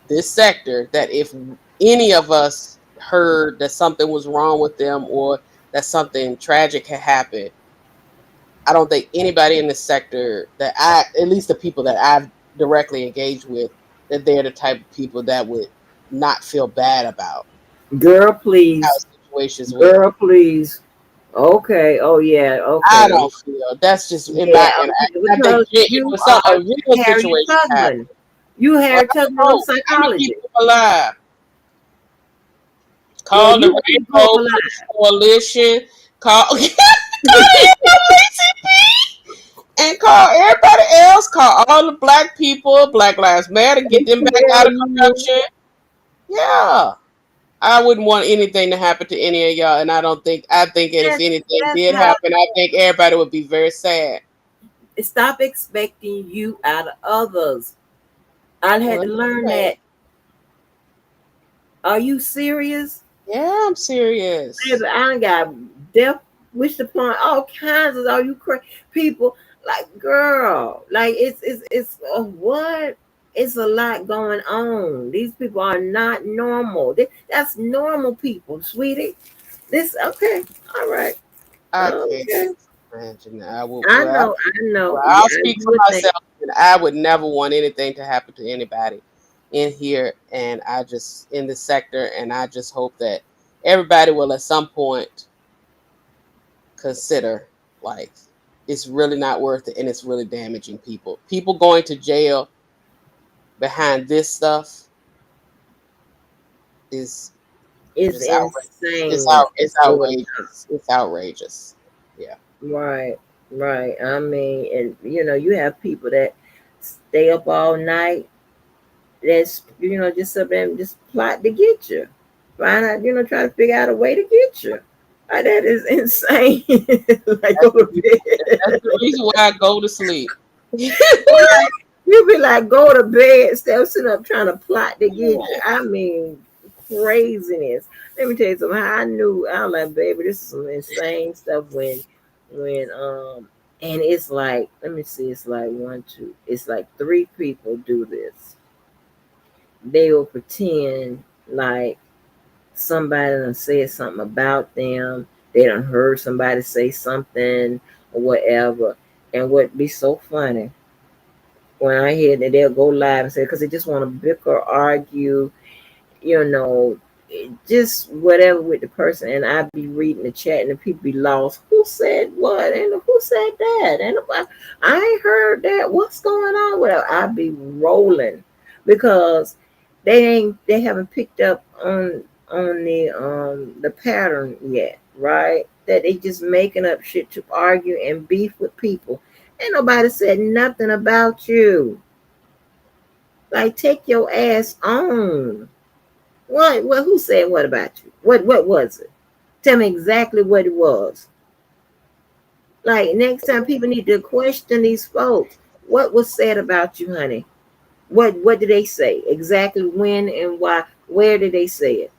this sector that if any of us heard that something was wrong with them or that something tragic had happened, I don't think anybody in this sector at least the people that I've directly engaged with, that they're the type of people that would not feel bad about Girl, how please. situations went. Girl, please. Okay. Oh yeah. I Okay. don't feel that's just in Yeah. my and I think Because if you a are real Harriet situation happened. Tubman. You Well, Harriet I don't Tubman on know. I'm gonna keep psychology. them alive. Well, Call the you gonna keep them Rainbow Push alive. Coalition. Call call the NAACP and call everybody else. Call all the black people, Black Lives Matter, get them back out of ACLU. corruption. Yeah. I wouldn't want anything to happen to any of y'all, and I think that if anything That's did how. happen, I think everybody would be very sad. Stop expecting you out of others. I had Well, to learn okay. that. Are you serious? Yeah, I'm serious. Baby, I done got death wished upon all kinds of all you people. Like, girl, like it's what? It's a lot going on. These people are not normal. That's normal people, sweetie. This okay, all right, I can't okay. imagine. I would. I Well, know, I know. well, Yeah, I'll speak you for would think myself. And I would never want anything to happen to anybody in here, and I just in this sector, and I just hope that everybody will at some point consider like it's really not worth it, and it's really damaging people. People going to jail behind this stuff is it's just outrageous. insane. It's It's over the top. outrageous. It's outrageous. Yeah. Right, right. I mean, and you have people that stay up all night. That's just up there and just plot to get you. Find out, try to figure out a way to get you. Like, that is insane. Like, go That's the to reason, that's the bed. reason why I go to sleep. Right. You be like, go to bed, instead of sitting up trying to plot to get you. I mean, craziness. Let me tell you something. I knew, I was like, baby, this is some insane stuff when and it's like, let me see, it's like one, two, it's like three people do this. They will pretend like somebody done said something about them. They done heard somebody say something or whatever. And what be so funny when I hear that they'll go live and say, because they just want to bicker, argue, you know, just whatever with the person. And I be reading the chat and the people be lost. Who said what? And who said that? And I ain't heard that. What's going on? Well, I be rolling because they haven't picked up on the pattern yet, right? That they just making up shit to argue and beef with people. Ain't nobody said nothing about you. Like, take your ass on. What? Well, who said what about you? What was it? Tell me exactly what it was. Like, next time, people need to question these folks. What was said about you, honey? What did they say? Exactly when and why? Where did they say it?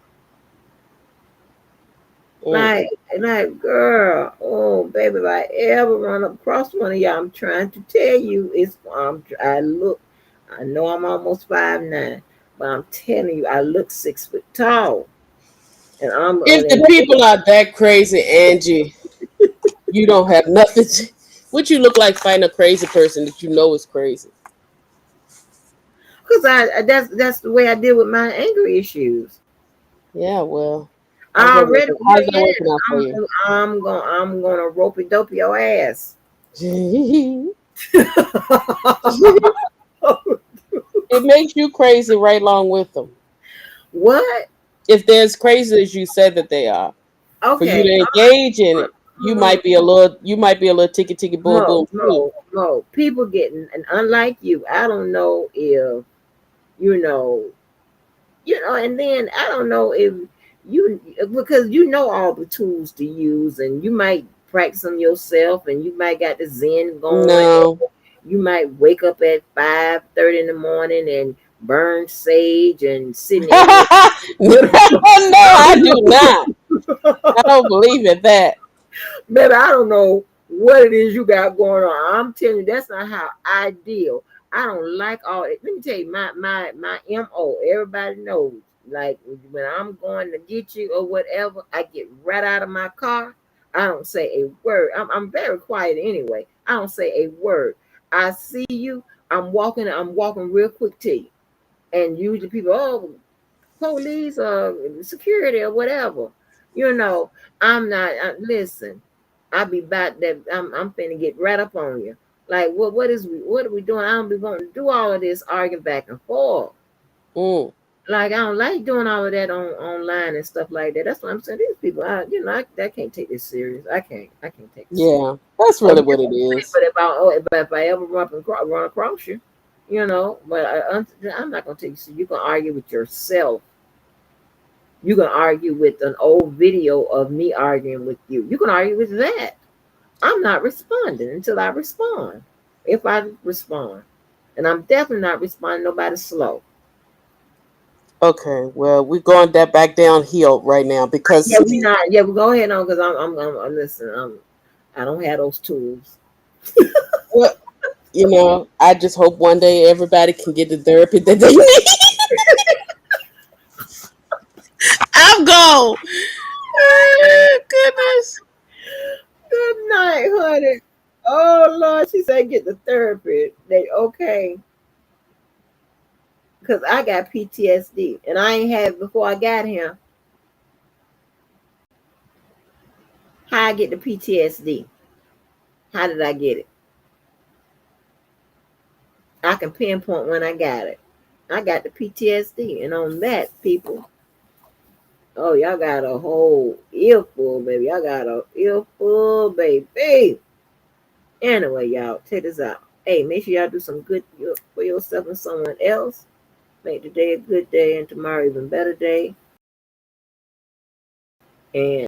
Mm. Like, girl, oh baby, if I ever run across one of y'all, I'm trying to tell you, I know I'm almost 5'9", but I'm telling you, I look 6 foot tall, and If the people are that crazy, Angie, you don't have nothing. What you look like fighting a crazy person that you know is crazy? because that's the way I deal with my anger issues. Yeah, well, how's I that already working? How's that went. working out for you? I'm gonna rope it dope your ass. It makes you crazy right along with them. What? If they're as crazy as you said that they are, for you Okay. to engage in it, you might be a little ticky ticky boom Mo, boom too. Mo, Mo. People getting, and unlike you, I don't know if you know, and then I don't know if you, because you know all the tools to use, and you might practice them yourself, and you might got the Zen going. No. You might wake up at 5:30 in the morning and burn sage and sit in the No, I do not. I don't believe in that. Baby, I don't know what it is you got going on. I'm telling you, that's not how I deal. I don't like all it. Let me tell you, my MO, everybody knows. Like, when I'm going to get you or whatever, I get right out of my car. I don't say a word. I'm very quiet anyway. I don't say a word. I see you, I'm walking real quick to you. And usually people, oh, police or security or whatever. You know, I'm not. Listen, I be about that. I'm finna get right up on you. Like, what are we doing? I don't be wanting to do all of this arguing back and forth. Mm, Like, I don't like doing all of that online and stuff like that. That's what I'm saying. These people, I can't take this serious. I can't take it serious. yeah, that's Oh, really what it is. but if I ever run across you, but I'm not gonna take you serious. You can argue with yourself. You can argue with an old video of me arguing with you. You can argue with that. I'm not responding until I respond. If I respond. And I'm definitely not responding to nobody slow. Okay, well, we're going that back downhill right now Yeah, because we not. Yeah, we go ahead on because I'm listen. I don't have those tools. well, I just hope one day everybody can get the therapy that they need. I'm gone. Goodness. Good night, honey. Oh Lord, she said get the therapy. They okay. Cause I got PTSD and I ain't had it before I got here. How I get the PTSD? How did I get it? I can pinpoint when I got it. I got the PTSD, and on that, people, oh, y'all got a whole earful, baby. Y'all got a earful, baby. Anyway, y'all, check this out. Hey, make sure y'all do some good for yourself and someone else. Make today a good day and tomorrow even better day. And